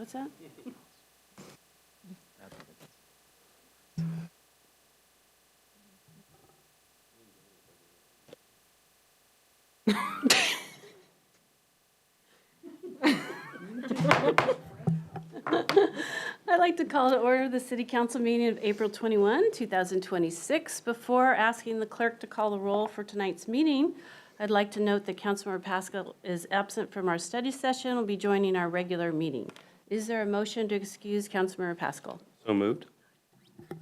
What's that? I'd like to call to order the City Council meeting of April 21, 2026. Before asking the clerk to call the roll for tonight's meeting, I'd like to note that Councilmember Pascal is absent from our study session and will be joining our regular meeting. Is there a motion to excuse Councilmember Pascal? So moved.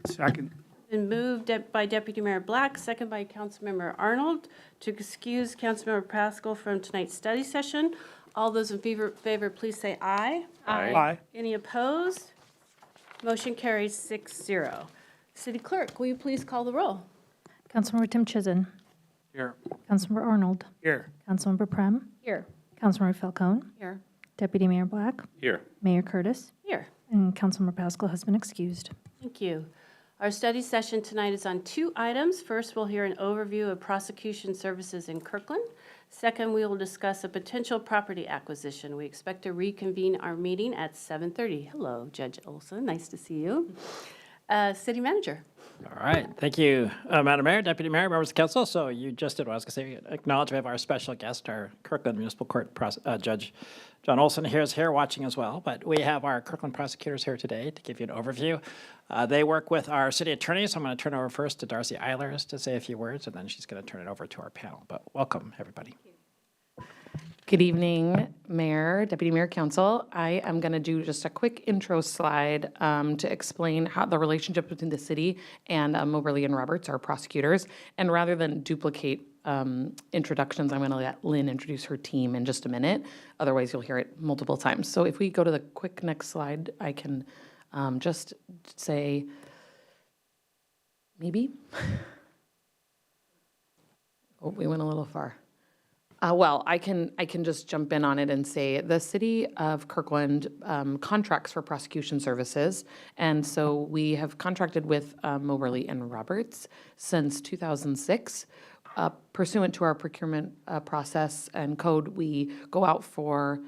Second. Been moved by Deputy Mayor Black, second by Councilmember Arnold, to excuse Councilmember Pascal from tonight's study session. All those in favor, please say aye. Aye. Any opposed? Motion carries 6-0. City Clerk, will you please call the roll? Councilmember Tim Chizen. Here. Councilmember Arnold. Here. Councilmember Prem. Here. Councilmember Falcone. Here. Deputy Mayor Black. Here. Mayor Curtis. Here. And Councilmember Pascal has been excused. Thank you. Our study session tonight is on 2 items. First, we'll hear an overview of prosecution services in Kirkland. Second, we will discuss a potential property acquisition. We expect to reconvene our meeting at 7:30. Hello, Judge Olson. Nice to see you. City Manager. All right, thank you, Madam Mayor, Deputy Mayor, members of council. So you just did what I was going to say, acknowledgement of our special guest, our Kirkland Municipal Court Judge John Olson is here watching as well. But we have our Kirkland prosecutors here today to give you an overview. They work with our city attorney, so I'm going to turn over first to Darcy Eilers to say a few words, and then she's going to turn it over to our panel. But welcome, everybody. Good evening, Mayor, Deputy Mayor, Council. I am going to do just a quick intro slide to explain how the relationship between the city and Moberly and Roberts, our prosecutors. And rather than duplicate introductions, I'm going to let Lynn introduce her team in just a minute. Otherwise, you'll hear it multiple times. So if we go to the quick next slide, I can just say, maybe? Oh, we went a little far. Well, I can just jump in on it and say the city of Kirkland contracts for prosecution services, and so we have contracted with Moberly and Roberts since 2006. Pursuant to our procurement process and code, we go out for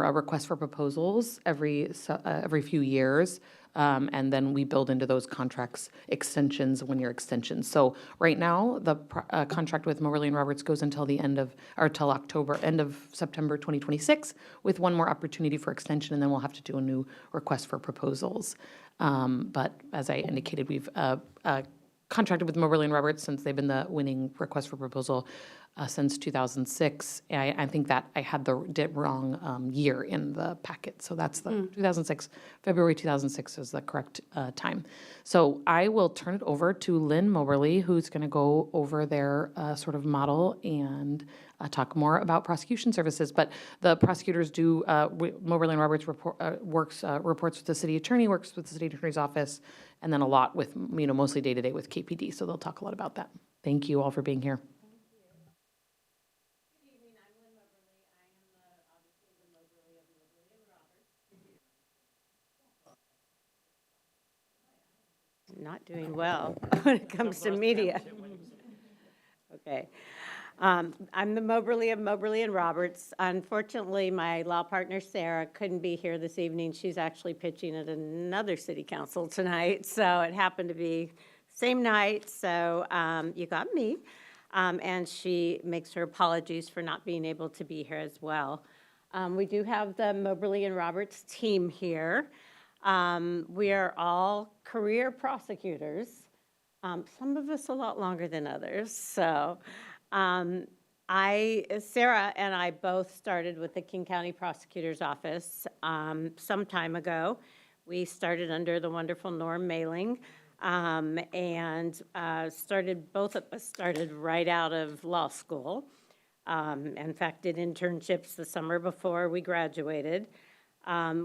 a request for proposals every few years. And then we build into those contracts extensions, one-year extensions. So right now, the contract with Moberly and Roberts goes until end of September 2026, with one more opportunity for extension, and then we'll have to do a new request for proposals. But as I indicated, we've contracted with Moberly and Roberts since they've been the winning request for proposal since 2006. I think that I had the wrong year in the packet. So that's the 2006, February 2006 is the correct time. So I will turn it over to Lynn Moberly, who's going to go over their sort of model and talk more about prosecution services. But the prosecutors do, Moberly and Roberts reports with the city attorney, works with the city attorney's office, and then a lot with, mostly day-to-day with KPD. So they'll talk a lot about that. Thank you all for being here. Not doing well when it comes to media. Okay. I'm the Moberly of Moberly and Roberts. Unfortunately, my law partner, Sarah, couldn't be here this evening. She's actually pitching at another city council tonight, so it happened to be same night, so you got me. And she makes her apologies for not being able to be here as well. We do have the Moberly and Roberts team here. We are all career prosecutors, some of us a lot longer than others. So Sarah and I both started with the King County Prosecutor's Office some time ago. We started under the wonderful Norm Mailing, and both of us started right out of law school. In fact, did internships the summer before we graduated.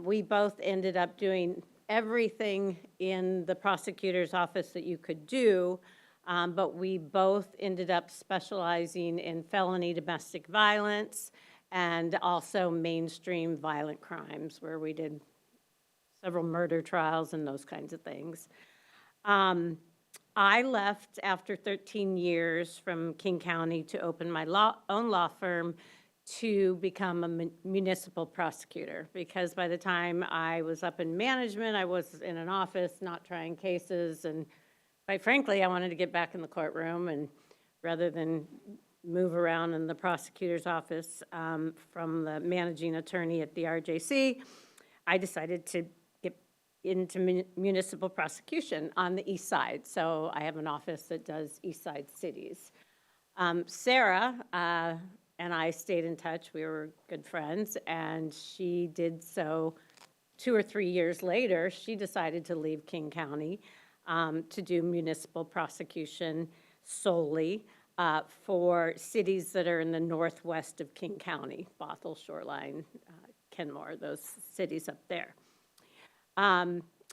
We both ended up doing everything in the prosecutor's office that you could do, but we both ended up specializing in felony domestic violence and also mainstream violent crimes, where we did several murder trials and those kinds of things. I left after 13 years from King County to open my own law firm to become a municipal prosecutor, because by the time I was up in management, I was in an office, not trying cases, and quite frankly, I wanted to get back in the courtroom, and rather than move around in the prosecutor's office from the managing attorney at the RJC, I decided to get into municipal prosecution on the east side. So I have an office that does east side cities. Sarah and I stayed in touch. We were good friends, and she did so 2 or 3 years later. She decided to leave King County to do municipal prosecution solely for cities that are in the northwest of King County, Bothell, Shoreline, Kenmore, those cities up there.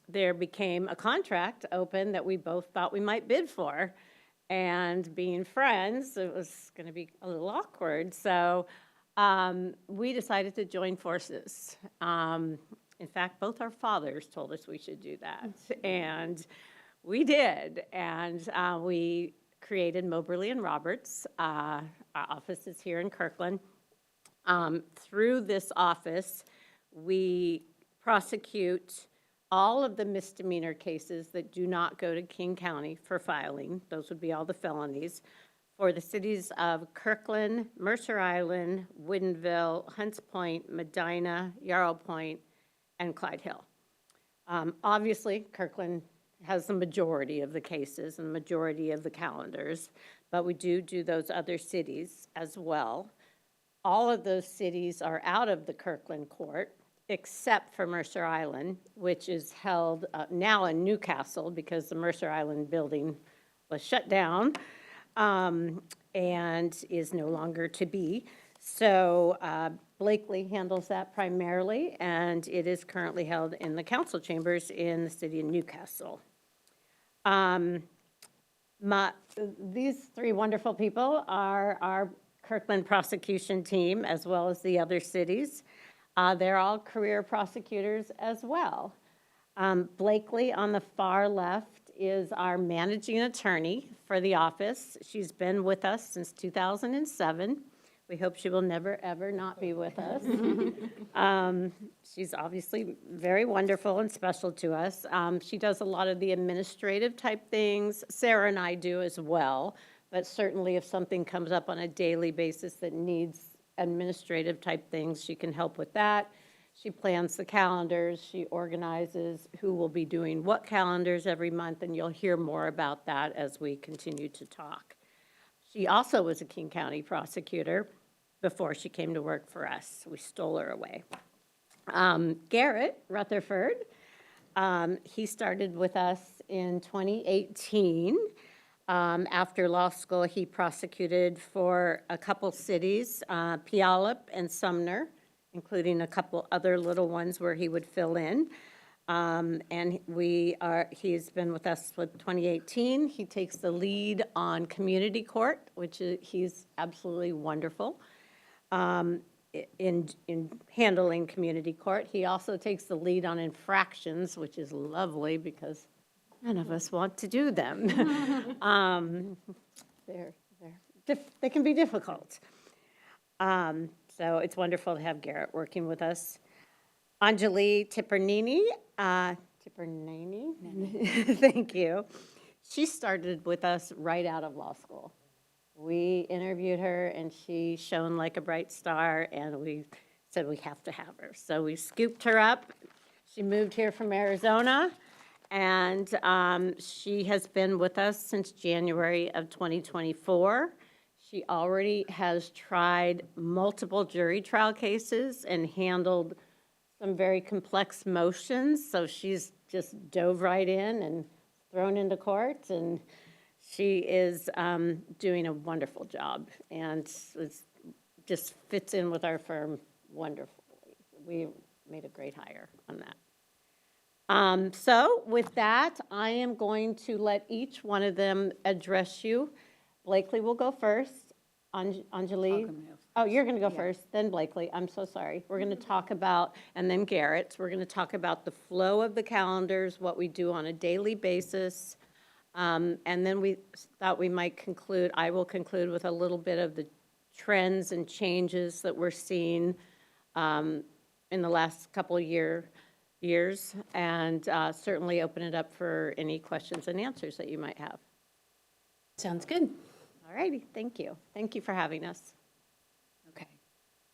There became a contract open that we both thought we might bid for. And being friends, it was going to be a little awkward. So we decided to join forces. In fact, both our fathers told us we should do that. And we did. And we created Moberly and Roberts. Our office is here in Kirkland. Through this office, we prosecute all of the misdemeanor cases that do not go to King County for filing. Those would be all the felonies for the cities of Kirkland, Mercer Island, Woodinville, Hunts Point, Medina, Yarrow Point, and Clyde Hill. Obviously, Kirkland has the majority of the cases and the majority of the calendars, but we do those other cities as well. All of those cities are out of the Kirkland court, except for Mercer Island, which is held now in Newcastle because the Mercer Island building was shut down and is no longer to be. So Blakely handles that primarily, and it is currently held in the council chambers in the city of Newcastle. These three wonderful people are our Kirkland prosecution team, as well as the other cities. They're all career prosecutors as well. Blakely on the far left is our managing attorney for the office. She's been with us since 2007. We hope she will never, ever not be with us. She's obviously very wonderful and special to us. She does a lot of the administrative type things. Sarah and I do as well, but certainly if something comes up on a daily basis that needs administrative type things, she can help with that. She plans the calendars, she organizes who will be doing what calendars every month, and you'll hear more about that as we continue to talk. She also was a King County prosecutor before she came to work for us. We stole her away. Garrett Rutherford, he started with us in 2018. After law school, he prosecuted for a couple cities, Puyallup and Sumner, including a couple other little ones where he would fill in. And he's been with us with 2018. He takes the lead on community court, which he's absolutely wonderful in handling community court. He also takes the lead on infractions, which is lovely because none of us want to do them. They can be difficult. So it's wonderful to have Garrett working with us. Anjali Tipernini, thank you. She started with us right out of law school. We interviewed her, and she shone like a bright star, and we said we have to have her. So we scooped her up. She moved here from Arizona, and she has been with us since January of 2024. She already has tried multiple jury trial cases and handled some very complex motions, so she's just dove right in and thrown into court, and she is doing a wonderful job, and just fits in with our firm wonderfully. We made a great hire on that. So with that, I am going to let each one of them address you. Blakely will go first. Anjali? Oh, you're going to go first, then Blakely. I'm so sorry. We're going to talk about, and then Garrett. We're going to talk about the flow of the calendars, what we do on a daily basis. And then we thought we might conclude, I will conclude with a little bit of the trends and changes that we're seeing in the last couple of years, and certainly open it up for any questions and answers that you might have. Sounds good. All righty, thank you. Thank you for having us. Okay.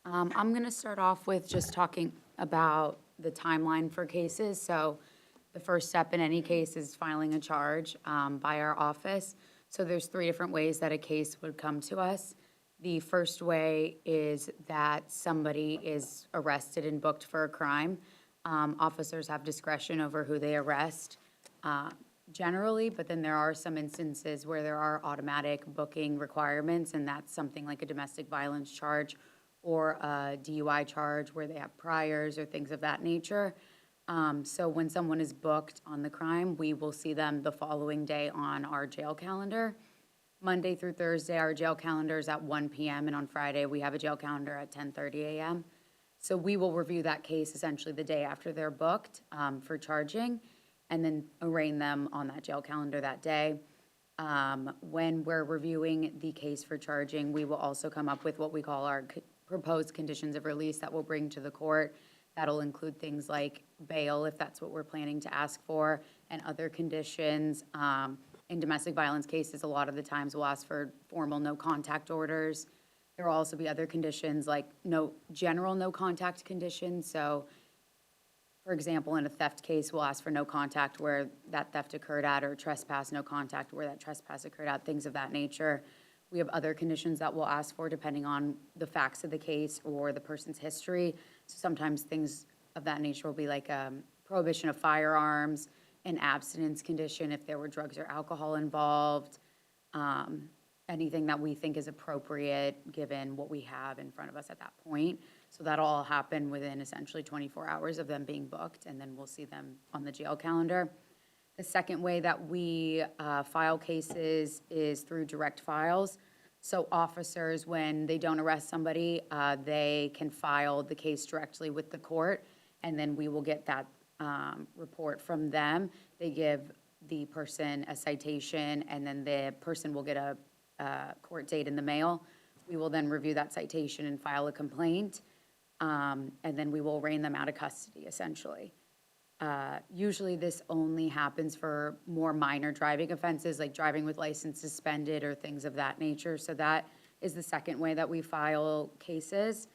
I'm going to start off with just talking about the timeline for cases. So the first step in any case is filing a charge by our office. So there's 3 different ways that a case would come to us. The first way is that somebody is arrested and booked for a crime. Officers have discretion over who they arrest generally, but then there are some instances where there are automatic booking requirements, and that's something like a domestic violence charge or a DUI charge where they have priors or things of that nature. So when someone is booked on the crime, we will see them the following day on our jail calendar. Monday through Thursday, our jail calendar is at 1 p.m., and on Friday, we have a jail calendar at 10:30 a.m. So we will review that case essentially the day after they're booked for charging, and then arraign them on that jail calendar that day. When we're reviewing the case for charging, we will also come up with what we call our proposed conditions of release that we'll bring to the court. That'll include things like bail, if that's what we're planning to ask for, and other conditions. In domestic violence cases, a lot of the times we'll ask for formal no-contact orders. There will also be other conditions like general no-contact conditions. So, for example, in a theft case, we'll ask for no contact where that theft occurred at, or trespass, no contact where that trespass occurred at, things of that nature. We have other conditions that we'll ask for depending on the facts of the case or the person's history. So sometimes things of that nature will be like prohibition of firearms, an abstinence condition if there were drugs or alcohol involved, anything that we think is appropriate given what we have in front of us at that point. So that'll all happen within essentially 24 hours of them being booked, and then we'll see them on the jail calendar. The second way that we file cases is through direct files. So officers, when they don't arrest somebody, they can file the case directly with the court, and then we will get that report from them. They give the person a citation, and then the person will get a court date in the mail. We will then review that citation and file a complaint, and then we will arraign them out of custody, essentially. Usually this only happens for more minor driving offenses, like driving with license suspended or things of that nature. So that is the second way that we file cases.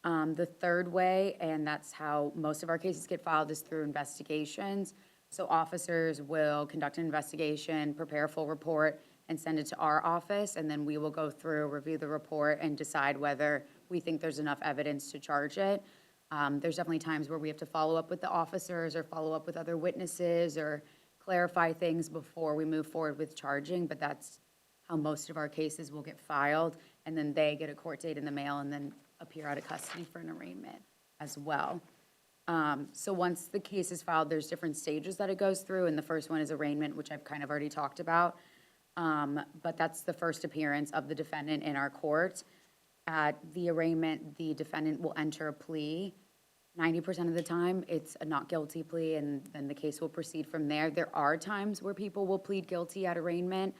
The third way, and that's how most of our cases get filed, is through investigations. So officers will conduct an investigation, prepare a full report, and send it to our office, and then we will go through, review the report, and decide whether we think there's enough evidence to charge it. There's definitely times where we have to follow up with the officers or follow up with other witnesses or clarify things before we move forward with charging, but that's how most of our cases will get filed, and then they get a court date in the mail and then appear out of custody for an arraignment as well. So once the case is filed, there's different stages that it goes through, and the first one is arraignment, which I've kind of already talked about. But that's the first appearance of the defendant in our court. At the arraignment, the defendant will enter a plea. 90% of the time, it's a not guilty plea, and then the case will proceed from there. There are times where people will plead guilty at arraignment.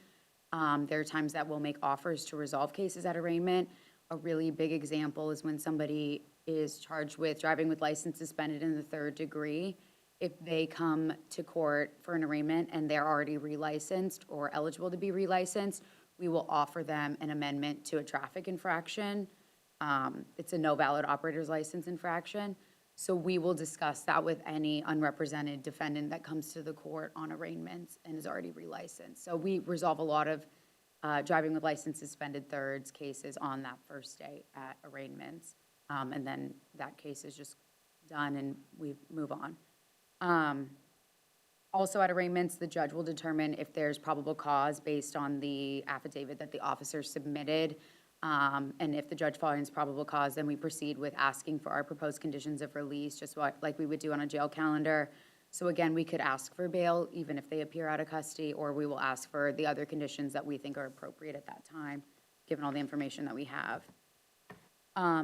There are times that we'll make offers to resolve cases at arraignment. A really big example is when somebody is charged with driving with license suspended in the 3rd degree. If they come to court for an arraignment and they're already relicensed or eligible to be relicensed, we will offer them an amendment to a traffic infraction. It's a no valid operator's license infraction. So we will discuss that with any unrepresented defendant that comes to the court on arraignments and is already relicensed. So we resolve a lot of driving with license suspended thirds cases on that first day at arraignments. And then that case is just done and we move on. Also at arraignments, the judge will determine if there's probable cause based on the affidavit that the officer submitted. And if the judge finds probable cause, then we proceed with asking for our proposed conditions of release, just like we would do on a jail calendar. So again, we could ask for bail even if they appear out of custody, or we will ask for the other conditions that we think are appropriate at that time, given all the information that we have.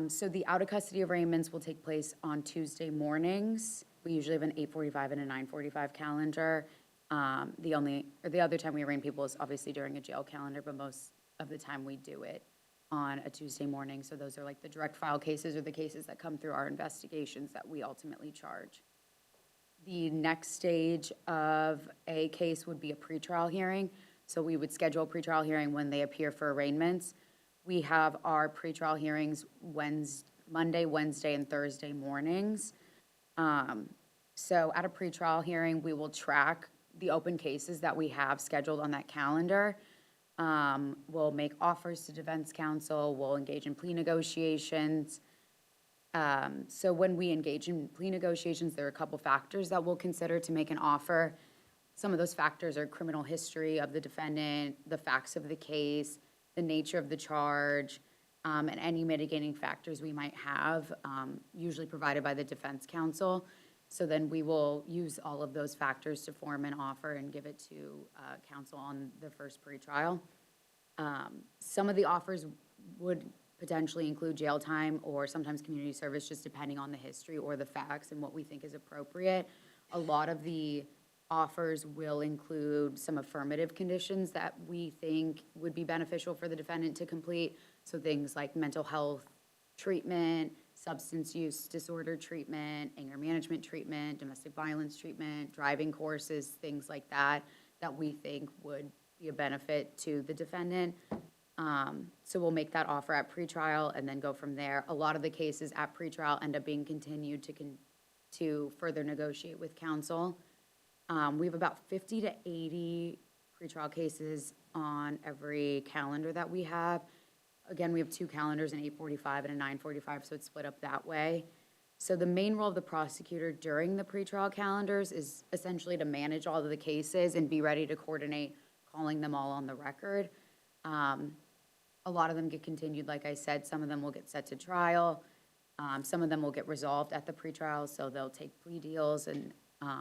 So the out of custody arraignments will take place on Tuesday mornings. We usually have an 8:45 and a 9:45 calendar. The other time we arraign people is obviously during a jail calendar, but most of the time we do it on a Tuesday morning. So those are like the direct file cases or the cases that come through our investigations that we ultimately charge. The next stage of a case would be a pretrial hearing. So we would schedule a pretrial hearing when they appear for arraignments. We have our pretrial hearings Monday, Wednesday, and Thursday mornings. So at a pretrial hearing, we will track the open cases that we have scheduled on that calendar. We'll make offers to defense counsel, we'll engage in plea negotiations. So when we engage in plea negotiations, there are a couple factors that we'll consider to make an offer. Some of those factors are criminal history of the defendant, the facts of the case, the nature of the charge, and any mitigating factors we might have, usually provided by the defense counsel. So then we will use all of those factors to form an offer and give it to counsel on the first pretrial. Some of the offers would potentially include jail time or sometimes community service, just depending on the history or the facts and what we think is appropriate. A lot of the offers will include some affirmative conditions that we think would be beneficial for the defendant to complete. So things like mental health treatment, substance use disorder treatment, anger management treatment, domestic violence treatment, driving courses, things like that, that we think would be a benefit to the defendant. So we'll make that offer at pretrial and then go from there. A lot of the cases at pretrial end up being continued to further negotiate with counsel. We have about 50 to 80 pretrial cases on every calendar that we have. Again, we have two calendars, an 8:45 and a 9:45, so it's split up that way. So the main role of the prosecutor during the pretrial calendars is essentially to manage all of the cases and be ready to coordinate calling them all on the record. A lot of them get continued, like I said. Some of them will get set to trial. Some of them will get resolved at the pretrial, so they'll take plea deals and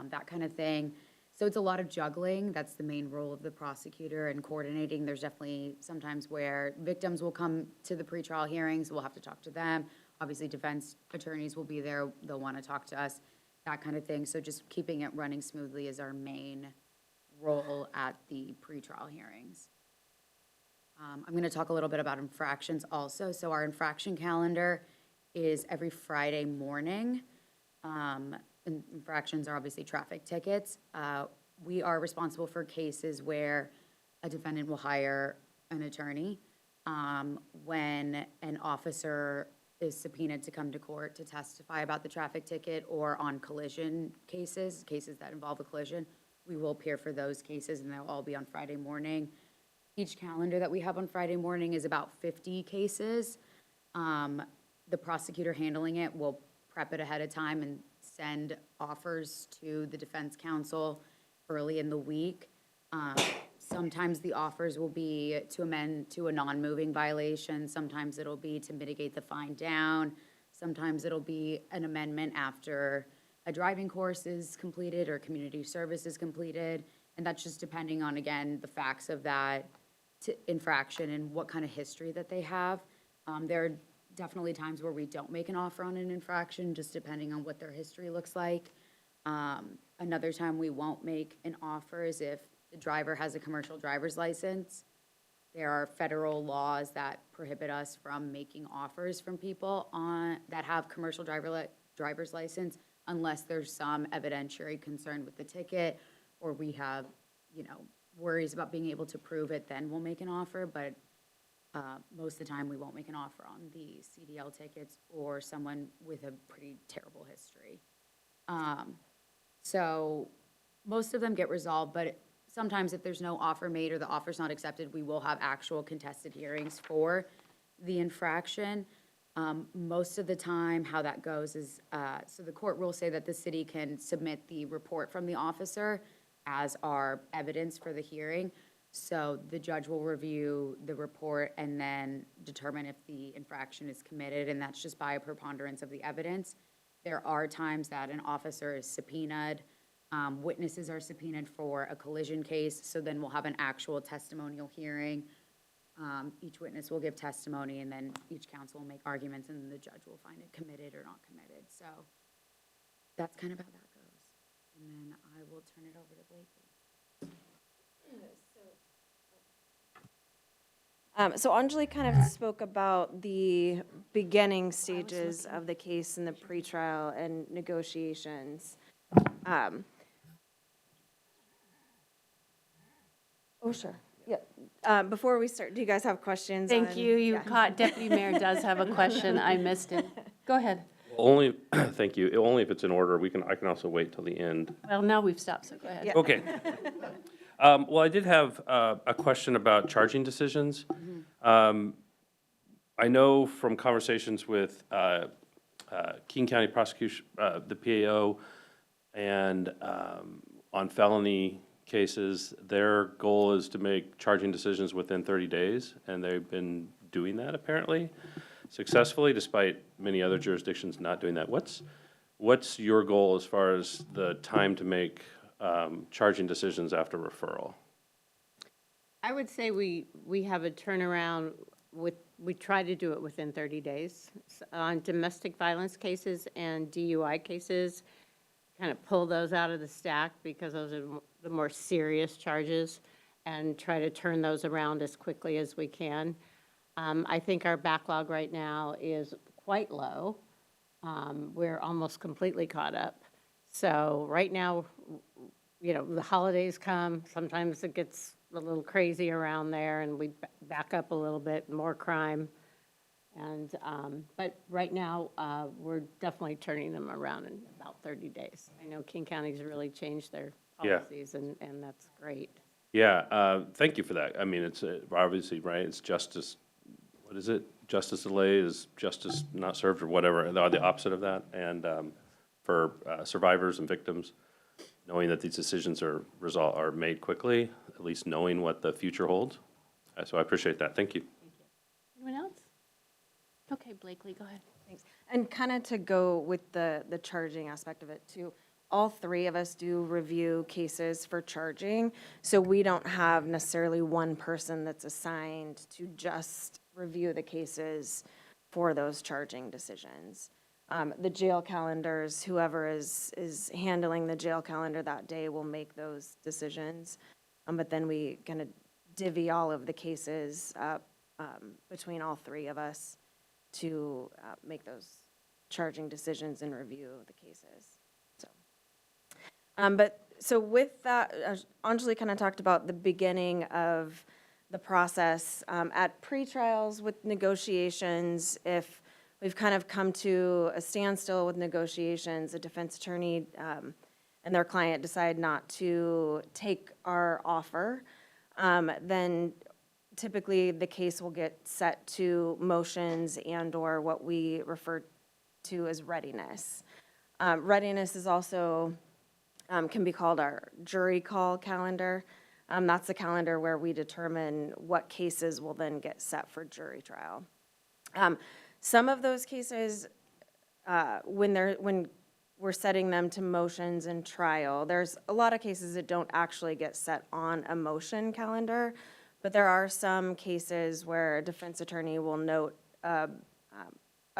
that kind of thing. So it's a lot of juggling. That's the main role of the prosecutor, and coordinating. There's definitely sometimes where victims will come to the pretrial hearings. We'll have to talk to them. Obviously, defense attorneys will be there. They'll want to talk to us, that kind of thing. So just keeping it running smoothly is our main role at the pretrial hearings. I'm going to talk a little bit about infractions also. So our infraction calendar is every Friday morning. Infractions are obviously traffic tickets. We are responsible for cases where a defendant will hire an attorney. When an officer is subpoenaed to come to court to testify about the traffic ticket, or on collision cases that involve a collision, we will appear for those cases, and they'll all be on Friday morning. Each calendar that we have on Friday morning is about 50 cases. The prosecutor handling it will prep it ahead of time and send offers to the defense counsel early in the week. Sometimes the offers will be to amend to a non-moving violation. Sometimes it'll be to mitigate the fine down. Sometimes it'll be an amendment after a driving course is completed or community service is completed. And that's just depending on, again, the facts of that infraction and what kind of history that they have. There are definitely times where we don't make an offer on an infraction, just depending on what their history looks like. Another time we won't make an offer is if the driver has a commercial driver's license. There are federal laws that prohibit us from making offers from people that have commercial driver's license unless there's some evidentiary concern with the ticket, or we have, worries about being able to prove it, then we'll make an offer. But most of the time, we won't make an offer on the CDL tickets or someone with a pretty terrible history. So most of them get resolved, but sometimes if there's no offer made or the offer's not accepted, we will have actual contested hearings for the infraction. Most of the time, how that goes is, so the court will say that the city can submit the report from the officer as our evidence for the hearing. So the judge will review the report and then determine if the infraction is committed, and that's just by a preponderance of the evidence. There are times that an officer is subpoenaed. Witnesses are subpoenaed for a collision case, so then we'll have an actual testimonial hearing. Each witness will give testimony, and then each counsel will make arguments, and then the judge will find it committed or not committed. So that's kind of how that goes. And then I will turn it over to Blakely. So Anjali kind of spoke about the beginning stages of the case in the pretrial and negotiations. Oh, sure. Yeah. Before we start, do you guys have questions? Thank on- you. You yeah. caught, Deputy Mayor does have a question. I missed it. Go ahead. Only, thank you. Only if it's in order. I can also wait till the end. Well, now we've stopped, so go ahead. Yeah. Okay. Well, I did have a question about charging decisions. I know from conversations with King County Prosecution, the PAO, and on felony cases, their goal is to make charging decisions within 30 days, and they've been doing that apparently successfully, despite many other jurisdictions not doing that. What's your goal as far as the time to make charging decisions after referral? I would say we have a turnaround we try to do it within 30 days. On domestic violence cases and DUI cases, kind of pull those out of the stack because those are the more serious charges and try to turn those around as quickly as we can. I think our backlog right now is quite low. We're almost completely caught up. So right now, the holidays come, sometimes it gets a little crazy around there and we back up a little bit, more crime. And, but right now, we're definitely turning them around in about 30 days. I know King County's really changed their Yeah. policies and that's great. Yeah, thank you for that. I mean, it's obviously, right, it's justice, what is it? Justice delayed is justice not served or whatever, the opposite of that. And for survivors and victims, knowing that these decisions are made quickly, at least knowing what the future holds. So I appreciate that. Thank you. Anyone else? Okay, Blakely, go ahead. Thanks. And kind of to go with the charging aspect of it too, all three of us do review cases for charging. So we don't have necessarily one person that's assigned to just review the cases for those charging decisions. The jail calendars, whoever is handling the jail calendar that day will make those decisions. But then we kind of divvy all of the cases up between all three of us to make those charging decisions and review the cases. So with that, Anjali kind of talked about the beginning of the process. At pretrials with negotiations, if we've kind of come to a standstill with negotiations, a defense attorney and their client decide not to take our offer, then typically the case will get set to motions and/or what we refer to as readiness. Readiness is also, can be called our jury call calendar. That's the calendar where we determine what cases will then get set for jury trial. Some of those cases, when we're setting them to motions and trial, there's a lot of cases that don't actually get set on a motion calendar, but there are some cases where a defense attorney will note a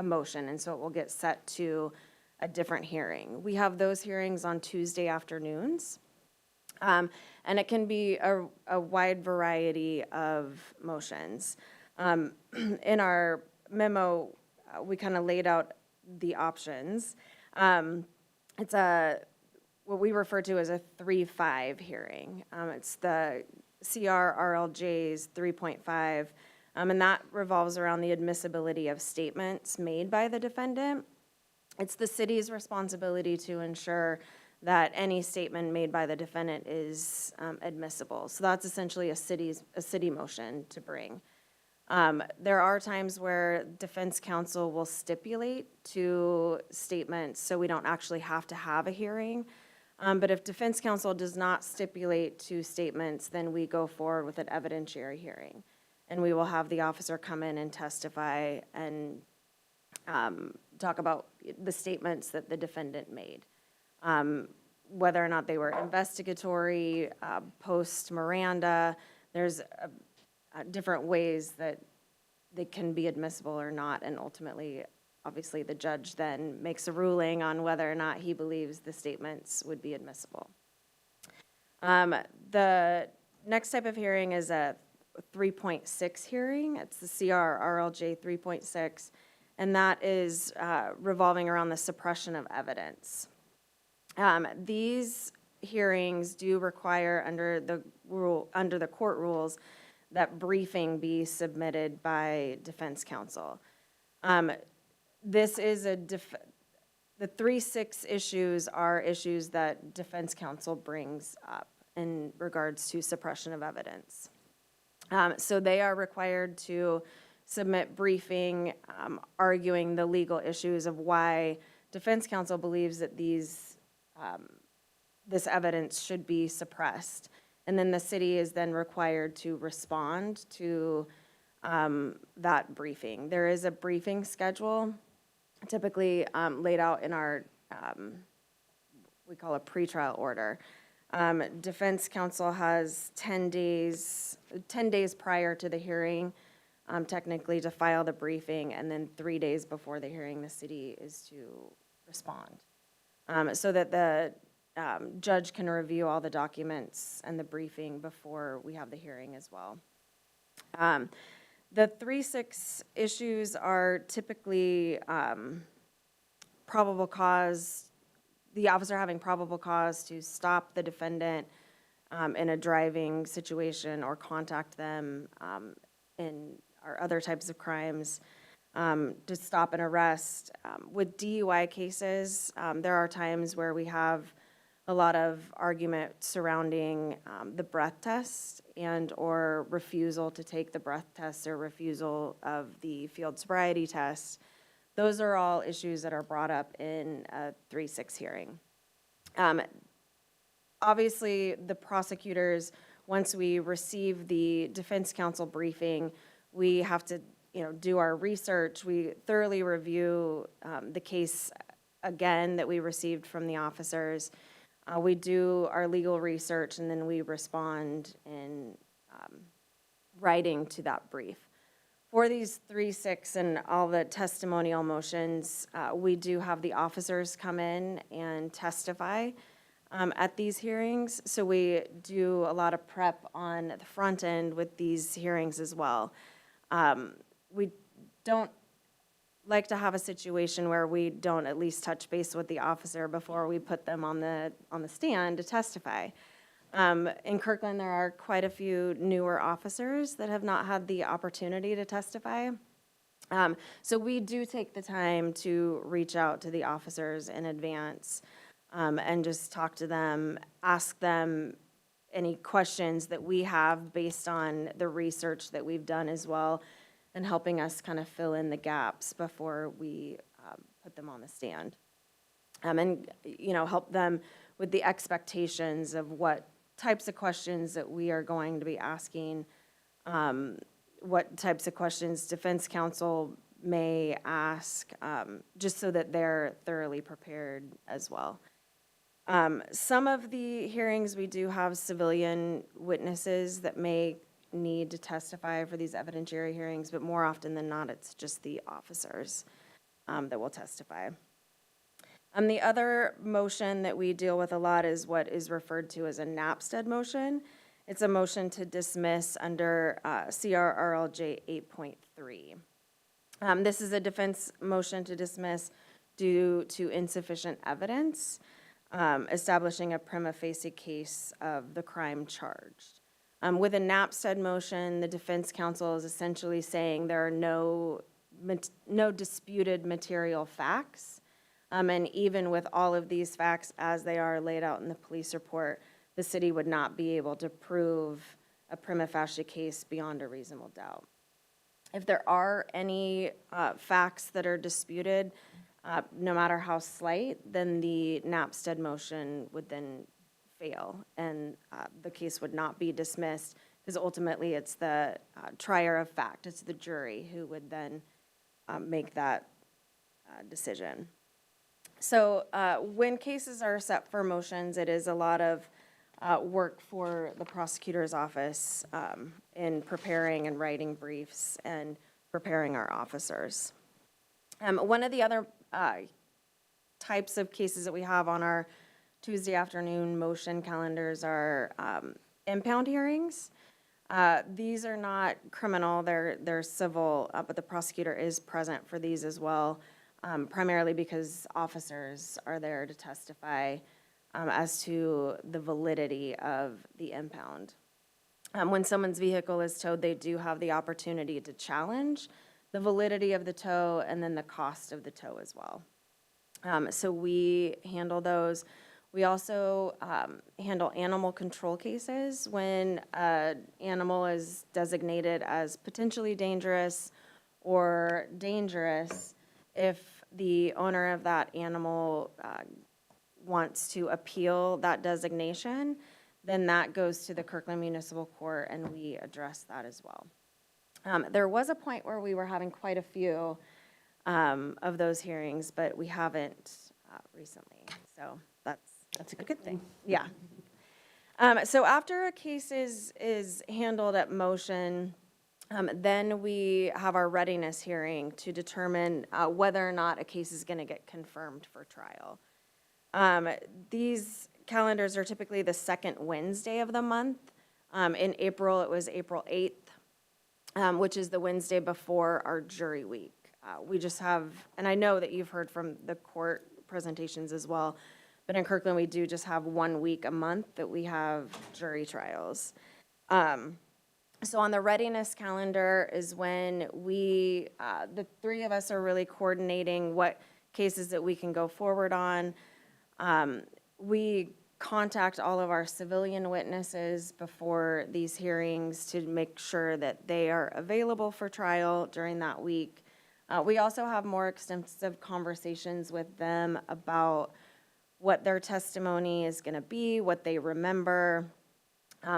motion, and so it will get set to a different hearing. We have those hearings on Tuesday afternoons, and it can be a wide variety of motions. In our memo, we kind of laid out the options. It's what we refer to as a 3-5 hearing. It's the CR-RLJ's 3.5, and that revolves around the admissibility of statements made by the defendant. It's the city's responsibility to ensure that any statement made by the defendant is admissible. So that's essentially a city motion to bring. There are times where defense counsel will stipulate to statements, so we don't actually have to have a hearing. But if defense counsel does not stipulate to statements, then we go forward with an evidentiary hearing. And we will have the officer come in and testify and talk about the statements that the defendant made. Whether or not they were investigatory, post-Miranda, there's different ways that they can be admissible or not, and ultimately, obviously, the judge then makes a ruling on whether or not he believes the statements would be admissible. The next type of hearing is a 3.6 hearing. It's the CRRLJ 3.6, and that is revolving around the suppression of evidence. These hearings do require, under the court rules, that briefing be submitted by defense counsel. This is the 3.6 issues are issues that defense counsel brings up in regards to suppression of evidence. So they are required to submit briefing, arguing the legal issues of why defense counsel believes that this evidence should be suppressed. And then the city is then required to respond to that briefing. There is a briefing schedule typically laid out in our, we call a pretrial order. Defense counsel has 10 days prior to the hearing, technically to file the briefing, and then 3 days before the hearing, the city is to respond. So that the judge can review all the documents and the briefing before we have the hearing as well. The 3.6 issues are typically probable cause, the officer having probable cause to stop the defendant in a driving situation or contact them in or other types of crimes, to stop and arrest. With DUI cases, there are times where we have a lot of argument surrounding the breath test and or refusal to take the breath test or refusal of the field sobriety test. Those are all issues that are brought up in a 3.6 hearing. Obviously, the prosecutors, once we receive the defense counsel briefing, we have to do our research. We thoroughly review the case again that we received from the officers. We do our legal research, and then we respond in writing to that brief. For these 3.6 and all the testimonial motions, we do have the officers come in and testify at these hearings. So we do a lot of prep on the front end with these hearings as well. We don't like to have a situation where we don't at least touch base with the officer before we put them on the stand to testify. In Kirkland, there are quite a few newer officers that have not had the opportunity to testify. So we do take the time to reach out to the officers in advance and just talk to them, ask them any questions that we have based on the research that we've done as well, and helping us kind of fill in the gaps before we put them on the stand. And, help them with the expectations of what types of questions that we are going to be asking, what types of questions defense counsel may ask, just so that they're thoroughly prepared as well. Some of the hearings, we do have civilian witnesses that may need to testify for these evidentiary hearings, but more often than not, it's just the officers that will testify. The other motion that we deal with a lot is what is referred to as a Napstead motion. It's a motion to dismiss under CRRLJ 8.3. This is a defense motion to dismiss due to insufficient evidence, establishing a prima facie case of the crime charged. With a Napstead motion, the defense counsel is essentially saying there are no disputed material facts. And even with all of these facts as they are laid out in the police report, the city would not be able to prove a prima facie case beyond a reasonable doubt. If there are any facts that are disputed, no matter how slight, then the Napstead motion would then fail, and the case would not be dismissed, because ultimately it's the trier of fact, it's the jury who would then make that decision. So when cases are set for motions, it is a lot of work for the prosecutor's office in preparing and writing briefs and preparing our officers. One of the other types of cases that we have on our Tuesday afternoon motion calendars are impound hearings. These are not criminal, they're civil, but the prosecutor is present for these as well, primarily because officers are there to testify as to the validity of the impound. When someone's vehicle is towed, they do have the opportunity to challenge the validity of the tow and then the cost of the tow as well. So we handle those. We also handle animal control cases when an animal is designated as potentially dangerous or dangerous. If the owner of that animal wants to appeal that designation, then that goes to the Kirkland Municipal Court, and we address that as well. There was a point where we were having quite a few of those hearings, but we haven't recently, so that's a good thing. Yeah. So after a case is handled at motion, then we have our readiness hearing to determine whether or not a case is going to get confirmed for trial. These calendars are typically the second Wednesday of the month. In April, it was April 8th, which is the Wednesday before our jury week. We just have, and I know that you've heard from the court presentations as well, but in Kirkland, we do just have 1 week a month that we have jury trials. So on the readiness calendar is when we, the three of us are really coordinating what cases that we can go forward on. We contact all of our civilian witnesses before these hearings to make sure that they are available for trial during that week. We also have more extensive conversations with them about what their testimony is going to be, what they remember.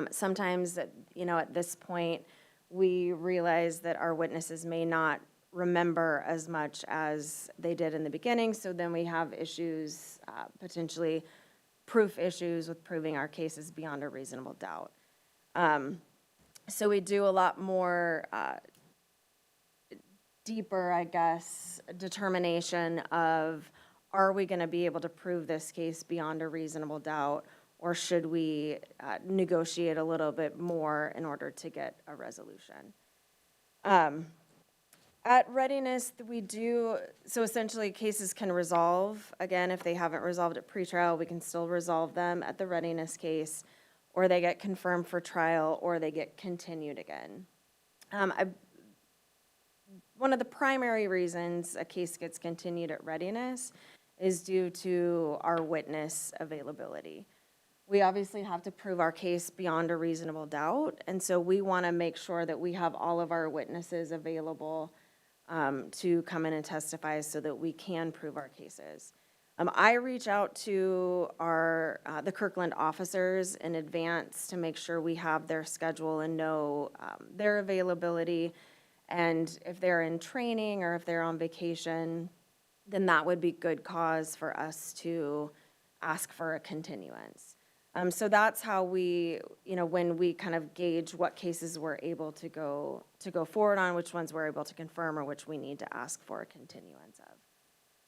Sometimes, at this point, we realize that our witnesses may not remember as much as they did in the beginning, so then we have issues, potentially proof issues with proving our cases beyond a reasonable doubt. So we do a lot more deeper, I guess, determination of, are we going to be able to prove this case beyond a reasonable doubt, or should we negotiate a little bit more in order to get a resolution? At readiness, we do, so essentially cases can resolve. Again, if they haven't resolved at pretrial, we can still resolve them at the readiness case, or they get confirmed for trial, or they get continued again. One of the primary reasons a case gets continued at readiness is due to our witness availability. We obviously have to prove our case beyond a reasonable doubt, and so we want to make sure that we have all of our witnesses available to come in and testify so that we can prove our cases. I reach out to the Kirkland officers in advance to make sure we have their schedule and know their availability, and if they're in training or if they're on vacation, then that would be good cause for us to ask for a continuance. So that's how we, when we kind of gauge what cases we're able to go forward on, which ones we're able to confirm or which we need to ask for a continuance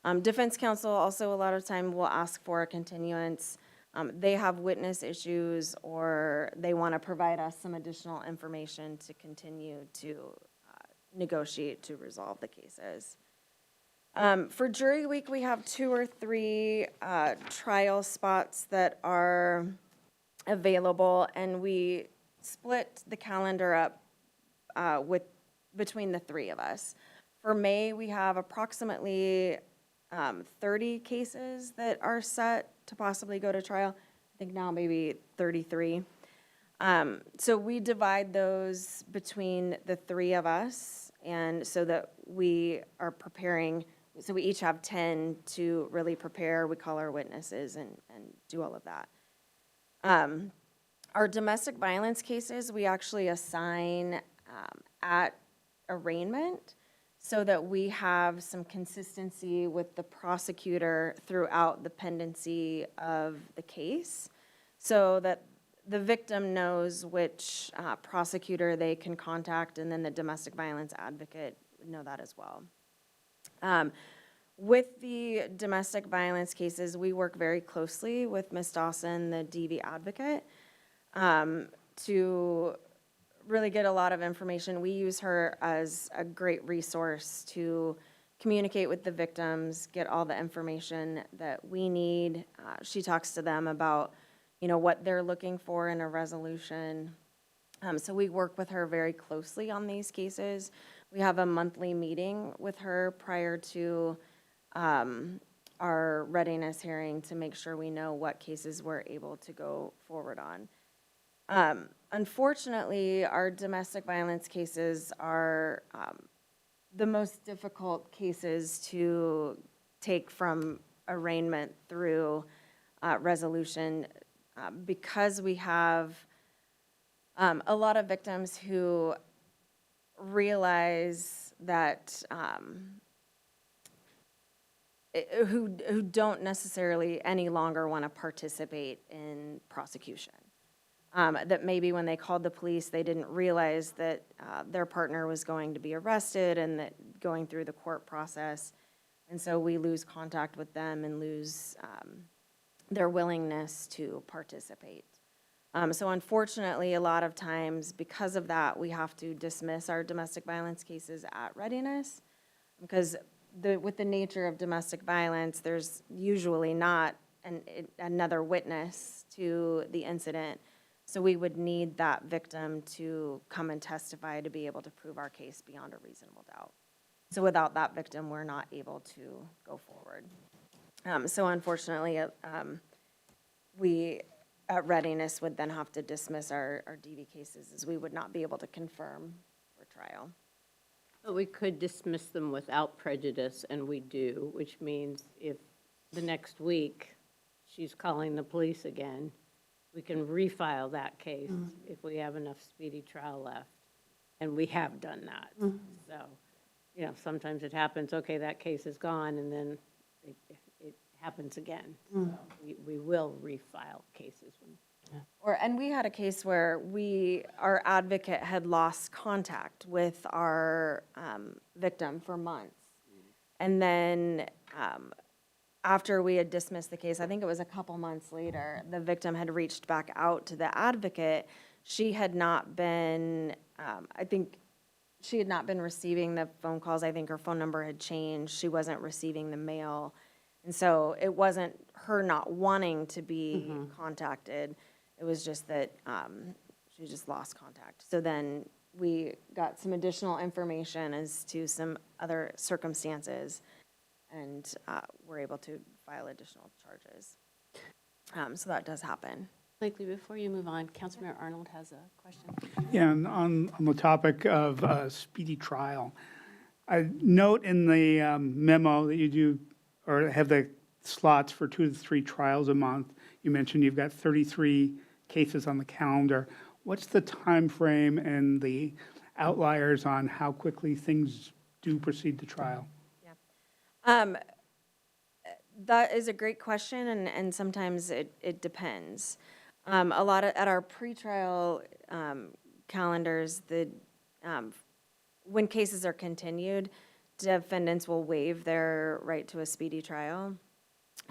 of. Defense counsel also a lot of time will ask for a continuance. They have witness issues, or they want to provide us some additional information to continue to negotiate to resolve the cases. For jury week, we have 2 or 3 trial spots that are available, and we split the calendar up between the 3 of us. For May, we have approximately 30 cases that are set to possibly go to trial. I think now maybe 33. So we divide those between the 3 of us, and so that we are preparing. So we each have 10 to really prepare. We call our witnesses and do all of that. Our domestic violence cases, we actually assign at arraignment so that we have some consistency with the prosecutor throughout the pendency of the case, so that the victim knows which prosecutor they can contact, and then the domestic violence advocate would know that as well. With the domestic violence cases, we work very closely with Ms. Dawson, the DV advocate, to really get a lot of information. We use her as a great resource to communicate with the victims, get all the information that we need. She talks to them about, what they're looking for in a resolution. So we work with her very closely on these cases. We have a monthly meeting with her prior to our readiness hearing to make sure we know what cases we're able to go forward on. Unfortunately, our domestic violence cases are the most difficult cases to take from arraignment through resolution because we have a lot of victims who realize that who don't necessarily any longer want to participate in prosecution. That maybe when they called the police, they didn't realize that their partner was going to be arrested and that going through the court process. And so we lose contact with them and lose their willingness to participate. So unfortunately, a lot of times, because of that, we have to dismiss our domestic violence cases at readiness, because with the nature of domestic violence, there's usually not another witness to the incident. So we would need that victim to come and testify to be able to prove our case beyond a reasonable doubt. So without that victim, we're not able to go forward. So unfortunately, we at readiness would then have to dismiss our DV cases, as we would not be able to confirm for trial. But we could dismiss them without prejudice, and we do, which means if the next week she's calling the police again, we can refile that case if we have enough speedy trial left. And we have done that. So, sometimes it happens, okay, that case is gone, and then it happens again. So we will refile cases. And we had a case where our advocate had lost contact with our victim for months. And then after we had dismissed the case, I think it was a couple months later, the victim had reached back out to the advocate. She had not been, she had not been receiving the phone calls. I think her phone number had changed. She wasn't receiving the mail. And so it wasn't her not wanting to be contacted. It was just that she just lost contact. So then we got some additional information as to some other circumstances, and we're able to file additional charges. So that does happen. Blakely, before you move on, Councilmember Arnold has a question. Yeah, and on the topic of speedy trial, I note in the memo that you do, or have the slots for 2 to 3 trials a month. You mentioned you've got 33 cases on the calendar. What's the time frame and the outliers on how quickly things do proceed to trial? That is a great question, and sometimes it depends. A lot at our pretrial calendars, when cases are continued, defendants will waive their right to a speedy trial.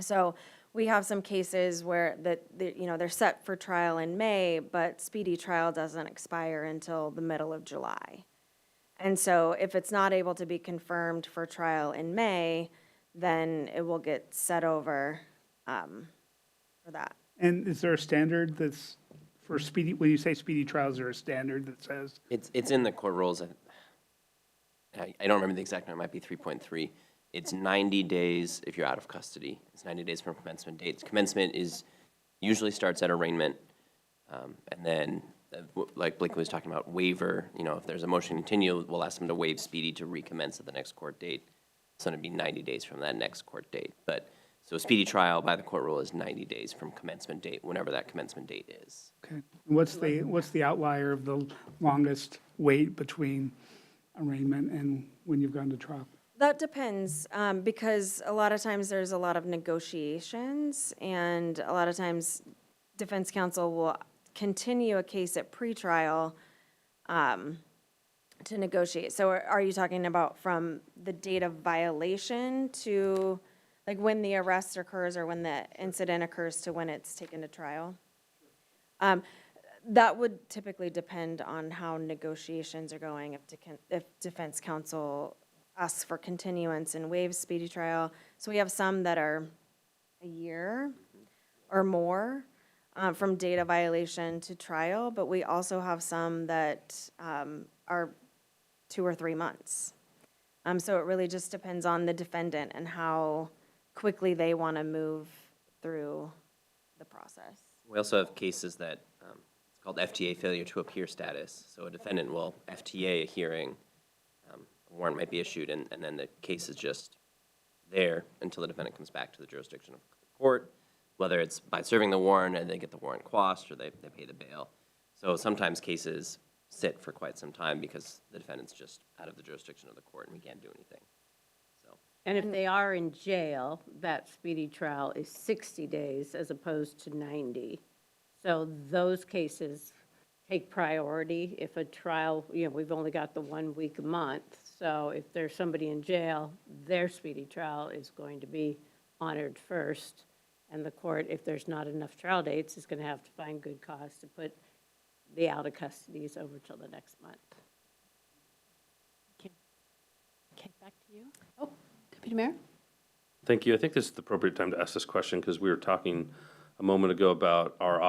So we have some cases where they're set for trial in May, but speedy trial doesn't expire until the middle of July. And so if it's not able to be confirmed for trial in May, then it will get set over for that. And is there a standard that's for speedy, when you say speedy trials, is there a standard that says? It's in the court rules. I don't remember the exact number, it might be 3.3. It's 90 days if you're out of custody. It's 90 days from commencement dates. Commencement usually starts at arraignment, and then, like Blakely was talking about, waiver, if there's a motion to continue, we'll ask them to waive speedy to recommence at the next court date. So it'd be 90 days from that next court date. So a speedy trial by the court rule is 90 days from commencement date, whenever that commencement date is. Okay. What's the outlier of the longest wait between arraignment and when you've gone to trial? That depends, because a lot of times there's a lot of negotiations, and a lot of times defense counsel will continue a case at pretrial to negotiate. So are you talking about from the date of violation to, like, when the arrest occurs or when the incident occurs to when it's taken to trial? That would typically depend on how negotiations are going, if defense counsel asks for continuance and waives speedy trial. So we have some that are a year or more from data violation to trial, but we also have some that are 2 or 3 months. So it really just depends on the defendant and how quickly they want to move through the process. We also have cases that, it's called FTA, failure to appear status. So a defendant will FTA a hearing, a warrant might be issued, and then the case is just there until the defendant comes back to the jurisdiction of the court, whether it's by serving the warrant and they get the warrant quashed or they pay the bail. So sometimes cases sit for quite some time because the defendant's just out of the jurisdiction of the court and we can't do anything. So, And if they are in jail, that speedy trial is 60 days as opposed to 90. So those cases take priority. If a trial, we've only got the 1 week a month. So if there's somebody in jail, their speedy trial is going to be honored first. And the court, if there's not enough trial dates, is going to have to find good cause to put the out of custodies over till the next month. Okay, back to you. Oh, Deputy Mayor? Thank you. I think this is the appropriate time to ask this question because we were talking a moment ago about our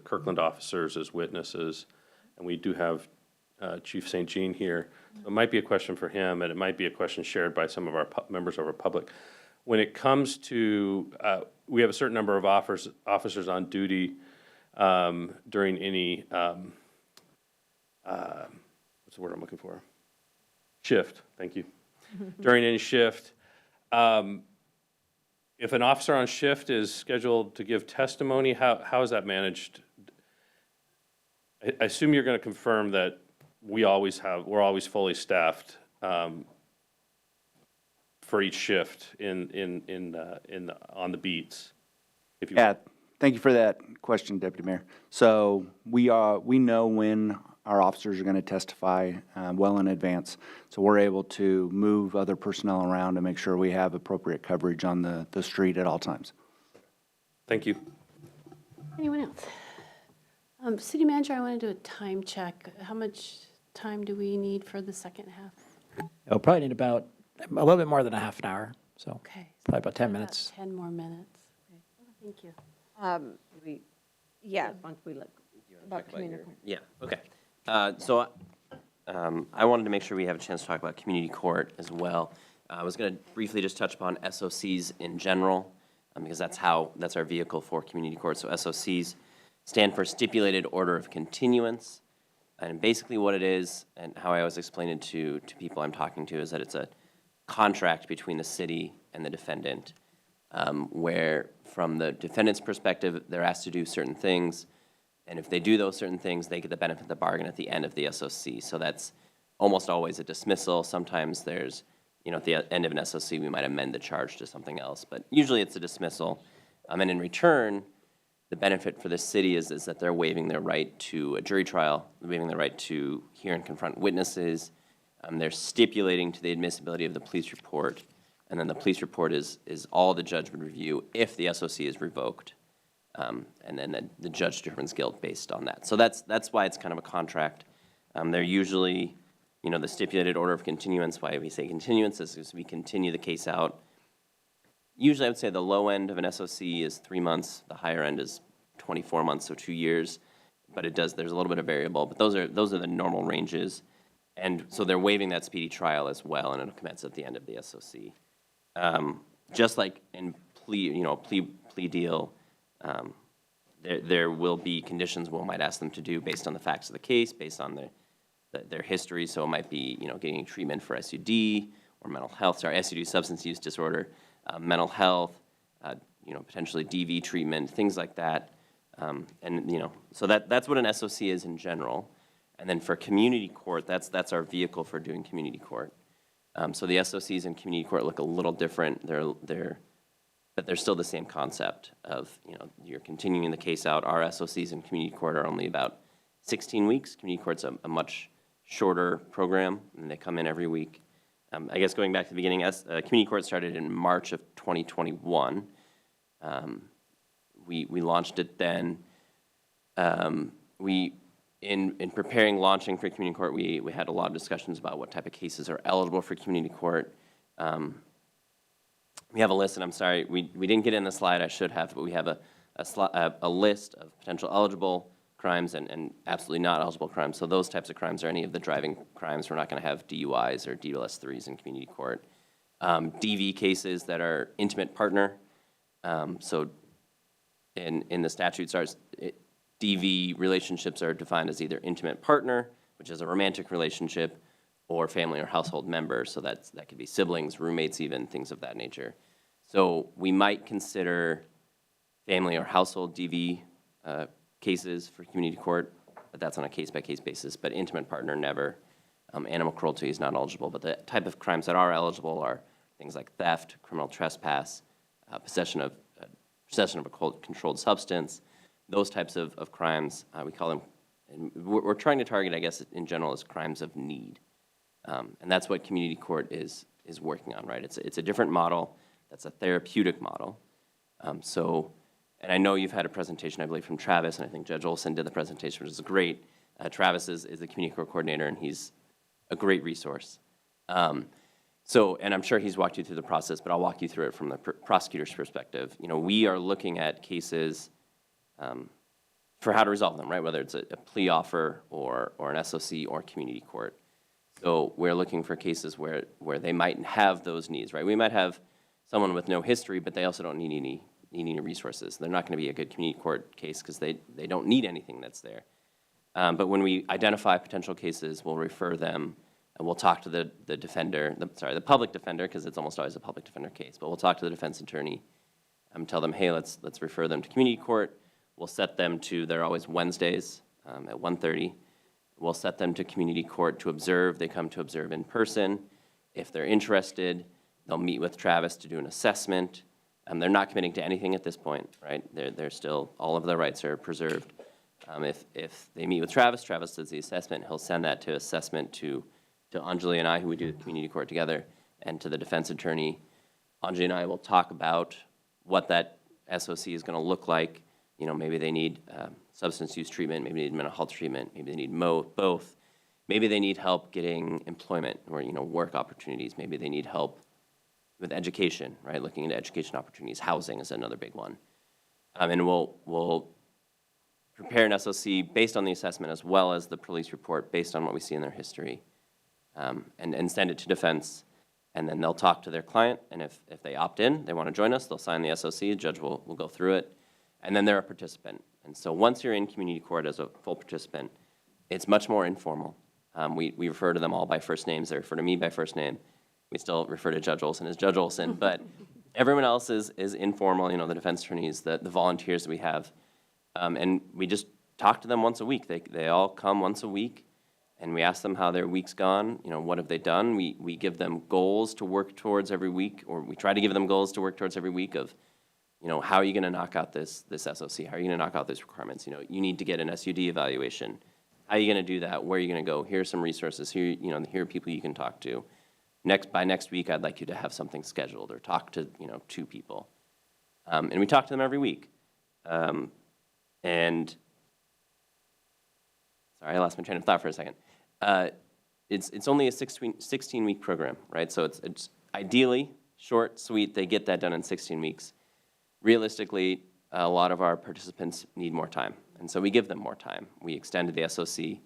Kirkland officers as witnesses, and we do have Chief St. Jean here. It might be a question for him, and it might be a question shared by some of our members of our public. When it comes to, we have a certain number of officers on duty during any, what's the word I'm looking for? Shift, thank you. During any shift. If an officer on shift is scheduled to give testimony, how is that managed? I assume you're going to confirm that we're always fully staffed for each shift on the beats. If you Yeah, thank you for that question, Deputy Mayor. So we know when our officers are going to testify well in advance, so we're able to move other personnel around to make sure we have appropriate coverage on the street at all times. Thank you. Anyone else? City Manager, I want to do a time check. How much time do we need for the second half? We'll probably need about a little bit more than a half an hour, so Okay. probably about 10 minutes. 10 more minutes. Okay. Thank you. Yeah, Once we look. about community. yeah, okay. So I wanted to make sure we have a chance to talk about community court as well. I was going to briefly just touch upon SOCs in general, because that's our vehicle for community court. So SOCs stand for Stipulated Order of Continuance. And basically what it is, and how I always explain it to people I'm talking to, is that it's a contract between the city and the defendant, where from the defendant's perspective, they're asked to do certain things, and if they do those certain things, they get the benefit of the bargain at the end of the SOC. So that's almost always a dismissal. Sometimes there's, at the end of an SOC, we might amend the charge to something else, but usually it's a dismissal. And in return, the benefit for the city is that they're waiving their right to a jury trial, waiving their right to hear and confront witnesses. They're stipulating to the admissibility of the police report, and then the police report is all the judge would review if the SOC is revoked. And then the judge determines guilt based on that. So that's why it's kind of a contract. They're usually, the stipulated order of continuance. Why we say continuance is because we continue the case out. Usually I would say the low end of an SOC is 3 months. The higher end is 24 months, so 2 years. But there's a little bit of variable. But those are the normal ranges. And so they're waiving that speedy trial as well, and it'll commence at the end of the SOC. Just like in plea deal, there will be conditions we might ask them to do based on the facts of the case, based on their history. So it might be, getting treatment for SUD or mental health, SUD, substance use disorder, mental health, potentially DV treatment, things like that. So that's what an SOC is in general. And then for community court, that's our vehicle for doing community court. So the SOCs in community court look a little different. But they're still the same concept of, you're continuing the case out. Our SOCs in community court are only about 16 weeks. Community court's a much shorter program, and they come in every week. I guess going back to the beginning, community court started in March of 2021. We launched it then. We in preparing, launching for community court, we had a lot of discussions about what type of cases are eligible for community court. We have a list, and I'm sorry, we didn't get in the slide, I should have, but we have a list of potential eligible crimes and absolutely not eligible crimes. So those types of crimes are any of the driving crimes. We're not going to have DUIs or DLS3s in community court. DV cases that are intimate partner. So in the statutes, DV relationships are defined as either intimate partner, which is a romantic relationship, or family or household member. So that could be siblings, roommates even, things of that nature. So we might consider family or household DV cases for community court, but that's on a case-by-case basis. But intimate partner, never. Animal cruelty is not eligible. But the type of crimes that are eligible are things like theft, criminal trespass, possession of a controlled substance, those types of crimes. We call them, and we're trying to target, I guess, in general, as crimes of need. And that's what community court is working on, right? It's a different model. That's a therapeutic model. And I know you've had a presentation, I believe, from Travis, and I think Judge Olson did the presentation, which is great. Travis is the community court coordinator, and he's a great resource. And I'm sure he's walked you through the process, but I'll walk you through it from the prosecutor's perspective. You know, we are looking at cases for how to resolve them, right? Whether it's a plea offer or an SOC or community court. So we're looking for cases where they might have those needs, right? We might have someone with no history, but they also don't need any resources. They're not going to be a good community court case because they don't need anything that's there. But when we identify potential cases, we'll refer them, and we'll talk to the defender, the public defender, because it's almost always a public defender case, but we'll talk to the defense attorney, tell them, hey, let's refer them to community court. We'll set them to, they're always Wednesdays at 1:30. We'll set them to community court to observe. They come to observe in person. If they're interested, they'll meet with Travis to do an assessment. They're not committing to anything at this point, right? They're still, all of their rights are preserved. If they meet with Travis, Travis does the assessment. He'll send that to assessment to Anjali and I, who we do the community court together, and to the defense attorney. Anjali and I will talk about what that SOC is going to look like. You know, maybe they need substance use treatment, maybe they need mental health treatment, maybe they need both. Maybe they need help getting employment or, work opportunities. Maybe they need help with education, right? Looking into education opportunities. Housing is another big one. And we'll prepare an SOC based on the assessment as well as the police report based on what we see in their history, and send it to defense. And then they'll talk to their client, and if they opt in, they want to join us, they'll sign the SOC, the judge will go through it, and then they're a participant. And so once you're in community court as a full participant, it's much more informal. We refer to them all by first names. They refer to me by first name. We still refer to Judge Olson as Judge Olson, but everyone else is informal, the defense attorneys, the volunteers that we have. And we just talk to them once a week. They all come once a week, and we ask them how their week's gone, what have they done. We give them goals to work towards every week, or we try to give them goals to work towards every week of, how are you going to knock out this SOC? How are you going to knock out these requirements? You need to get an SUD evaluation. How are you going to do that? Where are you going to go? Here are some resources. Here are people you can talk to. By next week, I'd like you to have something scheduled or talk to, 2 people. And we talk to them every week. And sorry, I lost my train of thought for a second. It's only a 16-week program, right? So it's ideally short, sweet. They get that done in 16 weeks. Realistically, a lot of our participants need more time, and so we give them more time. We extended the SOC.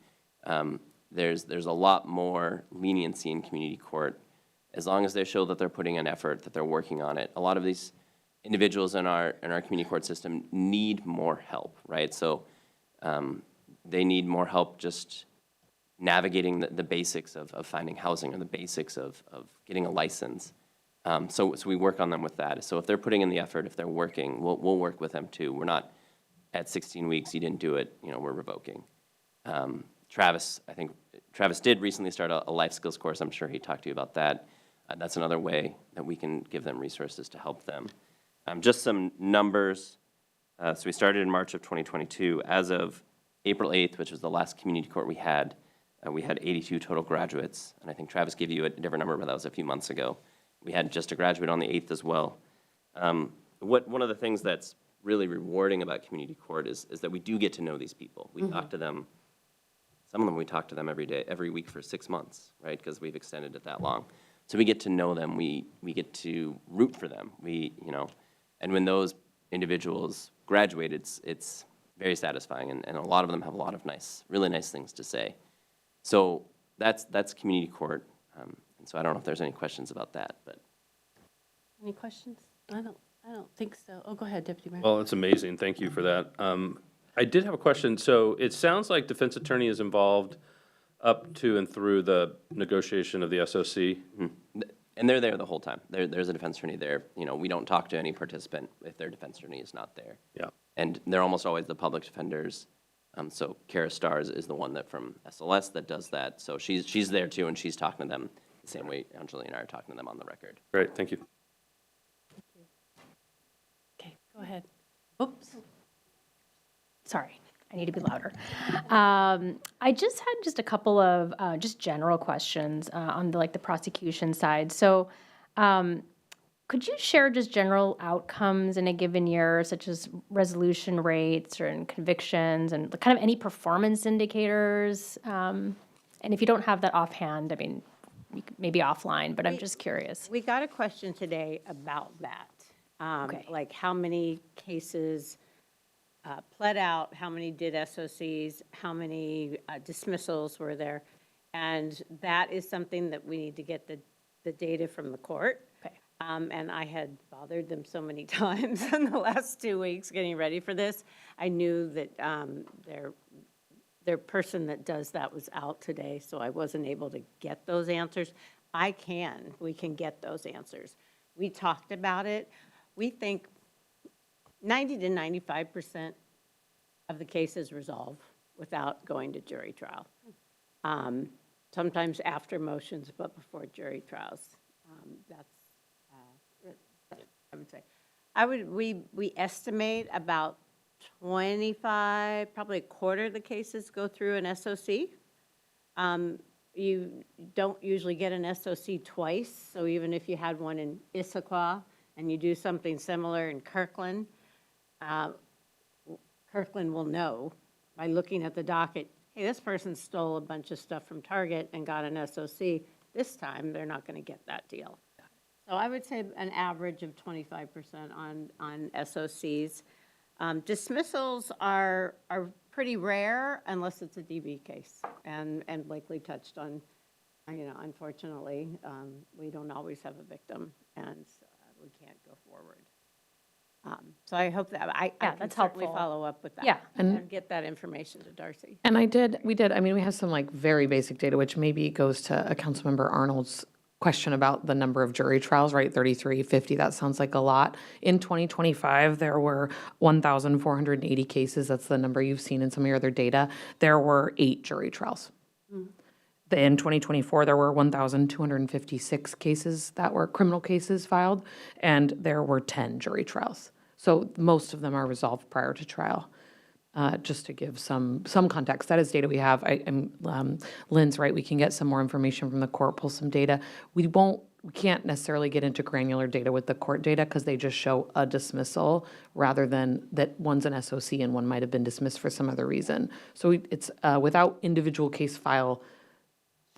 There's a lot more leniency in community court as long as they show that they're putting an effort, that they're working on it. A lot of these individuals in our community court system need more help, right? So they need more help just navigating the basics of finding housing or the basics of getting a license. So we work on them with that. So if they're putting in the effort, if they're working, we'll work with them too. We're not at 16 weeks, you didn't do it, we're revoking. Travis did recently start a life skills course. I'm sure he talked to you about that. That's another way that we can give them resources to help them. Just some numbers. So we started in March of 2022. As of April 8th, which was the last community court we had 82 total graduates. And I think Travis gave you a different number, but that was a few months ago. We had just a graduate on the 8th as well. One of the things that's really rewarding about community court is that we do get to know these people. We talk to them Some of them, we talk to them every day, every week for 6 months, right? Because we've extended it that long. So we get to know them, we get to root for them, and when those individuals graduate, it's very satisfying, and a lot of them have a lot of really nice things to say. So that's community court, and so I don't know if there's any questions about that, but. Any questions? I don't think so. Oh, go ahead, Deputy Mayor. Well, it's amazing. Thank you for that. I did have a question. So it sounds like defense attorney is involved up to and through the negotiation of the SOC. And they're there the whole time. There's a defense attorney there. We don't talk to any participant if their defense attorney is not there. Yeah. And they're almost always the public defenders. So Kara Stars is the one that from SLS that does that. So she's there too, and she's talking to them the same way Anjali and I are talking to them on the record. Great, thank you. Okay, go ahead. Oops. Sorry, I need to be louder. I just had a couple of just general questions on the prosecution side. So could you share just general outcomes in a given year, such as resolution rates or convictions and kind of any performance indicators? And if you don't have that offhand, I mean, maybe offline, but I'm just curious. We got a question today about that. Okay. Like how many cases pled out, how many did SOCs, how many dismissals were there? And that is something that we need to get the data from the court. Okay. And I had bothered them so many times in the last 2 weeks getting ready for this. I knew that their person that does that was out today, so I wasn't able to get those answers. We can get those answers. We talked about it. We think 90 to 95% of the cases resolve without going to jury trial. Sometimes after motions, but before jury trials. That's, I would say. We estimate about 25, probably a quarter of the cases go through an SOC. You don't usually get an SOC twice, so even if you had one in Issaquah and you do something similar in Kirkland, Kirkland will know by looking at the docket, hey, this person stole a bunch of stuff from Target and got an SOC. This time, they're not going to get that deal. So I would say an average of 25% on SOCs. Dismissals are pretty rare unless it's a DB case. And Blakely touched on, unfortunately, we don't always have a victim, and we can't go forward. So I hope that, I can that's certainly helpful. follow up with that. Yeah. And get that information to Darcy. And we did, I mean, we have some very basic data, which maybe goes to a Councilmember Arnold's question about the number of jury trials, right? 33, 50, that sounds like a lot. In 2025, there were 1,480 cases. That's the number you've seen in some of your other data. There were 8 jury trials. In 2024, there were 1,256 cases that were criminal cases filed, and there were 10 jury trials. So most of them are resolved prior to trial. Just to give some context, that is data we have. Lynn's right, we can get some more information from the court, pull some data. We can't necessarily get into granular data with the court data because they just show a dismissal rather than that one's an SOC and one might have been dismissed for some other reason. So it's without individual case file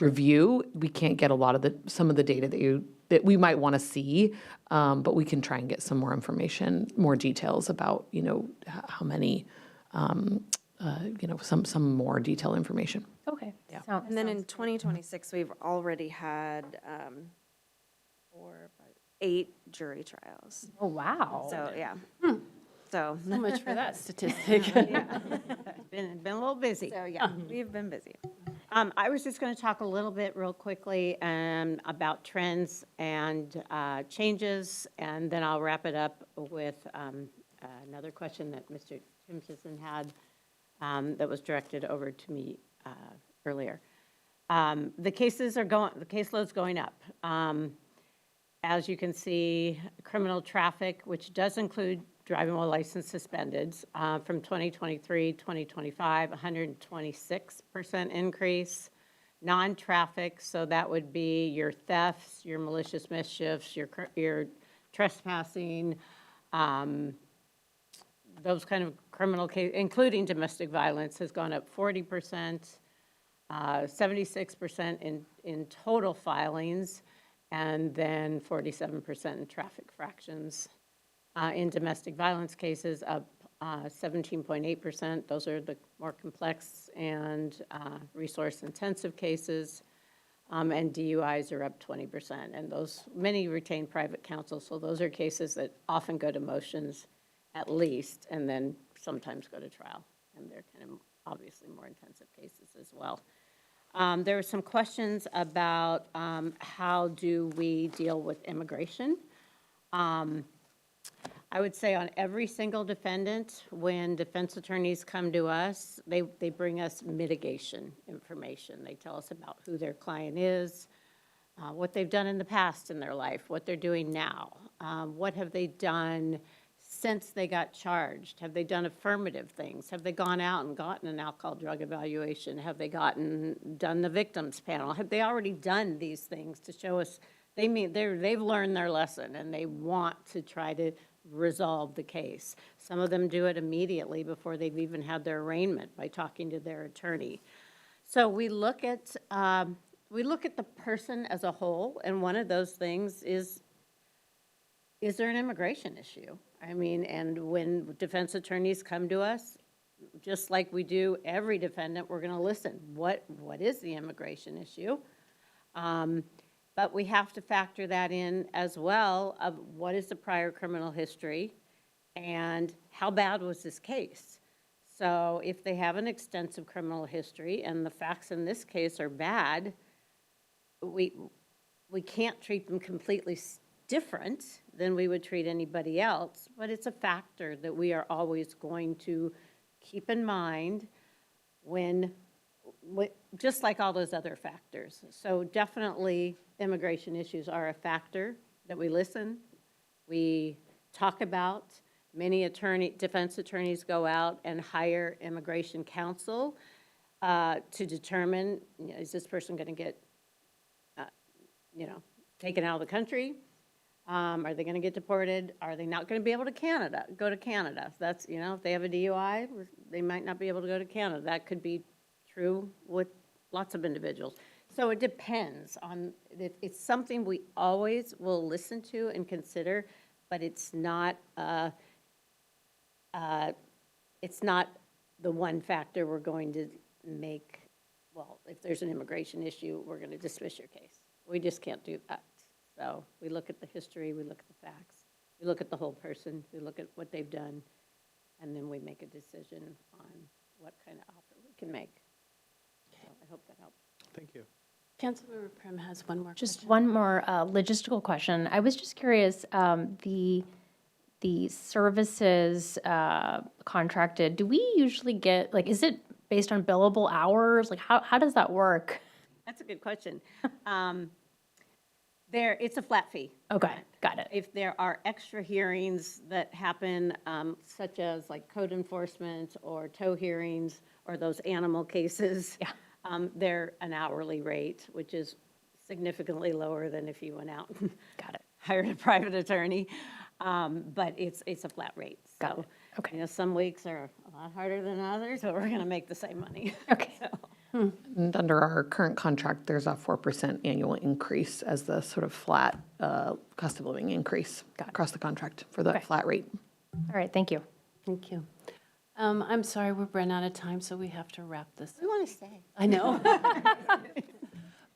review, we can't get a lot of some of the data that we might want to see, but we can try and get some more information, more details about how many. Some more detailed information. Okay. Yeah. And then in 2026, we've already had 8 jury trials. Oh, wow. So, yeah. So much for that statistic. Been a little busy. So, yeah, we've been busy. I was just going to talk a little bit real quickly about trends and changes, and then I'll wrap it up with another question that Mr. Timson had that was directed over to me earlier. The caseload's going up. As you can see, criminal traffic, which does include driving while license suspended, from 2023, 2025, 126% increase. Non-traffic, so that would be your thefts, your malicious mischiefs, your trespassing, those kind of criminal cases, including domestic violence, has gone up 40%. 76% in total filings, and then 47% in traffic fractions. In domestic violence cases, up 17.8%. Those are the more complex and resource-intensive cases. And DUIs are up 20%. And those, many retain private counsel, so those are cases that often go to motions at least, and then sometimes go to trial. And they're kind of obviously more intensive cases as well. There were some questions about how do we deal with immigration. I would say on every single defendant, when defense attorneys come to us, they bring us mitigation information. They tell us about who their client is, what they've done in the past in their life, what they're doing now, what have they done since they got charged? Have they done affirmative things? Have they gone out and gotten an alcohol drug evaluation? Have they done the victims panel? Have they already done these things to show us they've learned their lesson and they want to try to resolve the case? Some of them do it immediately before they've even had their arraignment by talking to their attorney. So we look at the person as a whole, and one of those things is there an immigration issue? I mean, and when defense attorneys come to us, just like we do every defendant, we're going to listen. What is the immigration issue? But we have to factor that in as well of what is the prior criminal history and how bad was this case? So if they have an extensive criminal history and the facts in this case are bad, we can't treat them completely different than we would treat anybody else, but it's a factor that we are always going to keep in mind just like all those other factors. So definitely immigration issues are a factor that we listen, we talk about. Many defense attorneys go out and hire immigration counsel to determine, is this person going to get, taken out of the country? Are they going to get deported? Are they not going to be able to go to Canada? That's, if they have a DUI, they might not be able to go to Canada. That could be true with lots of individuals. So it depends on, it's something we always will listen to and consider, but it's not the one factor we're going to make, well, if there's an immigration issue, we're going to dismiss your case. We just can't do that. So we look at the history, we look at the facts, we look at the whole person, we look at what they've done, and then we make a decision on what kind of offer we can make. So I hope that helps. Thank you. Councilmember Prim has one more Just question. one more logistical question. I was just curious, the services contracted, do we usually get, is it based on billable hours? Like, how does that work? That's a good question. It's a flat fee. Okay, got it. If there are extra hearings that happen, such as code enforcement or tow hearings or those animal cases, Yeah. They're an hourly rate, which is significantly lower than if you went out and Got it. hired a private attorney. But it's a flat rate. Got So, it. Okay. some weeks are a lot harder than others, but we're going to make the same money. Okay. And under our current contract, there's a 4% annual increase as the sort of flat cost of living increase across the contract for the Okay. flat rate. All right, thank you. Thank you. I'm sorry, we're running out of time, so we have to wrap this. We want to stay. I know.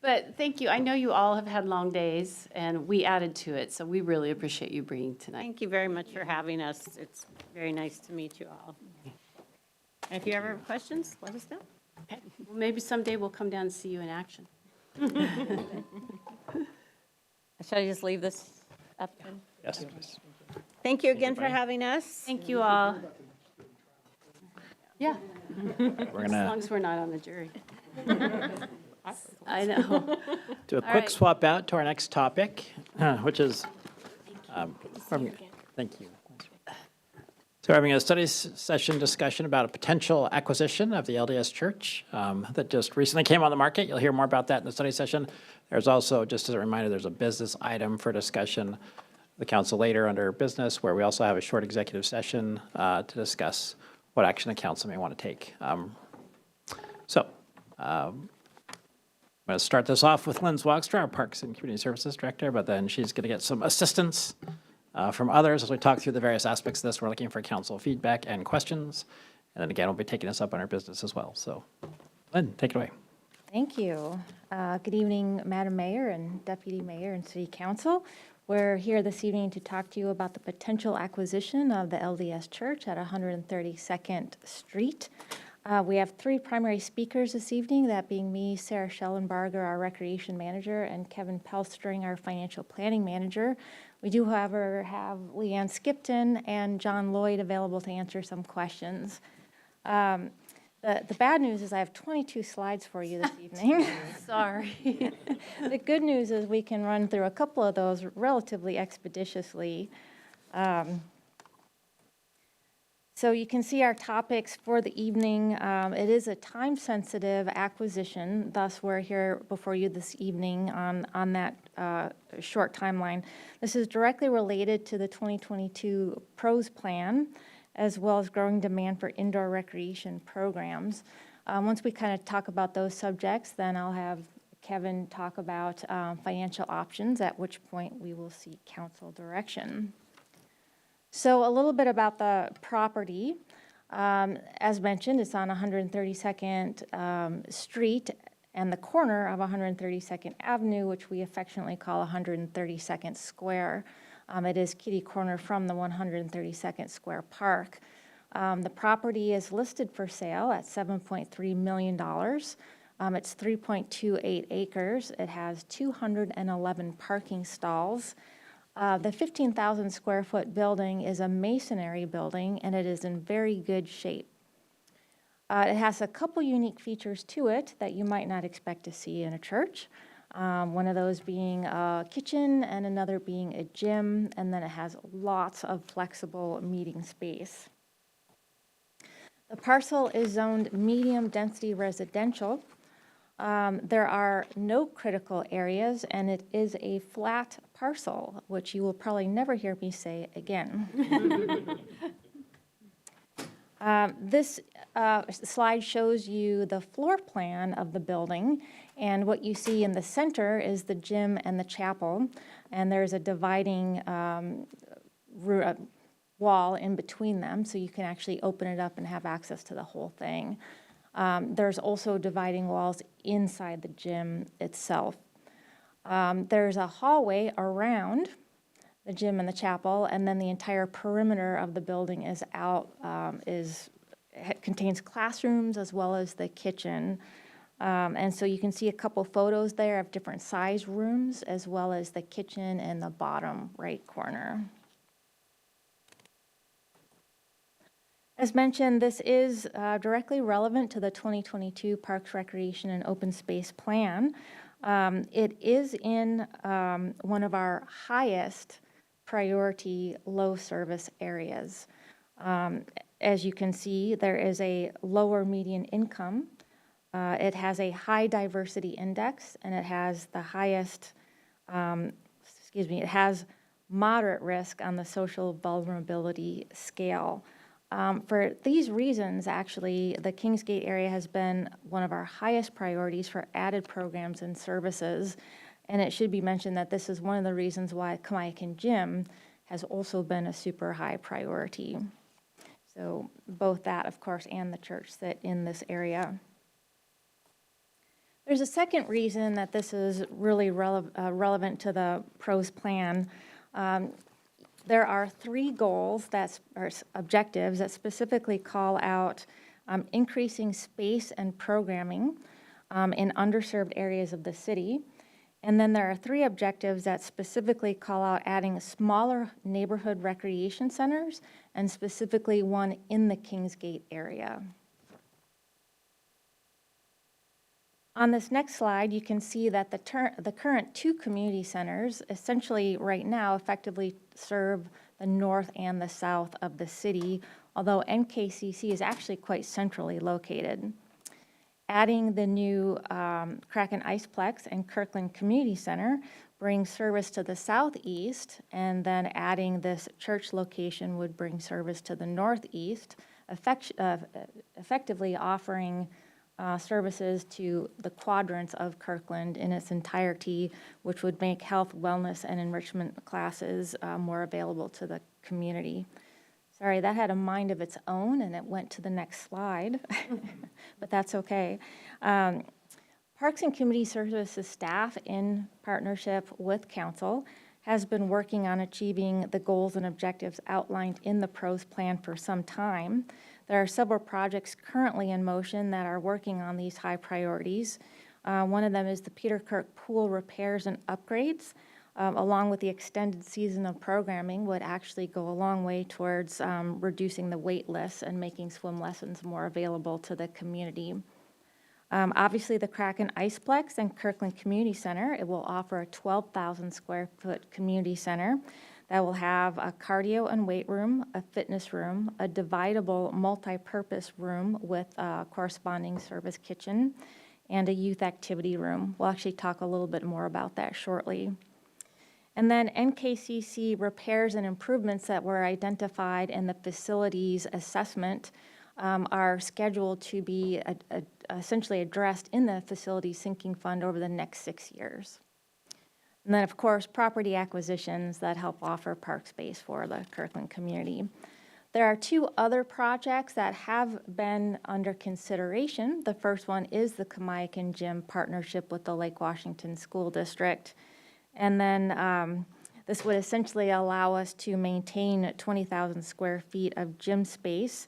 But thank you. I know you all have had long days, and we added to it, so we really appreciate you bringing tonight. Thank you very much for having us. It's very nice to meet you all. And if you ever have questions, let us know. Okay. Well, maybe someday we'll come down and see you in action. Should I just leave this up then? Yes, please. Thank you again for having us. Thank you all. Yeah, We're as going to long as we're not on the jury. I know. do a All quick right. swap out to our next topic, which is, thank you. So we're having a study session discussion about a potential acquisition of the LDS Church that just recently came on the market. You'll hear more about that in the study session. There's also, just as a reminder, there's a business item for discussion the council later under business, where we also have a short executive session to discuss what action the council may want to take. I'm going to start this off with Lynn Zwagstra, our Parks and Community Services Director, but then she's going to get some assistance from others as we talk through the various aspects of this. We're looking for council feedback and questions. And then again, we'll be taking this up on our business as well. So Lynn, take it away. Thank you. Good evening, Madam Mayor and Deputy Mayor and City Council. We're here this evening to talk to you about the potential acquisition of the LDS Church at 132nd Street. We have three primary speakers this evening, that being me, Sarah Schellenbarger, our Recreation Manager, and Kevin Pelstring, our Financial Planning Manager. We do, however, have Leanne Skipton and John Lloyd available to answer some questions. The bad news is I have 22 slides for you this evening. Sorry. The good news is we can run through a couple of those relatively expeditiously. So you can see our topics for the evening. It is a time-sensitive acquisition, thus we're here before you this evening on that short timeline. This is directly related to the 2022 PROS plan, as well as growing demand for indoor recreation programs. Once we kind of talk about those subjects, then I'll have Kevin talk about financial options, at which point we will seek council direction. So a little bit about the property. As mentioned, it's on 132nd Street and the corner of 132nd Avenue, which we affectionately call 132nd Square. It is kitty corner from the 132nd Square Park. The property is listed for sale at $7.3 million. It's 3.28 acres. It has 211 parking stalls. The 15,000 square foot building is a masonry building, and it is in very good shape. It has a couple unique features to it that you might not expect to see in a church. One of those being a kitchen and another being a gym, and then it has lots of flexible meeting space. The parcel is zoned medium density residential. There are no critical areas, and it is a flat parcel, which you will probably never hear me say again. This slide shows you the floor plan of the building, and what you see in the center is the gym and the chapel, and there's a dividing wall in between them, so you can actually open it up and have access to the whole thing. There's also dividing walls inside the gym itself. There's a hallway around the gym and the chapel, and then the entire perimeter of the building is contains classrooms as well as the kitchen. And so you can see a couple photos there of different size rooms, as well as the kitchen in the bottom right corner. As mentioned, this is directly relevant to the 2022 Parks, Recreation, and Open Space Plan. It is in one of our highest priority low service areas. As you can see, there is a lower median income. It has a high diversity index, and it has the highest, it has moderate risk on the social vulnerability scale. For these reasons, actually, the Kingsgate area has been one of our highest priorities for added programs and services. And it should be mentioned that this is one of the reasons why Kamiakin Gym has also been a super high priority. So both that, of course, and the church sit in this area. There's a second reason that this is really relevant to the PROS plan. There are three goals or objectives that specifically call out increasing space and programming in underserved areas of the city. And then there are three objectives that specifically call out adding smaller neighborhood recreation centers, and specifically one in the Kingsgate area. On this next slide, you can see that the current two community centers essentially right now effectively serve the north and the south of the city, although NKCC is actually quite centrally located. Adding the new Kraken Iceplex and Kirkland Community Center brings service to the southeast, and then adding this church location would bring service to the northeast, effectively offering services to the quadrants of Kirkland in its entirety, which would make health, wellness, and enrichment classes more available to the community. Sorry, that had a mind of its own, and it went to the next slide, but that's okay. Parks and Community Services staff, in partnership with council, has been working on achieving the goals and objectives outlined in the PROS plan for some time. There are several projects currently in motion that are working on these high priorities. One of them is the Peter Kirk pool repairs and upgrades, along with the extended season of programming, would actually go a long way towards reducing the wait lists and making swim lessons more available to the community. Obviously, the Kraken Iceplex and Kirkland Community Center, it will offer a 12,000 square foot community center that will have a cardio and weight room, a fitness room, a dividable multi-purpose room with a corresponding service kitchen, and a youth activity room. We'll actually talk a little bit more about that shortly. And then NKCC repairs and improvements that were identified in the facilities assessment are scheduled to be essentially addressed in the facility sinking fund over the next 6 years. And then, of course, property acquisitions that help offer park space for the Kirkland community. There are two other projects that have been under consideration. The first one is the Kamiakin Gym partnership with the Lake Washington School District. And then this would essentially allow us to maintain 20,000 square feet of gym space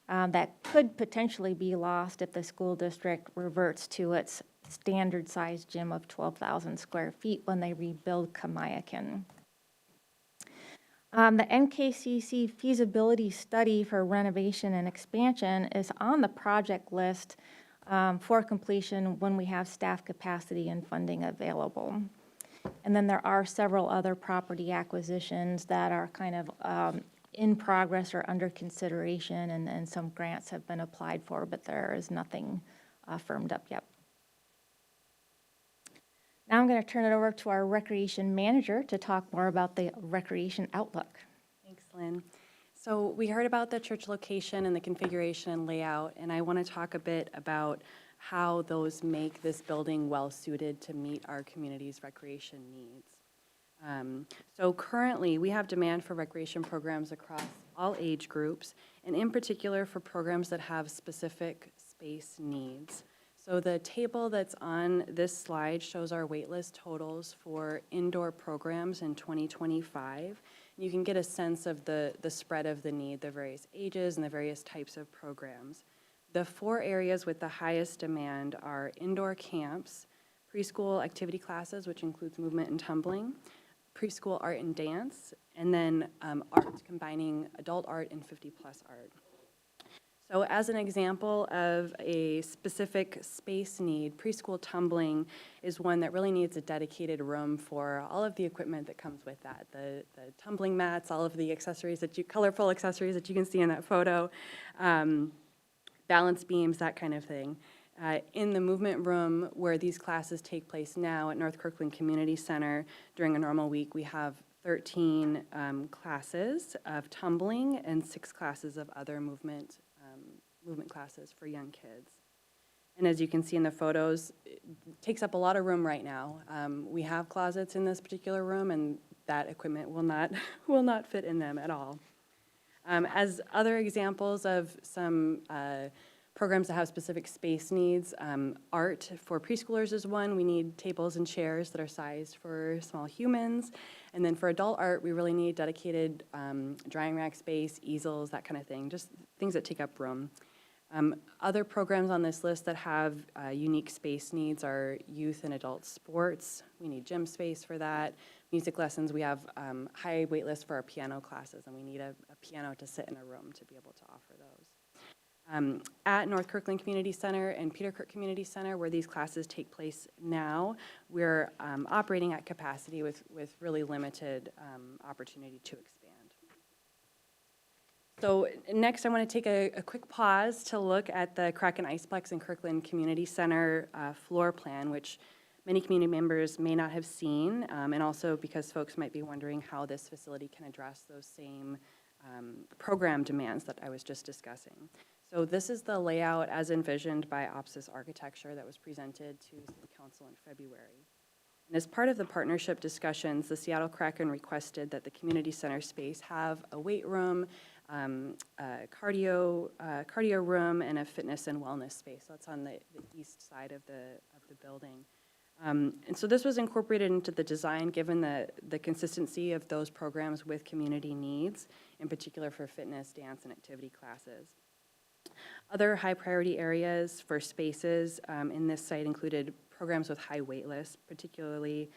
that could potentially be lost if the school district reverts to its standard size gym of 12,000 square feet when they rebuild Kamiakin. The NKCC feasibility study for renovation and expansion is on the project list for completion when we have staff capacity and funding available. And then there are several other property acquisitions that are kind of in progress or under consideration, and some grants have been applied for, but there is nothing firmed up yet. Now I'm going to turn it over to our recreation manager to talk more about the recreation outlook. Thanks, Lynn. So we heard about the church location and the configuration and layout, and I want to talk a bit about how those make this building well-suited to meet our community's recreation needs. So currently, we have demand for recreation programs across all age groups, and in particular for programs that have specific space needs. So the table that's on this slide shows our waitlist totals for indoor programs in 2025. You can get a sense of the spread of the need, the various ages and the various types of programs. The 4 areas with the highest demand are indoor camps, preschool activity classes, which includes movement and tumbling, preschool art and dance, and then art, combining adult art and 50-plus art. So as an example of a specific space need, preschool tumbling is one that really needs a dedicated room for all of the equipment that comes with that. The tumbling mats, all of the accessories colorful accessories that you can see in that photo, balance beams, that kind of thing. In the movement room where these classes take place now at North Kirkland Community Center, during a normal week, we have 13 classes of tumbling and 6 classes of other movement classes for young kids. And as you can see in the photos, it takes up a lot of room right now. We have closets in this particular room, and that equipment will not fit in them at all. As other examples of some programs that have specific space needs, art for preschoolers is one. We need tables and chairs that are sized for small humans. And then for adult art, we really need dedicated drying rack space, easels, that kind of thing, just things that take up room. Other programs on this list that have unique space needs are youth and adult sports. We need gym space for that. Music lessons, we have high wait lists for our piano classes, and we need a piano to sit in a room to be able to offer those. At North Kirkland Community Center and Peter Kirk Community Center, where these classes take place now, we're operating at capacity with really limited opportunity to expand. So next, I want to take a quick pause to look at the Kraken Iceplex and Kirkland Community Center floor plan, which many community members may not have seen, and also because folks might be wondering how this facility can address those same program demands that I was just discussing. So this is the layout as envisioned by OPSIS Architecture that was presented to City Council in February. And as part of the partnership discussions, the Seattle Kraken requested that the community center space have a weight room, a cardio room, and a fitness and wellness space. So that's on the east side of the building. And so this was incorporated into the design, given the consistency of those programs with community needs, in particular for fitness, dance, and activity classes. Other high priority areas for spaces in this site included programs with high wait lists, particularly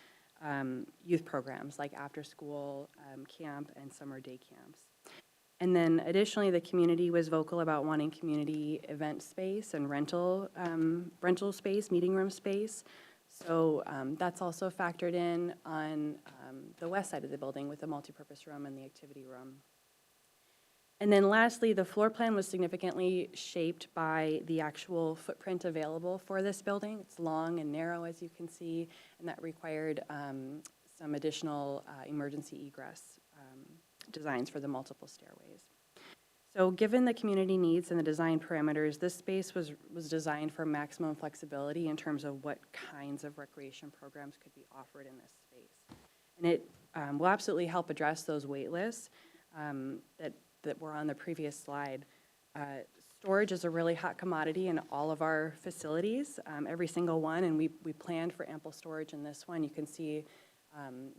youth programs like after school camp and summer day camps. And then additionally, the community was vocal about wanting community event space and rental space, meeting room space. So that's also factored in on the west side of the building with the multipurpose room and the activity room. And then lastly, the floor plan was significantly shaped by the actual footprint available for this building. It's long and narrow, as you can see, and that required some additional emergency egress designs for the multiple stairways. So given the community needs and the design parameters, this space was designed for maximum flexibility in terms of what kinds of recreation programs could be offered in this space. And it will absolutely help address those wait lists that were on the previous slide. Storage is a really hot commodity in all of our facilities, every single one, and we planned for ample storage in this one. You can see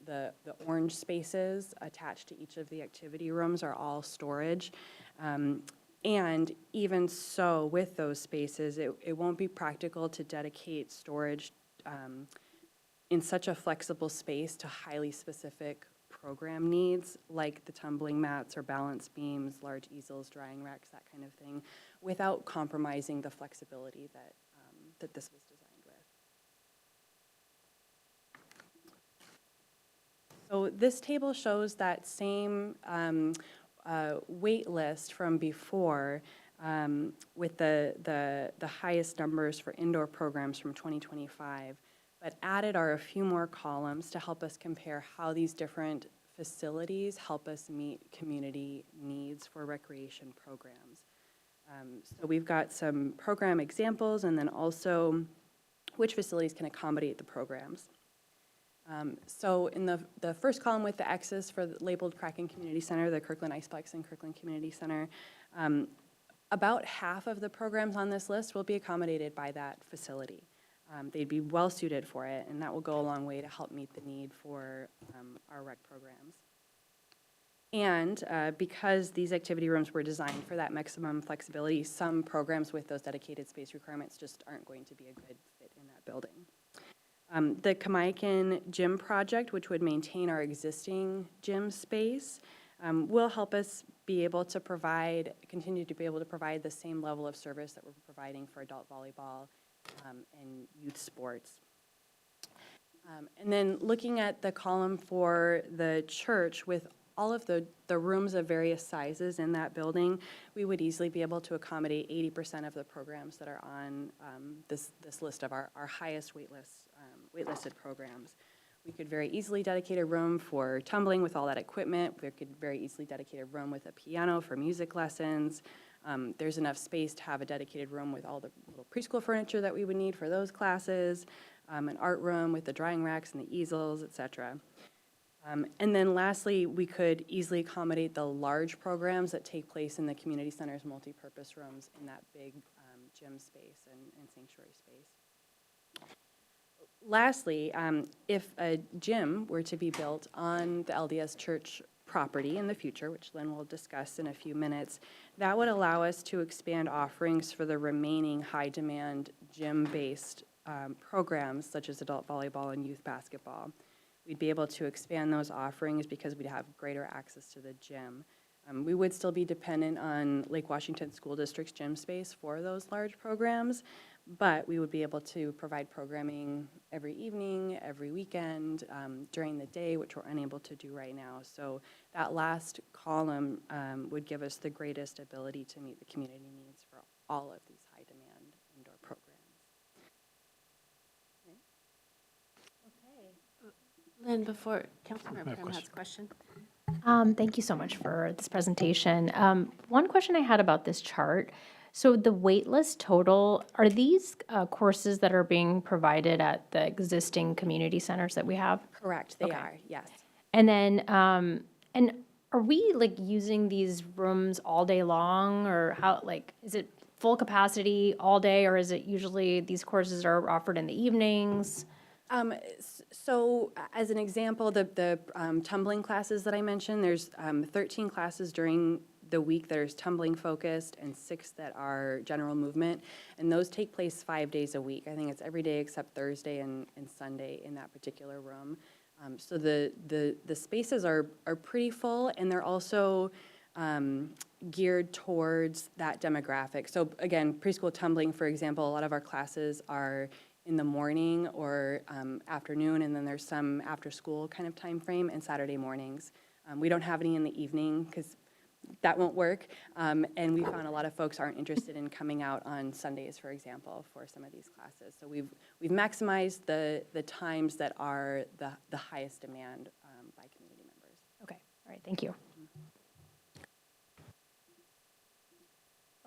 the orange spaces attached to each of the activity rooms are all storage. And even so, with those spaces, it won't be practical to dedicate storage in such a flexible space to highly specific program needs, like the tumbling mats or balance beams, large easels, drying racks, that kind of thing, without compromising the flexibility that this was designed with. So this table shows that same wait list from before with the highest numbers for indoor programs from 2025, but added are a few more columns to help us compare how these different facilities help us meet community needs for recreation programs. So we've got some program examples and then also which facilities can accommodate the programs. So in the first column with the X's for the labeled Kraken Community Center, the Kirkland Iceplex and Kirkland Community Center, about half of the programs on this list will be accommodated by that facility. They'd be well suited for it, and that will go a long way to help meet the need for our rec programs. And because these activity rooms were designed for that maximum flexibility, some programs with those dedicated space requirements just aren't going to be a good fit in that building. The Kamaikan Gym Project, which would maintain our existing gym space, will help us be able to continue to be able to provide the same level of service that we're providing for adult volleyball and youth sports. And then looking at the column for the church with all of the rooms of various sizes in that building, we would easily be able to accommodate 80% of the programs that are on this list of our highest waitlisted programs. We could very easily dedicate a room for tumbling with all that equipment. We could very easily dedicate a room with a piano for music lessons. There's enough space to have a dedicated room with all the little preschool furniture that we would need for those classes, an art room with the drying racks and the easels, etc. And then lastly, we could easily accommodate the large programs that take place in the community center's multi-purpose rooms in that big gym space and sanctuary space. Lastly, if a gym were to be built on the LDS Church property in the future, which Lynn will discuss in a few minutes, that would allow us to expand offerings for the remaining high-demand gym-based programs, such as adult volleyball and youth basketball. We'd be able to expand those offerings because we'd have greater access to the gym. We would still be dependent on Lake Washington School District's gym space for those large programs, but we would be able to provide programming every evening, every weekend, during the day, which we're unable to do right now. So that last column would give us the greatest ability to meet the community needs for all of these high-demand indoor programs. Lynn, before Councilmember Prim has a question. Thank you so much for this presentation. One question I had about this chart. So the wait list total, are these courses that are being provided at the existing community centers that we have? Correct, they are, yes. And then, and are we like using these rooms all day long, or how, like, is it full capacity all day, or is it usually these courses are offered in the evenings? So as an example, the tumbling classes that I mentioned, there's 13 classes during the week that are tumbling focused and 6 that are general movement. And those take place 5 days a week. I think it's every day except Thursday and Sunday in that particular room. So the spaces are pretty full, and they're also geared towards that demographic. So again, preschool tumbling, for example, a lot of our classes are in the morning or afternoon, and then there's some after-school kind of time frame and Saturday mornings. We don't have any in the evening because that won't work, and we found a lot of folks aren't interested in coming out on Sundays, for example, for some of these classes. So we've maximized the times that are the highest demand by community members. Okay, all right, thank you.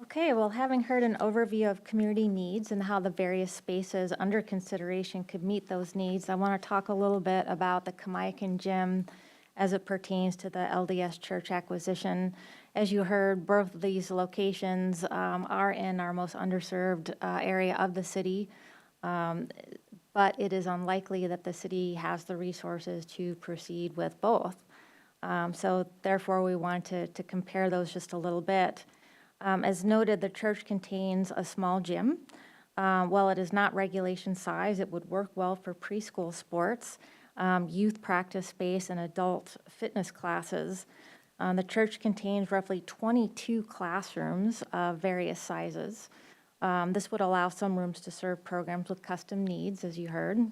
Okay, well, having heard an overview of community needs and how the various spaces under consideration could meet those needs, I want to talk a little bit about the Kamiakin Gym as it pertains to the LDS Church acquisition. As you heard, both of these locations are in our most underserved area of the city, but it is unlikely that the city has the resources to proceed with both. So therefore, we want to compare those just a little bit. As noted, the church contains a small gym. While it is not regulation size, it would work well for preschool sports, youth practice space, and adult fitness classes. The church contains roughly 22 classrooms of various sizes. This would allow some rooms to serve programs with custom needs, as you heard.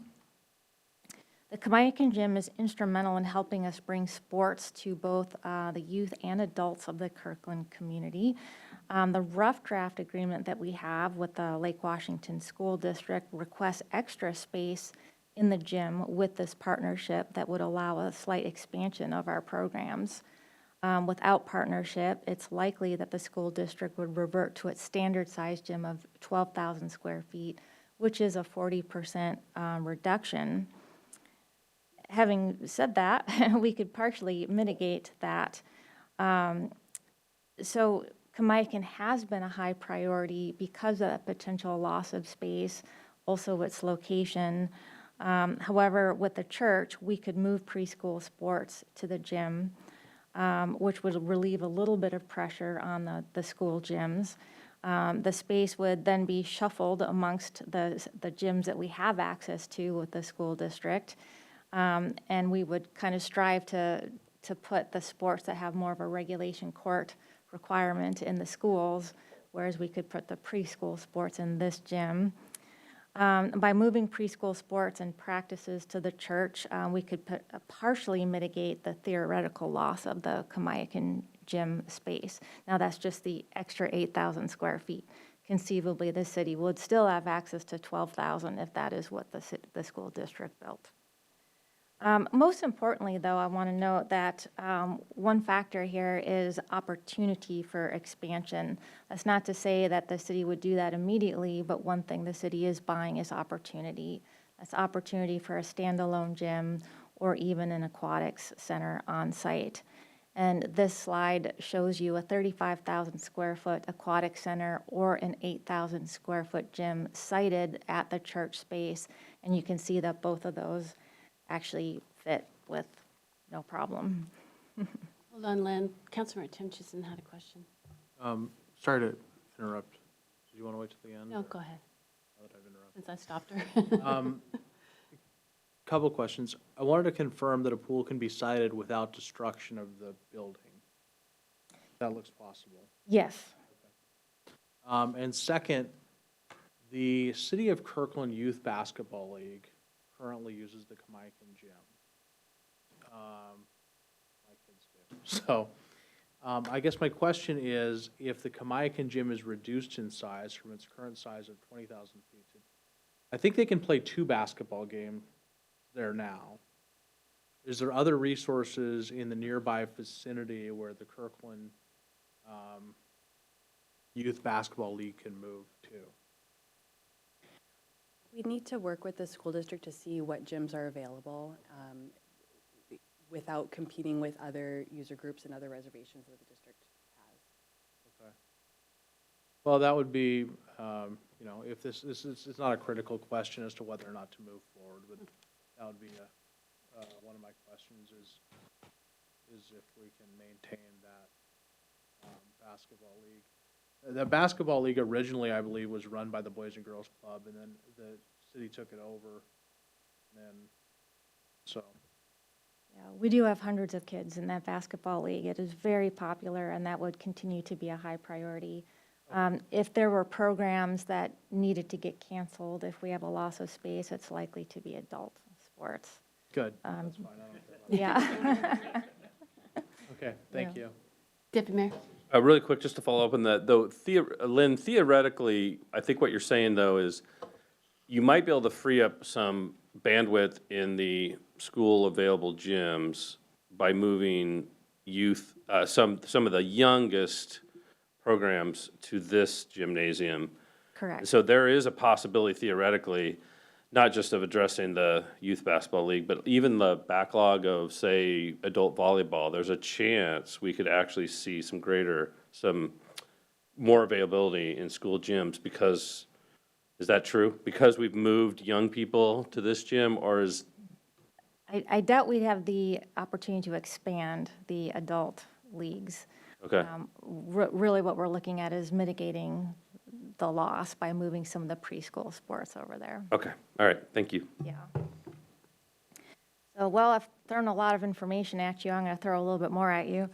The Kamiakin Gym is instrumental in helping us bring sports to both the youth and adults of the Kirkland community. The rough draft agreement that we have with the Lake Washington School District requests extra space in the gym with this partnership that would allow a slight expansion of our programs. Without partnership, it's likely that the school district would revert to its standard size gym of 12,000 square feet, which is a 40% reduction. Having said that, we could partially mitigate that. So Kamiakin has been a high priority because of the potential loss of space, also its location. However, with the church, we could move preschool sports to the gym, which would relieve a little bit of pressure on the school gyms. The space would then be shuffled amongst the gyms that we have access to with the school district. And we would kind of strive to put the sports that have more of a regulation court requirement in the schools, whereas we could put the preschool sports in this gym. By moving preschool sports and practices to the church, we could partially mitigate the theoretical loss of the Kamiakin Gym space. Now, that's just the extra 8,000 square feet. Conceivably, the city would still have access to 12,000 if that is what the school district built. Most importantly, though, I want to note that one factor here is opportunity for expansion. That's not to say that the city would do that immediately, but one thing the city is buying is opportunity. That's opportunity for a standalone gym or even an aquatics center on site. And this slide shows you a 35,000 square foot aquatic center or an 8,000 square foot gym sited at the church space. And you can see that both of those actually fit with no problem. Hold on, Lynn. Councilmember Timchison had a question. Sorry to interrupt. Did you want to wait till the end? No, go ahead, Now that I've interrupted. since I stopped her. Couple questions. I wanted to confirm that a pool can be sited without destruction of the building. That looks possible. Yes. And second, the City of Kirkland Youth Basketball League currently uses the Kamiakin Gym. My kids do. So I guess my question is, if the Kamiakin Gym is reduced in size from its current size of 20,000 feet to, I think they can play 2 basketball games there now. Is there other resources in the nearby vicinity where the Kirkland youth basketball league can move to? We need to work with the school district to see what gyms are available without competing with other user groups and other reservations that the district has. Okay. Well, that would be, if this is, it's not a critical question as to whether or not to move forward, but that would be one of my questions is if we can maintain that basketball league. The basketball league originally, I believe, was run by the Boys and Girls Club, and then the city took it over, and then, so. Yeah, we do have hundreds of kids in that basketball league. It is very popular, and that would continue to be a high priority. If there were programs that needed to get canceled, if we have a loss of space, it's likely to be adult sports. Good, that's fine, I don't care about Yeah. Okay, thank you. Deputy Mayor? Really quick, just to follow up on that, though, Lynn, theoretically, I think what you're saying, though, is you might be able to free up some bandwidth in the school available gyms by moving youth, some of the youngest programs to this gymnasium. Correct. So there is a possibility theoretically, not just of addressing the youth basketball league, but even the backlog of, say, adult volleyball. There's a chance we could actually see some more availability in school gyms because, is that true? Because we've moved young people to this gym, or is? I doubt we'd have the opportunity to expand the adult leagues. Okay. Really what we're looking at is mitigating the loss by moving some of the preschool sports over there. Okay, all right, thank you. Yeah. So, well, I've thrown a lot of information at you. I'm going to throw a little bit more at you.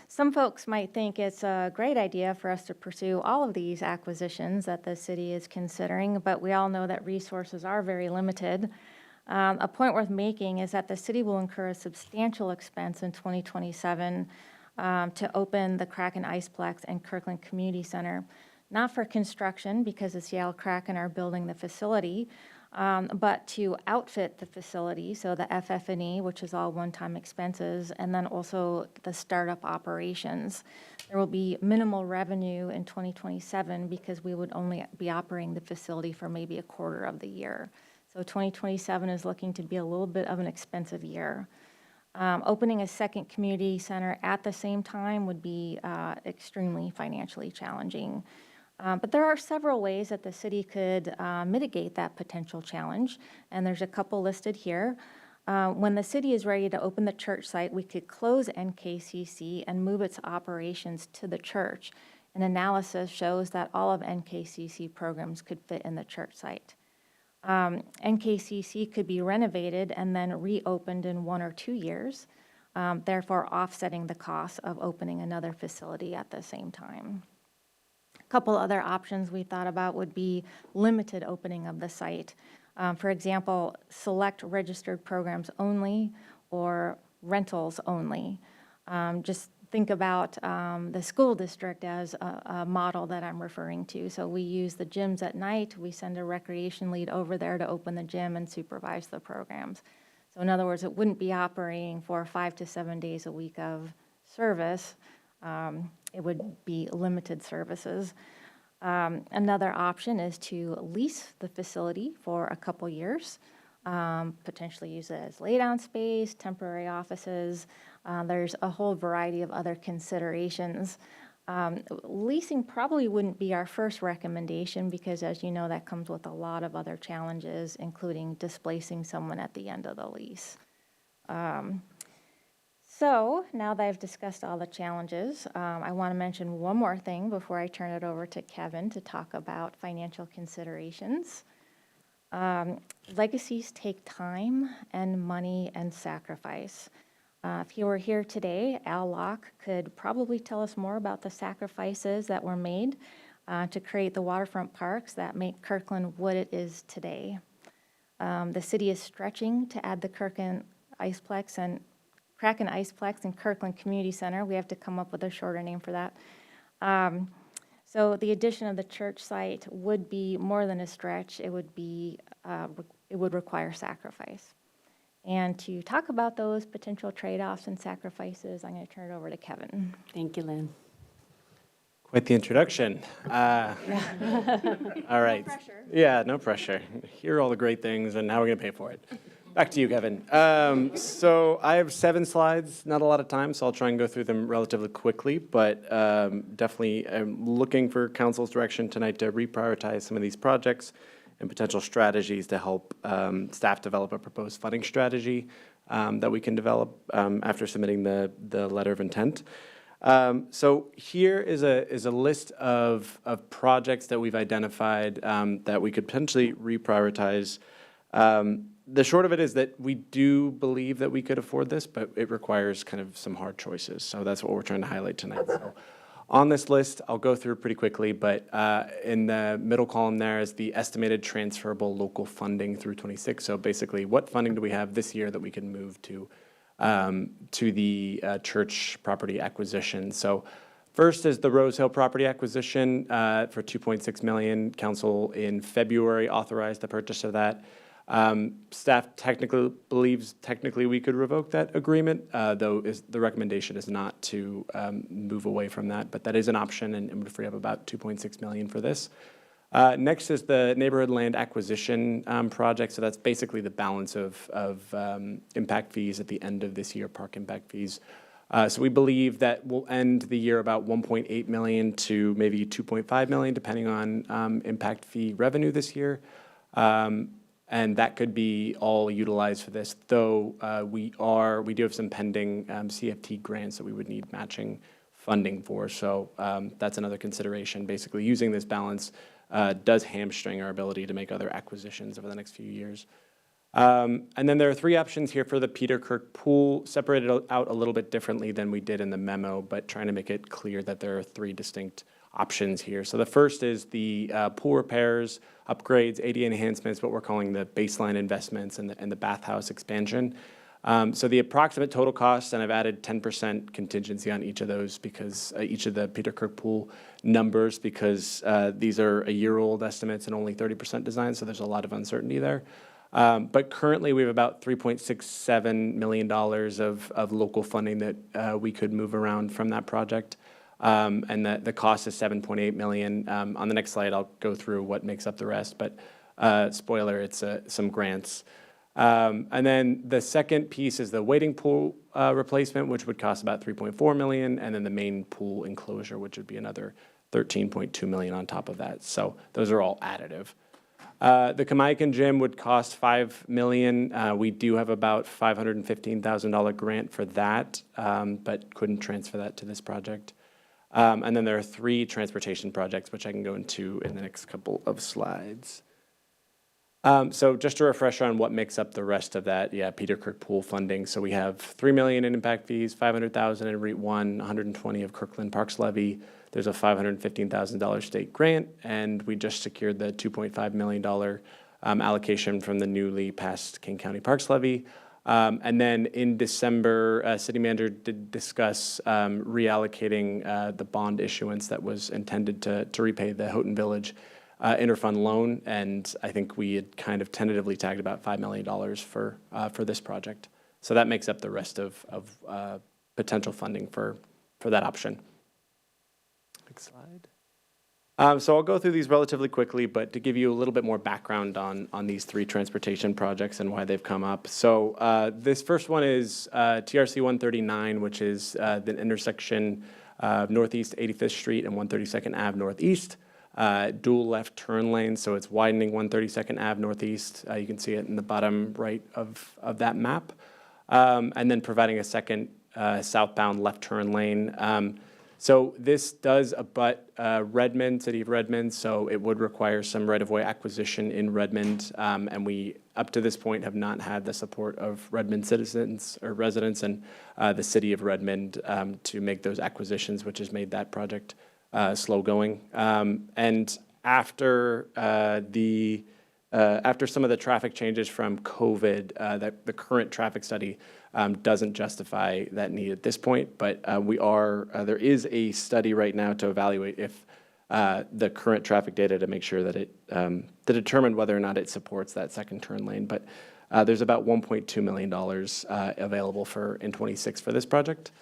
Some folks might think it's a great idea for us to pursue all of these acquisitions that the city is considering, but we all know that resources are very limited. A point worth making is that the city will incur a substantial expense in 2027 to open the Kraken Iceplex and Kirkland Community Center, not for construction because the Seattle Kraken are building the facility, but to outfit the facility, so the FF&E, which is all one-time expenses, and then also the startup operations. There will be minimal revenue in 2027 because we would only be operating the facility for maybe a quarter of the year. So 2027 is looking to be a little bit of an expensive year. Opening a second community center at the same time would be extremely financially challenging. But there are several ways that the city could mitigate that potential challenge, and there's a couple listed here. When the city is ready to open the church site, we could close NKCC and move its operations to the church. An analysis shows that all of NKCC programs could fit in the church site. NKCC could be renovated and then reopened in 1 or 2 years, therefore offsetting the cost of opening another facility at the same time. A couple other options we thought about would be limited opening of the site. For example, select registered programs only or rentals only. Just think about the school district as a model that I'm referring to. So we use the gyms at night. We send a recreation lead over there to open the gym and supervise the programs. So in other words, it wouldn't be operating for 5 to 7 days a week of service. It would be limited services. Another option is to lease the facility for a couple years, potentially use it as lay-down space, temporary offices. There's a whole variety of other considerations. Leasing probably wouldn't be our first recommendation because, as you know, that comes with a lot of other challenges, including displacing someone at the end of the lease. So now that I've discussed all the challenges, I want to mention one more thing before I turn it over to Kevin to talk about financial considerations. Legacies take time and money and sacrifice. If he were here today, Al Locke could probably tell us more about the sacrifices that were made to create the waterfront parks that make Kirkland what it is today. The city is stretching to add the Kraken Iceplex and Kirkland Community Center. We have to come up with a shorter name for that. So the addition of the church site would be more than a stretch. It would require sacrifice. And to talk about those potential trade-offs and sacrifices, I'm going to turn it over to Kevin. Thank you, Lynn. Quite the introduction. All right. Yeah, no pressure. Hear all the great things, and how are we going to pay for it? Back to you, Kevin. So I have 7 slides, not a lot of time, so I'll try and go through them relatively quickly, but definitely I'm looking for council's direction tonight to reprioritize some of these projects and potential strategies to help staff develop a proposed funding strategy that we can develop after submitting the letter of intent. So here is a list of projects that we've identified that we could potentially reprioritize. The short of it is that we do believe that we could afford this, but it requires kind of some hard choices. So that's what we're trying to highlight tonight. So on this list, I'll go through pretty quickly, but in the middle column there is the estimated transferable local funding through 26. So basically, what funding do we have this year that we can move to the church property acquisition? So first is the Rose Hill property acquisition for $2.6 million. Council in February authorized the purchase of that. Staff technically believes we could revoke that agreement, though the recommendation is not to move away from that, but that is an option and would free up about $2.6 million for this. Next is the neighborhood land acquisition project. So that's basically the balance of impact fees at the end of this year, park impact fees. So we believe that we'll end the year about 1.8 million to maybe 2.5 million, depending on impact fee revenue this year. And that could be all utilized for this, though we do have some pending CFT grants that we would need matching funding for. So that's another consideration. Basically, using this balance does hamstring our ability to make other acquisitions over the next few years. And then there are 3 options here for the Peter Kirk pool, separated out a little bit differently than we did in the memo, but trying to make it clear that there are 3 distinct options here. So the first is the pool repairs, upgrades, ADA enhancements, what we're calling the baseline investments, and the bathhouse expansion. So the approximate total cost, and I've added 10% contingency on each of those because each of the Peter Kirk pool numbers, because these are a year-old estimates and only 30% design, so there's a lot of uncertainty there. But currently we have about $3.67 million of local funding that we could move around from that project. And the cost is $7.8 million. On the next slide, I'll go through what makes up the rest, but spoiler, it's some grants. And then the second piece is the wading pool replacement, which would cost about $3.4 million, and then the main pool enclosure, which would be another $13.2 million on top of that. So those are all additive. The Kamaikan gym would cost $5 million. We do have about $515,000 grant for that, but couldn't transfer that to this project. And then there are 3 transportation projects, which I can go into in the next couple of slides. So just a refresher on what makes up the rest of that, Peter Kirk pool funding. So we have $3 million in impact fees, $500,000 in REIT 1, $120 of Kirkland Parks levy. There's a $515,000 state grant, and we just secured the $2.5 million allocation from the newly passed King County Parks levy. And then in December, city manager did discuss reallocating the bond issuance that was intended to repay the Houghton Village interfund loan, and I think we had kind of tentatively tagged about $5 million for this project. So that makes up the rest of potential funding for that option. Next slide. So I'll go through these relatively quickly, but to give you a little bit more background on these 3 transportation projects and why they've come up. So this first one is TRC 139, which is the intersection of Northeast 85th Street and 132nd Ave Northeast. Dual left turn lane, so it's widening 132nd Ave Northeast. You can see it in the bottom right of that map. And then providing a second southbound left turn lane. So this does abut Redmond, City of Redmond, so it would require some right-of-way acquisition in Redmond. And we, up to this point, have not had the support of Redmond citizens or residents and the City of Redmond to make those acquisitions, which has made that project slow going. And after after some of the traffic changes from COVID, the current traffic study doesn't justify that need at this point, but there is a study right now to evaluate if the current traffic data to make sure that to determine whether or not it supports that second turn lane. But there's about $1.2 million available in 26 for this project.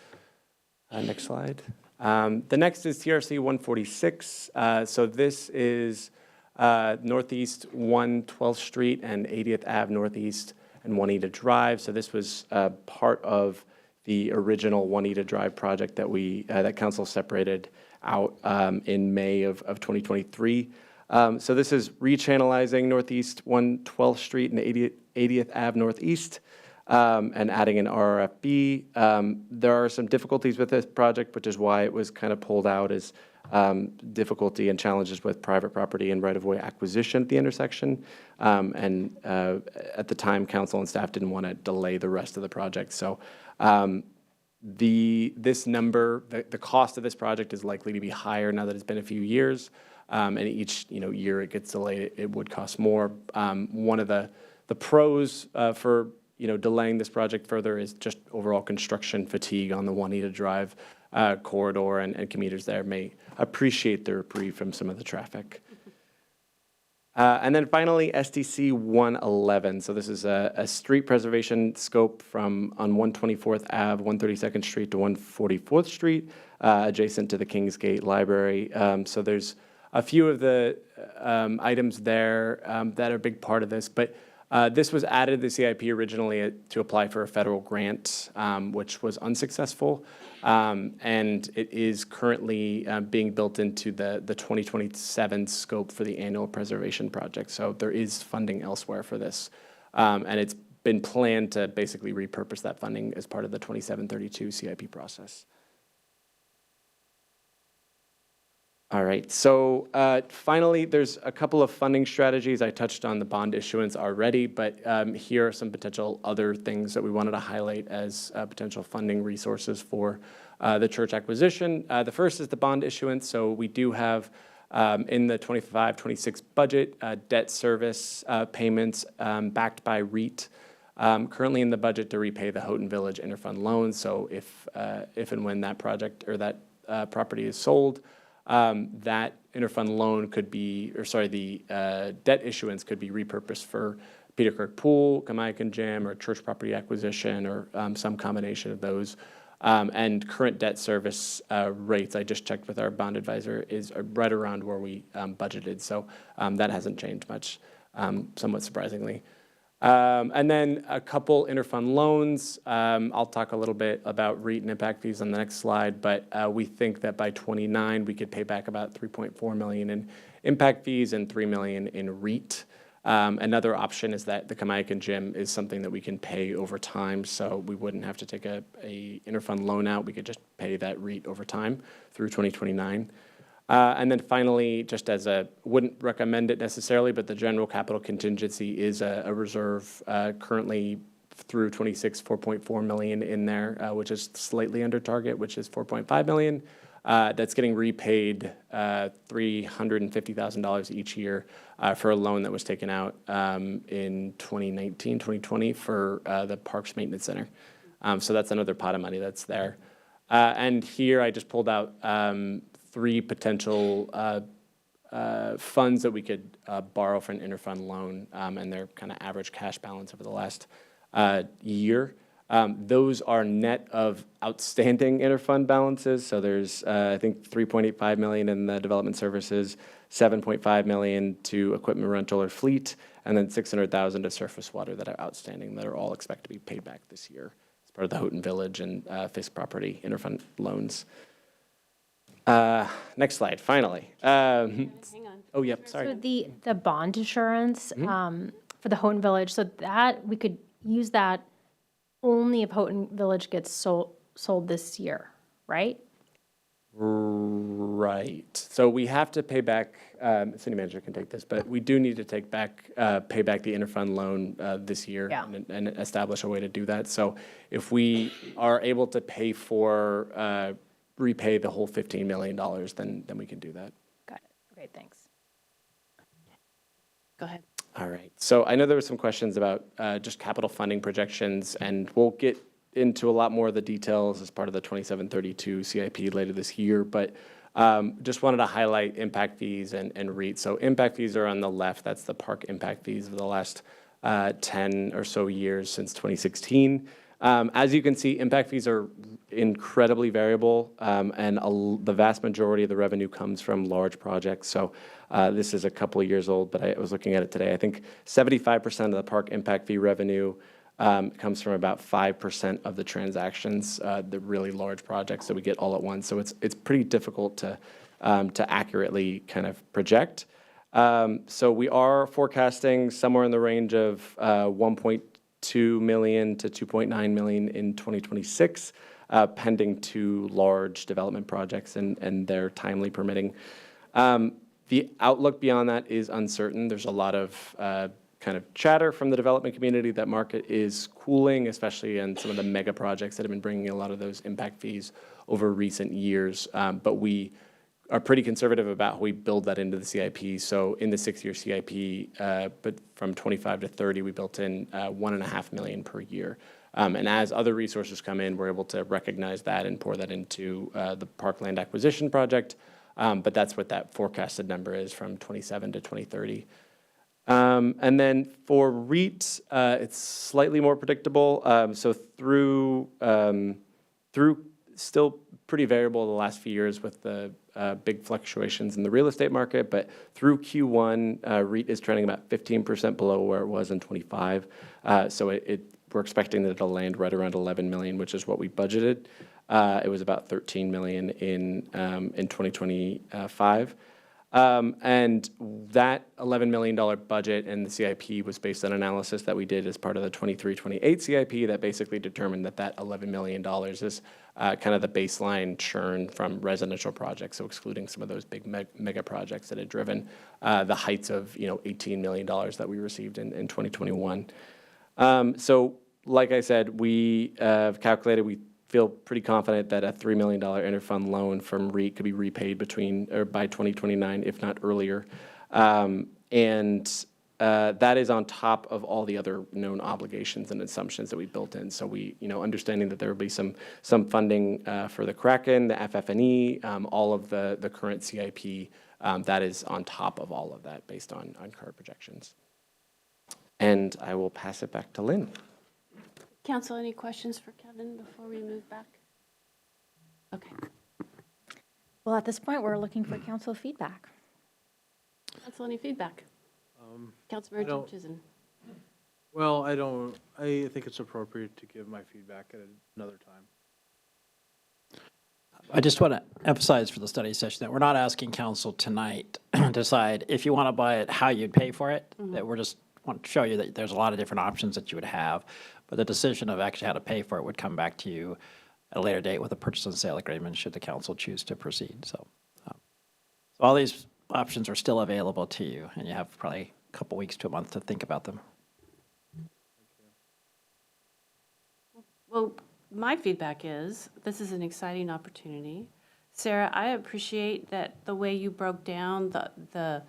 Next slide. The next is TRC 146. So this is Northeast 112th Street and 80th Ave Northeast and Juanita Drive. So this was part of the original Juanita Drive project that that council separated out in May of 2023. So this is rechannelizing Northeast 112th Street and 80th Ave Northeast and adding an RRFB. There are some difficulties with this project, which is why it was kind of pulled out as difficulty and challenges with private property and right-of-way acquisition at the intersection. At the time, council and staff didn't want to delay the rest of the project. So this number, the cost of this project is likely to be higher now that it's been a few years. And each year it gets delayed, it would cost more. One of the pros for delaying this project further is just overall construction fatigue on the Juanita Drive corridor, and commuters there may appreciate the reprieve from some of the traffic. And then finally, SDC 111. So this is a street preservation scope on 124th Ave, 132nd Street to 144th Street, adjacent to the Kingsgate Library. So there's a few of the items there that are a big part of this, but this was added to the CIP originally to apply for a federal grant, which was unsuccessful, and it is currently being built into the 2027 scope for the annual preservation project. So there is funding elsewhere for this, and it's been planned to basically repurpose that funding as part of the 2732 CIP process. All right, so finally, there's a couple of funding strategies. I touched on the bond issuance already, but here are some potential other things that we wanted to highlight as potential funding resources for the church acquisition. The first is the bond issuance. So we do have in the 25-26 budget debt service payments backed by REIT currently in the budget to repay the Houghton Village interfund loan. So if and when that project or that property is sold, that interfund loan could be, the debt issuance could be repurposed for Peter Kirk Pool, Kamayakan Gym, or church property acquisition, or some combination of those. And current debt service rates, I just checked with our bond advisor, is right around where we budgeted. So that hasn't changed much, somewhat surprisingly. And then a couple interfund loans. I'll talk a little bit about REIT and impact fees on the next slide, but we think that by 29 we could pay back about $3.4 million in impact fees and $3 million in REIT. Another option is that the Kamayakan Gym is something that we can pay over time, so we wouldn't have to take a interfund loan out. We could just pay that REIT over time through 2029. And then finally, just wouldn't recommend it necessarily, but the general capital contingency is a reserve currently through 26, $4.4 million in there, which is slightly under target, which is $4.5 million. That's getting repaid $350,000 each year for a loan that was taken out in 2019, 2020 for the Parks Maintenance Center. So that's another pot of money that's there. And here I just pulled out 3 potential funds that we could borrow for an interfund loan, and their kind of average cash balance over the last year. Those are net of outstanding interfund balances. So there's, I think, $3.85 million in the development services, $7.5 million to equipment rental or fleet, and then $600,000 to surface water that are outstanding that are all expected to be paid back this year as part of the Houghton Village and Fisk property interfund loans. Next slide, finally. Hang on. Oh, yep, sorry. So the bond assurance for the Houghton Village, so that we could use that only if Houghton Village gets sold this year, right? Right. So we have to pay back, city manager can take this, but we do need to pay back the interfund loan this year. Yeah. and establish a way to do that. So if we are able to repay the whole $15 million, then we can do that. Got it. Okay, thanks. Go ahead. All right. So I know there were some questions about just capital funding projections, and we'll get into a lot more of the details as part of the 2732 CIP later this year, but just wanted to highlight impact fees and REIT. So impact fees are on the left. That's the park impact fees for the last 10 or so years since 2016. As you can see, impact fees are incredibly variable, and the vast majority of the revenue comes from large projects. So this is a couple of years old, but I was looking at it today. I think 75% of the park impact fee revenue comes from about 5% of the transactions, the really large projects that we get all at once. So it's pretty difficult to accurately kind of project. So we are forecasting somewhere in the range of 1.2 million to 2.9 million in 2026, pending two large development projects and their timely permitting. The outlook beyond that is uncertain. There's a lot of kind of chatter from the development community that market is cooling, especially in some of the mega projects that have been bringing a lot of those impact fees over recent years. But we are pretty conservative about how we build that into the CIP. So in the 6-year CIP, but from 25 to 30, we built in 1.5 million per year. And as other resources come in, we're able to recognize that and pour that into the parkland acquisition project. But that's what that forecasted number is from 27 to 2030. And then for REIT, it's slightly more predictable. So through still pretty variable the last few years with the big fluctuations in the real estate market, but through Q1, REIT is trending about 15% below where it was in 25. So we're expecting that it'll land right around 11 million, which is what we budgeted. It was about 13 million in 2025. And that $11 million budget and the CIP was based on analysis that we did as part of the 23-28 CIP that basically determined that $11 million is kind of the baseline churn from residential projects, so excluding some of those big mega projects that had driven the heights of $18 million that we received in 2021. So like I said, we have calculated, we feel pretty confident that a $3 million interfund loan from REIT could be repaid by 2029, if not earlier. And that is on top of all the other known obligations and assumptions that we built in. So we, understanding that there will be some funding for the Kraken, the FF&E, all of the current CIP, that is on top of all of that based on current projections. And I will pass it back to Lynn. Council, any questions for Kevin before we move back? Okay. Well, at this point, we're looking for council feedback. Council, any feedback? Councilmember don't- Chisholm. Well, I think it's appropriate to give my feedback at another time. I just want to emphasize for the study session that we're not asking council tonight to decide if you want to buy it, how you'd pay for it. That we're just want to show you that there's a lot of different options that you would have. But the decision of actually how to pay for it would come back to you at a later date with a purchase and sale agreement should the council choose to proceed. So all these options are still available to you, and you have probably a couple weeks to a month to think about them. Well, my feedback is this is an exciting opportunity. Sarah, I appreciate that the way you broke down the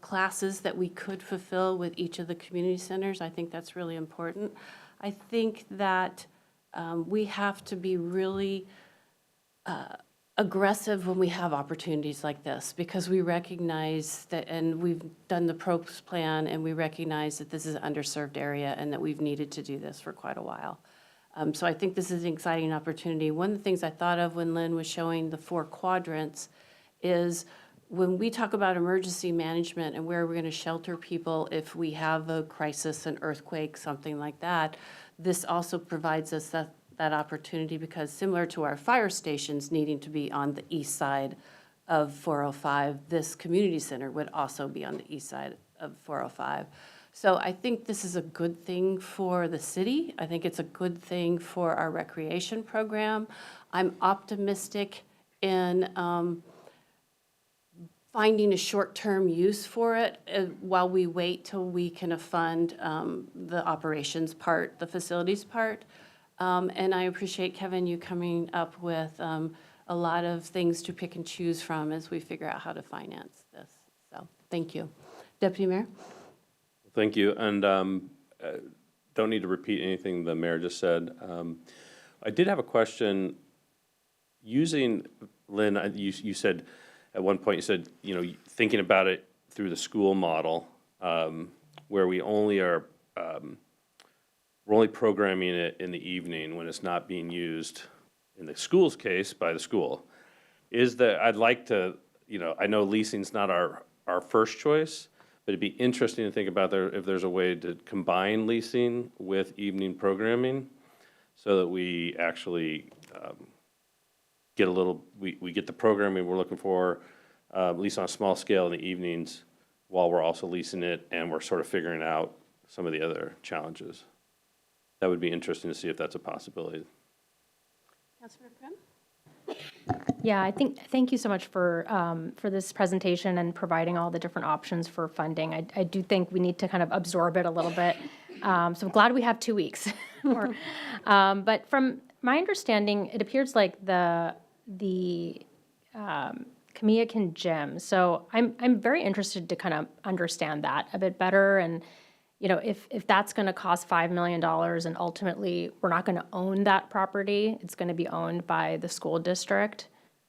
classes that we could fulfill with each of the community centers. I think that's really important. I think that we have to be really aggressive when we have opportunities like this because we recognize that, and we've done the PROPS plan, and we recognize that this is an underserved area and that we've needed to do this for quite a while. So I think this is an exciting opportunity. One of the things I thought of when Lynn was showing the 4 quadrants is when we talk about emergency management and where we're going to shelter people if we have a crisis, an earthquake, something like that, this also provides us that opportunity because similar to our fire stations needing to be on the east side of 405, this community center would also be on the east side of 405. So I think this is a good thing for the city. I think it's a good thing for our recreation program. I'm optimistic in finding a short-term use for it while we wait till we can fund the operations part, the facilities part. And I appreciate, Kevin, you coming up with a lot of things to pick and choose from as we figure out how to finance this. So thank you. Deputy Mayor? Thank you. And don't need to repeat anything the mayor just said. I did have a question. Using, Lynn, you said, at one point, you said, thinking about it through the school model, where we only are we're only programming it in the evening when it's not being used, in the school's case, by the school. Is that, I'd like to, I know leasing's not our first choice, but it'd be interesting to think about if there's a way to combine leasing with evening programming so that we actually get we get the programming we're looking for, at least on a small scale in the evenings, while we're also leasing it and we're sort of figuring out some of the other challenges. That would be interesting to see if that's a possibility. Councilor Prim? Yeah, thank you so much for this presentation and providing all the different options for funding. I do think we need to kind of absorb it a little bit. So I'm glad we have 2 weeks more. But from my understanding, it appears like the Kamiakin gym. So I'm very interested to kind of understand that a bit better. And, if that's going to cost $5 million and ultimately we're not going to own that property, it's going to be owned by the school district.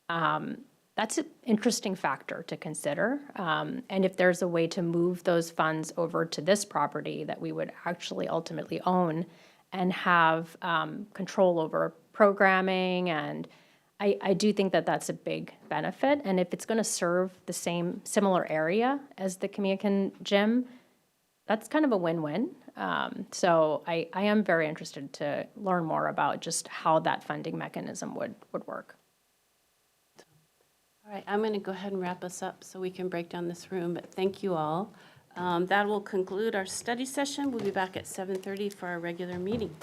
That's an interesting factor to consider. And if there's a way to move those funds over to this property that we would actually ultimately own and have control over programming, and I do think that that's a big benefit. And if it's going to serve the similar area as the Kamiakin gym, that's kind of a win-win. So I am very interested to learn more about just how that funding mechanism would work. All right, I'm going to go ahead and wrap us up so we can break down this room, but thank you all. That will conclude our study session. We'll be back at 7:30 for our regular meeting.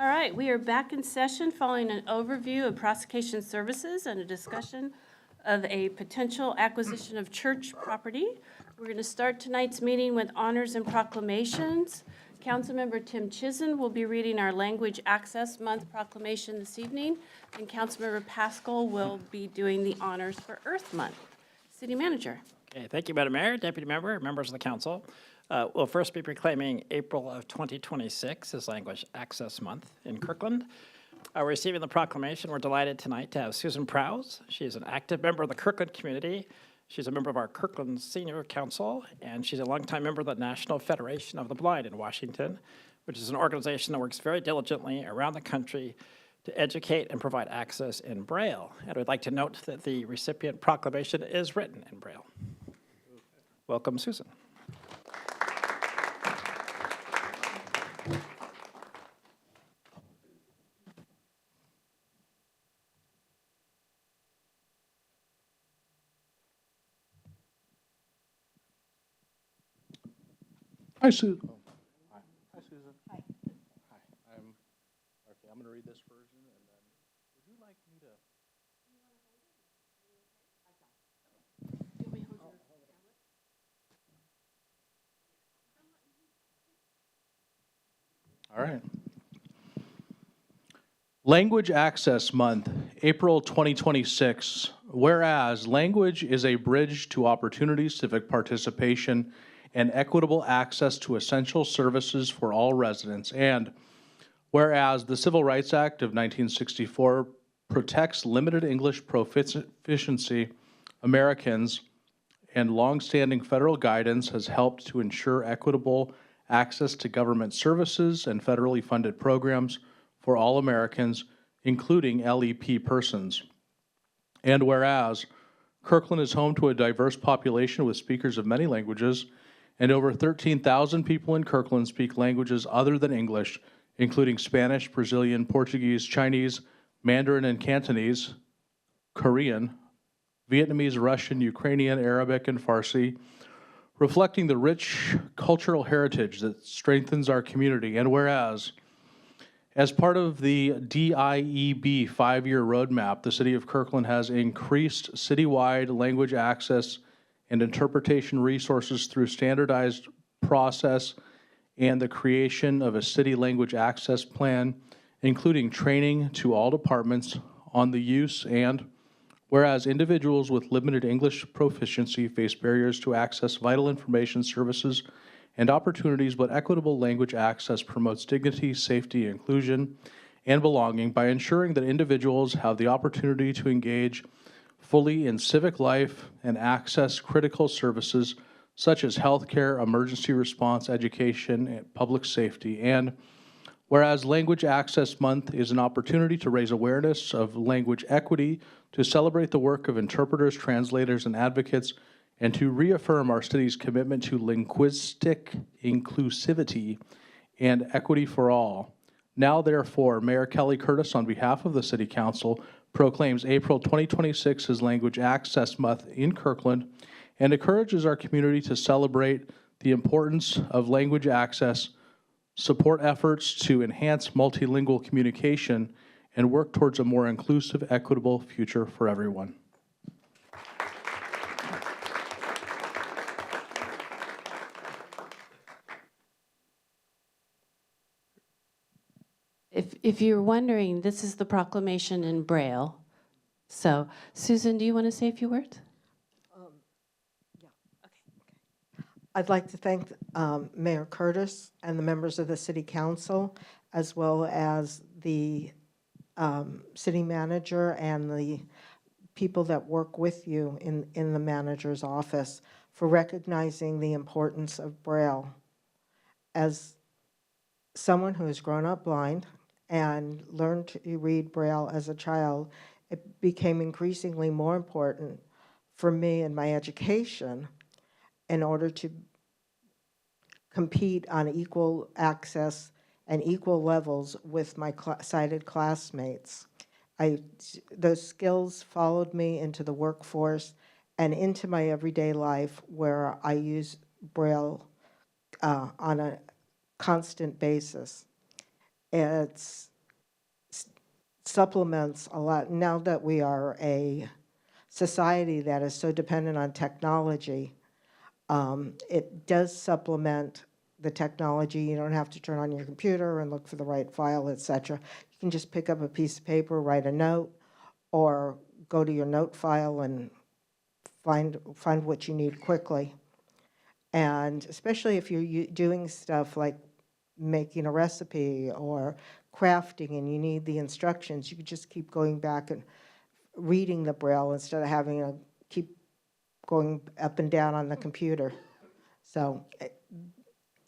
All right, we are back in session following an overview of prosecution services and a discussion of a potential acquisition of church property. We're going to start tonight's meeting with honors and proclamations. Councilmember Tim Chizen will be reading our Language Access Month proclamation this evening, and Councilmember Pascal will be doing the honors for Earth Month. City Manager. Okay, thank you, Madam Mayor, Deputy Member, members of the council. We'll first be proclaiming April of 2026 as Language Access Month in Kirkland. Receiving the proclamation, we're delighted tonight to have Susan Prowse. She is an active member of the Kirkland community. She's a member of our Kirkland Senior Council, and she's a longtime member of the National Federation of the Blind in Washington, which is an organization that works very diligently around the country to educate and provide access in Braille. And we'd like to note that the recipient proclamation is written in Braille. Welcome, Susan. Hi, Susan. Hi. Hi, Susan. Hi. Hi. I'm going to read this version, and then would you like me to? All right. Language Access Month, April 2026. Whereas language is a bridge to opportunity, civic participation, and equitable access to essential services for all residents. And whereas the Civil Rights Act of 1964 protects limited English proficiency Americans, and longstanding federal guidance has helped to ensure equitable access to government services and federally funded programs for all Americans, including LEP persons. And whereas Kirkland is home to a diverse population with speakers of many languages, and over 13,000 people in Kirkland speak languages other than English, including Spanish, Brazilian, Portuguese, Chinese, Mandarin and Cantonese, Korean, Vietnamese, Russian, Ukrainian, Arabic, and Farsi, reflecting the rich cultural heritage that strengthens our community. And whereas, as part of the DIEB 5-year roadmap, the City of Kirkland has increased citywide language access and interpretation resources through standardized process and the creation of a city language access plan, including training to all departments on the use. And whereas individuals with limited English proficiency face barriers to access vital information services and opportunities, but equitable language access promotes dignity, safety, inclusion, and belonging by ensuring that individuals have the opportunity to engage fully in civic life and access critical services such as healthcare, emergency response, education, and public safety. And whereas Language Access Month is an opportunity to raise awareness of language equity, to celebrate the work of interpreters, translators, and advocates, and to reaffirm our city's commitment to linguistic inclusivity and equity for all. Now, therefore, Mayor Kelly Curtis, on behalf of the City Council, proclaims April 2026 as Language Access Month in Kirkland and encourages our community to celebrate the importance of language access, support efforts to enhance multilingual communication, and work towards a more inclusive, equitable future for everyone. If you're wondering, this is the proclamation in Braille. So, Susan, do you want to say a few words? I'd like to thank Mayor Curtis and the members of the City Council, as well as the city manager and the people that work with you in the manager's office for recognizing the importance of Braille. As someone who has grown up blind and learned to read Braille as a child, it became increasingly more important for me in my education in order to compete on equal access and equal levels with my sighted classmates. Those skills followed me into the workforce and into my everyday life, where I use Braille on a constant basis. It's supplements a lot. Now that we are a society that is so dependent on technology, it does supplement the technology. You don't have to turn on your computer and look for the right file, et cetera. You can just pick up a piece of paper, write a note, or go to your note file and find what you need quickly. And especially if you're doing stuff like making a recipe or crafting and you need the instructions, you could just keep going back and reading the Braille instead of having to keep going up and down on the computer. So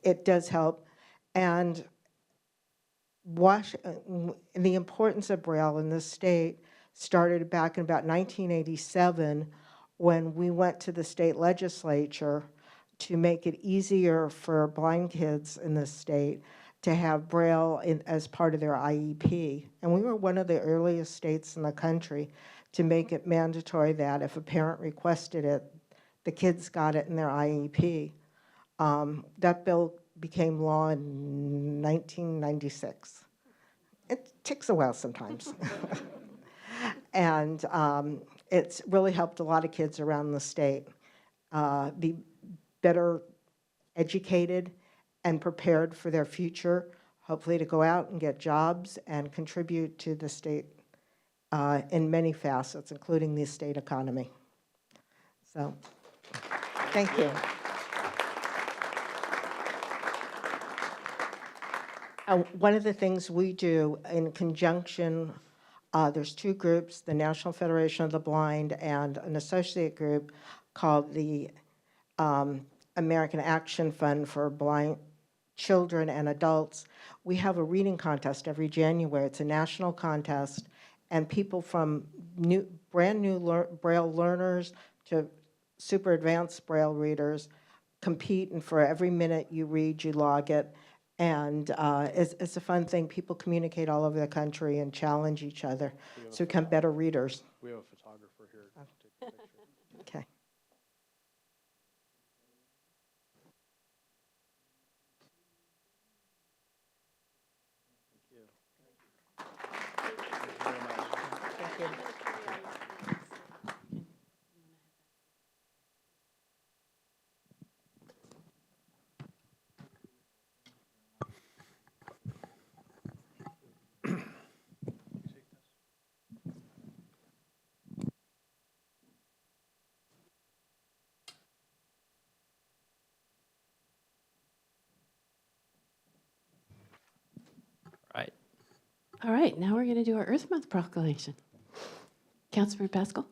it does help. And the importance of Braille in this state started back in about 1987 when we went to the state legislature to make it easier for blind kids in the state to have Braille as part of their IEP. And we were one of the earliest states in the country to make it mandatory that if a parent requested it, the kids got it in their IEP. That bill became law in 1996. It takes a while sometimes. And it's really helped a lot of kids around the state be better educated and prepared for their future, hopefully to go out and get jobs and contribute to the state in many facets, including the state economy. So, thank you. One of the things we do in conjunction, there's two groups, the National Federation of the Blind and an associate group called the American Action Fund for Blind Children and Adults. We have a reading contest every January. It's a national contest, and people from brand new Braille learners to super advanced Braille readers compete, and for every minute you read, you log it. And it's a fun thing. People communicate all over the country and challenge each other to become better readers. We have a photographer here to take a picture. Okay. Thank you. Right. All right, now we're going to do our Earth Month proclamation. Councilmember Pascal?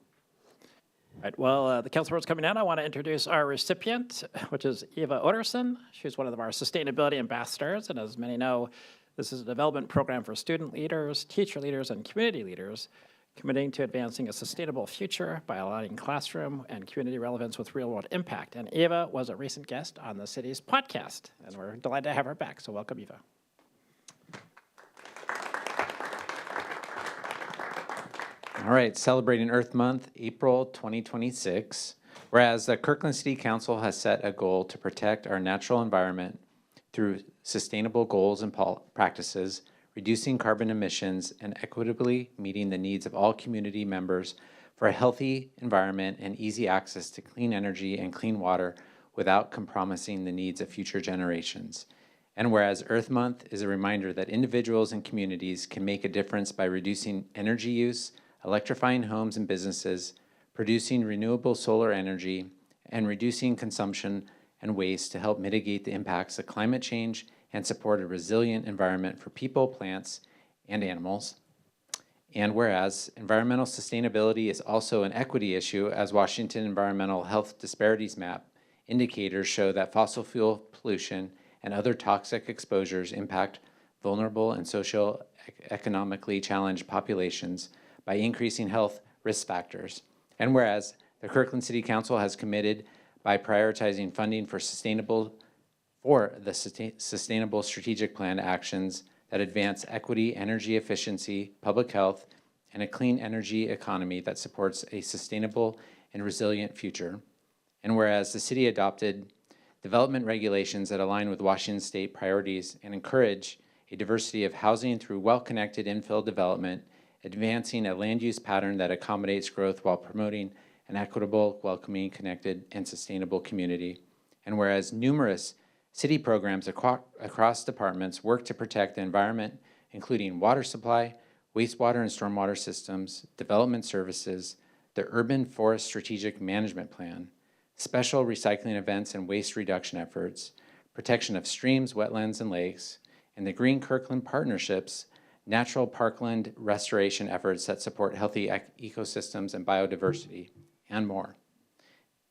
Right, well, the council board's coming out. I want to introduce our recipient, which is Eva Otterson. She's one of our sustainability ambassadors, and as many know, this is a development program for student leaders, teacher leaders, and community leaders, committing to advancing a sustainable future by aligning classroom and community relevance with real-world impact. And Eva was a recent guest on the city's podcast, and we're delighted to have her back, so welcome, Eva. All right, celebrating Earth Month, April 2026. Whereas the Kirkland City Council has set a goal to protect our natural environment through sustainable goals and practices, reducing carbon emissions, and equitably meeting the needs of all community members for a healthy environment and easy access to clean energy and clean water without compromising the needs of future generations. And whereas Earth Month is a reminder that individuals and communities can make a difference by reducing energy use, electrifying homes and businesses, producing renewable solar energy, and reducing consumption and waste to help mitigate the impacts of climate change and support a resilient environment for people, plants, and animals. And whereas environmental sustainability is also an equity issue, as Washington Environmental Health Disparities Map indicators show that fossil fuel pollution and other toxic exposures impact vulnerable and socioeconomically challenged populations by increasing health risk factors. And whereas the Kirkland City Council has committed by prioritizing funding for the Sustainable Strategic Plan actions that advance equity, energy efficiency, public health, and a clean energy economy that supports a sustainable and resilient future. And whereas the city adopted development regulations that align with Washington state priorities and encourage a diversity of housing through well-connected infill development, advancing a land use pattern that accommodates growth while promoting an equitable, welcoming, connected, and sustainable community. And whereas numerous city programs across departments work to protect the environment, including water supply, wastewater and stormwater systems, development services, the Urban Forest Strategic Management Plan, special recycling events and waste reduction efforts, protection of streams, wetlands, and lakes, and the Green Kirkland Partnerships, natural parkland restoration efforts that support healthy ecosystems and biodiversity, and more.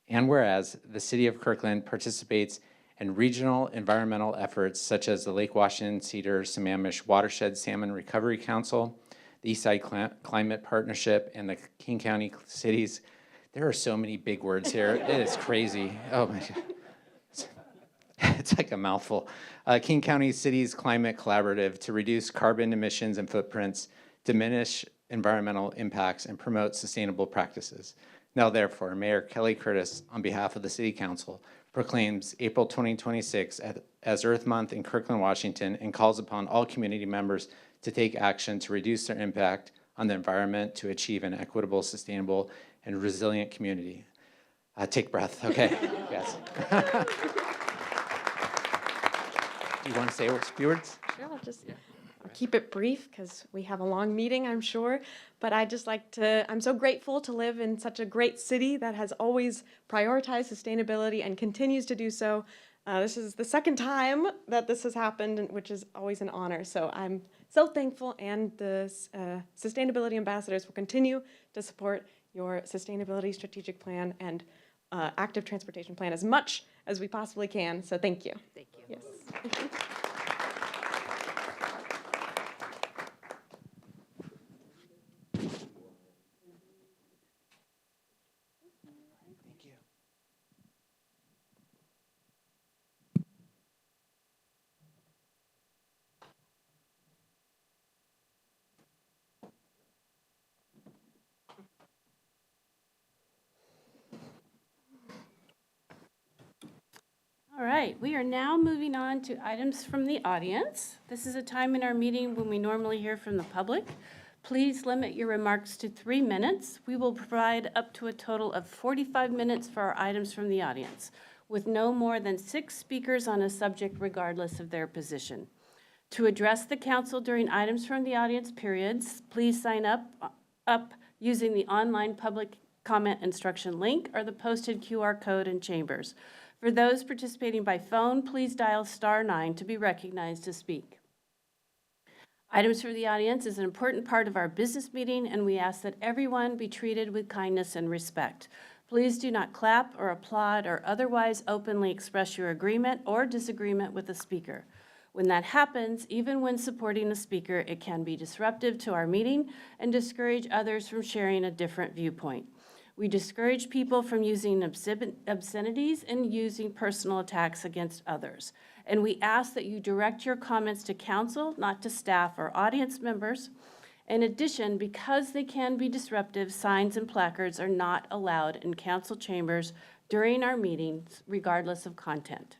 And whereas the City of Kirkland participates in regional environmental efforts such as the Lake Washington Cedar Sammamish Watershed Salmon Recovery Council, the Eastside Climate Partnership, and the King County Cities. There are so many big words here. It is crazy. Oh my God. It's like a mouthful. King County Cities Climate Collaborative to reduce carbon emissions and footprints, diminish environmental impacts, and promote sustainable practices. Now, therefore, Mayor Kelly Curtis, on behalf of the City Council, proclaims April 2026 as Earth Month in Kirkland, Washington, and calls upon all community members to take action to reduce their impact on the environment to achieve an equitable, sustainable, and resilient community. Take a breath, okay? Yes. Do you want to say a few words? Sure, I'll keep it brief because we have a long meeting, I'm sure. But I'd just like to, I'm so grateful to live in such a great city that has always prioritized sustainability and continues to do so. This is the second time that this has happened, which is always an honor. So I'm so thankful, and the sustainability ambassadors will continue to support your sustainability strategic plan and active transportation plan as much as we possibly can. So thank you. Thank you. Yes. All right, we are now moving on to items from the audience. This is a time in our meeting when we normally hear from the public. Please limit your remarks to 3 minutes. We will provide up to a total of 45 minutes for our items from the audience, with no more than 6 speakers on a subject regardless of their position. To address the council during items from the audience periods, please sign up using the online public comment instruction link or the posted QR code in chambers. For those participating by phone, please dial *9 to be recognized to speak. Items for the audience is an important part of our business meeting, and we ask that everyone be treated with kindness and respect. Please do not clap or applaud or otherwise openly express your agreement or disagreement with the speaker. When that happens, even when supporting a speaker, it can be disruptive to our meeting and discourage others from sharing a different viewpoint. We discourage people from using obscenities and using personal attacks against others. And we ask that you direct your comments to council, not to staff or audience members. In addition, because they can be disruptive, signs and placards are not allowed in council chambers during our meetings, regardless of content.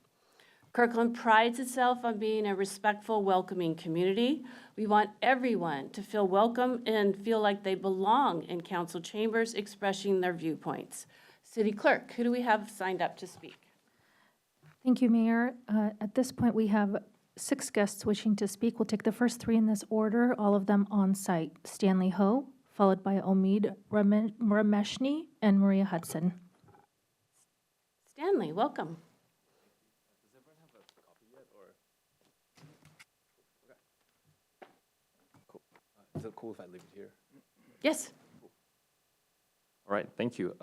Kirkland prides itself on being a respectful, welcoming community. We want everyone to feel welcome and feel like they belong in council chambers expressing their viewpoints. City Clerk, who do we have signed up to speak? Thank you, Mayor. At this point, we have 6 guests wishing to speak. We'll take the first 3 in this order, all of them on site. Stanley Ho, followed by Omid Rameshni and Maria Hudson. Stanley, welcome. Is it cool if I leave it here? Yes. All right, thank you.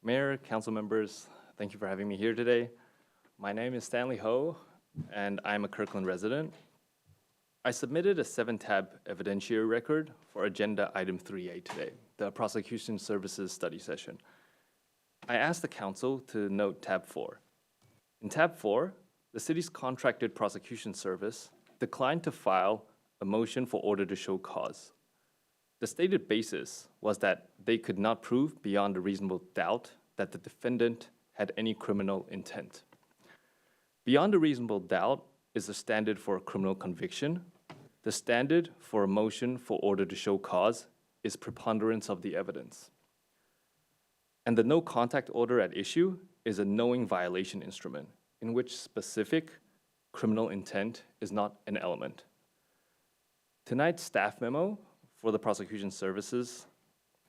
Mayor, council members, thank you for having me here today. My name is Stanley Ho, and I'm a Kirkland resident. I submitted a 7-tab evidentiary record for agenda item 3A today, the prosecution services study session. I asked the council to note tab 4. In tab 4, the city's contracted prosecution service declined to file a motion for order to show cause. The stated basis was that they could not prove beyond a reasonable doubt that the defendant had any criminal intent. Beyond a reasonable doubt is the standard for a criminal conviction. The standard for a motion for order to show cause is preponderance of the evidence. And the no contact order at issue is a knowing violation instrument in which specific criminal intent is not an element. Tonight's staff memo for the prosecution services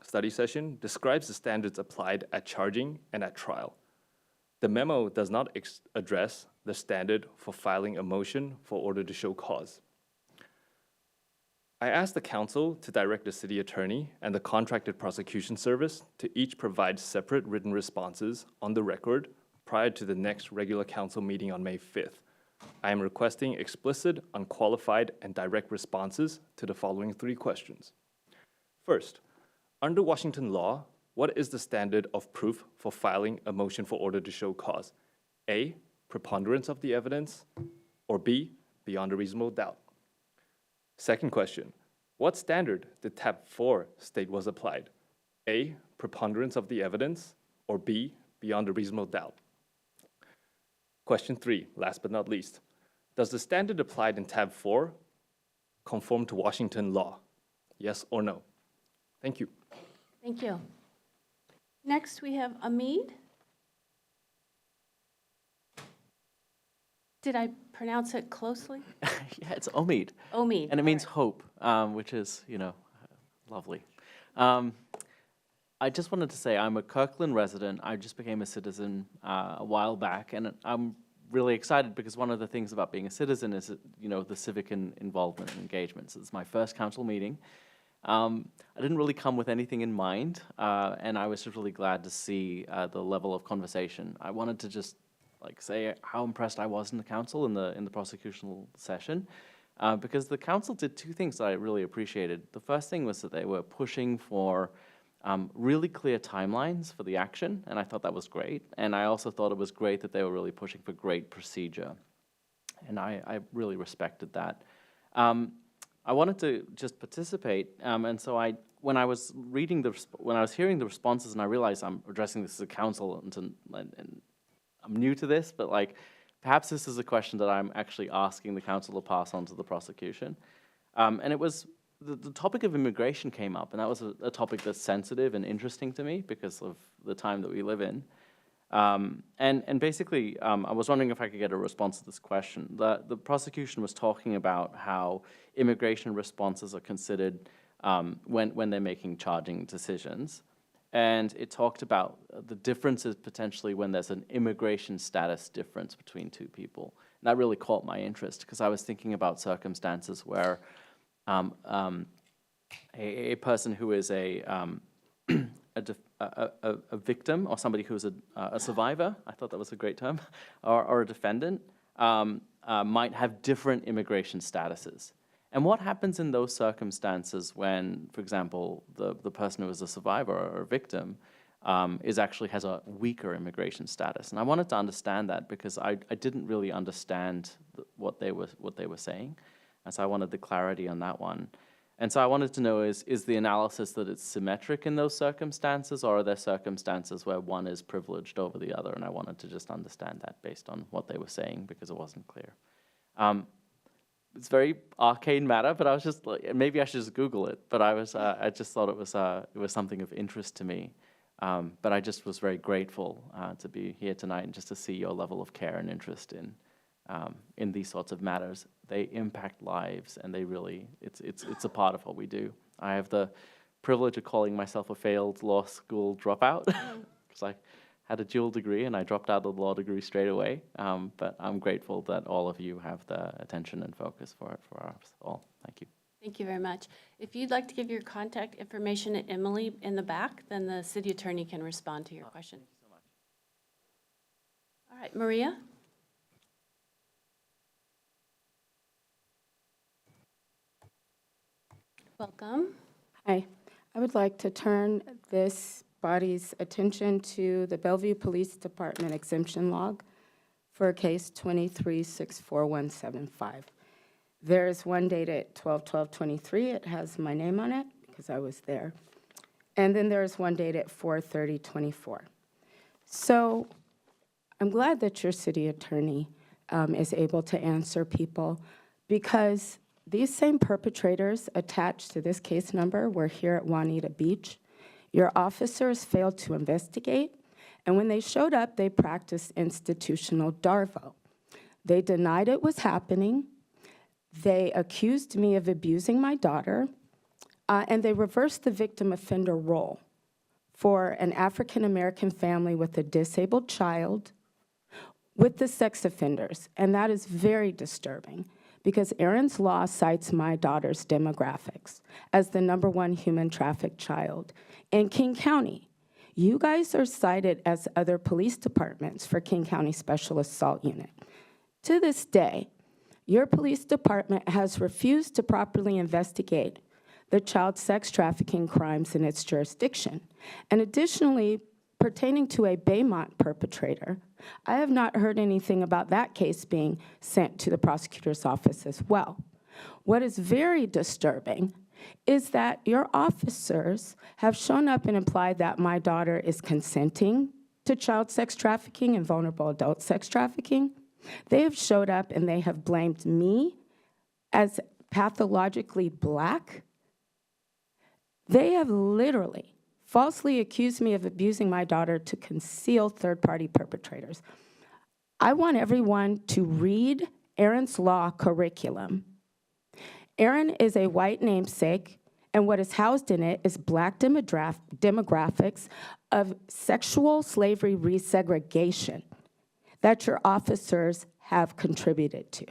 study session describes the standards applied at charging and at trial. The memo does not address the standard for filing a motion for order to show cause. I asked the council to direct the city attorney and the contracted prosecution service to each provide separate written responses on the record prior to the next regular council meeting on May 5th. I am requesting explicit, unqualified, and direct responses to the following 3 questions. First, under Washington law, what is the standard of proof for filing a motion for order to show cause? A, preponderance of the evidence, or B, beyond a reasonable doubt? Second question, what standard did tab 4 state was applied? A, preponderance of the evidence, or B, beyond a reasonable doubt? Question 3, last but not least, does the standard applied in tab 4 conform to Washington law? Yes or no? Thank you. Thank you. Next, we have Amid. Did I pronounce it closely? Yeah, it's Omid. Omid. And it means hope, which is, lovely. I just wanted to say I'm a Kirkland resident. I just became a citizen a while back, and I'm really excited because one of the things about being a citizen is, the civic involvement and engagement. So it's my first council meeting. I didn't really come with anything in mind, and I was just really glad to see the level of conversation. I wanted to just say how impressed I was in the council in the prosecutional session, because the council did 2 things that I really appreciated. The first thing was that they were pushing for really clear timelines for the action, and I thought that was great. And I also thought it was great that they were really pushing for great procedure, and I really respected that. I wanted to just participate, and so when I was hearing the responses, and I realized I'm addressing this as a council, and I'm new to this, but perhaps this is a question that I'm actually asking the council to pass on to the prosecution. And it was the topic of immigration came up, and that was a topic that's sensitive and interesting to me because of the time that we live in. And basically, I was wondering if I could get a response to this question. The prosecution was talking about how immigration responses are considered when they're making charging decisions. And it talked about the differences potentially when there's an immigration status difference between 2 people. And that really caught my interest because I was thinking about circumstances where a person who is a victim or somebody who's a survivor, I thought that was a great term, or a defendant, might have different immigration statuses. And what happens in those circumstances when, for example, the person who is a survivor or a victim has a weaker immigration status? And I wanted to understand that because I didn't really understand what they were saying, and so I wanted the clarity on that one. And so I wanted to know is the analysis that it's symmetric in those circumstances, or are there circumstances where one is privileged over the other? And I wanted to just understand that based on what they were saying because it wasn't clear. It's a very arcane matter, but I was just maybe I should just Google it. But I just thought it was something of interest to me. But I just was very grateful to be here tonight and just to see your level of care and interest in these sorts of matters. They impact lives, and they really it's a part of what we do. I have the privilege of calling myself a failed law school dropout because I had a dual degree and I dropped out of the law degree straight away. But I'm grateful that all of you have the attention and focus for us all. Thank you. Thank you very much. If you'd like to give your contact information to Emily in the back, then the city attorney can respond to your question. Thank you so much. All right, Maria? Welcome. Hi. I would like to turn this body's attention to the Bellevue Police Department exemption log for case 23-64175. There is one dated 12/12/23. It has my name on it because I was there. And then there is one dated 4/30/24. So I'm glad that your city attorney is able to answer people, because these same perpetrators attached to this case number were here at Juanita Beach. Your officers failed to investigate, and when they showed up, they practiced institutional DARVO. They denied it was happening. They accused me of abusing my daughter, and they reversed the victim offender role for an African-American family with a disabled child with the sex offenders. And that is very disturbing, because Aaron's Law cites my daughter's demographics as the #1 human trafficked child in King County. You guys are cited as other police departments for King County Special Assault Unit. To this day, your police department has refused to properly investigate the child sex trafficking crimes in its jurisdiction. And additionally, pertaining to a Baymont perpetrator, I have not heard anything about that case being sent to the prosecutor's office as well. What is very disturbing is that your officers have shown up and implied that my daughter is consenting to child sex trafficking and vulnerable adult sex trafficking. They have showed up and they have blamed me as pathologically black. They have literally falsely accused me of abusing my daughter to conceal third-party perpetrators. I want everyone to read Aaron's Law curriculum. Aaron is a white namesake, and what is housed in it is Black demographics of sexual slavery resegregation that your officers have contributed to.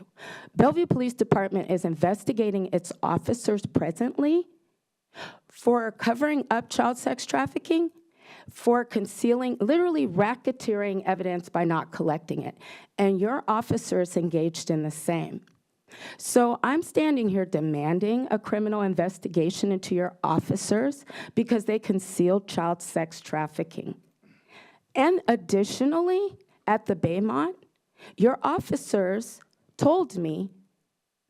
Bellevue Police Department is investigating its officers presently for covering up child sex trafficking, for concealing, literally racketeering evidence by not collecting it. And your officers engaged in the same. So I'm standing here demanding a criminal investigation into your officers because they concealed child sex trafficking. And additionally, at the Baymont, your officers told me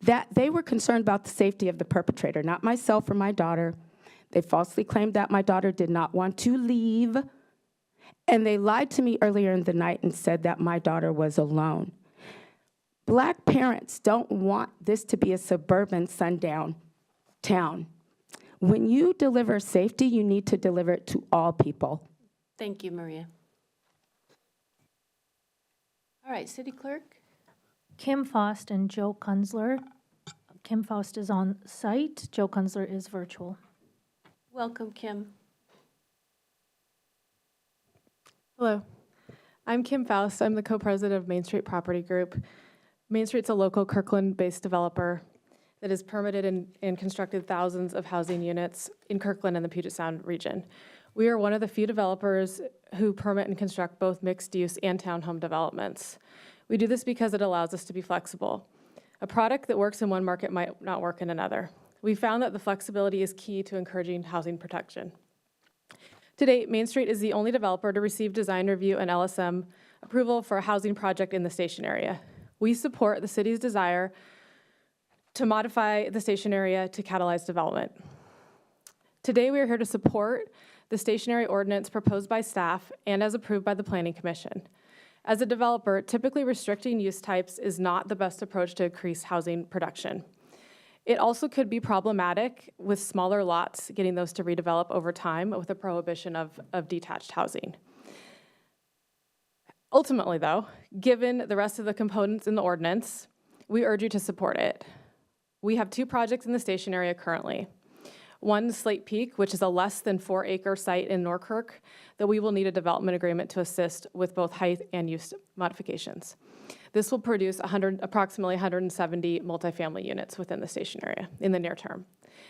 that they were concerned about the safety of the perpetrator, not myself or my daughter. They falsely claimed that my daughter did not want to leave, and they lied to me earlier in the night and said that my daughter was alone. Black parents don't want this to be a suburban sundown town. When you deliver safety, you need to deliver it to all people. Thank you, Maria. All right, City Clerk. Kim Faust and Joe Kunzler. Kim Faust is on site. Joe Kunzler is virtual. Welcome, Kim. Hello. I'm Kim Faust. I'm the co-president of Main Street Property Group. Main Street's a local Kirkland-based developer that has permitted and constructed thousands of housing units in Kirkland and the Puget Sound region. We are one of the few developers who permit and construct both mixed-use and townhome developments. We do this because it allows us to be flexible. A product that works in one market might not work in another. We found that the flexibility is key to encouraging housing protection. To date, Main Street is the only developer to receive design review and LSM approval for a housing project in the station area. We support the city's desire to modify the station area to catalyze development. Today, we are here to support the stationary ordinance proposed by staff and as approved by the Planning Commission. As a developer, typically restricting use types is not the best approach to increase housing production. It also could be problematic with smaller lots, getting those to redevelop over time with a prohibition of detached housing. Ultimately, though, given the rest of the components in the ordinance, we urge you to support it. We have 2 projects in the station area currently. One, Slate Peak, which is a less than 4-acre site in Norkirk that we will need a development agreement to assist with both height and use modifications. This will produce approximately 170 multifamily units within the station area in the near term.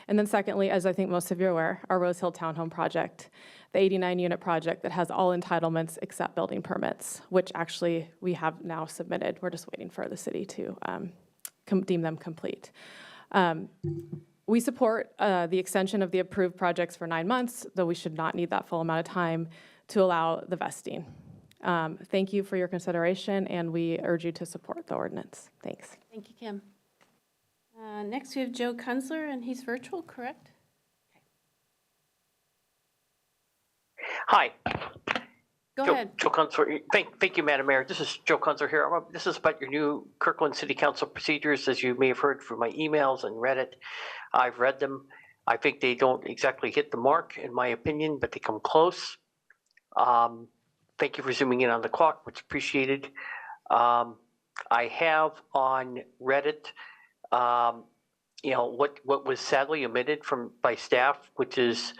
And then secondly, as I think most of you are aware, our Rose Hill Townhome project, the 89-unit project that has all entitlements except building permits, which actually we have now submitted. We're just waiting for the city to deem them complete. We support the extension of the approved projects for 9 months, though we should not need that full amount of time to allow the vesting. Thank you for your consideration, and we urge you to support the ordinance. Thanks. Thank you, Kim. Next, we have Joe Kunzler, and he's virtual, correct? Hi. Go ahead. Joe Kunzler, thank you, Madam Mayor. This is Joe Kunzler here. This is about your new Kirkland City Council procedures, as you may have heard through my emails and read it. I've read them. I think they don't exactly hit the mark, in my opinion, but they come close. Thank you for zooming in on the clock, much appreciated. I have on Reddit, what was sadly omitted by staff, which is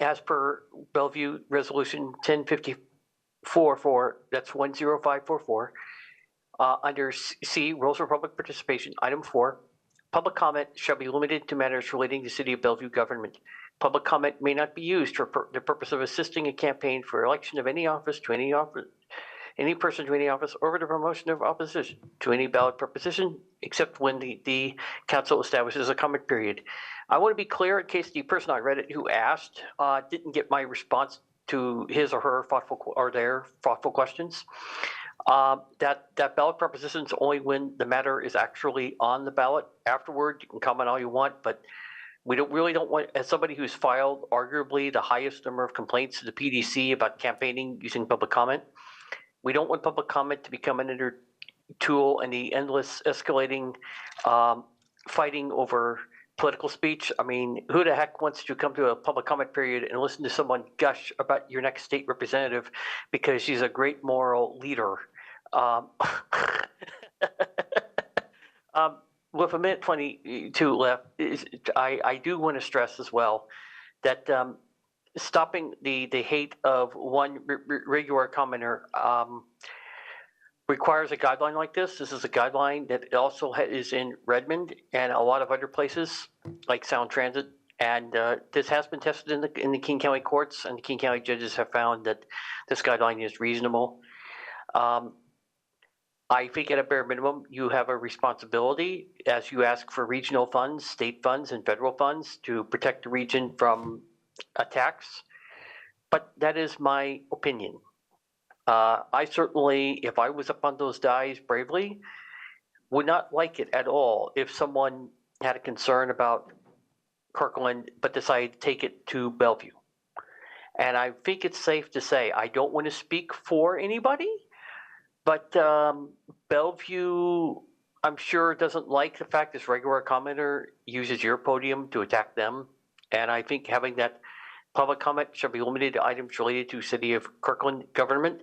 as per Bellevue Resolution 1054, that's 10544, under C, Rules of Public Participation, Item 4, public comment shall be limited to matters relating to City of Bellevue government. Public comment may not be used for the purpose of assisting a campaign for election of any office to any office, any person to any office, or the promotion of opposition to any ballot proposition, except when the council establishes a comment period. I want to be clear in case the person on Reddit who asked didn't get my response to his or her their thoughtful questions. That ballot proposition is only when the matter is actually on the ballot. Afterward, you can comment all you want, but we really don't want, as somebody who's filed arguably the highest number of complaints to the PDC about campaigning using public comment, we don't want public comment to become another tool in the endless escalating fighting over political speech. I mean, who the heck wants to come to a public comment period and listen to someone gush about your next state representative because she's a great moral leader? With a minute 22 left, I do want to stress as well that stopping the hate of one regular commenter requires a guideline like this. This is a guideline that also is in Redmond and a lot of other places like Sound Transit. And this has been tested in the King County courts, and the King County judges have found that this guideline is reasonable. I think at a bare minimum, you have a responsibility as you ask for regional funds, state funds, and federal funds to protect the region from attacks. But that is my opinion. I certainly, if I was up on those dice bravely, would not like it at all if someone had a concern about Kirkland but decided to take it to Bellevue. And I think it's safe to say, I don't want to speak for anybody, but Bellevue, I'm sure, doesn't like the fact this regular commenter uses your podium to attack them. And I think having that public comment shall be limited to items related to City of Kirkland government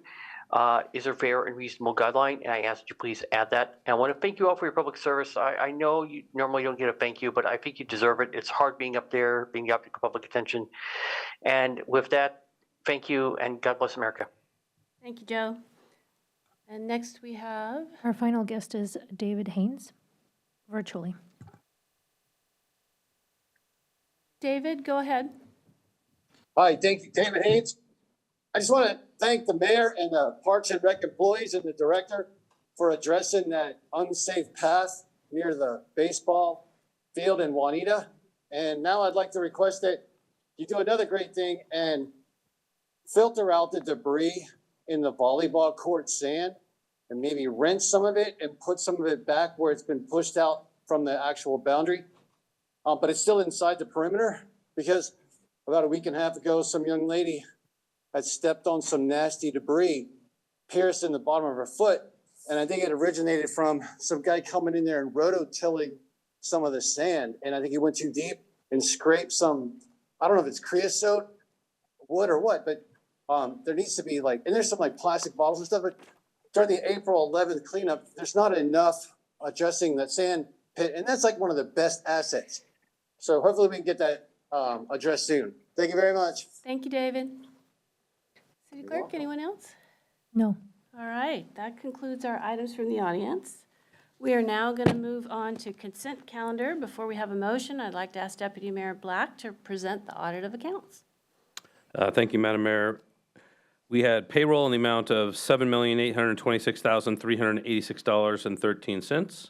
is a fair and reasonable guideline, and I ask that you please add that. And I want to thank you all for your public service. I know you normally don't get a thank you, but I think you deserve it. It's hard being up there, being the object of public attention. And with that, thank you, and God bless America. Thank you, Joe. And next we have... Our final guest is David Haynes, virtually. David, go ahead. Hi, thank you, David Haynes. I just want to thank the mayor and the Parks and Rec employees and the director for addressing that unsafe path near the baseball field in Juanita. And now I'd like to request that you do another great thing and filter out the debris in the volleyball court sand and maybe rinse some of it and put some of it back where it's been pushed out from the actual boundary. But it's still inside the perimeter, because about a week and a half ago, some young lady had stepped on some nasty debris, pierced in the bottom of her foot. And I think it originated from some guy coming in there and rototilling some of the sand. And I think he went too deep and scraped some, I don't know if it's creosote, wood or what, but there needs to be and there's some plastic bottles and stuff, but during the April 11th cleanup, there's not enough addressing that sand pit. And that's one of the best assets. So hopefully we can get that addressed soon. Thank you very much. Thank you, David. City Clerk, anyone else? No. All right, that concludes our items from the audience. We are now going to move on to consent calendar. Before we have a motion, I'd like to ask Deputy Mayor Black to present the audit of accounts. Thank you, Madam Mayor. We had payroll in the amount of $7,826,386.13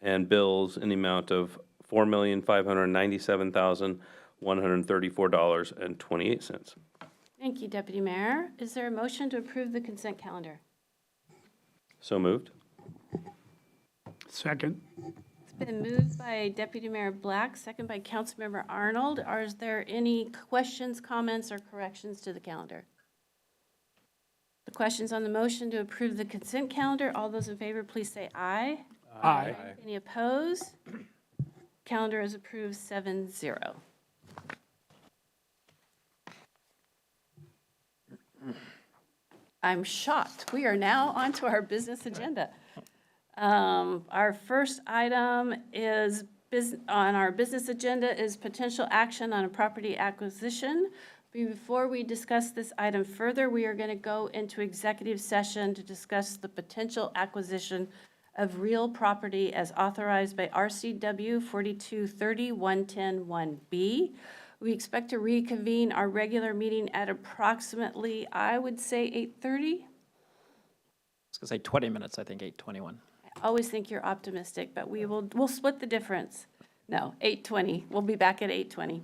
and bills in the amount of $4,597,134.28. Thank you, Deputy Mayor. Is there a motion to approve the consent calendar? So moved. Second. It's been moved by Deputy Mayor Black, second by Councilmember Arnold. Is there any questions, comments, or corrections to the calendar? The questions on the motion to approve the consent calendar, all those in favor, please say aye. Aye. Any opposed? Calendar is approved 7-0. I'm shocked. We are now onto our business agenda. Our first item is on our business agenda is potential action on a property acquisition. Before we discuss this item further, we are going to go into executive session to discuss the potential acquisition of real property as authorized by RCW 4230-110-1B. We expect to reconvene our regular meeting at approximately, I would say, 8:30. I was gonna say 20 minutes, I think 8:21. I always think you're optimistic, but we'll split the difference. No, 8:20. We'll be back at 8:20.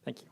Thank you.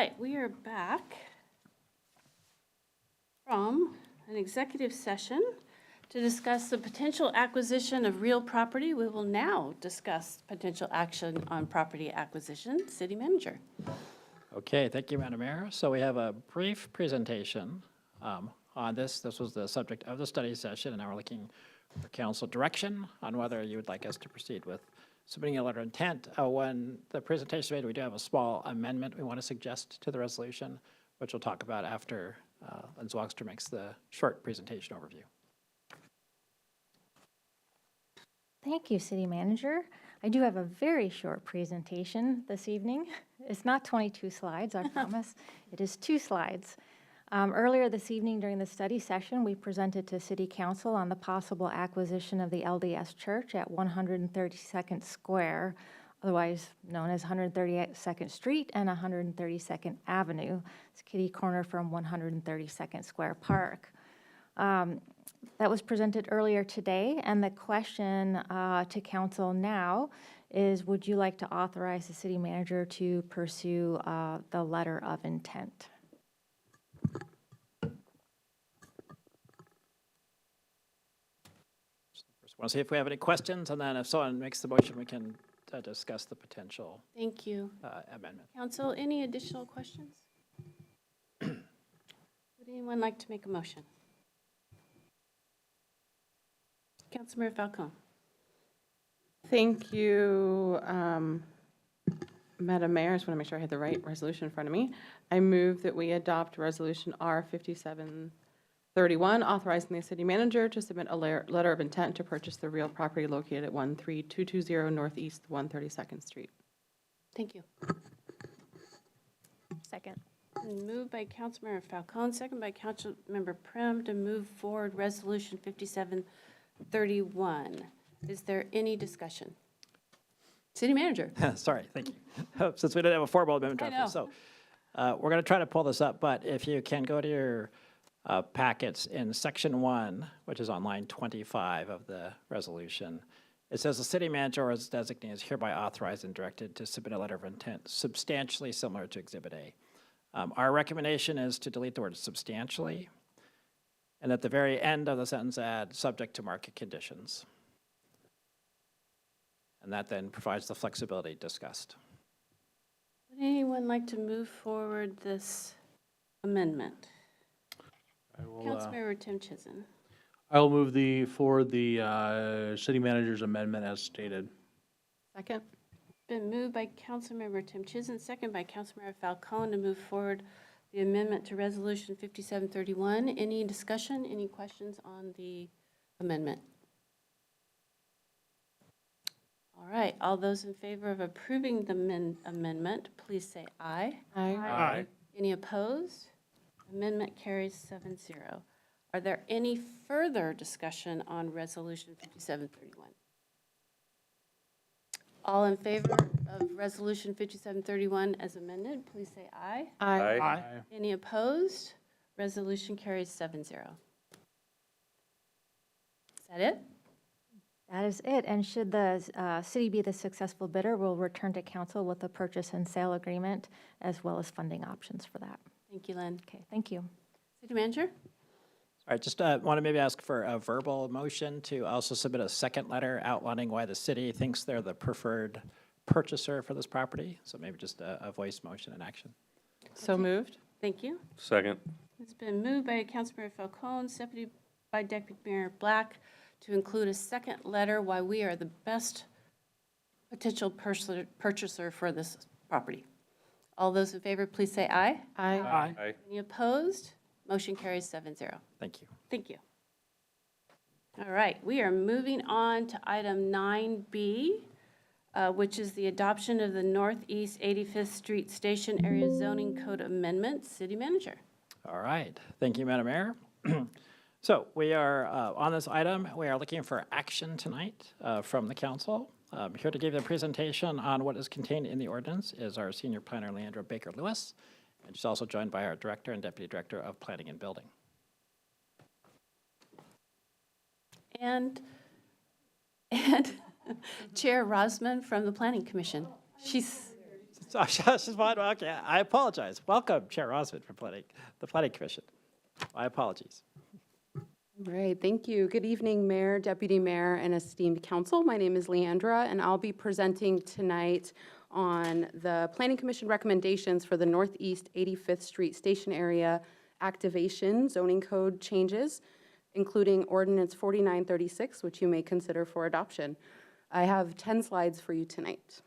right, we are back from an executive session to discuss the potential acquisition of real property. We will now discuss potential action on property acquisition. City Manager. Okay, thank you, Madam Mayor. So we have a brief presentation on this. This was the subject of the study session, and now we're looking for council direction on whether you would like us to proceed with submitting a letter of intent. When the presentation is made, we do have a small amendment we want to suggest to the resolution, which we'll talk about after Lynn Zwogster makes the short presentation overview. Thank you, City Manager. I do have a very short presentation this evening. It's not 22 slides, I promise. It is 2 slides. Earlier this evening during the study session, we presented to City Council on the possible acquisition of the LDS Church at 132nd Square, otherwise known as 132nd Street and 132nd Avenue. It's kitty corner from 132nd Square Park. That was presented earlier today, and the question to Council now is, would you like to authorize the City Manager to pursue the letter of intent? First, I want to see if we have any questions, and then if someone makes the motion, we can discuss the potential Thank you. amendment. Council, any additional questions? Would anyone like to make a motion? Councilmember Falcone. Thank you, Madam Mayor. I just want to make sure I had the right resolution in front of me. I move that we adopt Resolution R 5731, authorizing the city manager to submit a letter of intent to purchase the real property located at 13220 Northeast 132nd Street. Thank you. Second. Moved by Councilmember Falcone, second by Councilmember Prim to move forward Resolution 5731. Is there any discussion? City Manager. Sorry, thank you. Since we didn't have a formal amendment I draft, know. so we're going to try to pull this up, but if you can go to your packets in Section 1, which is on line 25 of the resolution, it says the city manager or his designee is hereby authorized and directed to submit a letter of intent substantially similar to Exhibit A. Our recommendation is to delete the word substantially, and at the very end of the sentence add subject to market conditions. And that then provides the flexibility discussed. Would anyone like to move forward this amendment? Councilmember Tim Chizen. I will move forward the city manager's amendment as stated. Second. Been moved by Councilmember Tim Chizen, second by Councilmember Falcone to move forward the amendment to Resolution 5731. Any discussion, any questions on the amendment? All right, all those in favor of approving the amendment, please say aye. Aye. Aye. Any opposed? Amendment carries 7-0. Are there any further discussion on Resolution 5731? All in favor of Resolution 5731 as amended, please say aye. Aye. Aye. Any opposed? Resolution carries 7-0. Is that it? That is it. And should the city be the successful bidder, we'll return to council with a purchase and sale agreement as well as funding options for that. Thank you, Lynn. Okay, thank you. City Manager? All right, just want to maybe ask for a verbal motion to also submit a second letter outlining why the city thinks they're the preferred purchaser for this property. So maybe just a voice motion in action. So moved. Thank you. Second. It's been moved by Councilmember Falcone, seconded by Deputy Mayor Black, to include a second letter why we are the best potential purchaser for this property. All those in favor, please say aye. Aye. Aye. Any opposed? Motion carries 7-0. Thank you. Thank you. All right, we are moving on to item 9B, which is the adoption of the Northeast 85th Street Station Area Zoning Code Amendment. City Manager. All right, thank you, Madam Mayor. So we are, on this item, we are looking for action tonight from the council. Here to give you a presentation on what is contained in the ordinance is our senior planner, Leandra Baker-Lewis, and she's also joined by our director and deputy director of planning and building. And Chair Rosman from the Planning Commission. She's So just one, okay, I apologize. Welcome, Chair Osmond, for the Planning Commission. My apologies. All right, thank you. Good evening, Mayor, Deputy Mayor, and esteemed council. My name is Leandra, and I'll be presenting tonight on the Planning Commission recommendations for the Northeast 85th Street Station Area activation zoning code changes, including Ordinance 4936, which you may consider for adoption. I have 10 slides for you tonight.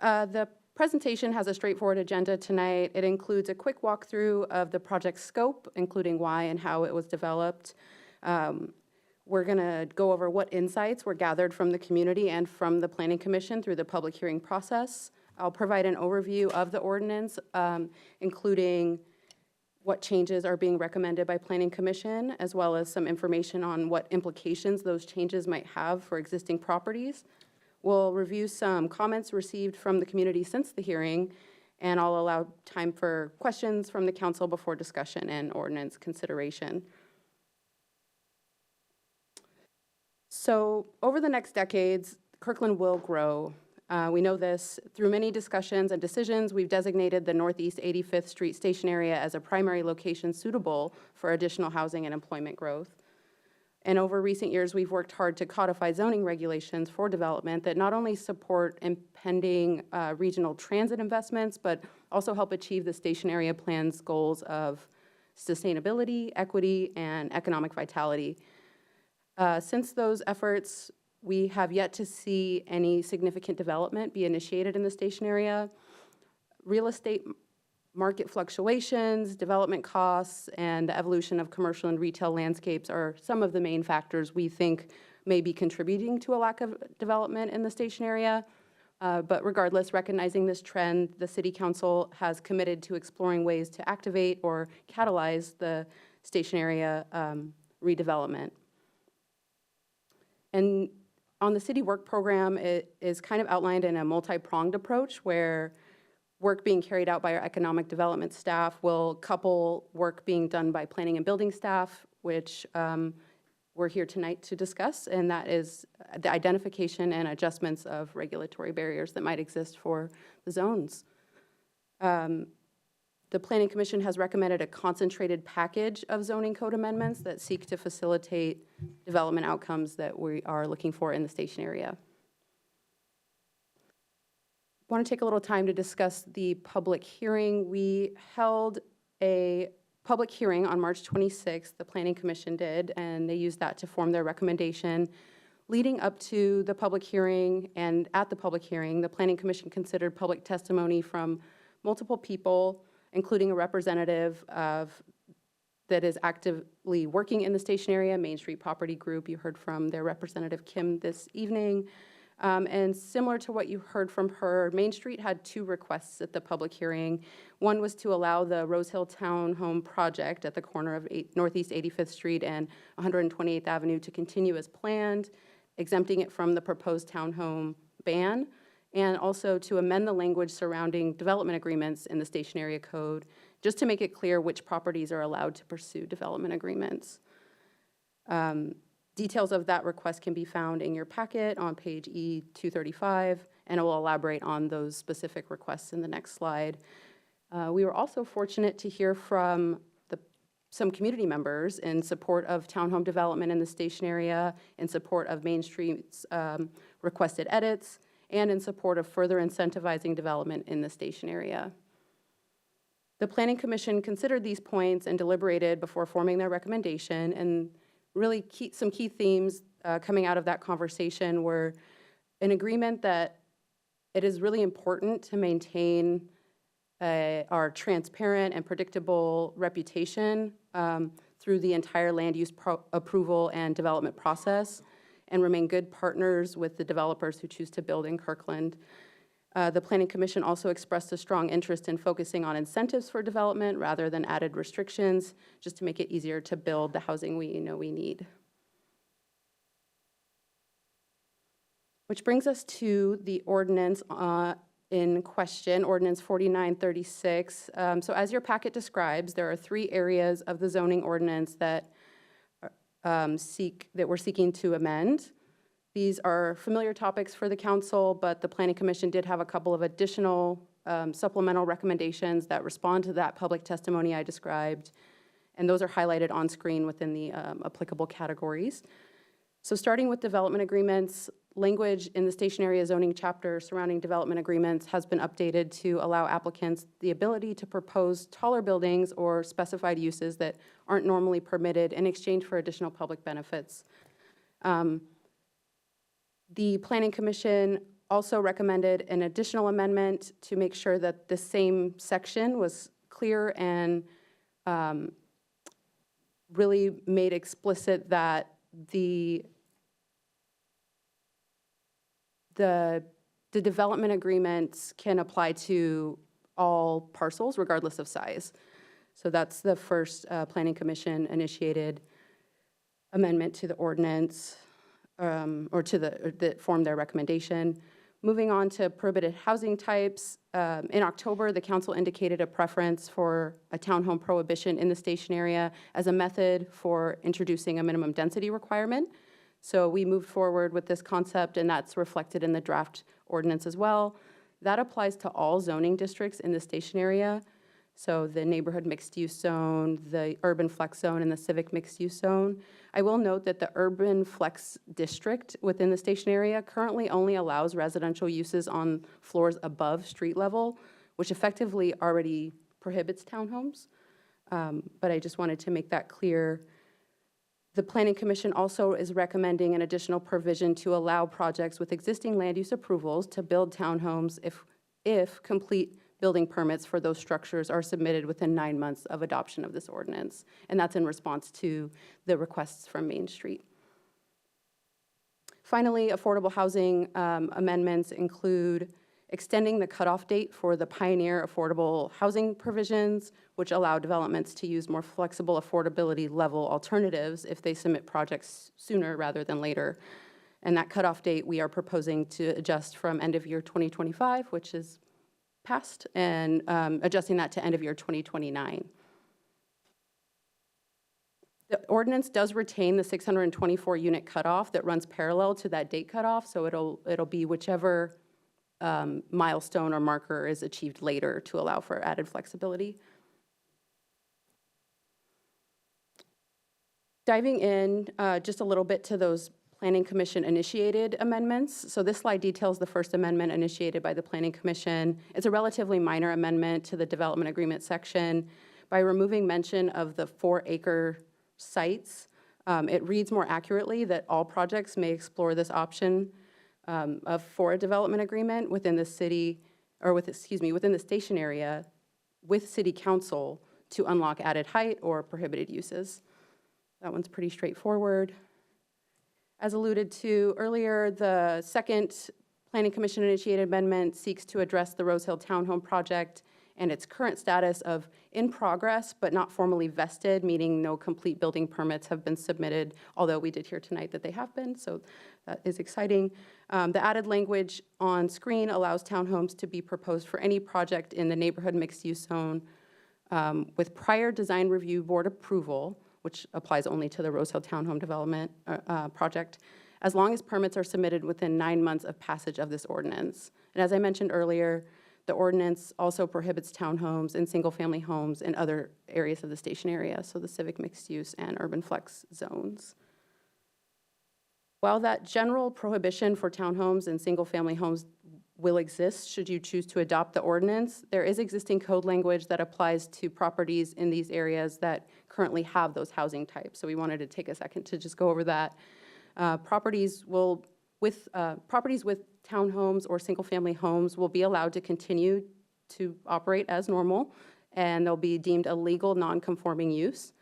The presentation has a straightforward agenda tonight. It includes a quick walkthrough of the project scope, including why and how it was developed. We're going to go over what insights were gathered from the community and from the Planning Commission through the public hearing process. I'll provide an overview of the ordinance, including what changes are being recommended by Planning Commission, as well as some information on what implications those changes might have for existing properties. We'll review some comments received from the community since the hearing, and I'll allow time for questions from the council before discussion and ordinance consideration. So over the next decades, Kirkland will grow. We know this. Through many discussions and decisions, we've designated the Northeast 85th Street Station Area as a primary location suitable for additional housing and employment growth. And over recent years, we've worked hard to codify zoning regulations for development that not only support impending regional transit investments, but also help achieve the station area plan's goals of sustainability, equity, and economic vitality. Since those efforts, we have yet to see any significant development be initiated in the station area. Real estate market fluctuations, development costs, and the evolution of commercial and retail landscapes are some of the main factors we think may be contributing to a lack of development in the station area. But regardless, recognizing this trend, the City Council has committed to exploring ways to activate or catalyze the station area redevelopment. And on the city work program, it is kind of outlined in a multi-pronged approach where work being carried out by our economic development staff will couple work being done by planning and building staff, which we're here tonight to discuss, and that is the identification and adjustments of regulatory barriers that might exist for the zones. The Planning Commission has recommended a concentrated package of zoning code amendments that seek to facilitate development outcomes that we are looking for in the station area. I want to take a little time to discuss the public hearing. We held a public hearing on March 26th, the Planning Commission did, and they used that to form their recommendation. Leading up to the public hearing and at the public hearing, the Planning Commission considered public testimony from multiple people, including a representative that is actively working in the station area, Main Street Property Group. You heard from their representative, Kim, this evening. And similar to what you heard from her, Main Street had two requests at the public hearing. One was to allow the Rose Hill Townhome project at the corner of Northeast 85th Street and 128th Avenue to continue as planned, exempting it from the proposed townhome ban, and also to amend the language surrounding development agreements in the station area code, just to make it clear which properties are allowed to pursue development agreements. Details of that request can be found in your packet on page E235, and I will elaborate on those specific requests in the next slide. We were also fortunate to hear from some community members in support of townhome development in the station area, in support of Main Street's requested edits, and in support of further incentivizing development in the station area. The Planning Commission considered these points and deliberated before forming their recommendation, and really some key themes coming out of that conversation were an agreement that it is really important to maintain our transparent and predictable reputation through the entire land use approval and development process, and remain good partners with the developers who choose to build in Kirkland. The Planning Commission also expressed a strong interest in focusing on incentives for development rather than added restrictions, just to make it easier to build the housing we know we need. Which brings us to the ordinance in question, Ordinance 4936. So as your packet describes, there are three areas of the zoning ordinance that we're seeking to amend. These are familiar topics for the council, but the Planning Commission did have a couple of additional supplemental recommendations that respond to that public testimony I described, and those are highlighted on screen within the applicable categories. So starting with development agreements, language in the station area zoning chapter surrounding development agreements has been updated to allow applicants the ability to propose taller buildings or specified uses that aren't normally permitted in exchange for additional public benefits. The Planning Commission also recommended an additional amendment to make sure that the same section was clear and really made explicit that the development agreements can apply to all parcels regardless of size. So that's the first Planning Commission initiated amendment to the ordinance, or that formed their recommendation. Moving on to prohibited housing types, in October, the council indicated a preference for a townhome prohibition in the station area as a method for introducing a minimum density requirement. So we moved forward with this concept, and that's reflected in the draft ordinance as well. That applies to all zoning districts in the station area. So the neighborhood mixed-use zone, the urban flex zone, and the civic mixed-use zone. I will note that the urban flex district within the station area currently only allows residential uses on floors above street level, which effectively already prohibits townhomes. But I just wanted to make that clear. The Planning Commission also is recommending an additional provision to allow projects with existing land use approvals to build townhomes if complete building permits for those structures are submitted within 9 months of adoption of this ordinance. And that's in response to the requests from Main Street. Finally, affordable housing amendments include extending the cutoff date for the Pioneer affordable housing provisions, which allow developments to use more flexible affordability level alternatives if they submit projects sooner rather than later. And that cutoff date we are proposing to adjust from end of year 2025, which is passed, and adjusting that to end of year 2029. The ordinance does retain the 624 unit cutoff that runs parallel to that date cutoff, so it'll be whichever milestone or marker is achieved later to allow for added flexibility. Diving in just a little bit to those Planning Commission initiated amendments. So this slide details the first amendment initiated by the Planning Commission. It's a relatively minor amendment to the development agreement section by removing mention of the 4-acre sites. It reads more accurately that all projects may explore this option for a development agreement within the city, or within the station area with City Council to unlock added height or prohibited uses. That one's pretty straightforward. As alluded to earlier, the second Planning Commission initiated amendment seeks to address the Rose Hill Townhome project and its current status of in progress but not formally vested, meaning no complete building permits have been submitted, although we did hear tonight that they have been, so that is exciting. The added language on screen allows townhomes to be proposed for any project in the neighborhood mixed-use zone with prior design review board approval, which applies only to the Rose Hill Townhome Development project, as long as permits are submitted within 9 months of passage of this ordinance. And as I mentioned earlier, the ordinance also prohibits townhomes and single-family homes in other areas of the station area, so the civic mixed use and urban flex zones. While that general prohibition for townhomes and single-family homes will exist should you choose to adopt the ordinance, there is existing code language that applies to properties in these areas that currently have those housing types. So we wanted to take a second to just go over that. Properties with townhomes or single-family homes will be allowed to continue to operate as normal, and they'll be deemed a legal non-conforming use.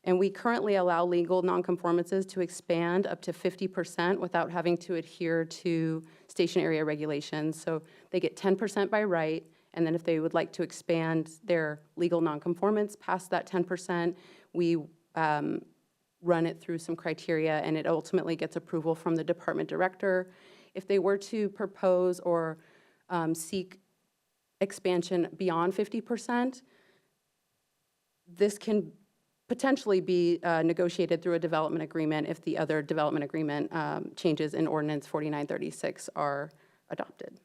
And we currently allow legal nonconformances to expand up to 50% without having to adhere to station area regulations. So they get 10% by right, and then if they would like to expand their legal nonconformance past that 10%, we run it through some criteria, and it ultimately gets approval from the department director. If they were to propose or seek expansion beyond 50%, this can potentially be negotiated through a development agreement if the other development agreement changes in Ordinance 4936 are adopted.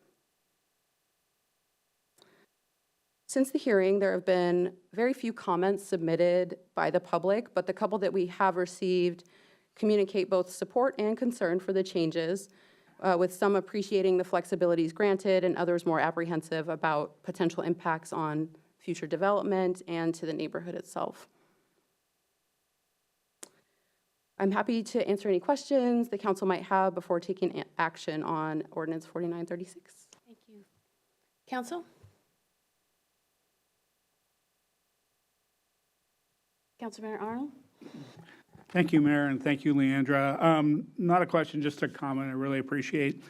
Since the hearing, there have been very few comments submitted by the public, but the couple that we have received communicate both support and concern for the changes, with some appreciating the flexibilities granted and others more apprehensive about potential impacts on future development and to the neighborhood itself. I'm happy to answer any questions the council might have before taking action on Ordinance 4936. Thank you. Council? Councilmember Arnold? Thank you, Mayor, and thank you, Leandra. Not a question, just a comment. I really appreciate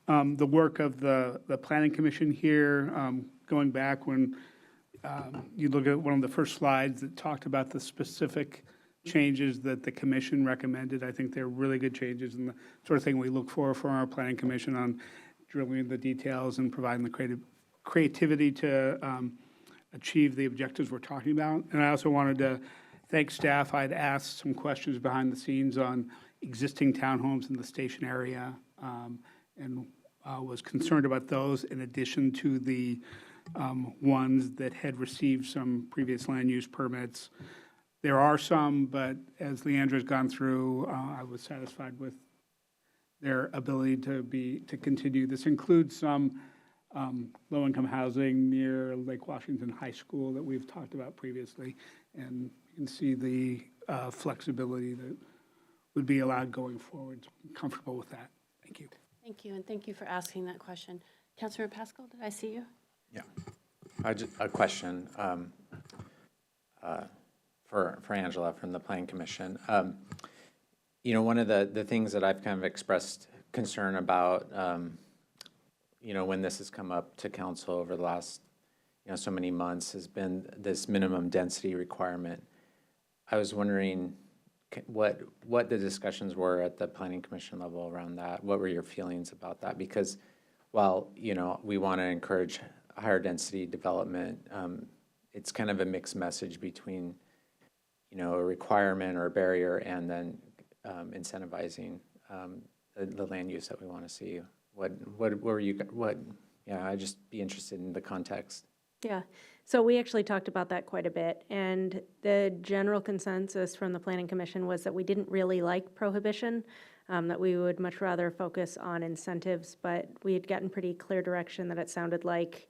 the work of the Planning Commission here, going back when you look at one of the first slides that talked about the specific changes that the commission recommended. I think they're really good changes and the sort of thing we look for from our Planning Commission on drilling into the details and providing the creativity to achieve the objectives we're talking about. And I also wanted to thank staff. I'd asked some questions behind the scenes on existing townhomes in the station area, and was concerned about those in addition to the ones that had received some previous land use permits. There are some, but as Leandra's gone through, I was satisfied with their ability to continue. This includes some low-income housing near Lake Washington High School that we've talked about previously, and you can see the flexibility that would be allowed going forward. So I'm comfortable with that. Thank you. Thank you, and thank you for asking that question. Councilor Pascal, did I see you? Yeah. A question for Angela from the Planning Commission. You know, one of the things that I've kind of expressed concern about, you know, when this has come up to council over the last, you know, so many months has been this minimum density requirement. I was wondering what the discussions were at the Planning Commission level around that. What were your feelings about that? Because while, you know, we want to encourage higher density development, it's kind of a mixed message between, you know, a requirement or a barrier and then incentivizing the land use that we want to see. Yeah, I'd just be interested in the context. Yeah, so we actually talked about that quite a bit, and the general consensus from the Planning Commission was that we didn't really like prohibition, that we would much rather focus on incentives, but we had gotten pretty clear direction that it sounded like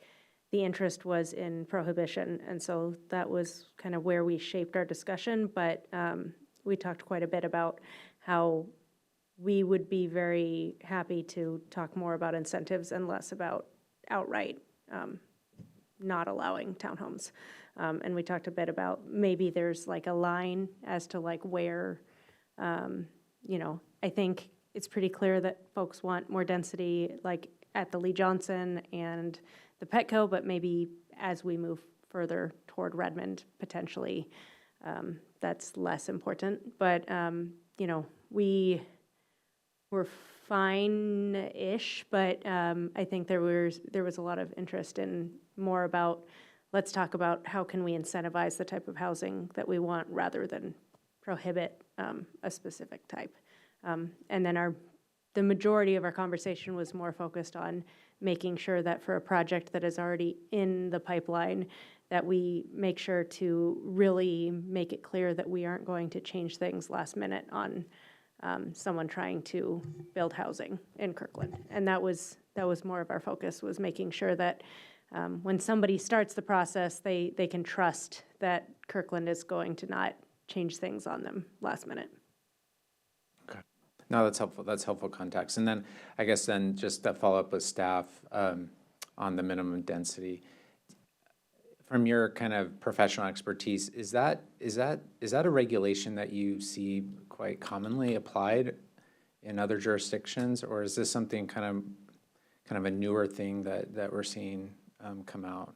the interest was in prohibition, and so that was kind of where we shaped our discussion, but we talked quite a bit about how we would be very happy to talk more about incentives and less about outright not allowing townhomes. And we talked a bit about maybe there's like a line as to like where, you know, I think it's pretty clear that folks want more density like at the Lee Johnson and the Petco, but maybe as we move further toward Redmond, potentially, that's less important. But, you know, we were fine-ish, but I think there was a lot of interest in more about, let's talk about how can we incentivize the type of housing that we want rather than prohibit a specific type. And then the majority of our conversation was more focused on making sure that for a project that is already in the pipeline, that we make sure to really make it clear that we aren't going to change things last minute on someone trying to build housing in Kirkland. And that was more of our focus, was making sure that when somebody starts the process, they can trust that Kirkland is going to not change things on them last minute. Okay. No, that's helpful. That's helpful context. And then I guess then just to follow up with staff on the minimum density. From your kind of professional expertise, is that a regulation that you see quite commonly applied in other jurisdictions, or is this something kind of a newer thing that we're seeing come out?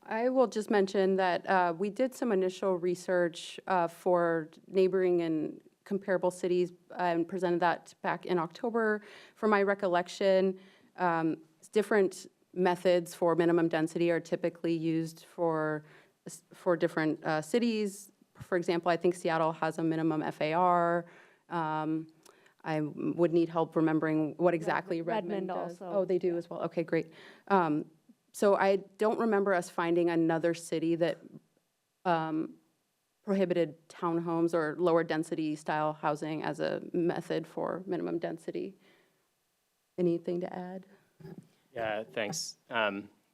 I will just mention that we did some initial research for neighboring and comparable cities and presented that back in October. From my recollection, different methods for minimum density are typically used for for different cities. For example, I think Seattle has a minimum FAR. I would need help remembering what exactly Redmond does. also. Oh, they do as well. Okay, great. So I don't remember us finding another city that prohibited townhomes or lower density style housing as a method for minimum density. Anything to add? Yeah, thanks.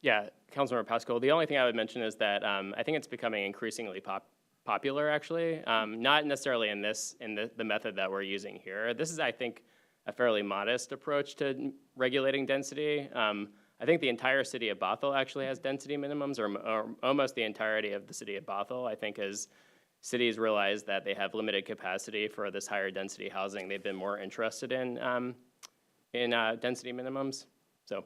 Yeah, Councilmember Pascal, the only thing I would mention is that I think it's becoming increasingly popular, actually. Not necessarily in the method that we're using here. This is, I think, a fairly modest approach to regulating density. I think the entire city of Bothell actually has density minimums, or almost the entirety of the city of Bothell. I think as cities realize that they have limited capacity for this higher density housing, they've been more interested in density minimums. So.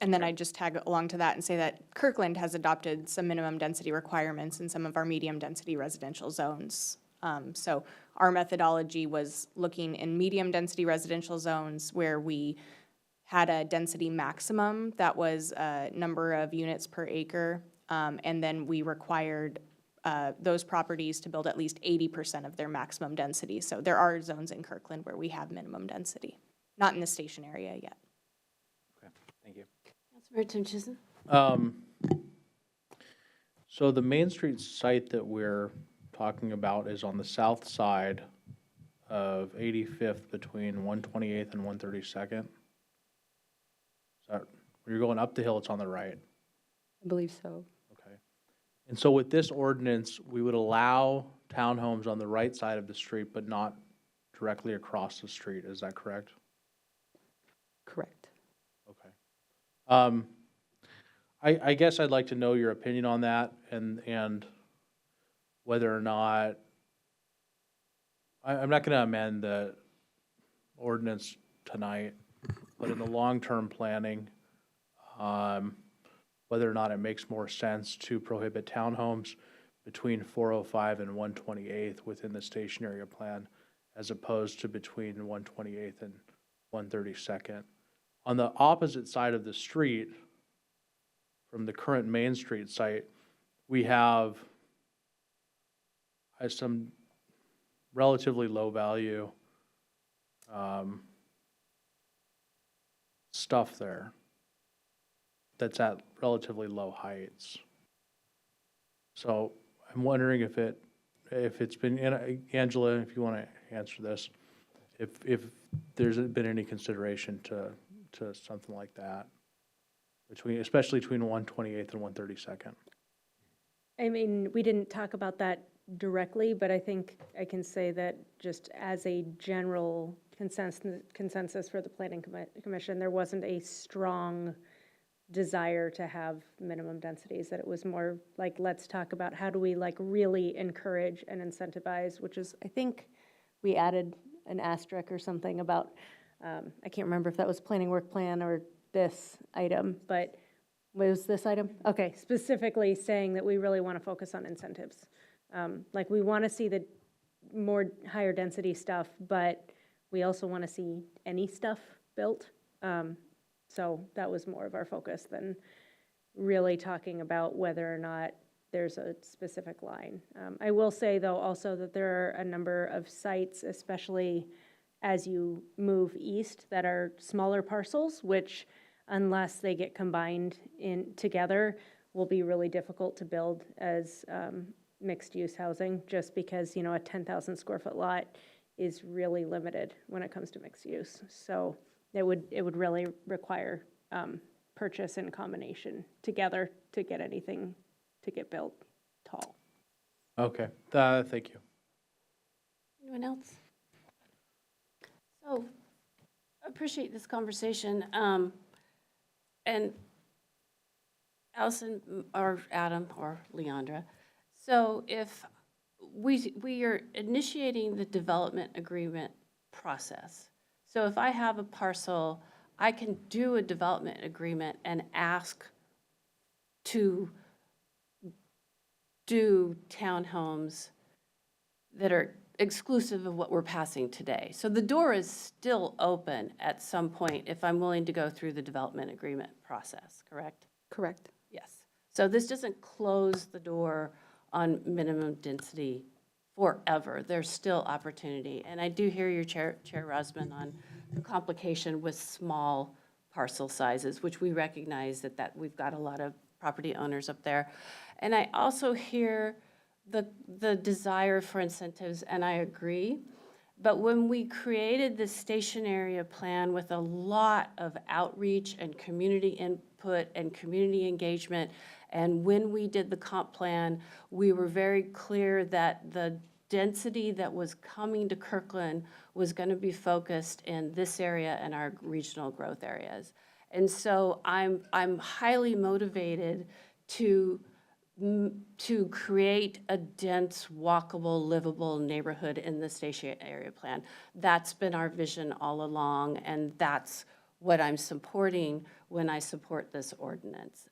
And then I just tag along to that and say that Kirkland has adopted some minimum density requirements in some of our medium density residential zones. So our methodology was looking in medium density residential zones where we had a density maximum that was a number of units per acre. And then we required those properties to build at least 80% of their maximum density. So there are zones in Kirkland where we have minimum density, not in the station area yet. Thank you. Councilmember Tim Chisholm? So the Main Street site that we're talking about is on the south side of 85th between 128th and 132nd. Is that, when you're going up the hill, it's on the right. I believe so. Okay. And so with this ordinance, we would allow townhomes on the right side of the street, but not directly across the street. Is that correct? Correct. Okay. I guess I'd like to know your opinion on that and whether or not, I'm not going to amend the ordinance tonight, but in the long-term planning, whether or not it makes more sense to prohibit townhomes between 405 and 128th within the station area plan, as opposed to between 128th and 132nd. On the opposite side of the street, from the current Main Street site, we have some relatively low value stuff there that's at relatively low heights. So I'm wondering if it's been, Angela, if you want to answer this, if there's been any consideration to something like that, especially between 128th and 132nd. I mean, we didn't talk about that directly, but I think I can say that just as a general consensus for the Planning Commission, there wasn't a strong desire to have minimum densities, that it was more like, let's talk about how do we like really encourage and incentivize, which is, I think we added an asterisk or something about, I can't remember if that was planning work plan or this item, but was this item? Okay, specifically saying that we really want to focus on incentives. Like we want to see the more higher density stuff, but we also want to see any stuff built. So that was more of our focus than really talking about whether or not there's a specific line. I will say though also that there are a number of sites, especially as you move east, that are smaller parcels, which unless they get combined in together will be really difficult to build as mixed-use housing, just because, you know, a 10,000 square foot lot is really limited when it comes to mixed use. So it would really require purchase in combination together to get anything to get built tall. Okay, thank you. Anyone else? So, I appreciate this conversation. And Allison or Adam or Leandra, so if we are initiating the development agreement process. So if I have a parcel, I can do a development agreement and ask to do townhomes that are exclusive of what we're passing today. So the door is still open at some point if I'm willing to go through the development agreement process, correct? Correct. Yes. So this doesn't close the door on minimum density forever. There's still opportunity. And I do hear your Chair Rosman on the complication with small parcel sizes, which we recognize that we've got a lot of property owners up there. And I also hear the desire for incentives, and I agree. But when we created this station area plan with a lot of outreach and community input and community engagement, and when we did the comp plan, we were very clear that the density that was coming to Kirkland was going to be focused in this area and our regional growth areas. And so I'm highly motivated to create a dense, walkable, livable neighborhood in the station area plan. That's been our vision all along, and that's what I'm supporting when I support this ordinance.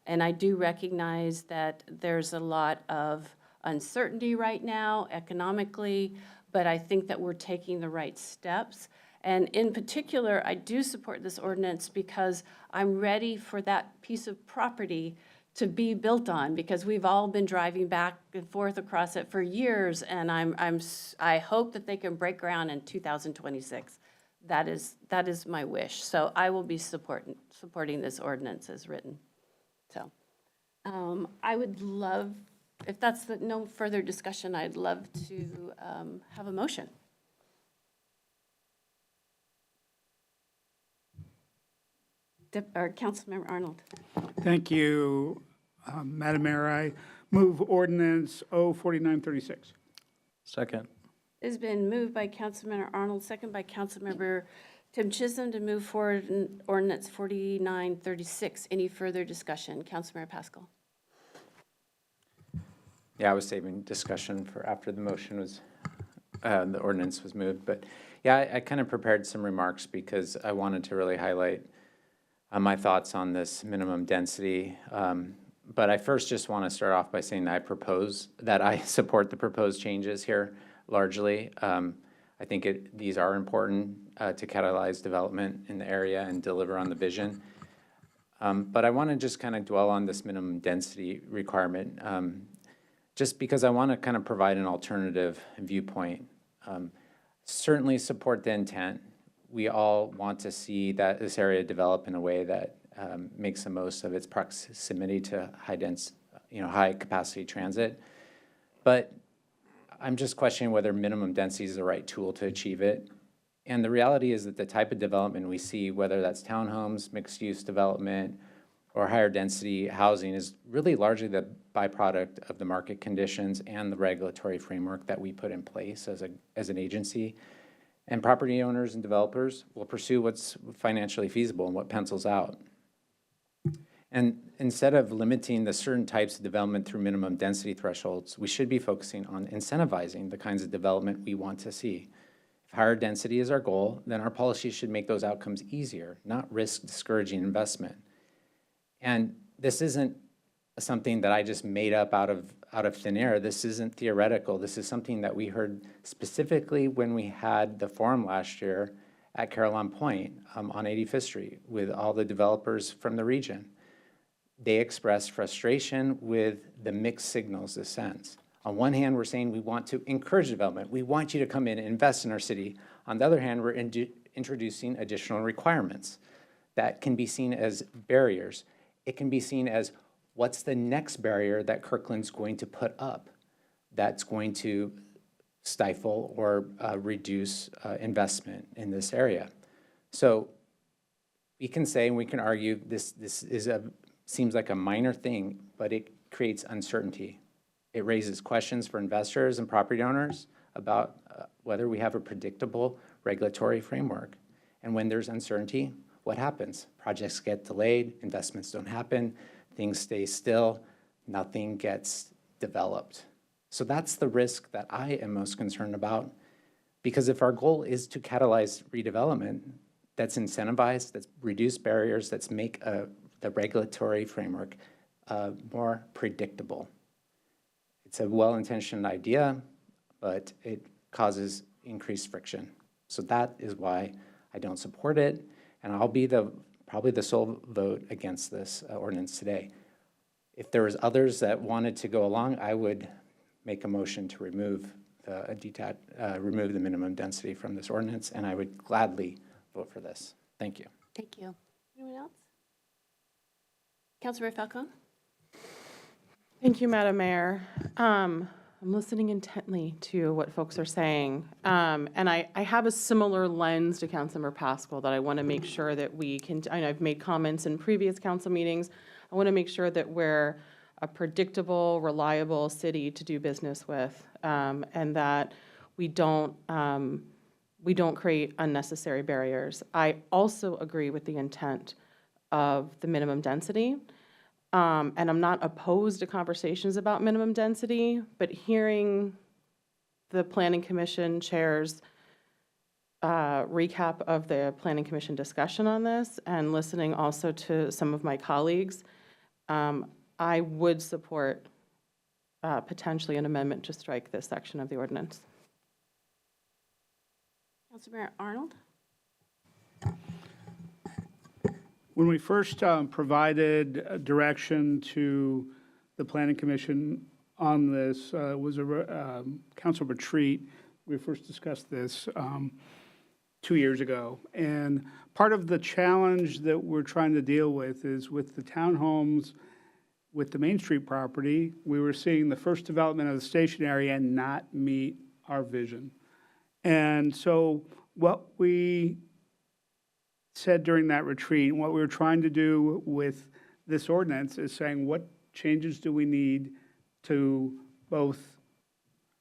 And I do recognize that there's a lot of uncertainty right now economically, but I think that we're taking the right steps. And in particular, I do support this ordinance because I'm ready for that piece of property to be built on, because we've all been driving back and forth across it for years, and I hope that they can break ground in 2026. That is my wish. So I will be supporting this ordinance as written. So I would love, if that's no further discussion, I'd love to have a motion. Or Councilmember Arnold. Thank you, Madam Mayor. I move ordinance 04936. Second. It's been moved by Councilmember Arnold, second by Councilmember Tim Chisholm to move forward in ordinance 4936. Any further discussion? Councilmember Pascal. Yeah, I was saving discussion for after the motion was, the ordinance was moved. But yeah, I kind of prepared some remarks because I wanted to really highlight my thoughts on this minimum density. But I first just want to start off by saying that I support the proposed changes here largely. I think these are important to catalyze development in the area and deliver on the vision. But I want to just kind of dwell on this minimum density requirement, just because I want to kind of provide an alternative viewpoint. Certainly support the intent. We all want to see that this area develop in a way that makes the most of its proximity to high capacity transit. But I'm just questioning whether minimum density is the right tool to achieve it. And the reality is that the type of development we see, whether that's townhomes, mixed-use development, or higher density housing, is really largely the byproduct of the market conditions and the regulatory framework that we put in place as an agency. And property owners and developers will pursue what's financially feasible and what pencils out. And instead of limiting the certain types of development through minimum density thresholds, we should be focusing on incentivizing the kinds of development we want to see. If higher density is our goal, then our policies should make those outcomes easier, not risk discouraging investment. And this isn't something that I just made up out of thin air. This isn't theoretical. This is something that we heard specifically when we had the forum last year at Caroline Point on 85th Street with all the developers from the region. They expressed frustration with the mixed signals this sends. On one hand, we're saying we want to encourage development. We want you to come in and invest in our city. On the other hand, we're introducing additional requirements that can be seen as barriers. It can be seen as what's the next barrier that Kirkland's going to put up that's going to stifle or reduce investment in this area. So we can say and we can argue this seems like a minor thing, but it creates uncertainty. It raises questions for investors and property owners about whether we have a predictable regulatory framework. And when there's uncertainty, what happens? Projects get delayed, investments don't happen, things stay still, nothing gets developed. So that's the risk that I am most concerned about, because if our goal is to catalyze redevelopment, that's incentivized, that's reduce barriers, that's make the regulatory framework more predictable. It's a well-intentioned idea, but it causes increased friction. So that is why I don't support it, and I'll be probably the sole vote against this ordinance today. If there was others that wanted to go along, I would make a motion to remove remove the minimum density from this ordinance, and I would gladly vote for this. Thank you. Thank you. Anyone else? Councilmember Falcone? Thank you, Madam Mayor. I'm listening intently to what folks are saying. And I have a similar lens to Councilmember Pascal that I want to make sure that we can, I know I've made comments in previous council meetings. I want to make sure that we're a predictable, reliable city to do business with, and that we don't create unnecessary barriers. I also agree with the intent of the minimum density. And I'm not opposed to conversations about minimum density, but hearing the Planning Commission Chair's recap of the Planning Commission discussion on this and listening also to some of my colleagues, I would support potentially an amendment to strike this section of the ordinance. Councilmember Arnold? When we first provided direction to the Planning Commission on this, it was a council retreat. We first discussed this 2 years ago. And part of the challenge that we're trying to deal with is with the townhomes, with the Main Street property, we were seeing the first development of the station area not meet our vision. And so what we said during that retreat, and what we were trying to do with this ordinance is saying, what changes do we need to both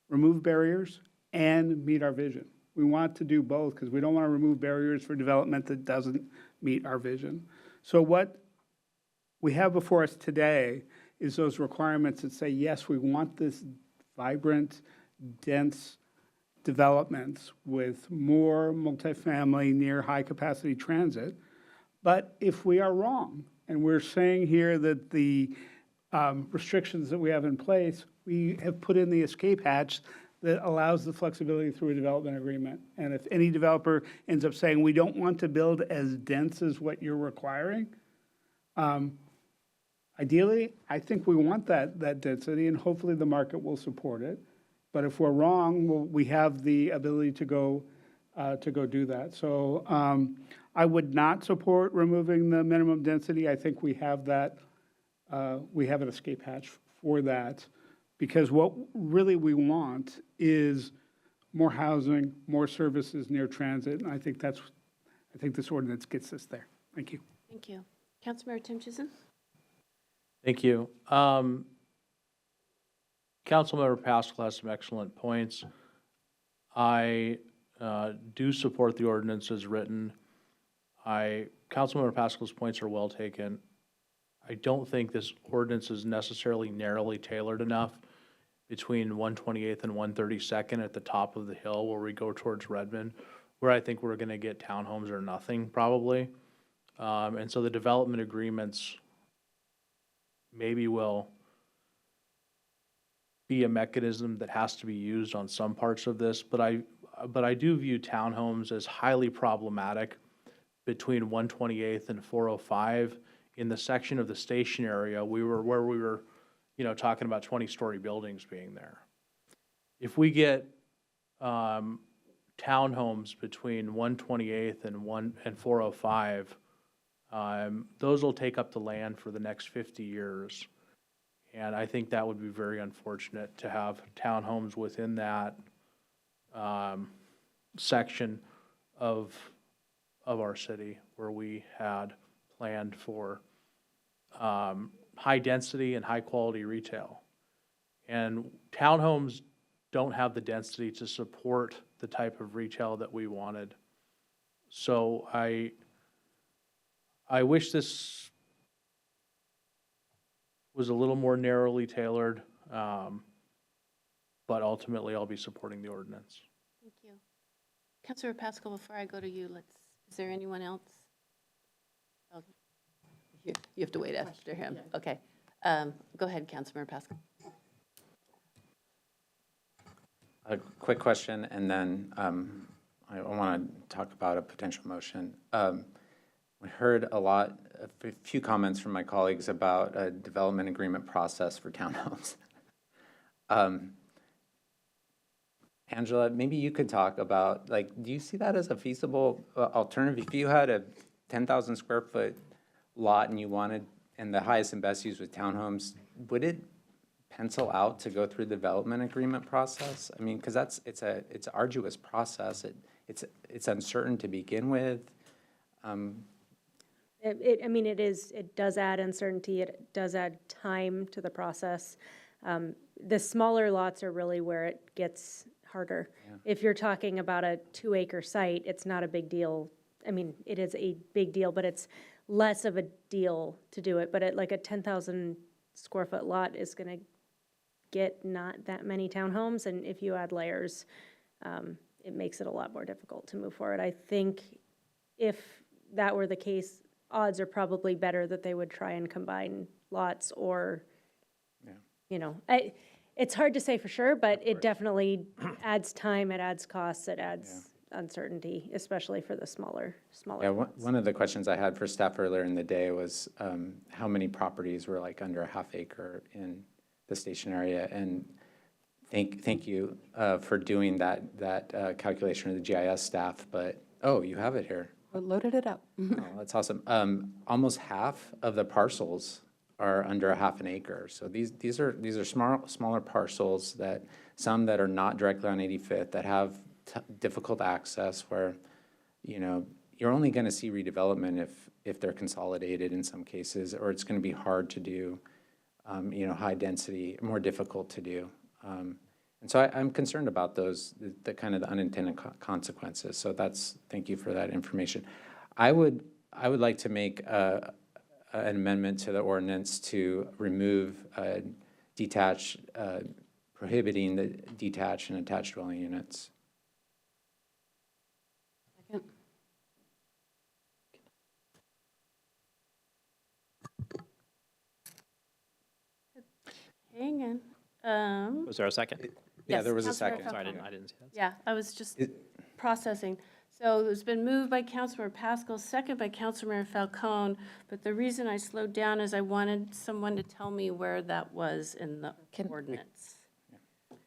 remove barriers and meet our vision? We want to do both because we don't want to remove barriers for development that doesn't meet our vision. So what we have before us today is those requirements that say, yes, we want this vibrant, dense developments with more multifamily near high-capacity transit. But if we are wrong, and we're saying here that the restrictions that we have in place, we have put in the escape hatch that allows the flexibility through a development agreement. And if any developer ends up saying, we don't want to build as dense as what you're requiring, ideally, I think we want that density, and hopefully the market will support it. But if we're wrong, we have the ability to go do that. So I would not support removing the minimum density. I think we have that. We have an escape hatch for that, because what really we want is more housing, more services near transit, and I think this ordinance gets us there. Thank you. Thank you. Councilmember Tim Chisholm? Thank you. Councilmember Pascal has some excellent points. I do support the ordinance as written. Councilmember Pascal's points are well taken. I don't think this ordinance is necessarily narrowly tailored enough between 128th and 132nd at the top of the hill where we go towards Redmond, where I think we're going to get townhomes or nothing probably. And so the development agreements maybe will be a mechanism that has to be used on some parts of this, but I do view townhomes as highly problematic between 128th and 405 in the section of the station area where we were, talking about 20-story buildings being there. If we get townhomes between 128th and 405, those will take up the land for the next 50 years. And I think that would be very unfortunate to have townhomes within that section of our city where we had planned for high density and high quality retail. And townhomes don't have the density to support the type of retail that we wanted. So I wish this was a little more narrowly tailored, but ultimately I'll be supporting the ordinance. Thank you. Councilor Pascal, before I go to you, is there anyone else? Oh, you have to wait after him. Okay. Go ahead, Councilmember Pascal. A quick question, and then I want to talk about a potential motion. we heard a few comments from my colleagues about a development agreement process for townhomes. Angela, maybe you could talk about, like, do you see that as a feasible alternative? If you had a 10,000 square foot lot and you wanted, and the highest and best use was townhomes, would it pencil out to go through the development agreement process? I mean, because it's an arduous process. It's uncertain to begin with. I mean, it does add uncertainty, it does add time to the process. The smaller lots are really where it gets harder. Yeah. If you're talking about a 2-acre site, it's not a big deal. I mean, it is a big deal, but it's less of a deal to do it. But at like a 10,000 square foot lot is gonna get not that many townhomes, and if you add layers, it makes it a lot more difficult to move forward. I think if that were the case, odds are probably better that they would try and combine lots or, you know, it's hard to say for sure, but it definitely adds time, it adds costs, it adds uncertainty, especially for the smaller Yeah, lots. one of the questions I had for staff earlier in the day was how many properties were like under a half acre in the station area? And thank you for doing that calculation of the GIS staff, but, oh, you have it here. Loaded it up. Oh, that's awesome. Almost half of the parcels are under a half an acre. So these are smaller parcels that some that are not directly on 85th that have difficult access where, you know, you're only going to see redevelopment if they're consolidated in some cases, or it's going to be hard to do, you know, high density, more difficult to do. And so I'm concerned about those, the kind of the unintended consequences. So thank you for that information. I would like to make an amendment to the ordinance to remove prohibiting the detached and attached dwelling units. Second. Hang on. Was there a second? Yeah, Yes, there was a Councilmember second. Sorry, Falcone. I didn't see that. Yeah, I was just processing. So it's been moved by Councilmember Pascal, second by Councilmember Falcone, but the reason I slowed down is I wanted someone to tell me where that was in the ordinance.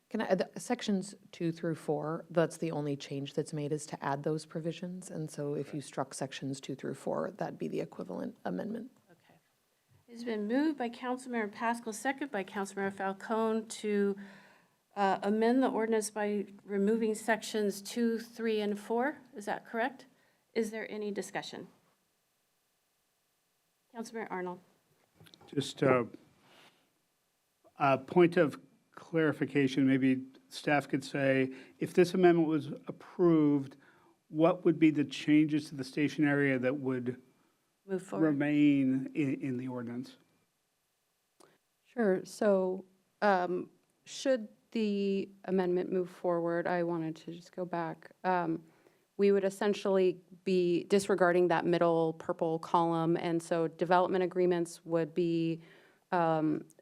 Can I, sections 2 through 4, that's the only change that's made is to add those provisions. And so if you struck sections 2 through 4, that'd be the equivalent amendment. Okay. It's been moved by Councilmember Pascal, second by Councilmember Falcone to amend the ordinance by removing sections 2, 3, and 4. Is that correct? Is there any discussion? Councilmember Arnold. Just a point of clarification, maybe staff could say, if this amendment was approved, what would be the changes to the station area that would move forward, remain in the ordinance? Sure. So should the amendment move forward, I wanted to just go back. We would essentially be disregarding that middle purple column, and so development agreements would be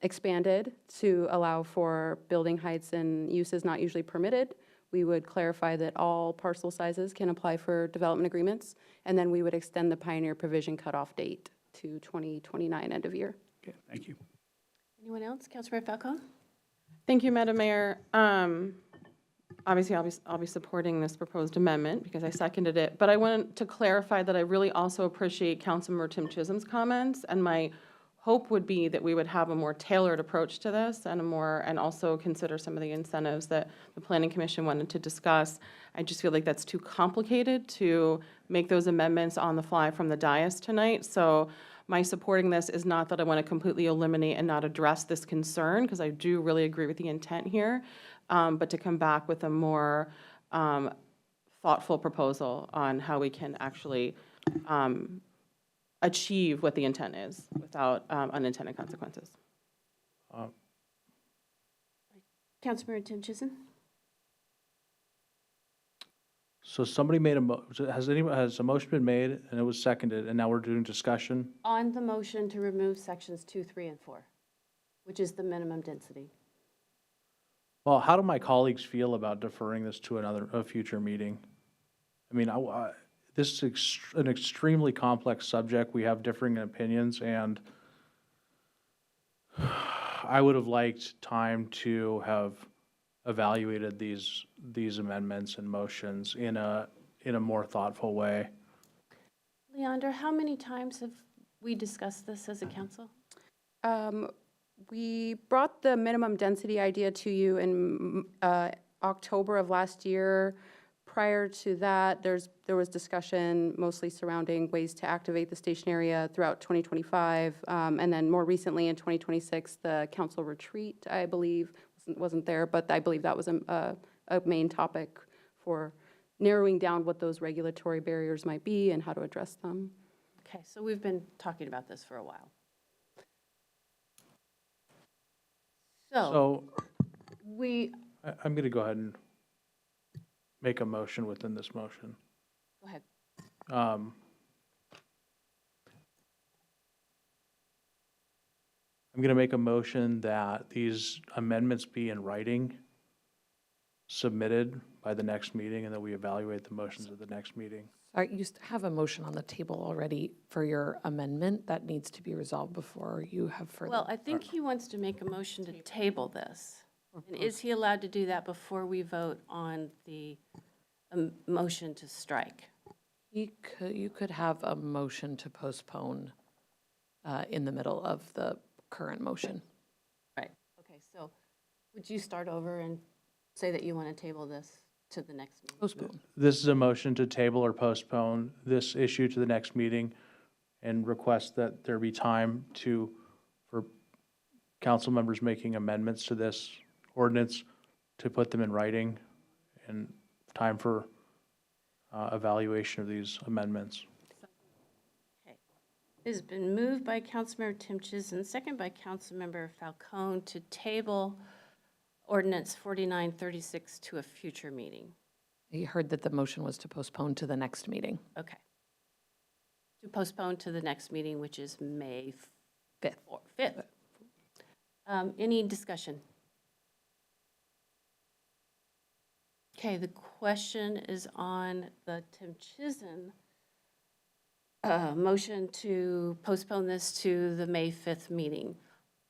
expanded to allow for building heights and uses not usually permitted. We would clarify that all parcel sizes can apply for development agreements, and then we would extend the pioneer provision cutoff date to 2029 end of year. Okay, thank you. Anyone else? Councilmember Falcone? Thank you, Madam Mayor. Obviously, I'll be supporting this proposed amendment because I seconded it, but I wanted to clarify that I really also appreciate Councilmember Tim Chisholm's comments, and my hope would be that we would have a more tailored approach to this and also consider some of the incentives that the Planning Commission wanted to discuss. I just feel like that's too complicated to make those amendments on the fly from the dais tonight. So my supporting this is not that I want to completely eliminate and not address this concern, because I do really agree with the intent here, but to come back with a more thoughtful proposal on how we can actually achieve what the intent is without unintended consequences. Councilmember Tim Chisholm? So somebody made has a motion been made and it was seconded and now we're doing discussion? On the motion to remove sections 2, 3, and 4, which is the minimum density. Well, how do my colleagues feel about deferring this to a future meeting? I mean, this is an extremely complex subject. We have differing opinions, and I would have liked time to have evaluated these amendments and motions in a more thoughtful way. Leandra, how many times have we discussed this as a council? We brought the minimum density idea to you in October of last year. Prior to that, there was discussion mostly surrounding ways to activate the station area throughout 2025. And then more recently in 2026, the council retreat, I believe, wasn't there, but I believe that was a main topic for narrowing down what those regulatory barriers might be and how to address them. Okay, so we've been talking about this for a while. So I'm going to go ahead and make a motion within this motion. Go ahead. I'm going to make a motion that these amendments be in writing, submitted by the next meeting, and that we evaluate the motions at the next meeting. Sorry, you have a motion on the table already for your amendment that needs to be resolved before you have further. Well, I think he wants to make a motion to table this. And is he allowed to do that before we vote on the motion to strike? You could have a motion to postpone in the middle of the current motion. Right. Okay, so would you start over and say that you want to table this to the next meeting? Postpone. This is a motion to table or postpone this issue to the next meeting and request that there be time for council members making amendments to this ordinance to put them in writing and time for evaluation of these amendments. Okay. It has been moved by Councilmember Tim Chisholm, second by Councilmember Falcone to table ordinance 4936 to a future meeting. You heard that the motion was to postpone to the next meeting. Okay. To postpone to the next meeting, which is May 5th. Any discussion? Okay, the question is on the Tim Chisholm motion to postpone this to the May 5th meeting.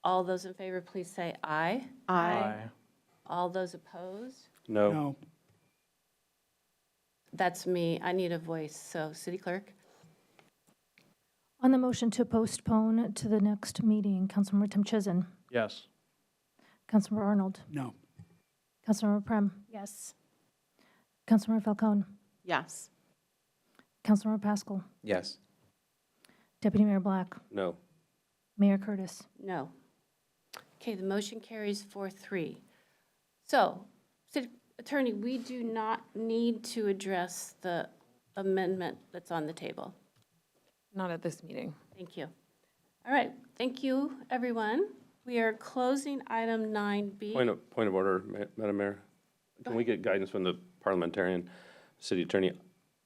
All those in favor, please say aye. Aye. All those opposed? No. That's me. I need a voice. So, City Clerk? On the motion to postpone to the next meeting, Councilmember Tim Chisholm. Yes. Councilmember Arnold. No. Councilmember Prem. Yes. Councilmember Falcone. Yes. Councilmember Pascal. Yes. Deputy Mayor Black. No. Mayor Curtis. No. Okay, the motion carries 4-3. So, City Attorney, we do not need to address the amendment that's on the table. Not at this meeting. Thank you. All right, thank you, everyone. We are closing item 9B. Point of order, Madam Mayor. Can we get guidance from the parliamentarian, city attorney?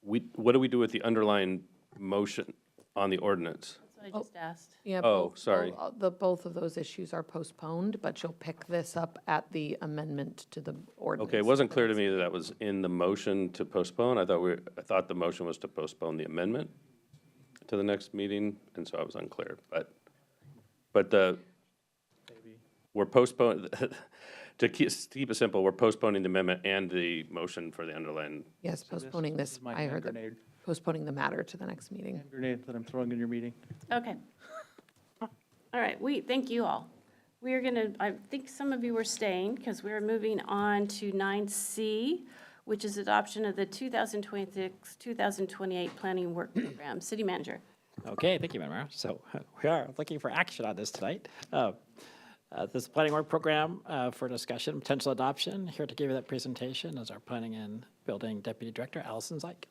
What do we do with the underlying motion on the ordinance? That's what I just asked. Yeah. Oh, sorry. Both of those issues are postponed, but you'll pick this up at the amendment to the ordinance. Okay, it wasn't clear to me that that was in the motion to postpone. I thought the motion was to postpone the amendment to the next meeting, and so I was unclear. But we're postponing, to keep it simple, we're postponing the amendment and the motion for the underlying. Yes, postponing this, my I hand heard that, grenade. postponing the matter to the next meeting. Hand grenade that I'm throwing in your meeting. Okay. All right, thank you all. We are going to, I think some of you were staying because we're moving on to 9C, which is adoption of the 2026-2028 Planning Work Program. City Manager. Okay, thank you, Madam Mayor. So we are looking for action on this tonight. This planning work program for discussion, potential adoption. Here to give you that presentation is our Planning and Building Deputy Director, Allison Zeik.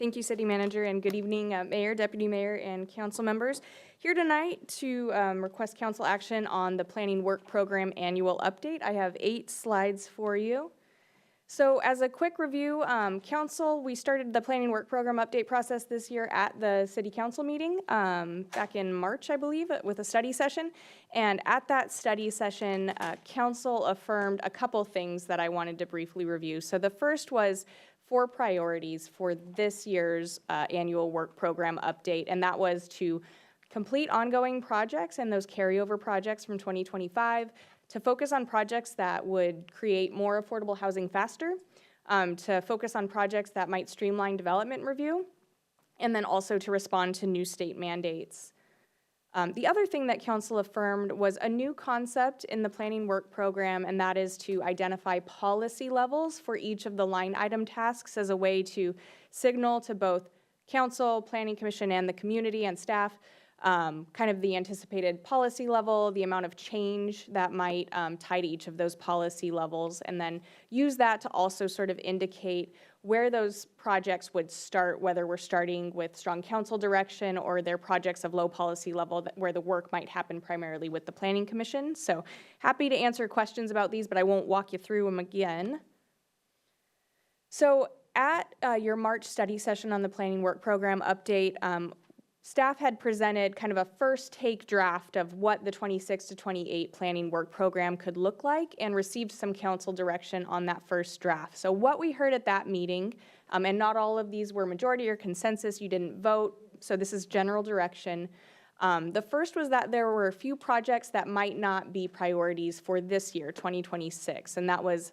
Thank you, City Manager, and good evening, Mayor, Deputy Mayor, and council members. Here tonight to request council action on the Planning Work Program Annual Update. I have 8 slides for you. So as a quick review, council, we started the Planning Work Program update process this year at the City Council meeting back in March, I believe, with a study session. And at that study session, council affirmed a couple things that I wanted to briefly review. So the first was 4 priorities for this year's annual work program update, and that was to complete ongoing projects and those carryover projects from 2025, to focus on projects that would create more affordable housing faster, to focus on projects that might streamline development review, and then also to respond to new state mandates. The other thing that Council affirmed was a new concept in the planning work program, and that is to identify policy levels for each of the line item tasks as a way to signal to both Council, Planning Commission, and the community and staff kind of the anticipated policy level, the amount of change that might tie to each of those policy levels, and then use that to also sort of indicate where those projects would start, whether we're starting with strong council direction or they're projects of low policy level where the work might happen primarily with the Planning Commission. So happy to answer questions about these, but I won't walk you through them again. So at your March study session on the planning work program update, staff had presented kind of a first take draft of what the 26 to 28 planning work program could look like and received some council direction on that first draft. So what we heard at that meeting, and not all of these were majority or consensus, you didn't vote, so this is general direction. The first was that there were a few projects that might not be priorities for this year, 2026, and that was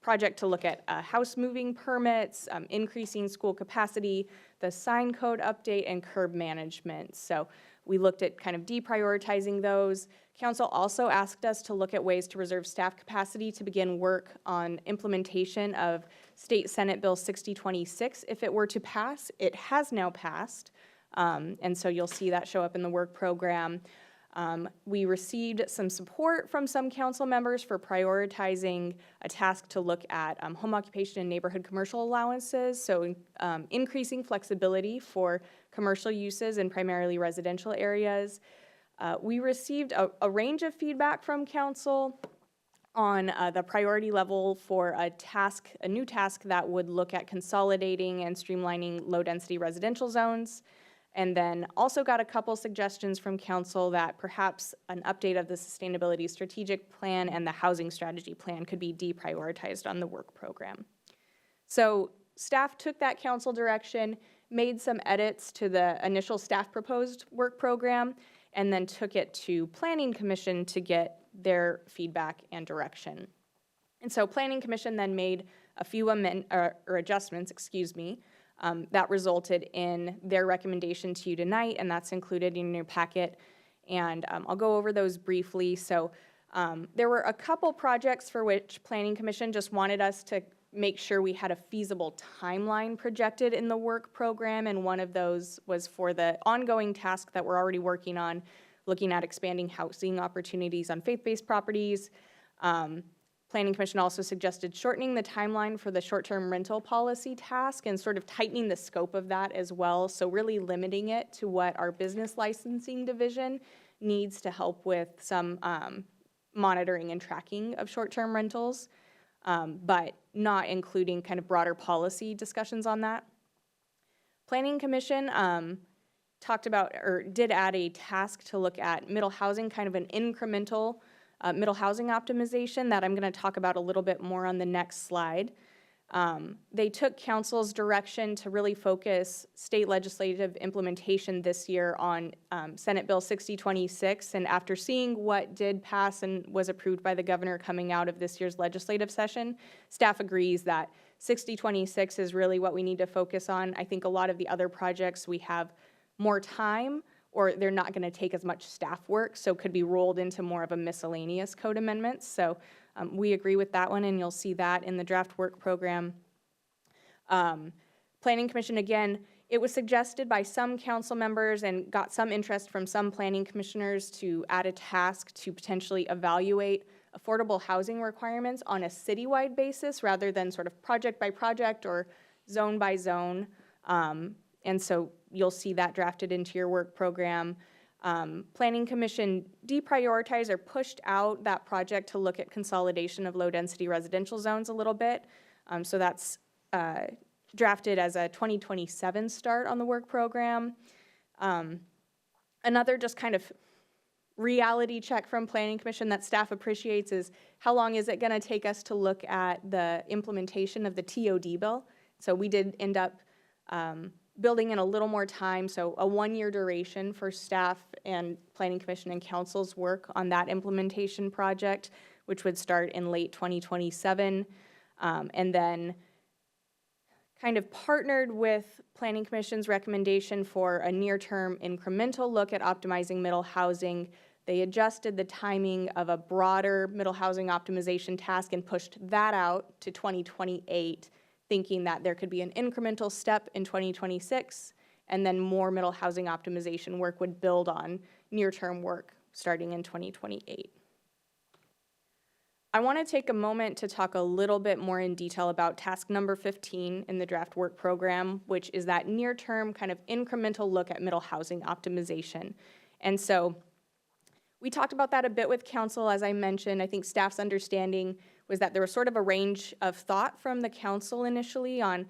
project to look at house moving permits, increasing school capacity, the sign code update, and curb management. So we looked at kind of deprioritizing those. Council also asked us to look at ways to reserve staff capacity to begin work on implementation of State Senate Bill 6026 if it were to pass. It has now passed, and so you'll see that show up in the work program. We received some support from some council members for prioritizing a task to look at home occupation and neighborhood commercial allowances, so increasing flexibility for commercial uses in primarily residential areas. We received a range of feedback from council on the priority level for a new task that would look at consolidating and streamlining low-density residential zones. And then also got a couple suggestions from council that perhaps an update of the sustainability strategic plan and the housing strategy plan could be deprioritized on the work program. So staff took that council direction, made some edits to the initial staff proposed work program, and then took it to Planning Commission to get their feedback and direction. And so Planning Commission then made a few adjustments, that resulted in their recommendation to you tonight, and that's included in your packet. And I'll go over those briefly. So there were a couple projects for which Planning Commission just wanted us to make sure we had a feasible timeline projected in the work program, and one of those was for the ongoing task that we're already working on, looking at expanding housing opportunities on faith-based properties. Planning Commission also suggested shortening the timeline for the short-term rental policy task and sort of tightening the scope of that as well, so really limiting it to what our business licensing division needs to help with some monitoring and tracking of short-term rentals, but not including kind of broader policy discussions on that. Planning Commission talked about, or did add a task to look at middle housing, kind of an incremental middle housing optimization that I'm going to talk about a little bit more on the next slide. They took council's direction to really focus state legislative implementation this year on Senate Bill 6026, and after seeing what did pass and was approved by the governor coming out of this year's legislative session, staff agrees that 6026 is really what we need to focus on. I think a lot of the other projects we have more time, or they're not going to take as much staff work, so could be rolled into more of a miscellaneous code amendment. So we agree with that one, and you'll see that in the draft work program. Planning Commission, again, it was suggested by some council members and got some interest from some planning commissioners to add a task to potentially evaluate affordable housing requirements on a citywide basis rather than sort of project by project or zone by zone. And so you'll see that drafted into your work program. Planning Commission deprioritized or pushed out that project to look at consolidation of low-density residential zones a little bit. So that's drafted as a 2027 start on the work program. Another just kind of reality check from Planning Commission that staff appreciates is how long is it going to take us to look at the implementation of the TOD bill? So we did end up building in a little more time, so a 1-year duration for staff and Planning Commission and Council's work on that implementation project, which would start in late 2027. And then kind of partnered with Planning Commission's recommendation for a near-term incremental look at optimizing middle housing. They adjusted the timing of a broader middle housing optimization task and pushed that out to 2028, thinking that there could be an incremental step in 2026, and then more middle housing optimization work would build on near-term work starting in 2028. I want to take a moment to talk a little bit more in detail about task number 15 in the draft work program, which is that near-term kind of incremental look at middle housing optimization. And so we talked about that a bit with council. As I mentioned, I think staff's understanding was that there was sort of a range of thought from the council initially on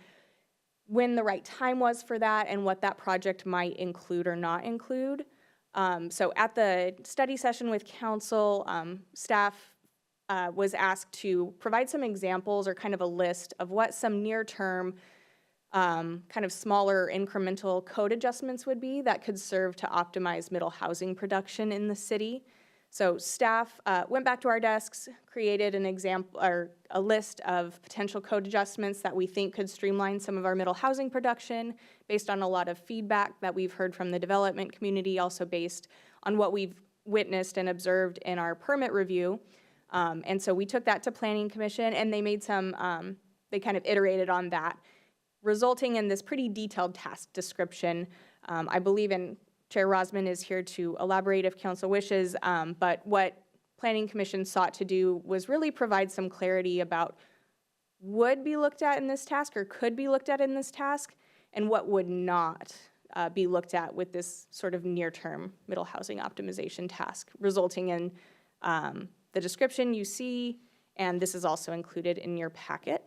when the right time was for that and what that project might include or not include. So at the study session with council, staff was asked to provide some examples or kind of a list of what some near-term kind of smaller incremental code adjustments would be that could serve to optimize middle housing production in the city. So staff went back to our desks, created an example or a list of potential code adjustments that we think could streamline some of our middle housing production based on a lot of feedback that we've heard from the development community, also based on what we've witnessed and observed in our permit review. And so we took that to Planning Commission, and they made some, they kind of iterated on that, resulting in this pretty detailed task description. I believe Chair Rosman is here to elaborate if council wishes, but what Planning Commission sought to do was really provide some clarity about would be looked at in this task or could be looked at in this task, and what would not be looked at with this sort of near-term middle housing optimization task, resulting in the description you see, and this is also included in your packet.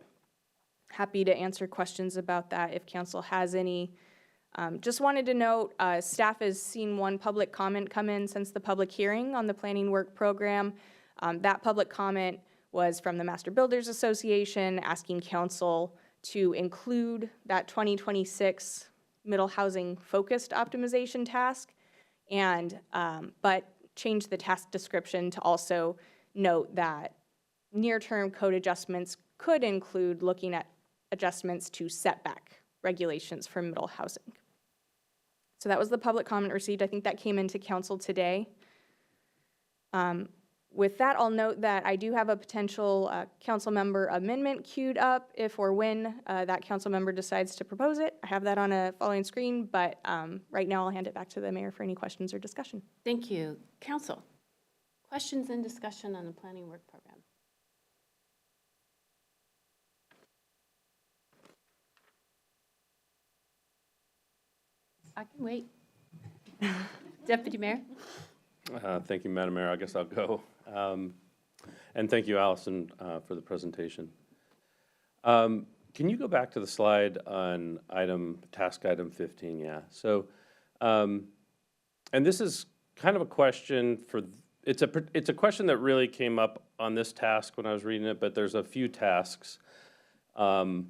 Happy to answer questions about that if council has any. Just wanted to note, staff has seen one public comment come in since the public hearing on the planning work program. That public comment was from the Master Builders Association asking council to include that 2026 middle housing focused optimization task, and but change the task description to also note that near-term code adjustments could include looking at adjustments to setback regulations for middle housing. So that was the public comment received. I think that came into council today. With that, I'll note that I do have a potential council member amendment queued up if or when that council member decides to propose it. I have that on a following screen, but right now I'll hand it back to the mayor for any questions or discussion. Thank you. Council, questions and discussion on the planning work program? I can wait. Deputy Mayor? Thank you, Madam Mayor. I guess I'll go. And thank you, Allison, for the presentation. Can you go back to the slide on task item 15? Yeah. So, and this is kind of a question for, it's a question that really came up on this task when I was reading it, but there's a few tasks that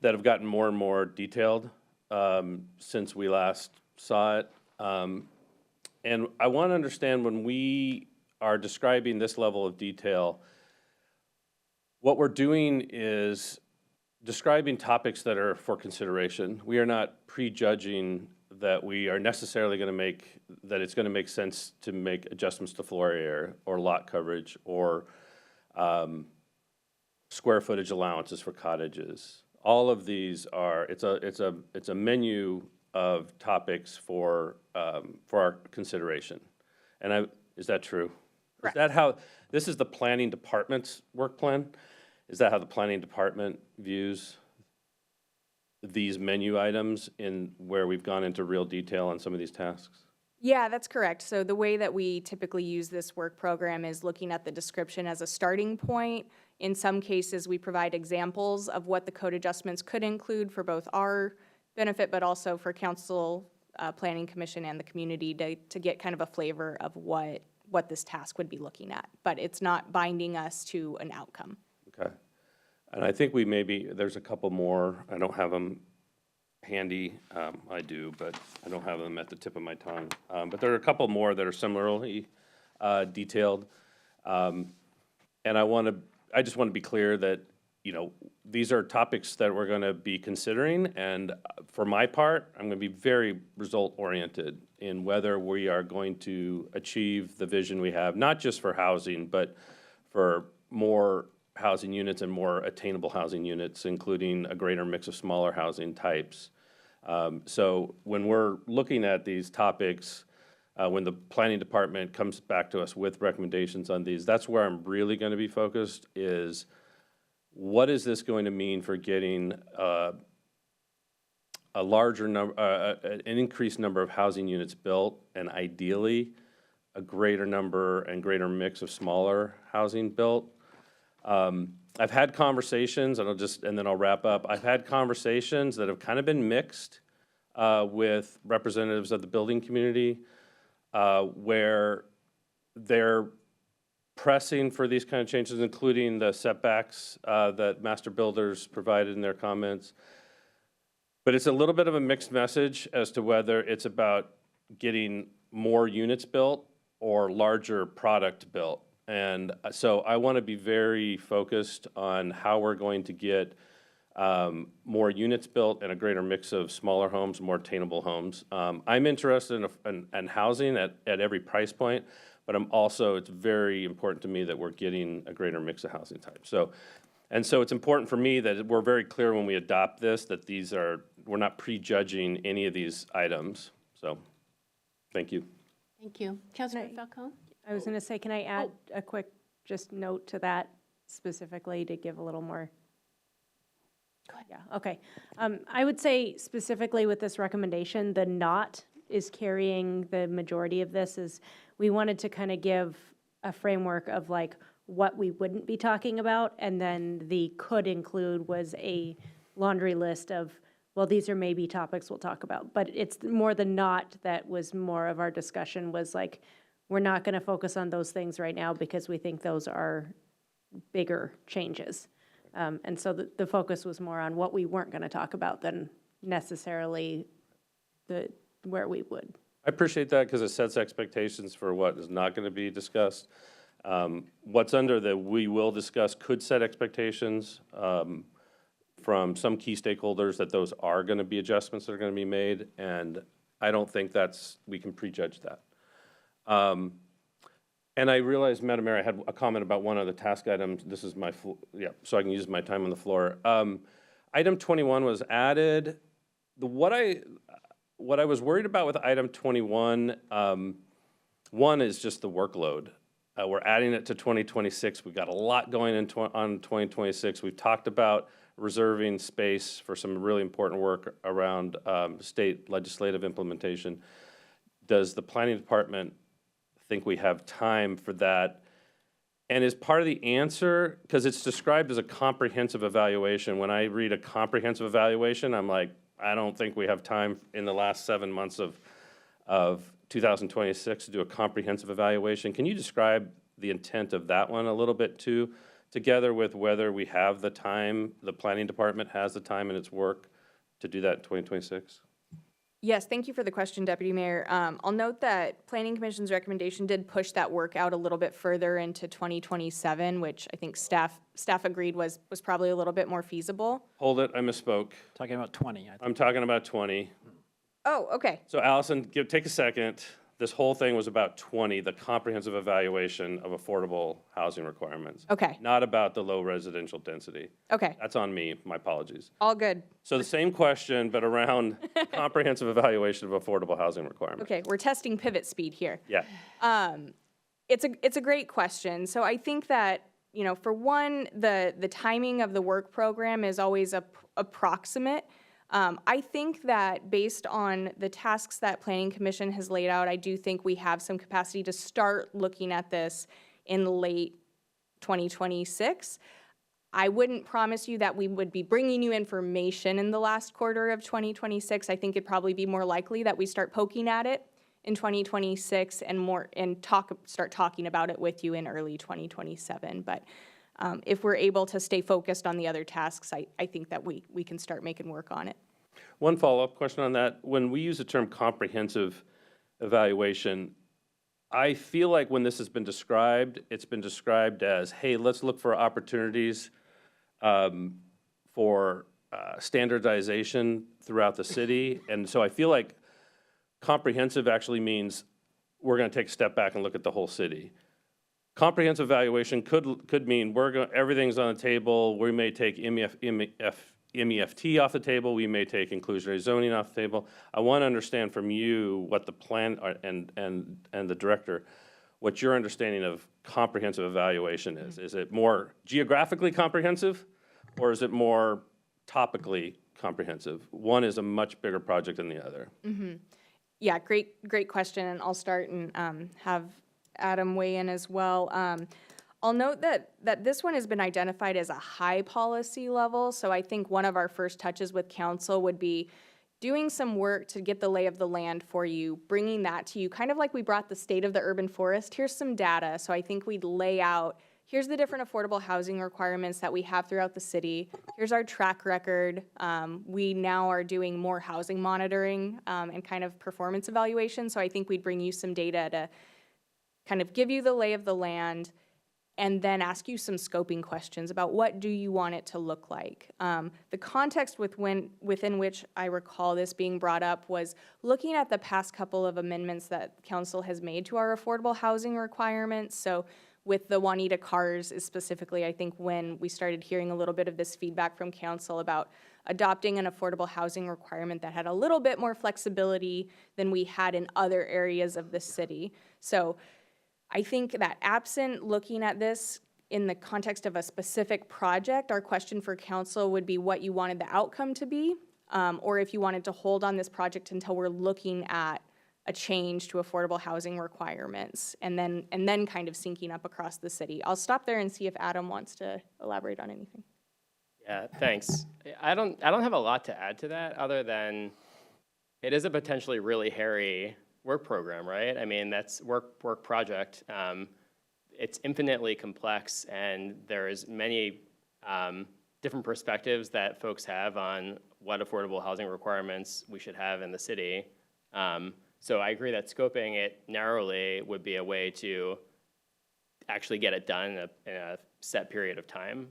have gotten more and more detailed since we last saw it. And I want to understand, when we are describing this level of detail, what we're doing is describing topics that are for consideration. We are not prejudging that we are necessarily going to make, that it's going to make sense to make adjustments to floor area or lot coverage or square footage allowances for cottages. All of these are, it's a menu of topics for our consideration. And is that true? Correct. Is that how, this is the planning department's work plan? Is that how the planning department views these menu items in where we've gone into real detail on some of these tasks? Yeah, that's correct. So the way that we typically use this work program is looking at the description as a starting point. In some cases, we provide examples of what the code adjustments could include for both our benefit, but also for council, planning commission, and the community to get kind of a flavor of what this task would be looking at. But it's not binding us to an outcome. Okay. And I think we there's a couple more, I don't have them handy, I do, but I don't have them at the tip of my tongue. But there are a couple more that are similarly detailed. And I just want to be clear that, these are topics that we're going to be considering, and for my part, I'm going to be very result-oriented in whether we are going to achieve the vision we have, not just for housing, but for more housing units and more attainable housing units, including a greater mix of smaller housing types. So when we're looking at these topics, when the planning department comes back to us with recommendations on these, that's where I'm really going to be focused is what is this going to mean for getting a larger number, an increased number of housing units built, and ideally a greater number and greater mix of smaller housing built. I've had conversations, and then I'll wrap up. I've had conversations that have kind of been mixed with representatives of the building community, where they're pressing for these kind of changes, including the setbacks that master builders provided in their comments. But it's a little bit of a mixed message as to whether it's about getting more units built or larger product built. And so I want to be very focused on how we're going to get more units built and a greater mix of smaller homes, more attainable homes. I'm interested in housing at every price point, but it's very important to me that we're getting a greater mix of housing types. So it's important for me that we're very clear when we adopt this, that we're not prejudging any of these items. So, thank you. Thank you. Councilor Falcone? I was going to say, can I add a quick just note to that specifically to give a little more? Go ahead. Yeah, okay. I would say specifically with this recommendation, the not is carrying the majority of this. Is we wanted to kind of give a framework of like what we wouldn't be talking about, and then the could include was a laundry list of, well, these are maybe topics we'll talk about. But it's more the not that was more of our discussion, was like, we're not going to focus on those things right now because we think those are bigger changes. And so the focus was more on what we weren't going to talk about than necessarily where we would. I appreciate that because it sets expectations for what is not going to be discussed. What's under the we will discuss could set expectations from some key stakeholders that those are going to be adjustments that are going to be made, and I don't think we can prejudge that. And I realized, Madam Mayor, I had a comment about one of the task items. This is so I can use my time on the floor. Item 21 was added. What I was worried about with item 21, one is just the workload. We're adding it to 2026. We've got a lot going on 2026. We've talked about reserving space for some really important work around state legislative implementation. Does the planning department think we have time for that? And is part of the answer, because it's described as a comprehensive evaluation. When I read a comprehensive evaluation, I'm like, I don't think we have time in the last 7 months of 2026 to do a comprehensive evaluation. Can you describe the intent of that one a little bit too, together with whether we have the time, the planning department has the time in its work to do that in 2026? Yes, thank you for the question, Deputy Mayor. I'll note that Planning Commission's recommendation did push that work out a little bit further into 2027, which I think staff agreed was probably a little bit more feasible. Hold it, I misspoke. Talking about 20, I think. I'm talking about 20. Oh, okay. So Allison, take a second. This whole thing was about 20, the comprehensive evaluation of affordable housing requirements. Okay. Not about the low residential density. Okay. That's on me, my apologies. All good. So the same question, but around comprehensive evaluation of affordable housing requirements. Okay, we're testing pivot speed here. Yeah. It's a great question. So I think that, for one, the timing of the work program is always approximate. I think that based on the tasks that Planning Commission has laid out, I do think we have some capacity to start looking at this in late 2026. I wouldn't promise you that we would be bringing you information in the last quarter of 2026. I think it'd probably be more likely that we start poking at it in 2026 and start talking about it with you in early 2027. But if we're able to stay focused on the other tasks, I think that we can start making work on it. One follow-up question on that. When we use the term comprehensive evaluation, I feel like when this has been described, it's been described as, hey, let's look for opportunities for standardization throughout the city. And so I feel like comprehensive actually means we're going to take a step back and look at the whole city. Comprehensive evaluation could mean everything's on the table. We may take MEFT off the table. We may take inclusionary zoning off the table. I want to understand from you what the plan and the director, what your understanding of comprehensive evaluation is. Is it more geographically comprehensive, or is it more topically comprehensive? One is a much bigger project than the other. Mm-hmm. Yeah, great question, and I'll start and have Adam weigh in as well. I'll note that this one has been identified as a high policy level, so I think one of our first touches with council would be doing some work to get the lay of the land for you, bringing that to you, kind of like we brought the state of the urban forest. Here's some data, so I think we'd lay out, here's the different affordable housing requirements that we have throughout the city. Here's our track record. We now are doing more housing monitoring and kind of performance evaluation, so I think we'd bring you some data to kind of give you the lay of the land, and then ask you some scoping questions about what do you want it to look like. The context within which I recall this being brought up was looking at the past couple of amendments that council has made to our affordable housing requirements. So with the Juanita cars is specifically, I think, when we started hearing a little bit of this feedback from council about adopting an affordable housing requirement that had a little bit more flexibility than we had in other areas of the city. So I think that absent looking at this in the context of a specific project, our question for council would be what you wanted the outcome to be, or if you wanted to hold on this project until we're looking at a change to affordable housing requirements, and then kind of syncing up across the city. I'll stop there and see if Adam wants to elaborate on anything. Yeah, thanks. I don't have a lot to add to that other than it is a potentially really hairy work program, right? I mean, that's work project. It's infinitely complex, and there's many different perspectives that folks have on what affordable housing requirements we should have in the city. So I agree that scoping it narrowly would be a way to actually get it done in a set period of time.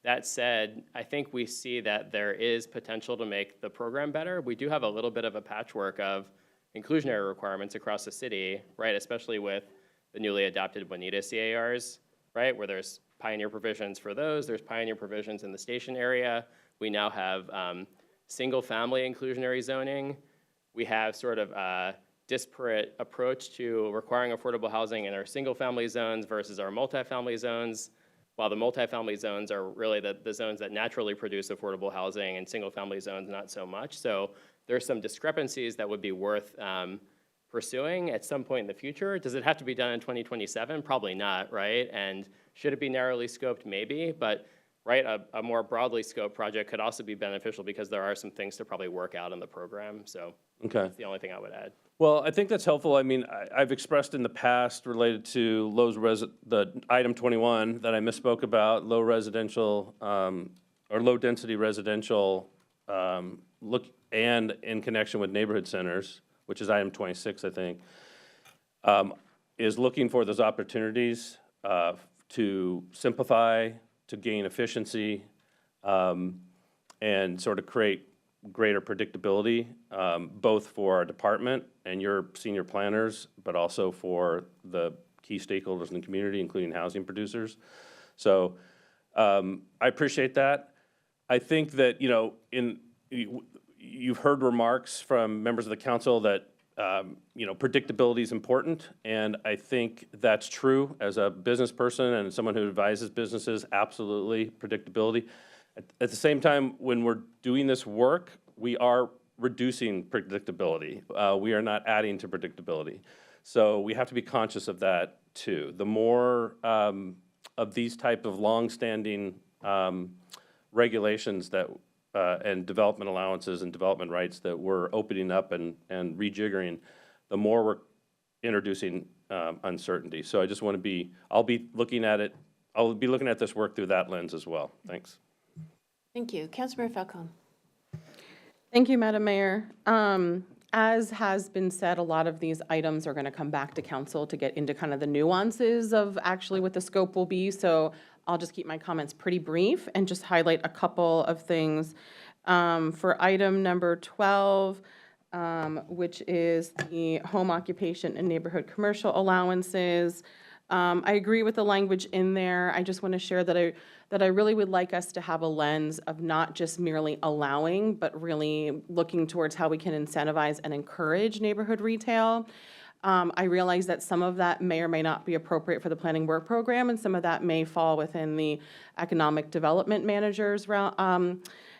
That said, I think we see that there is potential to make the program better. We do have a little bit of a patchwork of inclusionary requirements across the city, right? Especially with the newly adopted Juanita CARs, right? Where there's pioneer provisions for those. There's pioneer provisions in the station area. We now have single-family inclusionary zoning. We have sort of a disparate approach to requiring affordable housing in our single-family zones versus our multifamily zones, while the multifamily zones are really the zones that naturally produce affordable housing, and single-family zones not so much. So there's some discrepancies that would be worth pursuing at some point in the future. Does it have to be done in 2027? Probably not, right? And should it be narrowly scoped? Maybe, but right, a more broadly scoped project could also be beneficial because there are some things to probably work out in the program. So that's the only thing I would add. Well, I think that's helpful. I mean, I've expressed in the past related to the item 21 that I misspoke about, low residential or low density residential and in connection with neighborhood centers, which is item 26, I think, is looking for those opportunities to simplify, to gain efficiency, and sort of create greater predictability, both for our department and your senior planners, but also for the key stakeholders in the community, including housing producers. So I appreciate that. I think that, you've heard remarks from members of the council that, predictability is important, and I think that's true. As a business person and someone who advises businesses, absolutely predictability. At the same time, when we're doing this work, we are reducing predictability. We are not adding to predictability. So we have to be conscious of that too. The more of these type of long-standing regulations that and development allowances and development rights that we're opening up and rejiggering, the more we're introducing uncertainty. So I just want to I'll be looking at it I'll be looking at this work through that lens as well. Thanks. Thank you. Councilmember Falcone. Thank you, Madam Mayor. As has been said, a lot of these items are going to come back to council to get into kind of the nuances of actually what the scope will be. So I'll just keep my comments pretty brief and just highlight a couple of things. For item number 12, which is the home occupation and neighborhood commercial allowances. I agree with the language in there. I just want to share that I really would like us to have a lens of not just merely allowing, but really looking towards how we can incentivize and encourage neighborhood retail. I realize that some of that may or may not be appropriate for the planning work program, and some of that may fall within the economic development manager's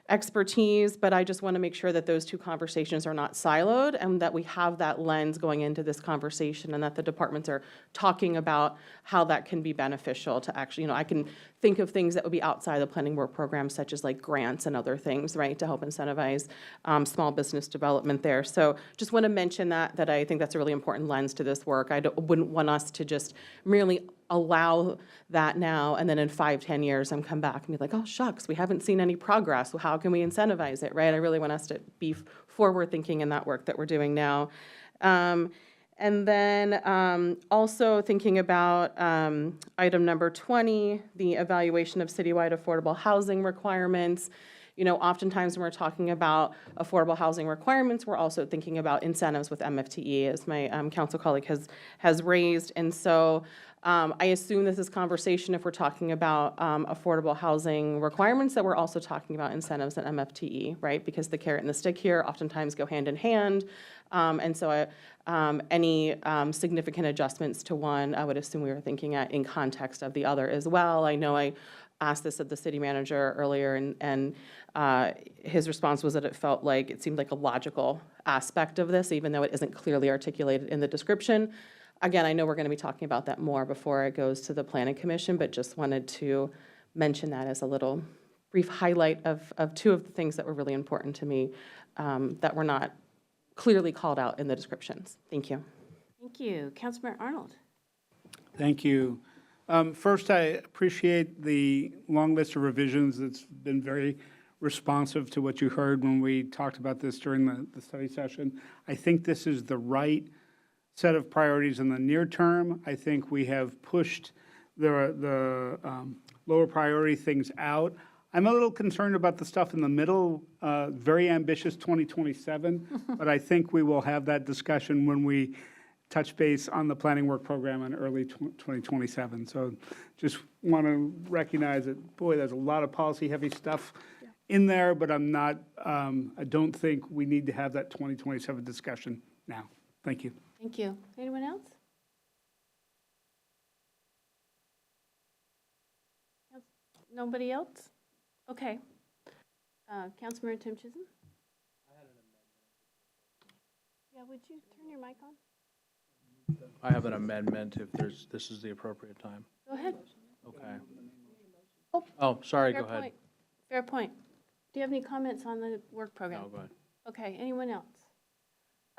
expertise, but I just want to make sure that those two conversations are not siloed and that we have that lens going into this conversation and that the departments are talking about how that can be beneficial to actually, I can think of things that would be outside the planning work program, such as like grants and other things, right, to help incentivize small business development there. So just want to mention that I think that's a really important lens to this work. I wouldn't want us to just merely allow that now, and then in 5-10 years, I'm come back and be like, oh, shucks, we haven't seen any progress. Well, how can we incentivize it, right? I really want us to be forward-thinking in that work that we're doing now. And then also thinking about item number 20, the evaluation of citywide affordable housing requirements. Oftentimes when we're talking about affordable housing requirements, we're also thinking about incentives with MFTE, as my council colleague has raised. And so I assume this is conversation if we're talking about affordable housing requirements, that we're also talking about incentives and MFTE, right? Because the carrot and the stick here oftentimes go hand in hand. And so any significant adjustments to one, I would assume we were thinking at in context of the other as well. I know I asked this of the city manager earlier, and his response was that it seemed like a logical aspect of this, even though it isn't clearly articulated in the description. Again, I know we're going to be talking about that more before it goes to the Planning Commission, but just wanted to mention that as a little brief highlight of two of the things that were really important to me that were not clearly called out in the descriptions. Thank you. Thank you. Councilmember Arnold. Thank you. First, I appreciate the long list of revisions. It's been very responsive to what you heard when we talked about this during the study session. I think this is the right set of priorities in the near term. I think we have pushed the lower priority things out. I'm a little concerned about the stuff in the middle, very ambitious 2027, but I think we will have that discussion when we touch base on the planning work program in early 2027. So just want to recognize that, boy, there's a lot of policy heavy stuff in there, but I don't think we need to have that 2027 discussion now. Thank you. Thank you. Anyone else? Nobody else? Okay. Councilmember Tim Chisholm? Yeah, would you turn your mic on? I have an amendment if this is the appropriate time. Go ahead. Okay. Oh, sorry, go ahead. Fair point. Do you have any comments on the work program? No, go ahead. Okay, anyone else?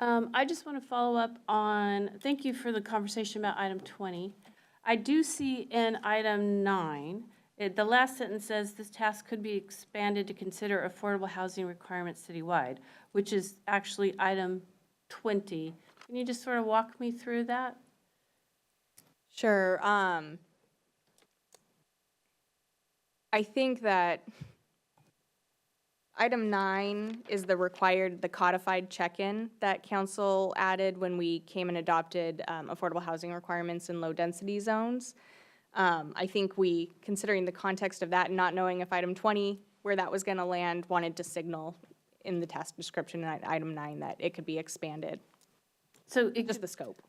I just want to follow up on, thank you for the conversation about item 20. I do see in item 9, the last sentence says this task could be expanded to consider affordable housing requirements citywide, which is actually item 20. Can you just sort of walk me through that? Sure. I think that item 9 is the codified check-in that council added when we came and adopted affordable housing requirements in low-density zones. I think we, considering the context of that and not knowing if item 20, where that was going to land, wanted to signal in the task description in item 9 that it could be expanded. So just the scope.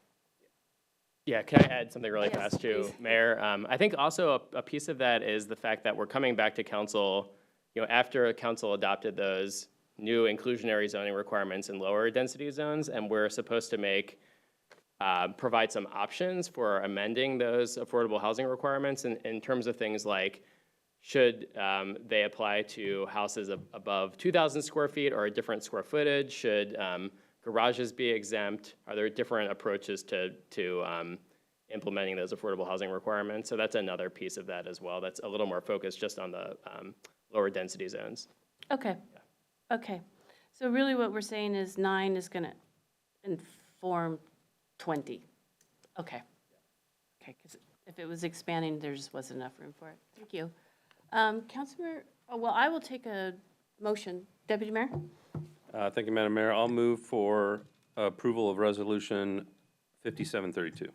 Yeah, can I add something really Yes, fast too, please. Mayor? I think also a piece of that is the fact that we're coming back to council, after council adopted those new inclusionary zoning requirements in lower density zones, and we're supposed to provide some options for amending those affordable housing requirements in terms of things like, should they apply to houses above 2,000 square feet or a different square footage? Should garages be exempt? Are there different approaches to implementing those affordable housing requirements. So that's another piece of that as well. That's a little more focused just on the lower density zones. Okay, okay. So really what we're saying is 9 is going to inform 20. Okay. Okay, because if it was expanding, there just wasn't enough room for it. Thank you. Councilmember, well, I will take a motion. Deputy Mayor? Thank you, Madam Mayor. I'll move for approval of Resolution 5732.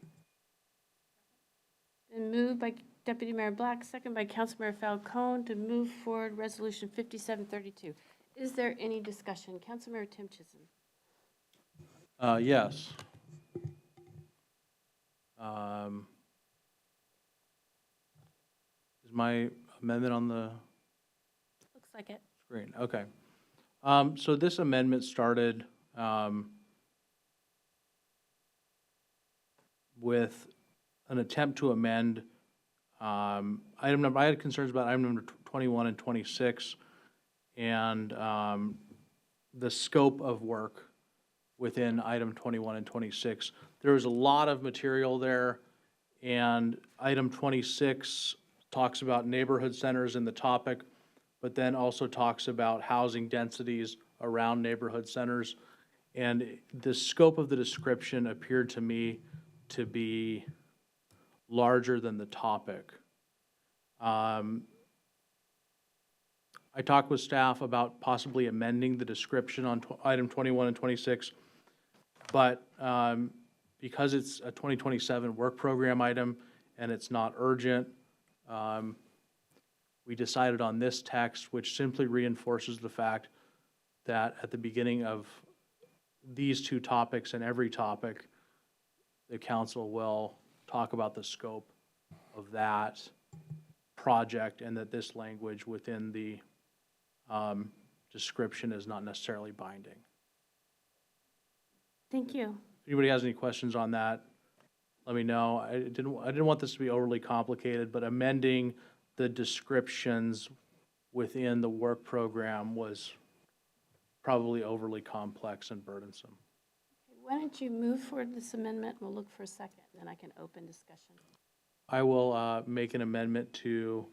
Been moved by Deputy Mayor Black, second by Councilmember Falcone to move forward Resolution 5732. Is there any discussion? Councilmember Tim Chisholm. Yes. Is my amendment on the Looks like it. screen? Okay. So this amendment started with an attempt to amend item number, I had concerns about item number 21 and 26 and the scope of work within item 21 and 26. There was a lot of material there, and item 26 talks about neighborhood centers in the topic, but then also talks about housing densities around neighborhood centers. And the scope of the description appeared to me to be larger than the topic. I talked with staff about possibly amending the description on item 21 and 26, but because it's a 2027 work program item and it's not urgent, we decided on this text, which simply reinforces the fact that at the beginning of these two topics and every topic, the council will talk about the scope of that project and that this language within the description is not necessarily binding. Thank you. If anybody has any questions on that, let me know. I didn't want this to be overly complicated, but amending the descriptions within the work program was probably overly complex and burdensome. Why don't you move forward this amendment? We'll look for a second, then I can open discussion. I will make an amendment to,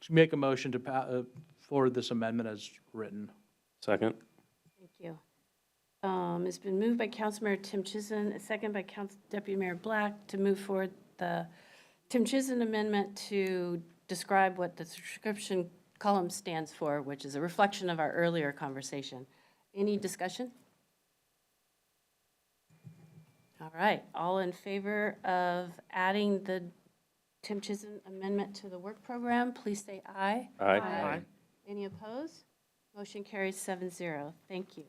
make a motion to forward this amendment as written. Second. Thank you. It's been moved by Councilmember Tim Chisholm, a second by Deputy Mayor Black to move forward the Tim Chisholm amendment to describe what the description column stands for, which is a reflection of our earlier conversation. Any discussion? All right, all in favor of adding the Tim Chisholm amendment to the work program, please say aye. Aye. Aye. Any opposed? Motion carries 7-0. Thank you.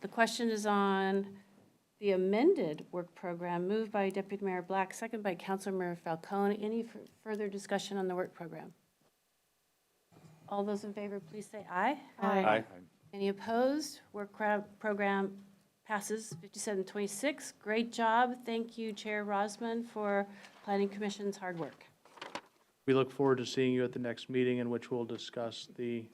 The question is on the amended work program, moved by Deputy Mayor Black, second by Councilmember Falcone. Any further discussion on the work program? All those in favor, please say aye. Aye. Any opposed? Work program passes 57-26. Great job. Thank you, Chair Rosman, for Planning Commission's hard work. We look forward to seeing you at the next meeting in which we'll discuss the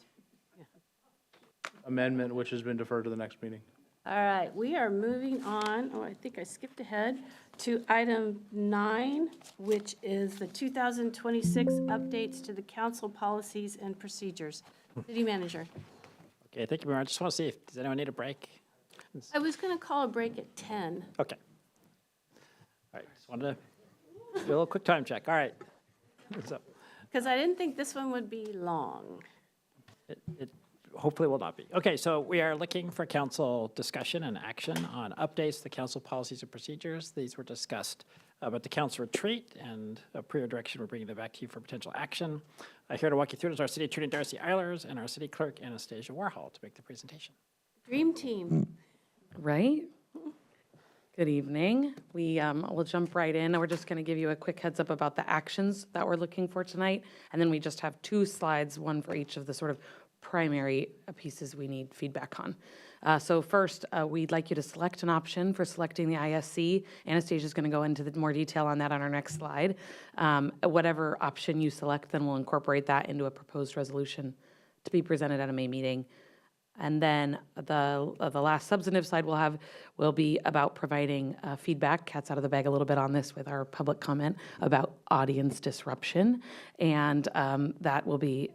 amendment, which has been deferred to the next meeting. All right, we are moving on, oh, I think I skipped ahead, to item 9, which is the 2026 updates to the council policies and procedures. City Manager. Okay, thank you, Mayor. I just want to see if, does anyone need a break? I was going to call a break at 10. Okay. All right, just wanted to do a little quick time check. All right. What's up? Because I didn't think this one would be long. It hopefully will not be. Okay, so we are looking for council discussion and action on updates to council policies and procedures. These were discussed at the council retreat, and per your direction, we're bringing them back to you for potential action. Here to walk you through it is our city attorney, Darcy Eilers, and our city clerk, Anastasia Warhol, to make the presentation. Dream team. Right? Good evening. We will jump right in. We're just going to give you a quick heads up about the actions that we're looking for tonight. And then we just have 2 slides, one for each of the sort of primary pieces we need feedback on. So first, we'd like you to select an option for selecting the ISC. Anastasia is going to go into more detail on that on our next slide. Whatever option you select, then we'll incorporate that into a proposed resolution to be presented at a May meeting. And then the last substantive slide will be about providing feedback, cat's out of the bag a little bit on this with our public comment about audience disruption. And that will be,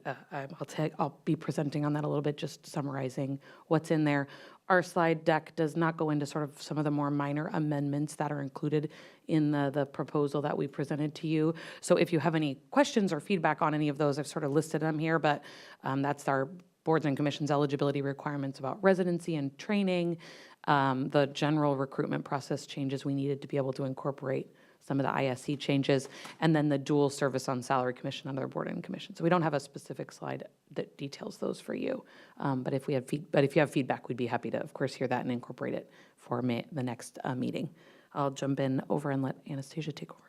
I'll be presenting on that a little bit, just summarizing what's in there. Our slide deck does not go into sort of some of the more minor amendments that are included in the proposal that we presented to you. So if you have any questions or feedback on any of those, I've sort of listed them here, but that's our boards and commissions eligibility requirements about residency and training, the general recruitment process changes we needed to be able to incorporate some of the ISC changes, and then the dual service on salary commission under board and commission. So we don't have a specific slide that details those for you, but if you have feedback, we'd be happy to, of course, hear that and incorporate it for the next meeting. I'll jump in over and let Anastasia take over.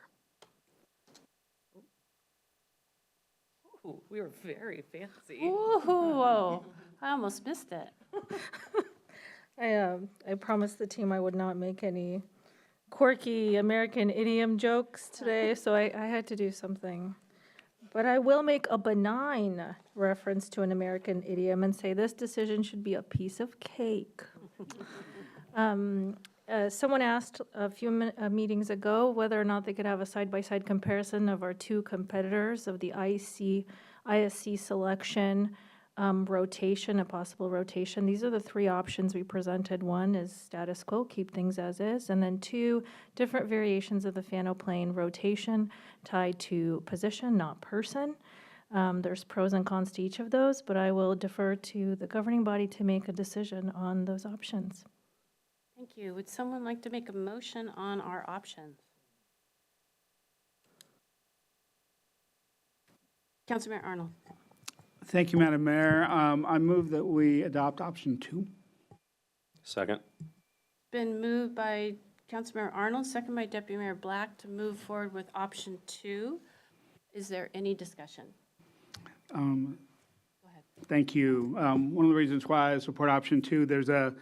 Ooh, we were very fancy. Ooh, whoa, I almost missed it. I promised the team I would not make any quirky American idiom jokes today, so I had to do something. But I will make a benign reference to an American idiom and say this decision should be a piece of cake. Someone asked a few meetings ago whether or not they could have a side-by-side comparison of our two competitors of the ISC selection, rotation, a possible rotation. These are the three options we presented. One is status quo, keep things as is, and then two different variations of the Fano plane, rotation tied to position, not person. There's pros and cons to each of those, but I will defer to the governing body to make a decision on those options. Thank you. Would someone like to make a motion on our options? Councilmember Arnold. Thank you, Madam Mayor. I move that we adopt option 2. Second. Been moved by Councilmember Arnold, second by Deputy Mayor Black to move forward with option 2. Is there any discussion? Go ahead. Thank you. One of the reasons why I support option 2,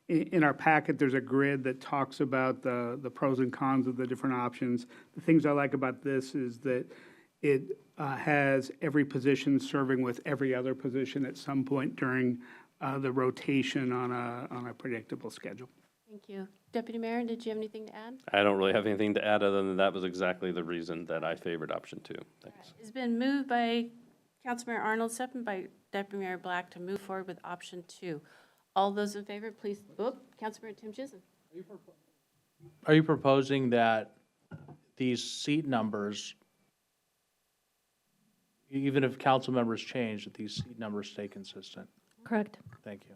in our packet, there's a grid that talks about the pros and cons of the different options. The things I like about this is that it has every position serving with every other position at some point during the rotation on a predictable schedule. Thank you. Deputy Mayor, did you have anything to add? I don't really have anything to add other than that was exactly the reason that I favored option 2. Thanks. It's been moved by Councilmember Arnold, second by Deputy Mayor Black to move forward with option 2. All those in favor, please vote. Councilmember Tim Chisholm. Are you proposing that these seat numbers, even if council members change, that these seat numbers stay consistent? Correct. Thank you.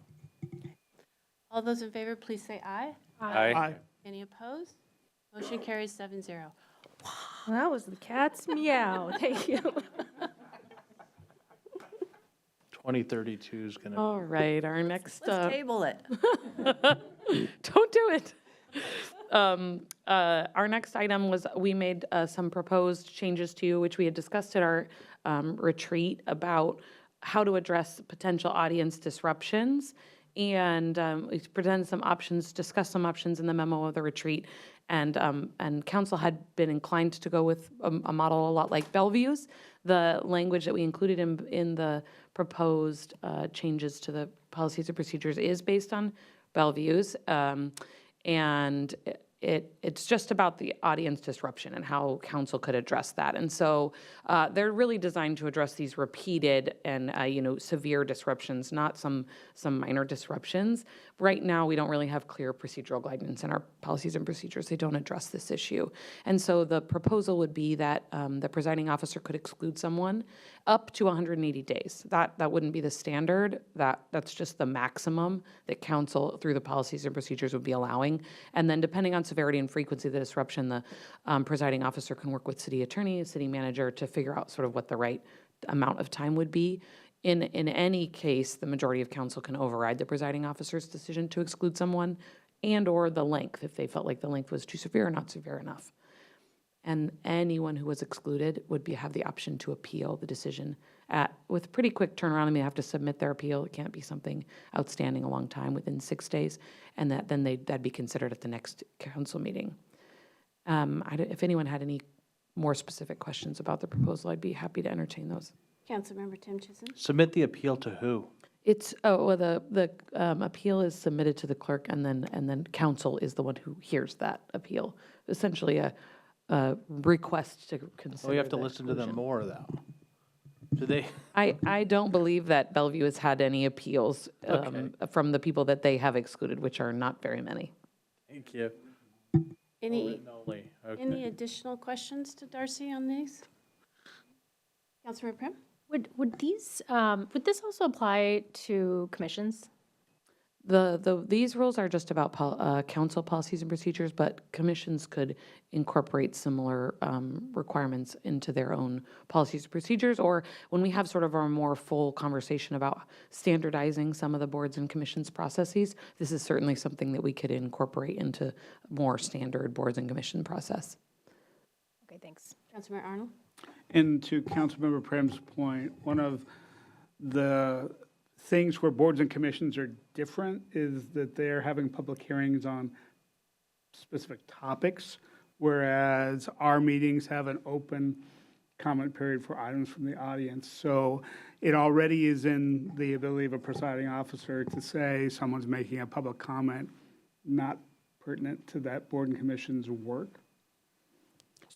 All those in favor, please say aye. Aye. Any opposed? Motion carries 7-0. Well, that was the cat's meow. Thank you. 2032 is going to. All right, our next. Let's table it. Don't do it. Our next item was we made some proposed changes to you, which we had discussed at our retreat about how to address potential audience disruptions. And we presented some options, discussed some options in the memo of the retreat. And council had been inclined to go with a model a lot like Bellevue's. The language that we included in the proposed changes to the policies and procedures is based on Bellevue's. And it's just about the audience disruption and how council could address that. And so they're really designed to address these repeated and severe disruptions, not some minor disruptions. Right now, we don't really have clear procedural guidance in our policies and procedures. They don't address this issue. And so the proposal would be that the presiding officer could exclude someone up to 180 days. That wouldn't be the standard. That's just the maximum that council, through the policies and procedures, would be allowing. And then depending on severity and frequency of the disruption, the presiding officer can work with city attorney, city manager to figure out sort of what the right amount of time would be. In any case, the majority of council can override the presiding officer's decision to exclude someone and or the length if they felt like the length was too severe or not severe enough. And anyone who was excluded would have the option to appeal the decision with pretty quick turnaround. They have to submit their appeal. It can't be something outstanding a long time, within 6 days, and that'd be considered at the next council meeting. If anyone had any more specific questions about the proposal, I'd be happy to entertain those. Councilmember Tim Chisholm. Submit the appeal to who? It's, oh, well, the appeal is submitted to the clerk, and then council is the one who hears that appeal. Essentially a request to consider. Oh, you have to the listen to them exclusion. more, though. Do they? I don't believe that Bellevue has had any appeals Okay. from the people that they have excluded, which are not very many. Thank you. Any, Written only, okay. any additional questions to Darcy on these? Councilmember Prim? Would would this also apply to commissions? These rules are just about council policies and procedures, but commissions could incorporate similar requirements into their own policies and procedures, or when we have sort of our more full conversation about standardizing some of the boards and commissions processes, this is certainly something that we could incorporate into more standard boards and commission process. Okay, thanks. Councilmember Arnold? And to Councilmember Prim's point, one of the things where boards and commissions are different is that they're having public hearings on specific topics, whereas our meetings have an open comment period for items from the audience. So it already is in the ability of a presiding officer to say someone's making a public comment not pertinent to that board and commission's work.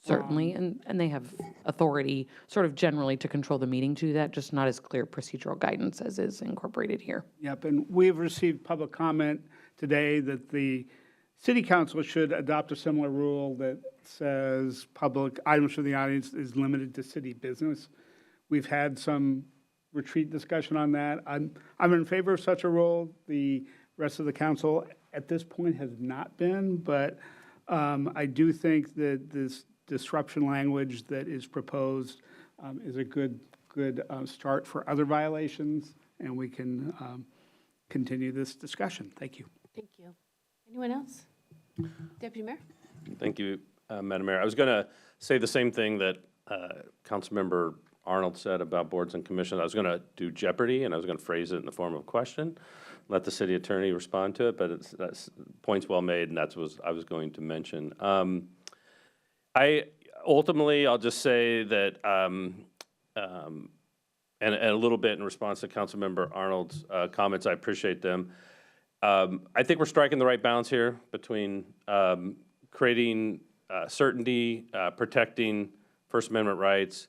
Certainly, and they have authority sort of generally to control the meeting to do that, just not as clear procedural guidance as is incorporated here. Yep, and we've received public comment today that the city council should adopt a similar rule that says public items from the audience is limited to city business. We've had some retreat discussion on that. I'm in favor of such a rule. The rest of the council at this point has not been, but I do think that this disruption language that is proposed is a good start for other violations, and we can continue this discussion. Thank you. Thank you. Anyone else? Deputy Mayor? Thank you, Madam Mayor. I was going to say the same thing that Councilmember Arnold said about boards and commissions. I was going to do Jeopardy, and I was going to phrase it in the form of a question, let the city attorney respond to it, but that's points well made, and that's what I was going to mention. I'll just say that, and a little bit in response to Councilmember Arnold's comments, I appreciate them. I think we're striking the right balance here between creating certainty, protecting First Amendment rights,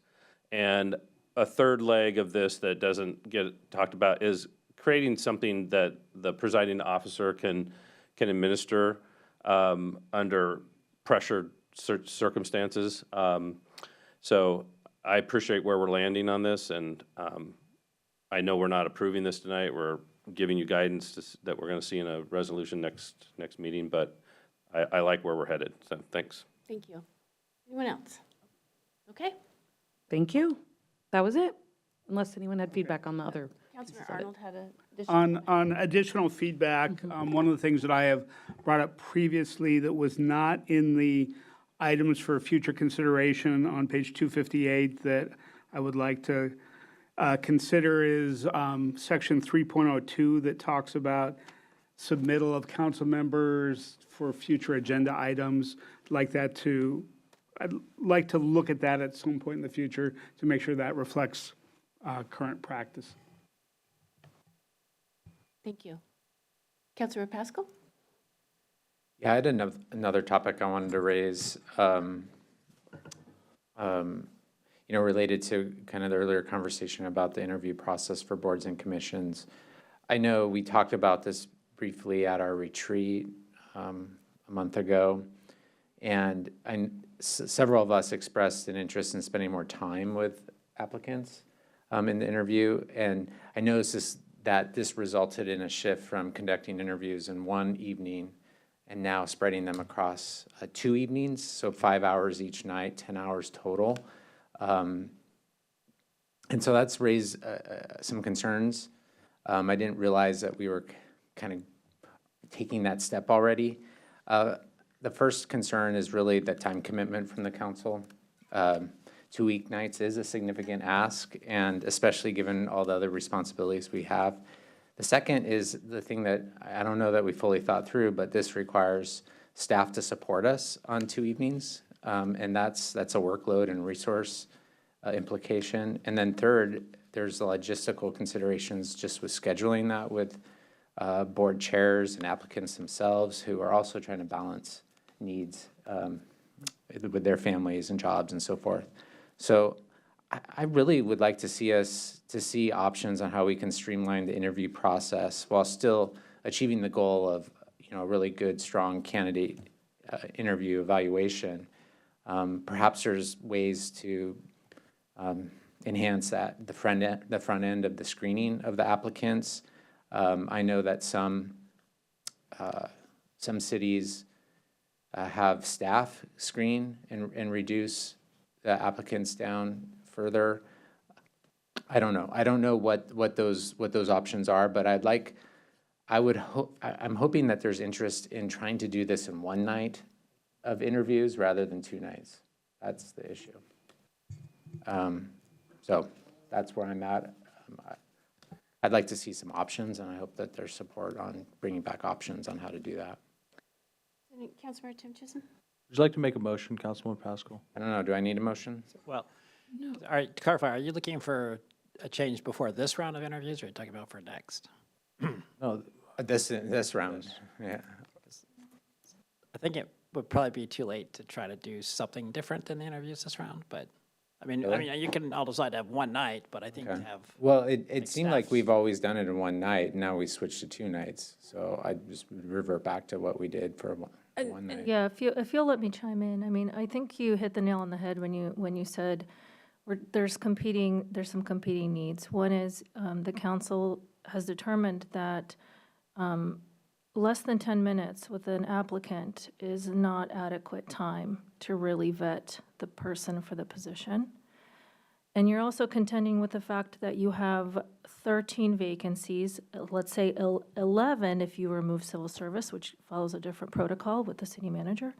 and a third leg of this that doesn't get talked about is creating something that the presiding officer can administer under pressured circumstances. So I appreciate where we're landing on this, and I know we're not approving this tonight. We're giving you guidance that we're going to see in a resolution next meeting, but I like where we're headed, so thanks. Thank you. Anyone else? Okay. Thank you. That was it, unless anyone had feedback on the other. Councilmember Arnold had a additional. On additional feedback, one of the things that I have brought up previously that was not in the items for future consideration on page 258 that I would like to consider is section 3.02 that talks about submittal of council members for future agenda items. I'd like to look at that at some point in the future to make sure that reflects current practice. Thank you. Councilmember Pascal? Yeah, I had another topic I wanted to raise, related to kind of the earlier conversation about the interview process for boards and commissions. I know we talked about this briefly at our retreat a month ago, and several of us expressed an interest in spending more time with applicants in the interview, and I noticed that this resulted in a shift from conducting interviews in one evening and now spreading them across 2 evenings, so 5 hours each night, 10 hours total. And so that's raised some concerns. I didn't realize that we were kind of taking that step already. The first concern is really the time commitment from the council. 2 weeknights is a significant ask, and especially given all the other responsibilities we have. The second is the thing that I don't know that we fully thought through, but this requires staff to support us on 2 evenings, and that's a workload and resource implication. And then third, there's logistical considerations just with scheduling that with board chairs and applicants themselves who are also trying to balance needs with their families and jobs and so forth. So I really would like to see options on how we can streamline the interview process while still achieving the goal of, a really good, strong candidate interview evaluation. Perhaps there's ways to enhance the front end of the screening of the applicants. I know that some cities have staff screen and reduce the applicants down further. I don't know. I don't know what those options are, but I'm hoping that there's interest in trying to do this in one night of interviews rather than 2 nights. That's the issue. So that's where I'm at. I'd like to see some options, and I hope that there's support on bringing back options on how to do that. Councilmember Tim Chisholm? Would you like to make a motion, Councilman Pascal? I don't know, do I need a motion? Well, all right, to clarify, are you looking for a change before this round of interviews, or are you talking about for next? No, This round, yeah. I think it would probably be too late to try to do something different than the interviews this round, but, Really? you can all decide to have one night, but I think to Okay. have. Well, it like seemed like staff- we've always done it in one night, now we switched to 2 nights. So I just revert back to what we did for one night. Yeah, if you'll let me chime in, I think you hit the nail on the head when you said there's some competing needs. One is the council has determined that less than 10 minutes with an applicant is not adequate time to really vet the person for the position. And you're also contending with the fact that you have 13 vacancies, let's say 11 if you remove civil service, which follows a different protocol with the city manager.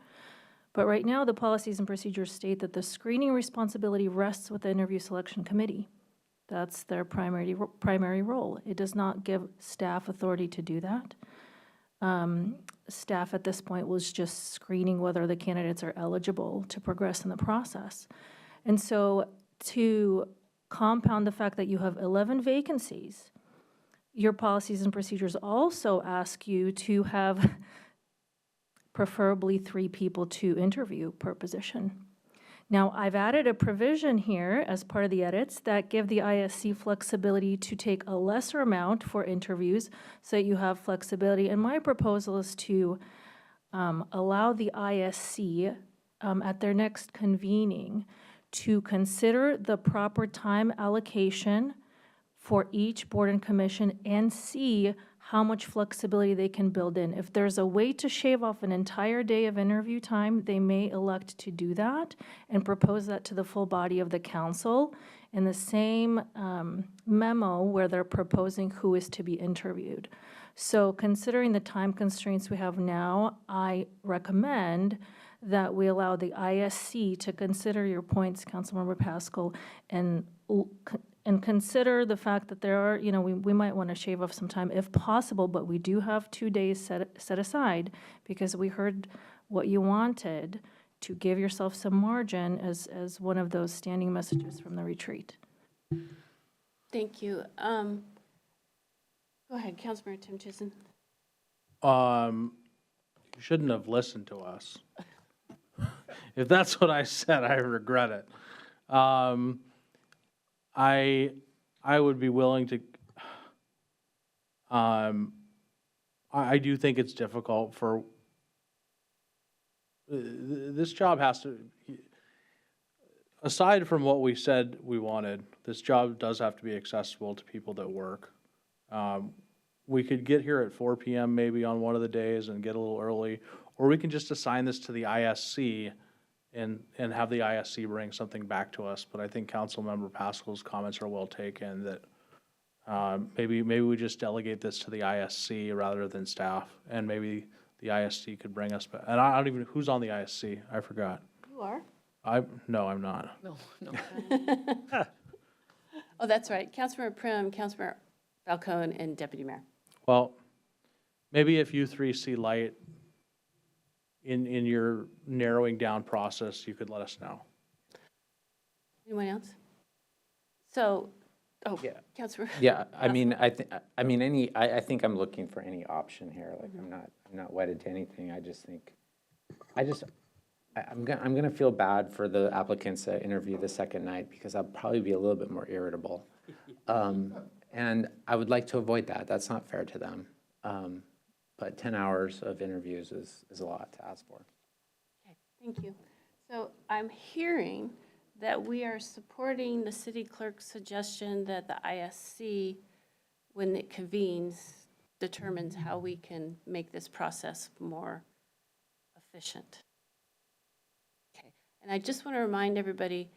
But right now, the policies and procedures state that the screening responsibility rests with the interview selection committee. That's their primary role. It does not give staff authority to do that. Staff at this point was just screening whether the candidates are eligible to progress in the process. And so to compound the fact that you have 11 vacancies, your policies and procedures also ask you to have preferably 3 people to interview per position. Now, I've added a provision here as part of the edits that give the ISC flexibility to take a lesser amount for interviews so that you have flexibility. And my proposal is to allow the ISC at their next convening to consider the proper time allocation for each board and commission and see how much flexibility they can build in. If there's a way to shave off an entire day of interview time, they may elect to do that and propose that to the full body of the council in the same memo where they're proposing who is to be interviewed. So considering the time constraints we have now, I recommend that we allow the ISC to consider your points, Councilmember Pascal, and consider the fact that there are, we might want to shave off some time if possible, but we do have 2 days set aside because we heard what you wanted to give yourself some margin as one of those standing messages from the retreat. Thank you. Go ahead, Councilmember Tim Chisholm. you shouldn't have listened to us. If that's what I said, I regret it. I would be willing to, I do think it's difficult for, this job has to, aside from what we said we wanted, this job does have to be accessible to people that work. We could get here at 4 p.m. maybe on one of the days and get a little early, or we can just assign this to the ISC and have the ISC bring something back to us. But I think Councilmember Pascal's comments are well taken, that maybe we just delegate this to the ISC rather than staff, and maybe the ISC could bring us back. And I don't even, who's on the ISC? I forgot. You are? No, I'm not. No. Oh, that's right. Councilmember Prim, Councilmember Falcone, and Deputy Mayor. Well, maybe if you 3 see light in your narrowing down process, you could let us know. Anyone else? So Oh, Yeah. Councilor. Yeah, I mean, I think I'm looking for any option here. Like, I'm not wedded to anything. I just think, I'm gonna feel bad for the applicants that interview the second night because I'll probably be a little bit more irritable. And I would like to avoid that. That's not fair to them. But 10 hours of interviews is a lot to ask for. Okay, thank you. So I'm hearing that we are supporting the city clerk's suggestion that the ISC, when it convenes, determines how we can make this process more efficient. Okay, and I just want to remind everybody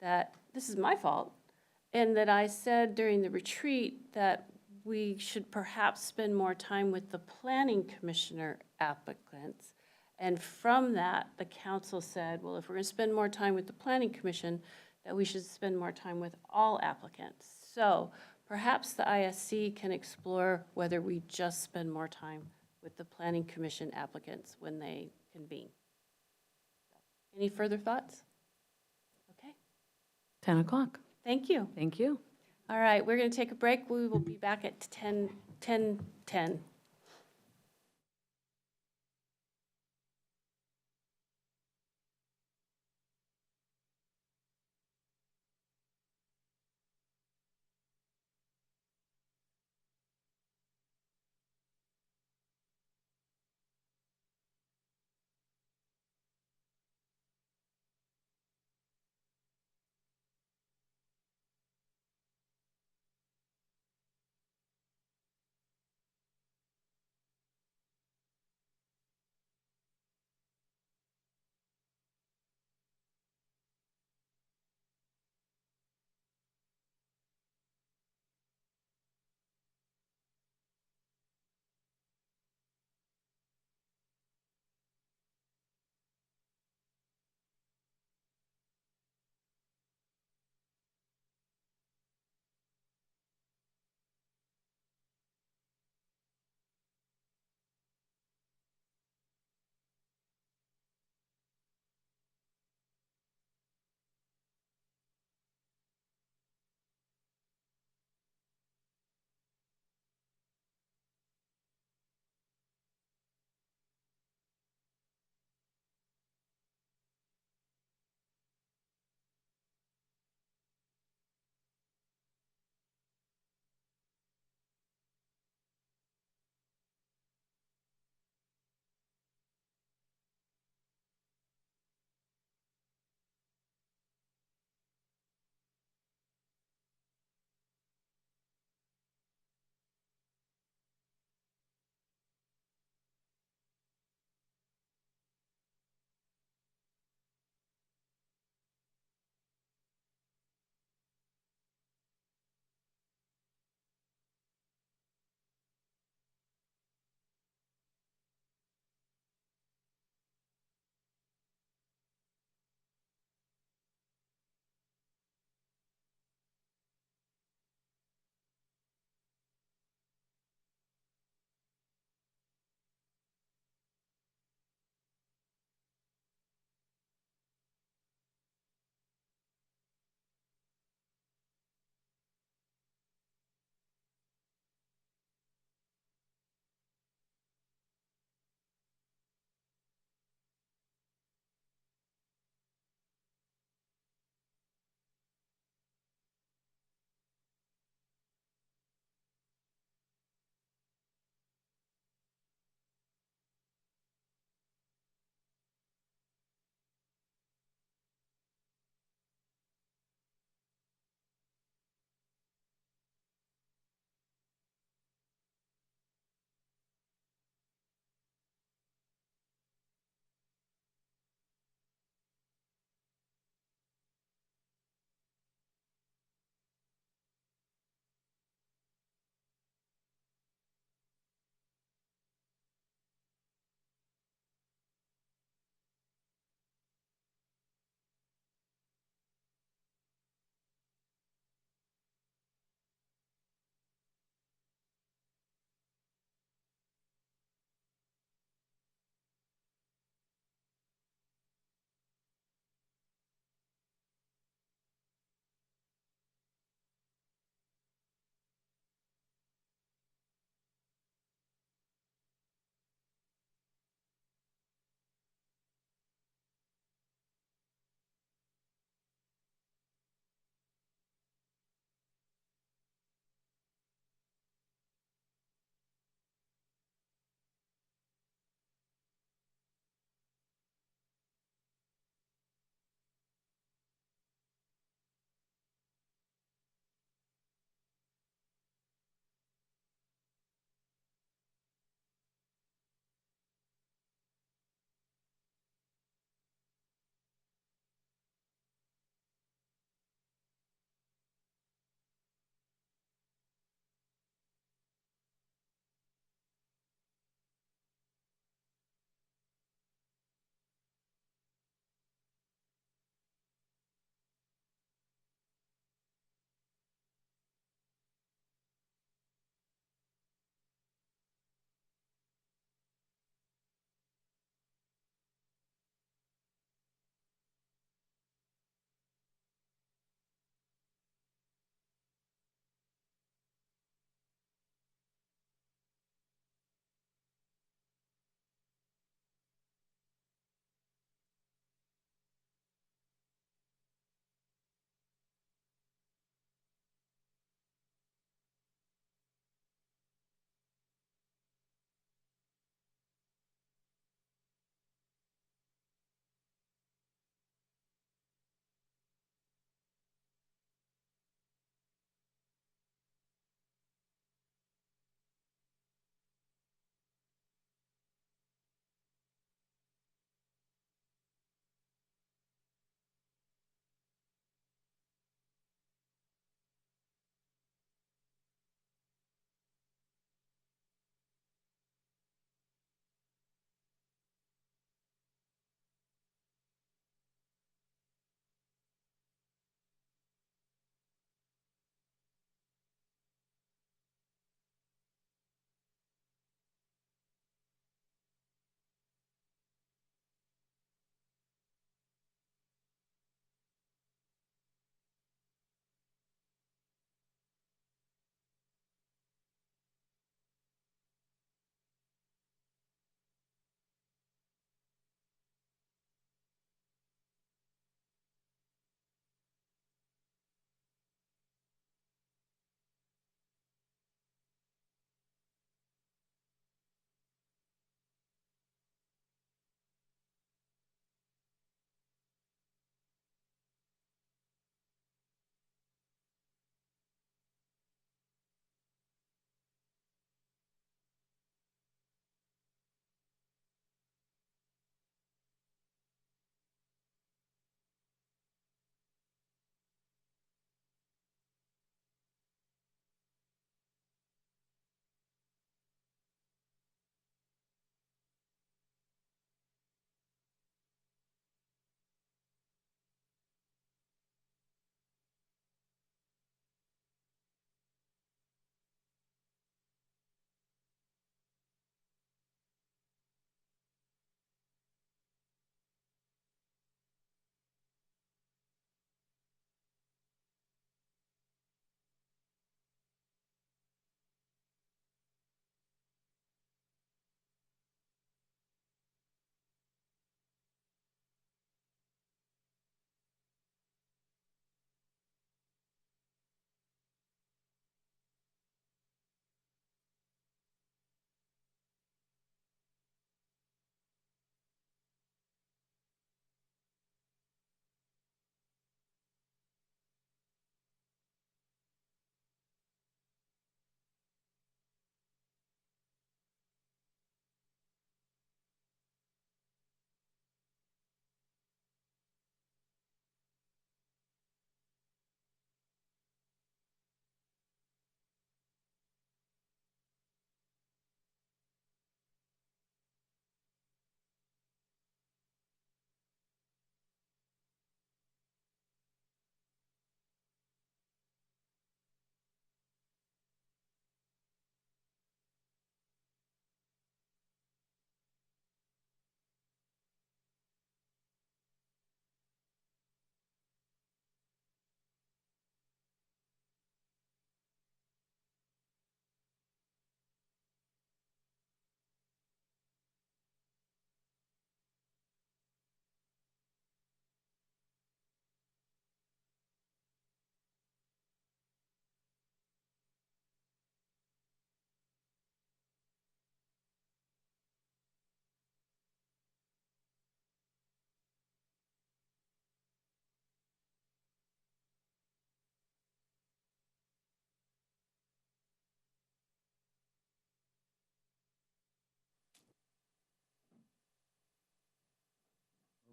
that this is my fault, and that I said during the retreat that we should perhaps spend more time with the planning commissioner applicants. And from that, the council said, well, if we're going to spend more time with the planning commission, that we should spend more time with all applicants. So perhaps the ISC can explore whether we just spend more time with the planning commission applicants when they convene. Any further thoughts? Okay, 10 o'clock. thank you. Thank you. All right, we're going to take a break. We will be back at 10:10.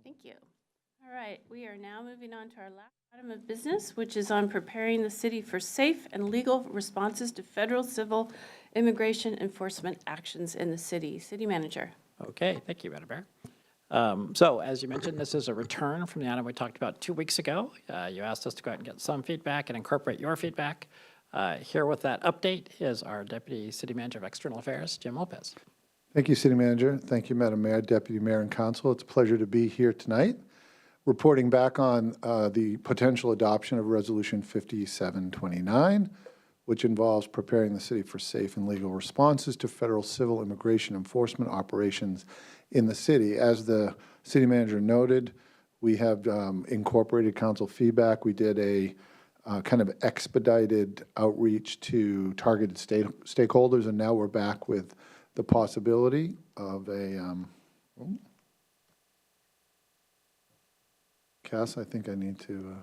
Thank you. All right, we are now moving on to our last item of business, which is on preparing the city for safe and legal responses to federal civil immigration enforcement actions in the city. City Manager. Okay, thank you, Madam Mayor. So as you mentioned, this is a return from the item we talked about 2 weeks ago. You asked us to go out and get some feedback and incorporate your feedback. Here with that update is our Deputy City Manager of External Affairs, Jim Lopez. Thank you, City Manager. Thank you, Madam Mayor, Deputy Mayor, and Council. It's a pleasure to be here tonight, reporting back on the potential adoption of Resolution 5729, which involves preparing the city for safe and legal responses to federal civil immigration enforcement operations in the city. As the City Manager noted, we have incorporated council feedback. We did a kind of expedited outreach to targeted stakeholders, and now we're back with the possibility of a, Cass, I think I need to,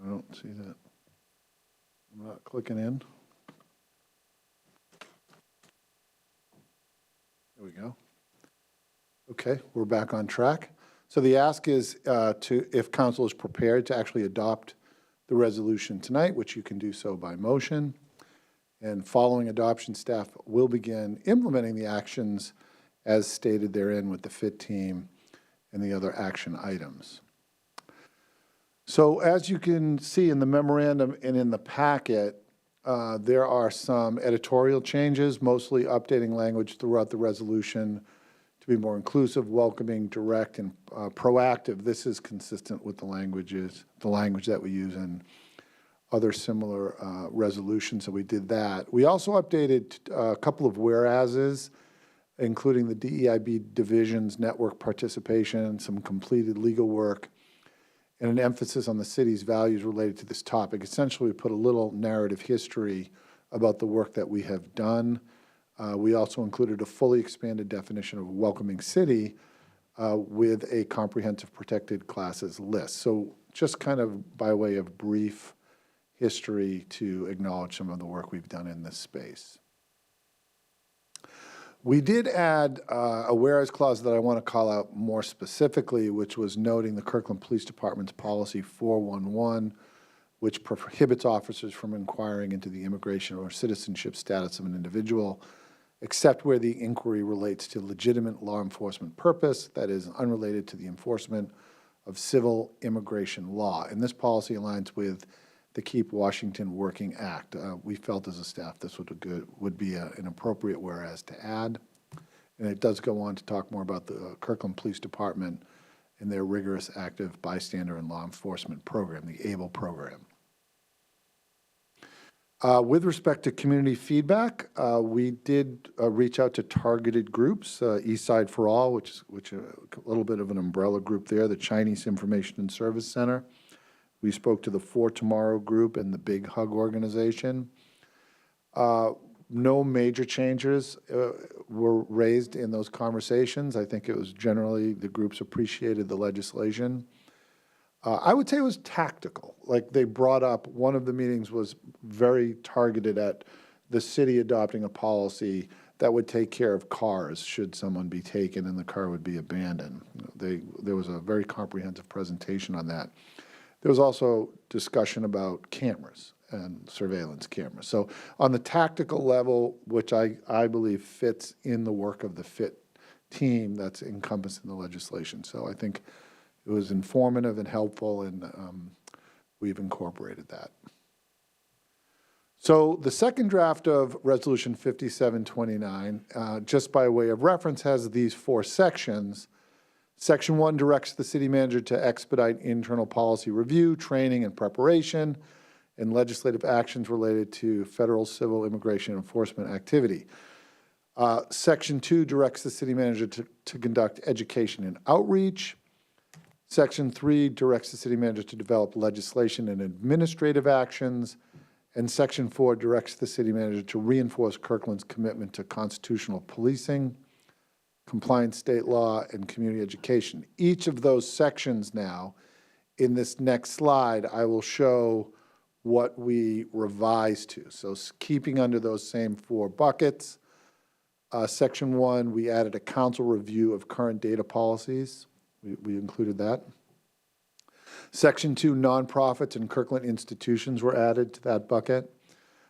I don't see that. I'm not clicking in. There we go. Okay, we're back on track. So the ask is if council is prepared to actually adopt the resolution tonight, which you can do so by motion. And following adoption, staff will begin implementing the actions as stated therein with the FIT team and the other action items. So as you can see in the memorandum and in the packet, there are some editorial changes, mostly updating language throughout the resolution to be more inclusive, welcoming, direct, and proactive. This is consistent with the language that we use in other similar resolutions, so we did that. We also updated a couple of whereases, including the DEIB division's network participation, some completed legal work, and an emphasis on the city's values related to this topic. Essentially, we put a little narrative history about the work that we have done. We also included a fully expanded definition of welcoming city with a comprehensive protected classes list. So just kind of by way of brief history to acknowledge some of the work we've done in this space. We did add a whereas clause that I want to call out more specifically, which was noting the Kirkland Police Department's policy 411, which prohibits officers from inquiring into the immigration or citizenship status of an individual, except where the inquiry relates to legitimate law enforcement purpose that is unrelated to the enforcement of civil immigration law. And this policy aligns with the Keep Washington Working Act. We felt as a staff this would be an appropriate whereas to add. And it does go on to talk more about the Kirkland Police Department and their rigorous active bystander and law enforcement program, the ABLE program. With respect to community feedback, we did reach out to targeted groups, East Side for All, which a little bit of an umbrella group there, the Chinese Information and Service Center. We spoke to the For Tomorrow group and the Big Hug organization. No major changes were raised in those conversations. I think it was generally the groups appreciated the legislation. I would say it was tactical. Like they brought up, one of the meetings was very targeted at the city adopting a policy that would take care of cars should someone be taken and the car would be abandoned. There was a very comprehensive presentation on that. There was also discussion about cameras and surveillance cameras. So on the tactical level, which I believe fits in the work of the FIT team that's encompassed in the legislation. So I think it was informative and helpful, and we've incorporated that. So the second draft of Resolution 5729, just by way of reference, has these 4 sections. Section 1 directs the city manager to expedite internal policy review, training, and preparation, and legislative actions related to federal civil immigration enforcement activity. Section 2 directs the city manager to conduct education and outreach. Section 3 directs the city manager to develop legislation and administrative actions. And Section 4 directs the city manager to reinforce Kirkland's commitment to constitutional policing, compliance state law, and community education. Each of those sections now, in this next slide, I will show what we revised to. So keeping under those same 4 buckets, Section 1, we added a council review of current data policies. We included that. Section 2, nonprofits and Kirkland institutions were added to that bucket.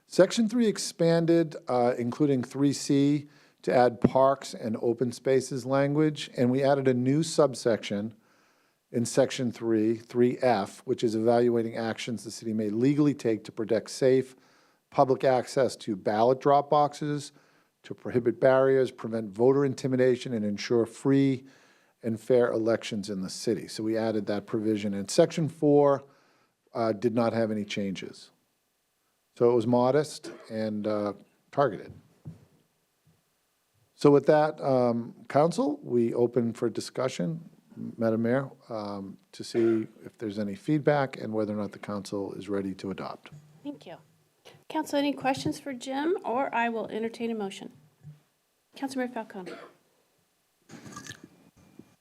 Section 3 expanded, including 3C, to add parks and open spaces language, and we added a new subsection in Section 3, 3F, which is evaluating actions the city may legally take to protect safe public access to ballot drop boxes, to prohibit barriers, prevent voter intimidation, and ensure free and fair elections in the city. So we added that provision. And Section 4 did not have any changes. So it was modest and targeted. So with that, council, we open for discussion, Madam Mayor, to see if there's any feedback and whether or not the council is ready to adopt. Thank you. Council, any questions for Jim, or I will entertain a motion? Councilmember Falcone.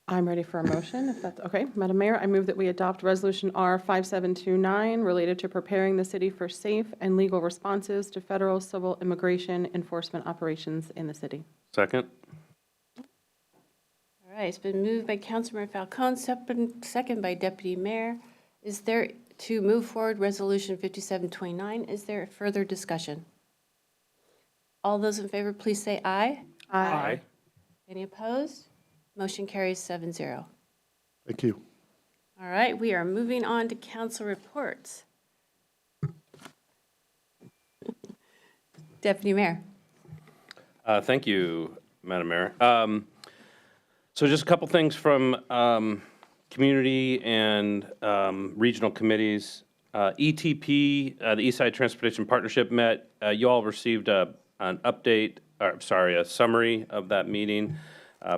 I'm ready for a motion, if that's okay. Madam Mayor, I move that we adopt Resolution R 5729 related to preparing the city for safe and legal responses to federal civil immigration enforcement operations in the city. Second? All right, it's been moved by Councilmember Falcone, second by Deputy Mayor. Is there, to move forward Resolution 5729, is there further discussion? All those in favor, please say aye. Aye. Any opposed? Motion carries 7-0. Thank you. All right, we are moving on to council reports. Deputy Mayor. Thank you, Madam Mayor. So just a couple things from community and regional committees. ETP, the East Side Transportation Partnership met. You all received an update, or sorry, a summary of that meeting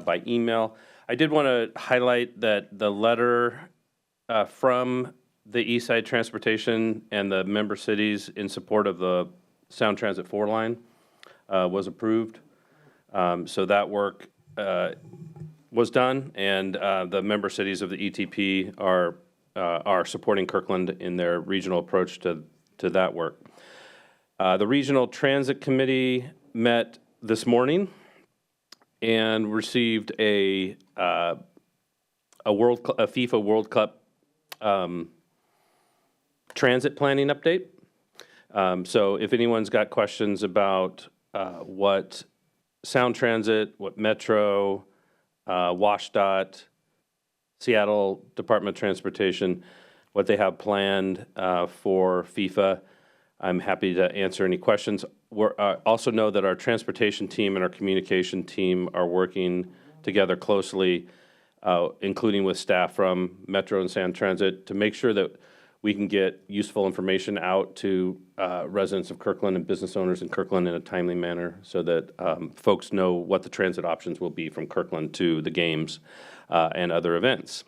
by email. I did want to highlight that the letter from the East Side Transportation and the member cities in support of the Sound Transit 4 line was approved. So that work was done, and the member cities of the ETP are supporting Kirkland in their regional approach to that work. The Regional Transit Committee met this morning and received a FIFA World Cup transit planning update. So if anyone's got questions about what Sound Transit, what Metro, WashDOT, Seattle Department of Transportation, what they have planned for FIFA, I'm happy to answer any questions. We're, also know that our transportation team and our communication team are working together closely, including with staff from Metro and Sound Transit, to make sure that we can get useful information out to residents of Kirkland and business owners in Kirkland in a timely manner, so that folks know what the transit options will be from Kirkland to the games and other events.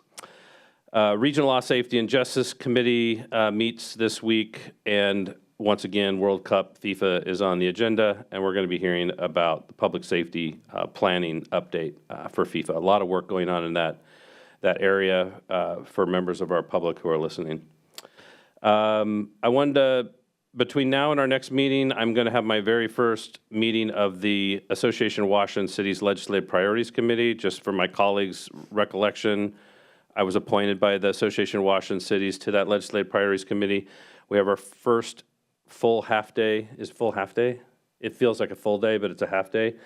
Regional Law, Safety, and Justice Committee meets this week, and once again, World Cup FIFA is on the agenda, and we're going to be hearing about the public safety planning update for FIFA. A lot of work going on in that area for members of our public who are listening. I wanted to, between now and our next meeting, I'm going to have my very first meeting of the Association of Washington Cities Legislative Priorities Committee. Just for my colleagues' recollection, I was appointed by the Association of Washington Cities to that Legislative Priorities Committee. We have our first full half day. Is full half day? It feels like a full day, but it's a half day.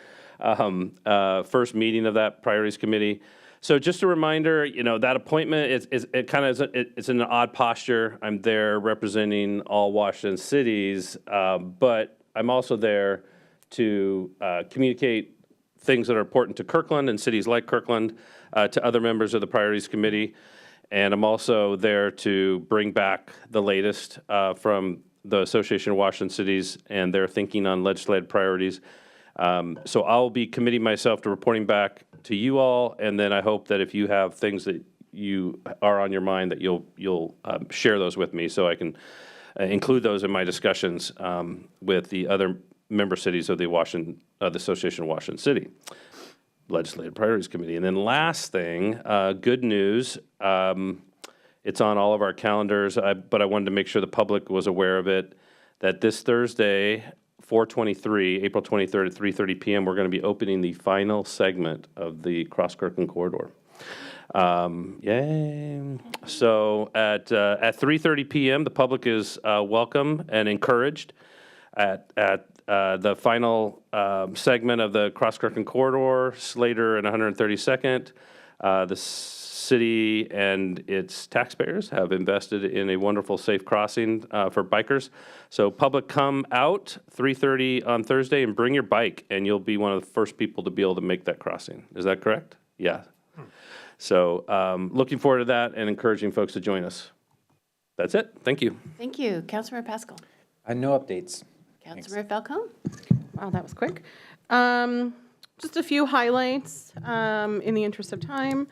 First meeting of that Priorities Committee. So just a reminder, you know, that appointment is it's in an odd posture. I'm there representing all Washington cities, but I'm also there to communicate things that are important to Kirkland and cities like Kirkland to other members of the Priorities Committee. And I'm also there to bring back the latest from the Association of Washington Cities and their thinking on legislative priorities. So I'll be committing myself to reporting back to you all, and then I hope that if you have things that you are on your mind, that you'll share those with me, so I can include those in my discussions with the other member cities of the Association of Washington City Legislative Priorities Committee. And then last thing, good news. It's on all of our calendars, but I wanted to make sure the public was aware of it, that this Thursday, 4/23, April 23rd at 3:30 PM, we're going to be opening the final segment of the Cross-Kirkland corridor. Yay. So at 3:30 PM, the public is welcome and encouraged at the final segment of the Cross-Kirkland corridor, Slater and 132nd. The city and its taxpayers have invested in a wonderful safe crossing for bikers. So public, come out 3:30 on Thursday and bring your bike, and you'll be one of the first people to be able to make that crossing. Is that correct? Yeah. So looking forward to that and encouraging folks to join us. That's it. Thank you. Thank you. Councilmember Pascal. No updates. Councilmember Falcone. Wow, that was quick. Just a few highlights in the interest of time.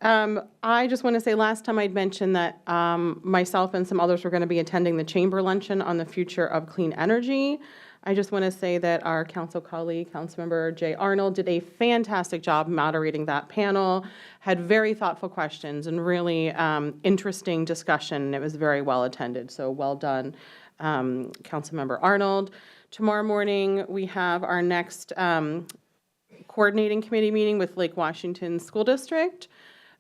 I just want to say last time I'd mentioned that myself and some others were going to be attending the chamber luncheon on the future of clean energy. I just want to say that our council colleague, Councilmember Jay Arnold, did a fantastic job moderating that panel, had very thoughtful questions and really interesting discussion. It was very well attended, so well done, Councilmember Arnold. Tomorrow morning, we have our next coordinating committee meeting with Lake Washington School District.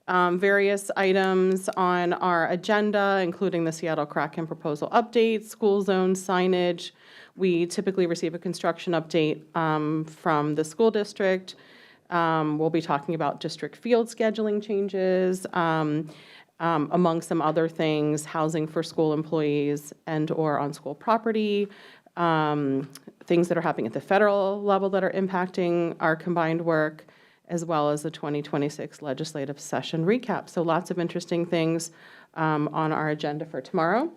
Various items on our agenda, including the Seattle Kraken proposal update, school zone signage. We typically receive a construction update from the school district. We'll be talking about district field scheduling changes, among some other things, housing for school employees and/or on school property, things that are happening at the federal level that are impacting our combined work, as well as the 2026 legislative session recap. So lots of interesting things on our agenda for tomorrow.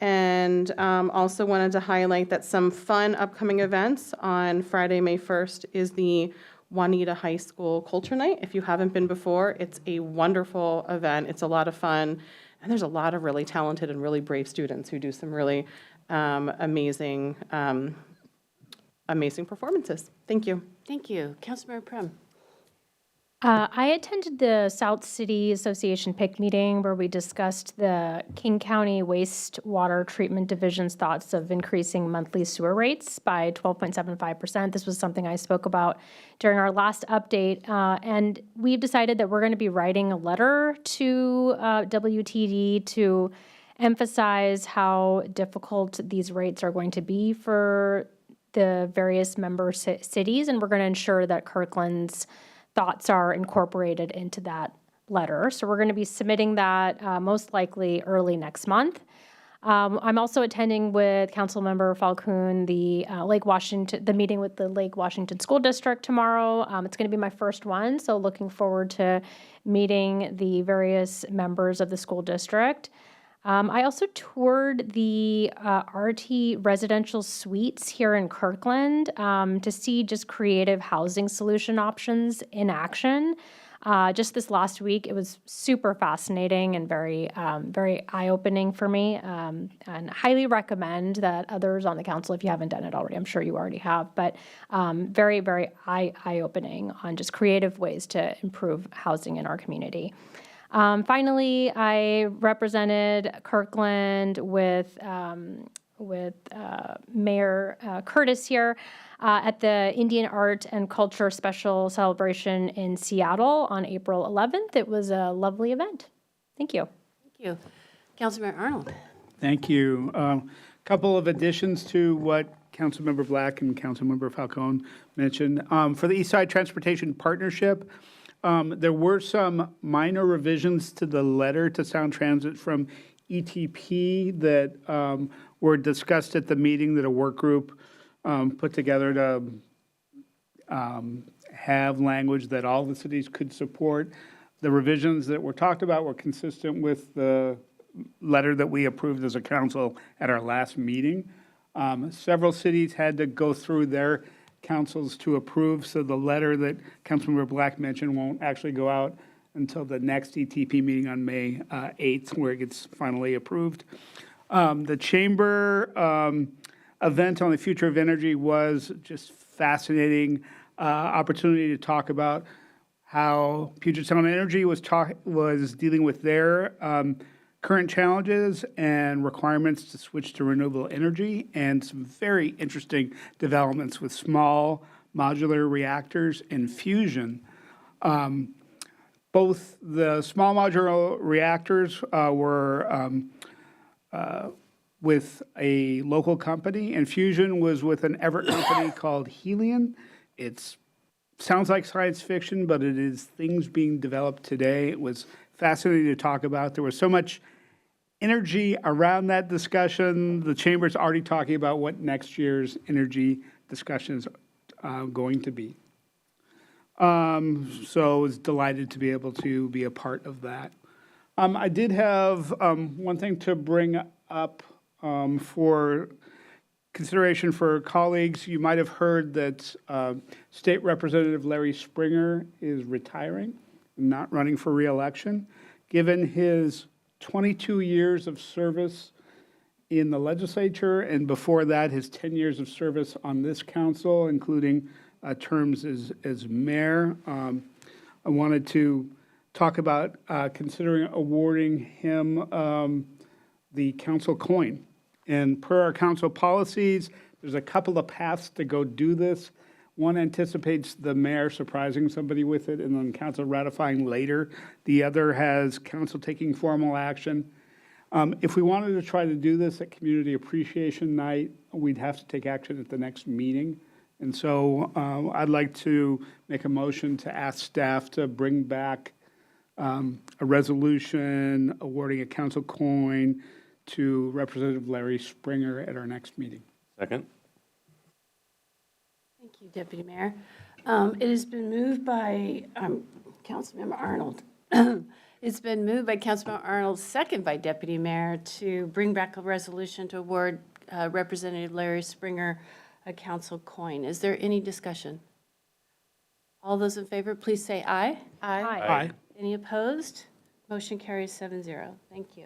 And also wanted to highlight that some fun upcoming events on Friday, May 1st is the Juanita High School Culture Night. If you haven't been before, it's a wonderful event. It's a lot of fun. And there's a lot of really talented and really brave students who do some really amazing performances. Thank you. Thank you. Councilmember Prim. I attended the South City Association PIC meeting where we discussed the King County Wastewater Treatment Division's thoughts of increasing monthly sewer rates by 12.75%. This was something I spoke about during our last update. And we've decided that we're going to be writing a letter to WTD to emphasize how difficult these rates are going to be for the various member cities. And we're going to ensure that Kirkland's thoughts are incorporated into that letter. So we're going to be submitting that most likely early next month. I'm also attending with Councilmember Falcone the meeting with the Lake Washington School District tomorrow. It's going to be my first one, so looking forward to meeting the various members of the school district. I also toured the RT residential suites here in Kirkland to see just creative housing solution options in action. Just this last week, it was super fascinating and very eye-opening for me, and highly recommend that others on the council, if you haven't done it already, I'm sure you already have, but very, very eye-opening on just creative ways to improve housing in our community. Finally, I represented Kirkland with Mayor Curtis here at the Indian Art and Culture Special Celebration in Seattle on April 11th. It was a lovely event. Thank you. Thank you. Councilmember Arnold. Thank you. Couple of additions to what Councilmember Black and Councilmember Falcone mentioned. For the East Side Transportation Partnership, there were some minor revisions to the letter to Sound Transit from ETP that were discussed at the meeting that a work group put together to have language that all the cities could support. The revisions that were talked about were consistent with the letter that we approved as a council at our last meeting. Several cities had to go through their councils to approve, so the letter that Councilmember Black mentioned won't actually go out until the next ETP meeting on May 8th, where it gets finally approved. The chamber event on the future of energy was just fascinating opportunity to talk about how Puget Sound Energy was dealing with their current challenges and requirements to switch to renewable energy, and some very interesting developments with small modular reactors and fusion. Both the small modular reactors were with a local company, and fusion was with an Everett company called Helion. It sounds like science fiction, but it is things being developed today. It was fascinating to talk about. There was so much energy around that discussion. The chamber's already talking about what next year's energy discussion is going to be. So I was delighted to be able to be a part of that. I did have one thing to bring up for consideration for colleagues. You might have heard that State Representative Larry Springer is retiring, not running for re-election. Given his 22 years of service in the legislature, and before that, his 10 years of service on this council, including terms as mayor, I wanted to talk about considering awarding him the council coin. And per our council policies, there's a couple of paths to go do this. One anticipates the mayor surprising somebody with it and then council ratifying later. The other has council taking formal action. If we wanted to try to do this at Community Appreciation Night, we'd have to take action at the next meeting. And so I'd like to make a motion to ask staff to bring back a resolution awarding a council coin to Representative Larry Springer at our next meeting. Second? Thank you, Deputy Mayor. It has been moved by Councilmember Arnold. It's been moved by Councilmember Arnold, second by Deputy Mayor, to bring back a resolution to award Representative Larry Springer a council coin. Is there any discussion? All those in favor, please say aye. Aye. Any opposed? Motion carries 7-0. Thank you.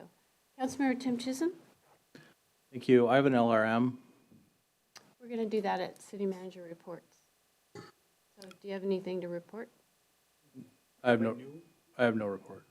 Councilmember Tim Chisholm? Thank you. I have an LRM. We're going to do that at city manager reports. So do you have anything to report? I have no report.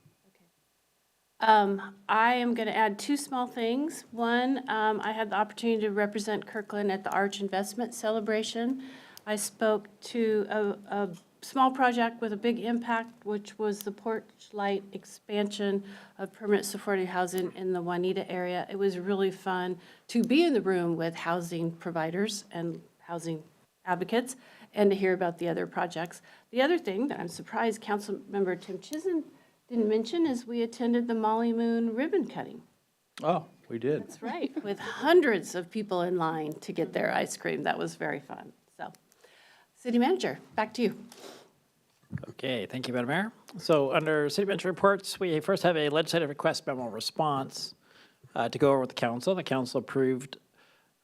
I am going to add two small things. One, I had the opportunity to represent Kirkland at the Arch Investment Celebration. I spoke to a small project with a big impact, which was the porch light expansion of permanent supported housing in the Juanita area. It was really fun to be in the room with housing providers and housing advocates and to hear about the other projects. The other thing that I'm surprised Councilmember Tim Chisholm didn't mention is we attended the Molly Moon ribbon cutting. Oh, we did. That's right, with hundreds of people in line to get their ice cream. That was very fun. So, City Manager, back to you. Okay, thank you, Madam Mayor. So under City Manager reports, we first have a legislative request memo response to go over with the council. The council approved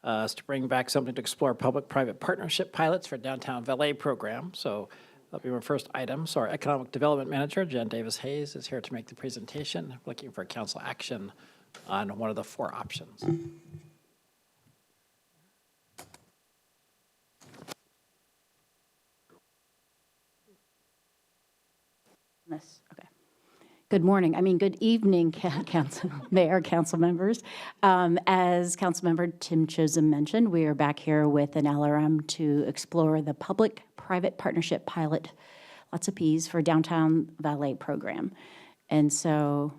us to bring back something to explore public-private partnership pilots for downtown valet program. So that'll be my first item. So our Economic Development Manager, Jen Davis-Hayes, is here to make the presentation, looking for council action on one of the four options. Okay. Good morning. Good evening, Council Mayor, council members. As Councilmember Tim Chisholm mentioned, we are back here with an LRM to explore the public-private partnership pilot, lots of P's, for downtown valet program. And so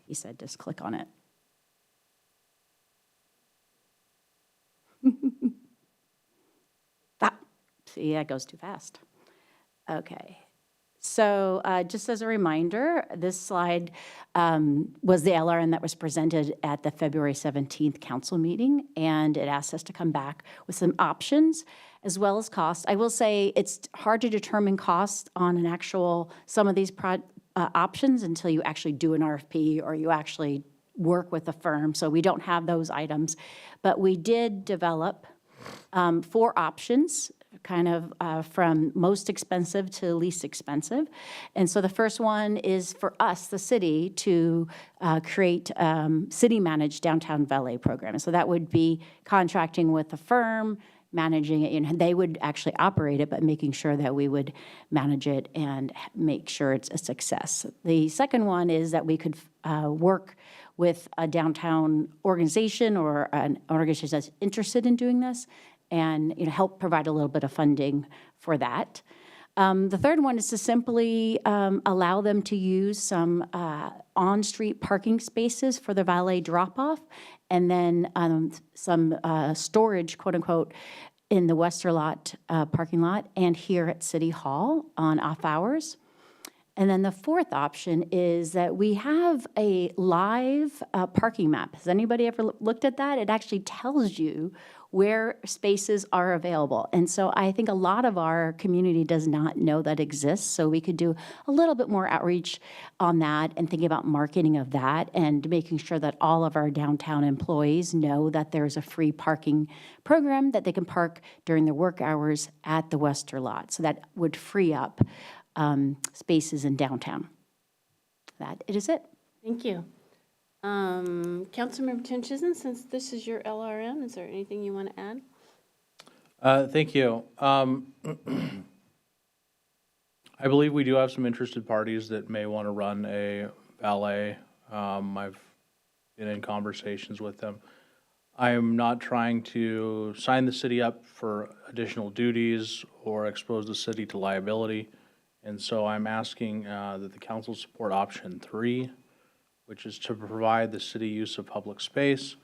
he said, just click on it. See, that goes too fast. Okay. So just as a reminder, this slide was the LRM that was presented at the February 17th council meeting, and it asked us to come back with some options as well as costs. I will say it's hard to determine costs on some of these options until you actually do an RFP or you actually work with a firm. So we don't have those items, but we did develop 4 options, kind of from most expensive to least expensive. And so the first one is for us, the city, to create city-managed downtown valet program. So that would be contracting with a firm managing it, and they would actually operate it, but making sure that we would manage it and make sure it's a success. The second one is that we could work with a downtown organization or an organization that's interested in doing this and help provide a little bit of funding for that. The third one is to simply allow them to use some on-street parking spaces for the valet drop-off, and then some storage, quote-unquote, in the Westerlot parking lot and here at City Hall on off hours. And then the fourth option is that we have a live parking map. Has anybody ever looked at that? It actually tells you where spaces are available. And so I think a lot of our community does not know that exists. So we could do a little bit more outreach on that and thinking about marketing of that and making sure that all of our downtown employees know that there's a free parking program that they can park during their work hours at the Westerlot. So that would free up spaces in downtown. That it is it. Thank you. Councilmember Tim Chisholm, since this is your LRM, is there anything you want to add? Thank you. I believe we do have some interested parties that may want to run a valet. I've been in conversations with them. I am not trying to sign the city up for additional duties or expose the city to liability. And so I'm asking that the council support option 3, which is to provide the city use of public space.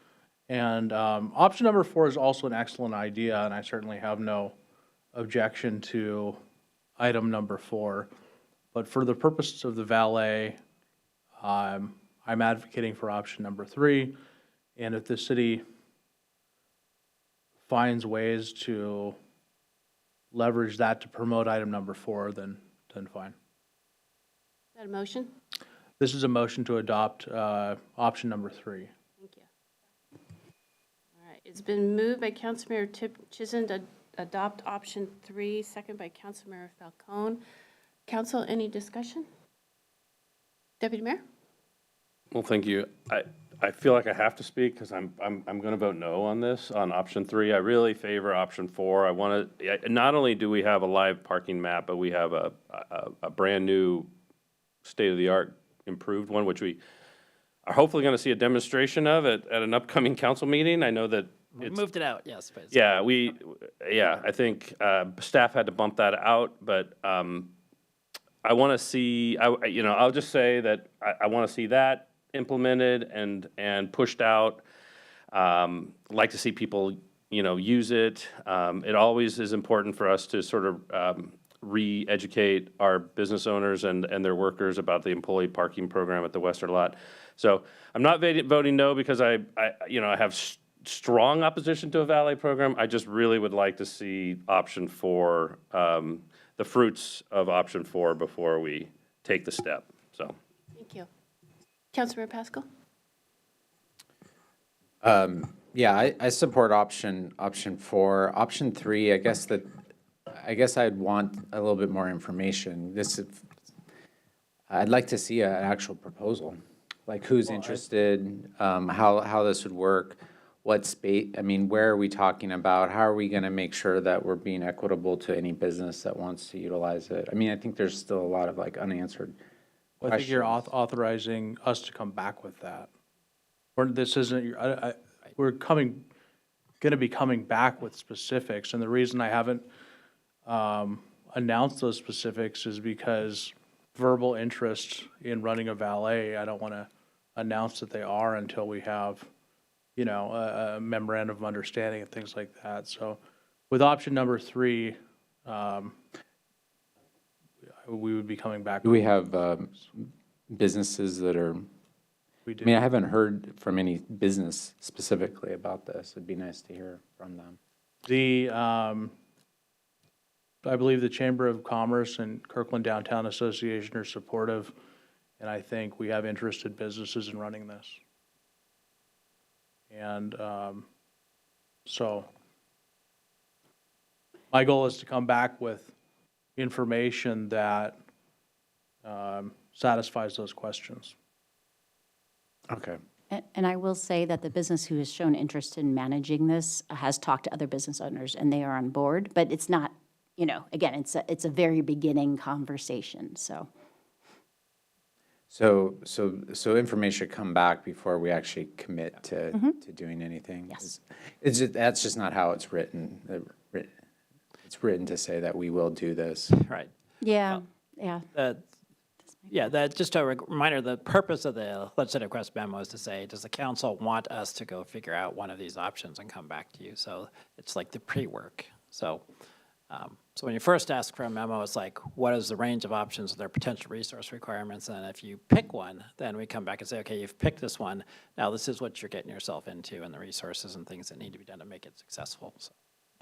And option number 4 is also an excellent idea, and I certainly have no objection to item number 4. But for the purposes of the valet, I'm advocating for option number 3. And if the city finds ways to leverage that to promote item number 4, then fine. Is that a motion? This is a motion to adopt option number 3. Thank you. All right, it's been moved by Councilmember Chisholm to adopt option 3, second by Councilmember Falcone. Council, any discussion? Deputy Mayor? Well, thank you. I feel like I have to speak because I'm going to vote no on this, on option 3. I really favor option 4. I want to, not only do we have a live parking map, but we have a brand new state-of-the-art improved one, which we are hopefully going to see a demonstration of at an upcoming council meeting. I know that We moved it out, yes. But yeah, I think staff had to bump that out, but I want to see, I'll just say that I want to see that implemented and pushed out. Like to see people, use it. It always is important for us to sort of re-educate our business owners and their workers about the employee parking program at the Westerlot. So I'm not voting no because I have strong opposition to a valet program. I just really would like to see option 4, the fruits of option 4 before we take the step. So. Thank you. Councilmember Pascal? Yeah, I support option 4. Option 3, I guess I'd want a little bit more information. I'd like to see an actual proposal, like who's interested, how this would work, what space, where are we talking about? How are we going to make sure that we're being equitable to any business that wants to utilize it? I think there's still a lot of unanswered Well, I think you're questions. authorizing us to come back with that. We're going to be coming back with specifics, and the reason I haven't announced those specifics is because verbal interest in running a valet, I don't want to announce that they are until we have, a memorandum of understanding and things like that. So with option number 3, we would be coming back. Do we have businesses that are, We do. I haven't heard from any business specifically about this. It'd be nice to hear from them. I believe the Chamber of Commerce and Kirkland Downtown Association are supportive, and I think we have interested businesses in running this. And so my goal is to come back with information that satisfies those questions. Okay. And I will say that the business who has shown interest in managing this has talked to other business owners, and they are on board, but it's not, again, it's a very beginning conversation, so. So information should come back before we actually commit to doing anything? Yes. That's just not how it's written. It's written to say that we will do this. Right. Yeah, Yeah, just a reminder, the purpose of the legislative request memo is to say, does the council want us to go figure out one of these options and come back to you? So it's like the pre-work. So when you first ask for a memo, it's like, what is the range of options, their potential resource requirements? And if you pick one, then we come back and say, okay, you've picked this one. Now this is what you're getting yourself into and the resources and things that need to be done to make it successful. So.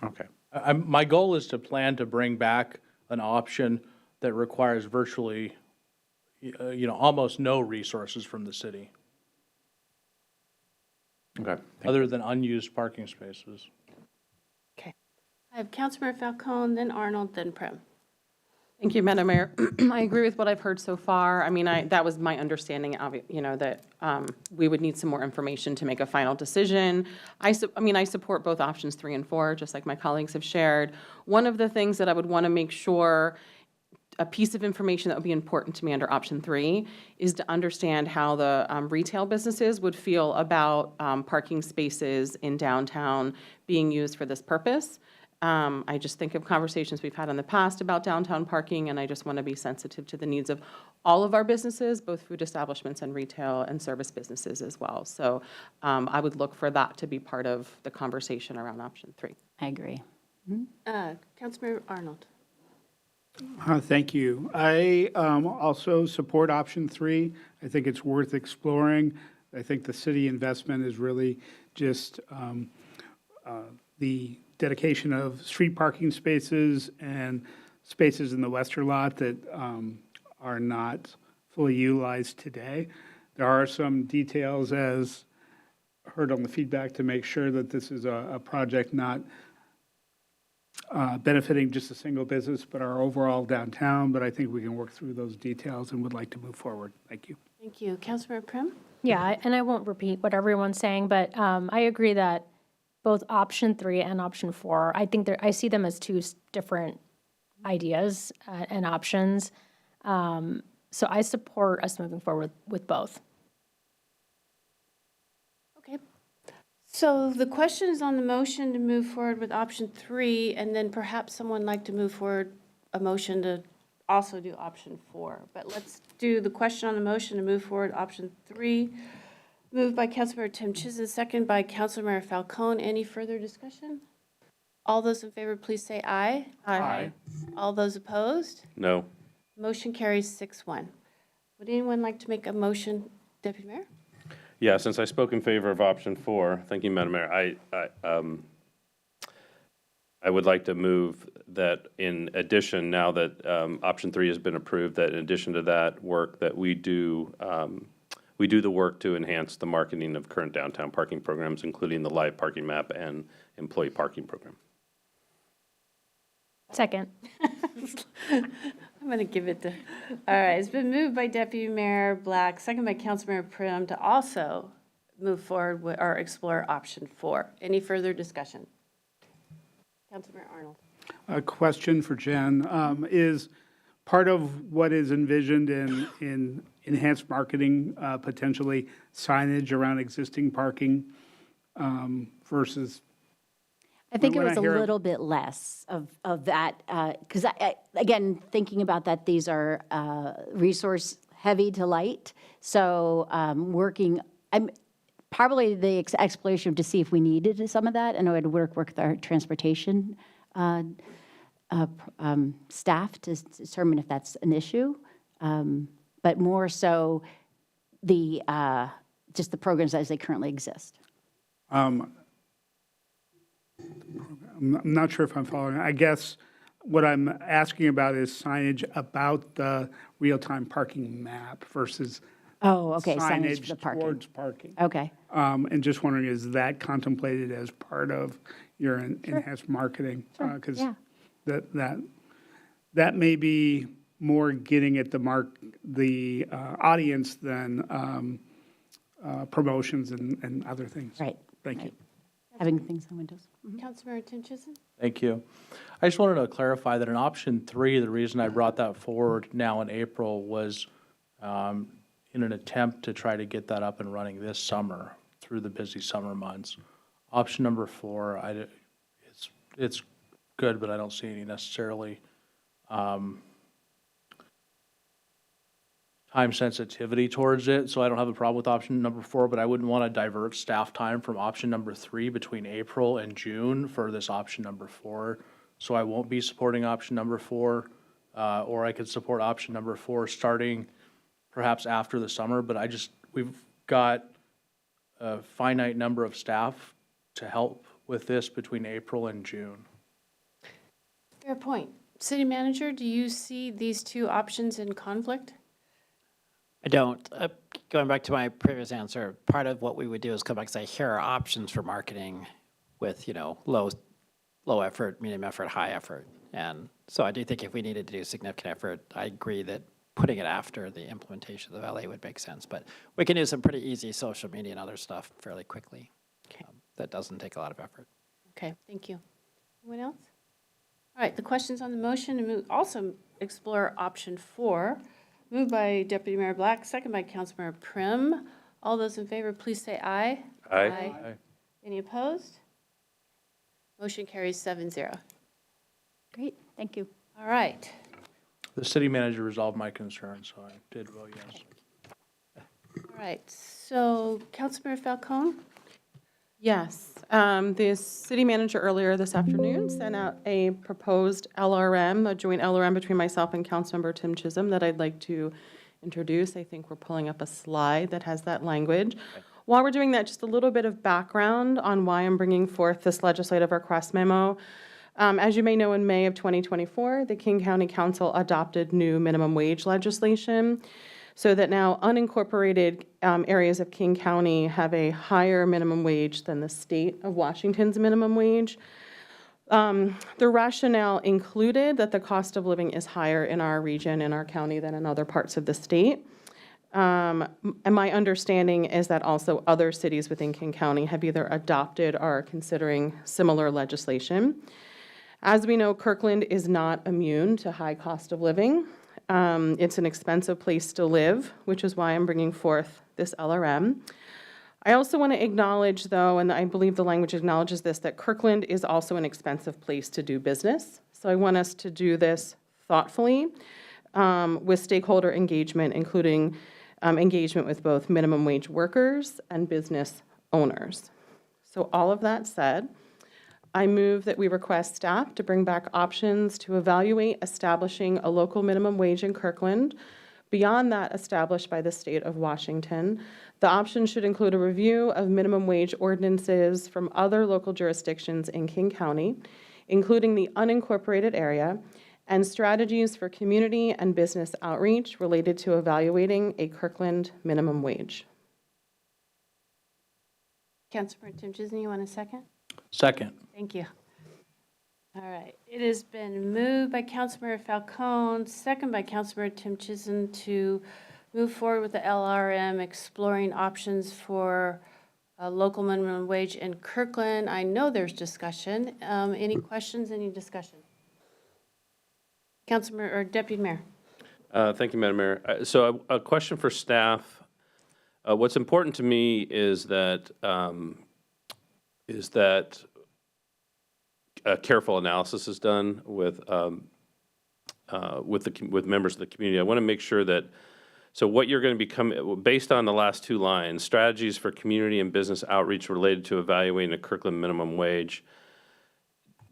Okay. My goal is to plan to bring back an option that requires virtually, almost no resources from the city, Okay. other than unused parking spaces. I have Councilmember Falcone, then Arnold, then Prim. Thank you, Madam Mayor. I agree with what I've heard so far. I mean, that was my understanding of it, that we would need some more information to make a final decision. I support both options 3 and 4, just like my colleagues have shared. One of the things that I would want to make sure, a piece of information that would be important to me under option 3 is to understand how the retail businesses would feel about parking spaces in downtown being used for this purpose. I just think of conversations we've had in the past about downtown parking, and I just want to be sensitive to the needs of all of our businesses, both food establishments and retail and service businesses as well. So I would look for that to be part of the conversation around option 3. I agree. Councilmember Arnold. Thank you. I also support option 3. I think it's worth exploring. I think the city investment is really just the dedication of street parking spaces and spaces in the Wester lot that are not fully utilized today. There are some details, as heard on the feedback, to make sure that this is a project not benefiting just a single business, but our overall downtown. But I think we can work through those details and would like to move forward. Thank you. Thank you. Councilmember Prim? Yeah, and I won't repeat what everyone's saying, but I agree that both option 3 and option 4, I see them as two different ideas and options. So I support us moving forward with both. Okay. So the question is on the motion to move forward with option 3, and then perhaps someone like to move forward a motion to also do option 4. But let's do the question on the motion to move forward option 3. Moved by Councilmember Tim Chisholm, second by Councilmember Falcone. Any further discussion? All those in favor, please say aye. Aye. All those opposed? No. Motion carries 6-1. Would anyone like to make a motion, Deputy Mayor? Yeah, since I spoke in favor of option 4, thank you, Madam Mayor, I would like to move that in addition, now that option 3 has been approved, that in addition to that work, that we do the work to enhance the marketing of current downtown parking programs, including the live parking map and employee parking program. Second. I'm going to give it to, all right, it's been moved by Deputy Mayor Black, second by Councilmember Prim to also move forward with, or explore option 4. Any further discussion? Councilmember Arnold. A question for Jen. Is part of what is envisioned in enhanced marketing potentially signage around existing parking versus? I think it When was I a hear- little bit less of that, because again, thinking about that, these are resource heavy to light. So probably the exploration to see if we needed some of that, and I would work with our transportation staff to determine if that's an issue. But more so just the programs as they currently exist. I'm not sure if I'm following. I guess what I'm asking about is signage about the real-time parking map versus signage for signage the parking. towards parking. Okay. And just wondering, is that contemplated as part of your enhanced marketing? Because that may be more getting at the audience than promotions and other things. Right. Thank you. Having things on windows. Councilmember Tim Chisholm? Thank you. I just wanted to clarify that in option 3, the reason I brought that forward now in April was in an attempt to try to get that up and running this summer through the busy summer months. Option number 4, it's good, but I don't see any necessarily time sensitivity towards it, so I don't have a problem with option number 4, but I wouldn't want to divert staff time from option number 3 between April and June for this option number 4. So I won't be supporting option number 4, or I could support option number 4 starting perhaps after the summer, but we've got a finite number of staff to help with this between April and June. Fair point. City Manager, do you see these two options in conflict? I don't. Going back to my previous answer, part of what we would do is come back and say, here are options for marketing with, low effort, medium effort, high effort. And so I do think if we needed to do significant effort, I agree that putting it after the implementation of the valet would make sense. But we can do some pretty easy social media and other stuff fairly quickly. That doesn't take a lot of effort. Okay, thank you. Anyone else? All right, the questions on the motion, and we'll also explore option 4. Moved by Deputy Mayor Black, second by Councilmember Prim. All those in favor, please say aye. Aye. Any opposed? Motion carries 7-0. Great, thank you. All right. The city manager resolved my concern, so I did vote yes. All right, so Councilmember Falcone? Yes, the city manager earlier this afternoon sent out a proposed LRM, a joint LRM between myself and Councilmember Tim Chisholm that I'd like to introduce. I think we're pulling up a slide that has that language. While we're doing that, just a little bit of background on why I'm bringing forth this legislative request memo. As you may know, in May of 2024, the King County Council adopted new minimum wage legislation, so that now unincorporated areas of King County have a higher minimum wage than the state of Washington's minimum wage. The rationale included that the cost of living is higher in our region, in our county, than in other parts of the state. And my understanding is that also other cities within King County have either adopted or are considering similar legislation. As we know, Kirkland is not immune to high cost of living. It's an expensive place to live, which is why I'm bringing forth this LRM. I also want to acknowledge, though, and I believe the language acknowledges this, that Kirkland is also an expensive place to do business. So I want us to do this thoughtfully with stakeholder engagement, including engagement with both minimum wage workers and business owners. So all of that said, I move that we request staff to bring back options to evaluate establishing a local minimum wage in Kirkland beyond that established by the state of Washington. The option should include a review of minimum wage ordinances from other local jurisdictions in King County, including the unincorporated area, and strategies for community and business outreach related to evaluating a Kirkland minimum wage. Councilmember Tim Chisholm, you want a second? Second. Thank you. All right, it has been moved by Councilmember Falcone, second by Councilmember Tim Chisholm to move forward with the LRM, exploring options for a local minimum wage in Kirkland. I know there's discussion. Any questions, any discussion? Councilmember or Deputy Mayor? Thank you, Madam Mayor. So a question for staff. What's important to me is that a careful analysis is done with members of the community. I want to make sure that, so what you're going to be based on the last two lines, strategies for community and business outreach related to evaluating a Kirkland minimum wage.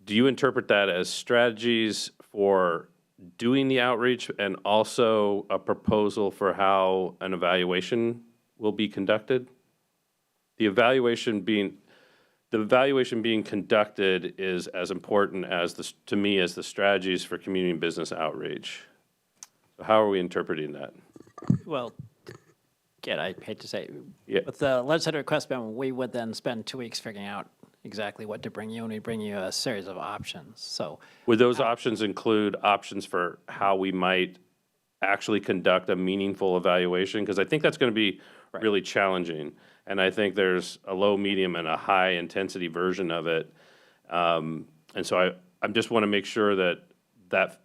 Do you interpret that as strategies for doing the outreach and also a proposal for how an evaluation will be conducted? The evaluation being conducted is as important as to me as the strategies for community and business outreach. So how are we interpreting that? Well, again, I hate to say, Yeah. with the legislative request memo, we would then spend 2 weeks figuring out exactly what to bring you, and we bring you a series of options. So Would those options include options for how we might actually conduct a meaningful evaluation? Because I think that's going to be really challenging. And I think there's a low, medium, and a high-intensity version of it. And so I just want to make sure that the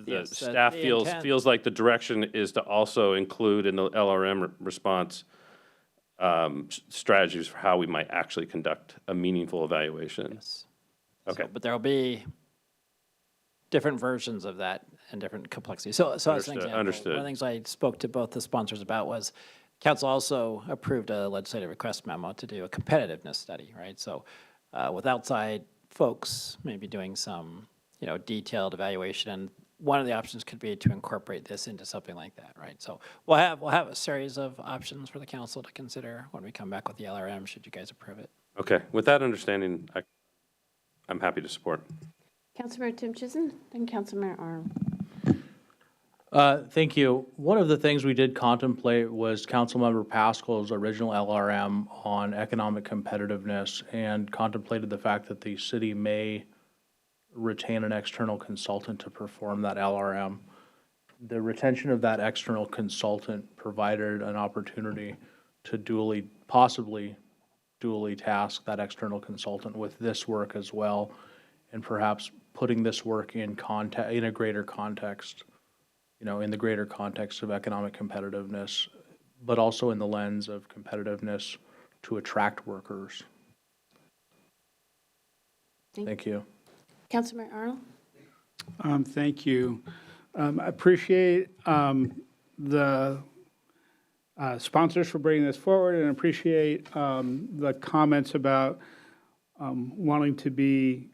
Yes, staff the feels intent- like the direction is to also include in the LRM response strategies for how we might actually conduct a meaningful evaluation. Yes. Okay. So, but there'll be different versions of that and different complexities. So as an Understood, example, understood. one of the things I spoke to both the sponsors about was council also approved a legislative request memo to do a competitiveness study, right? So with outside folks maybe doing some, detailed evaluation, and one of the options could be to incorporate this into something like that, right? So we'll have a series of options for the council to consider when we come back with the LRM, should you guys approve it. Okay, with that understanding, I'm happy to support. Councilmember Tim Chisholm, then Councilmember Arnold. Thank you. One of the things we did contemplate was Councilmember Pascal's original LRM on economic competitiveness, and contemplated the fact that the city may retain an external consultant to perform that LRM. The retention of that external consultant provided an opportunity to possibly dually task that external consultant with this work as well, and perhaps putting this work in a greater context, in the greater context of economic competitiveness, but also in the lens of competitiveness to attract workers. Thank you. Councilmember Arnold. Thank you. I appreciate the sponsors for bringing this forward, and appreciate the comments about wanting to be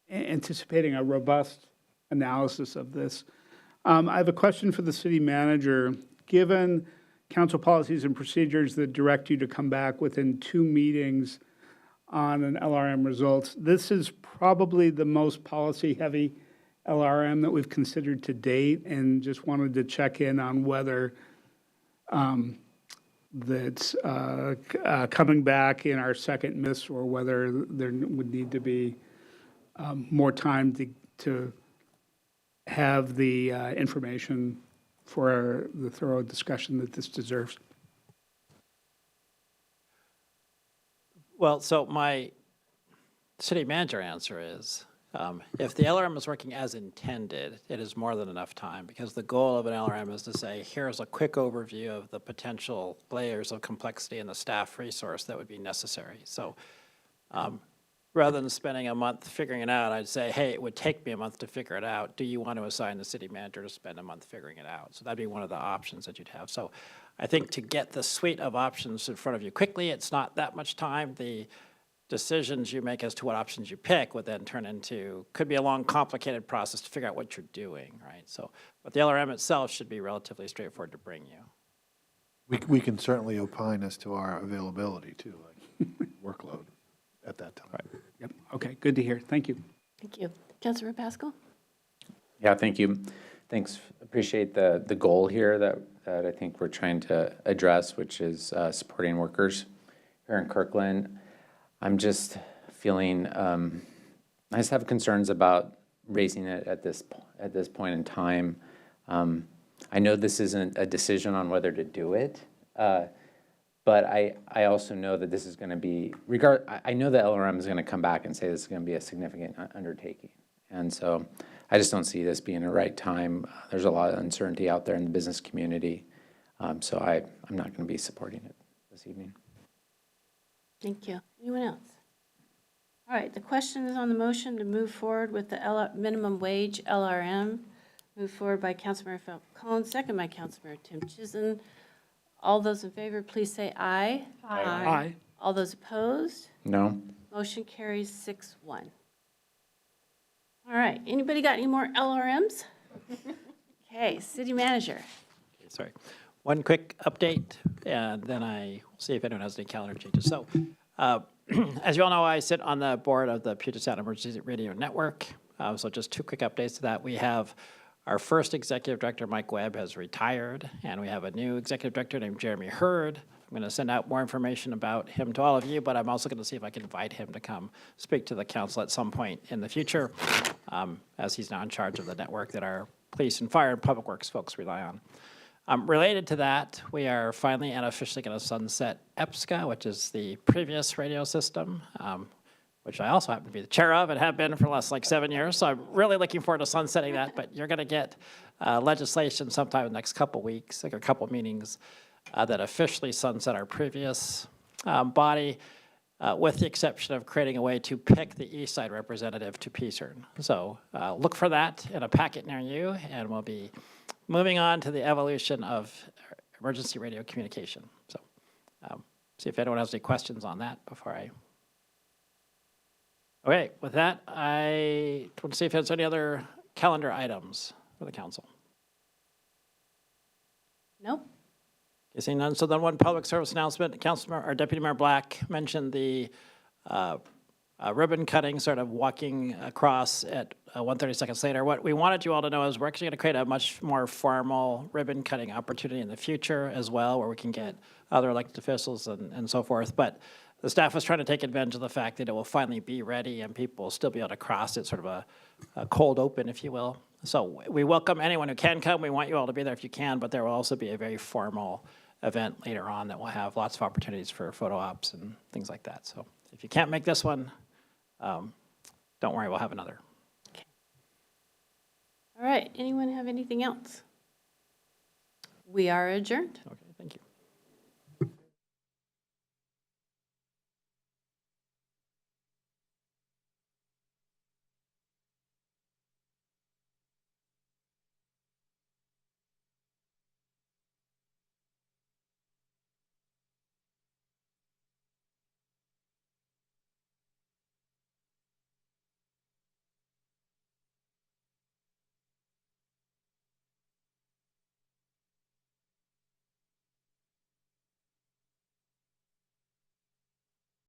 anticipating a robust analysis of this. I have a question for the city manager. Given council policies and procedures that direct you to come back within 2 meetings on an LRM results, this is probably the most policy-heavy LRM that we've considered to date, and just wanted to check in on whether that's coming back in our second miss, or whether there would need to be more time to have the information for the thorough discussion that this deserves. Well, so my city manager answer is, if the LRM is working as intended, it is more than enough time, because the goal of an LRM is to say, here's a quick overview of the potential layers of complexity in the staff resource that would be necessary. So rather than spending a month figuring it out, I'd say, hey, it would take me a month to figure it out. Do you want to assign the city manager to spend a month figuring it out? So that'd be one of the options that you'd have. So I think to get the suite of options in front of you quickly, it's not that much time. The decisions you make as to what options you pick would then turn into, could be a long, complicated process to figure out what you're doing, right? So, but the LRM itself should be relatively straightforward to bring you. We can certainly opine as to our availability too, like workload at that time. Yep. Okay, good to hear. Thank you. Thank you. Councilmember Pascal? Yeah, thank you. Thanks. Appreciate the goal here that I think we're trying to address, which is supporting workers here in Kirkland. I'm just feeling, I just have concerns about raising it at this point in time. I know this isn't a decision on whether to do it, but I also know that this is going to be, I know the LRM is going to come back and say this is going to be a significant undertaking. And so I just don't see this being the right time. There's a lot of uncertainty out there in the business community. So I'm not going to be supporting it this evening. Thank you. Anyone else? All right, the question is on the motion to move forward with the minimum wage LRM. Moved forward by Councilmember Falcone, second by Councilmember Tim Chisholm. All those in favor, please say aye. Aye. Aye. All those opposed? No? Motion carries 6-1. All right, anybody got any more LRMs? Okay, city manager. Sorry. One quick update, and then I will see if anyone has any calendar changes. So, as you all know, I sit on the board of the Puget Sound Emergency Radio Network. So just 2 quick updates to that. We have our first executive director, Mike Webb, has retired, and we have a new executive director named Jeremy Hurd. I'm going to send out more information about him to all of you, but I'm also going to see if I can invite him to come speak to the council at some point in the future, as he's now in charge of the network that our police and fire and public works folks rely on. Related to that, we are finally and officially going to sunset EPSCA, which is the previous radio system, which I also happen to be the chair of and have been for the last like 7 years. So I'm really looking forward to sunsetting that, but you're going to get legislation sometime in the next couple weeks, like a couple meetings, that officially sunset our previous body, with the exception of creating a way to pick the east side representative to PCERN. So look for that in a packet near you, and we'll be moving on to the evolution of emergency radio communication. So see if anyone has any questions on that before I. Okay, with that, I want to see if there's any other calendar items for the council. Nope. Okay, seeing none. So then one public service announcement. Councilman or Deputy Mayor Black mentioned the ribbon cutting, sort of walking across at 1:30 seconds later. What we wanted you all to know is we're actually going to create a much more formal ribbon cutting opportunity in the future as well, where we can get other elected officials and so forth. But the staff was trying to take advantage of the fact that it will finally be ready and people will still be able to cross it, sort of a cold open, if you will. So we welcome anyone who can come. We want you all to be there if you can, but there will also be a very formal event later on that will have lots of opportunities for photo ops and things like that. So if you can't make this one, don't worry, we'll have another. All right, anyone have anything else? We are adjourned. Okay.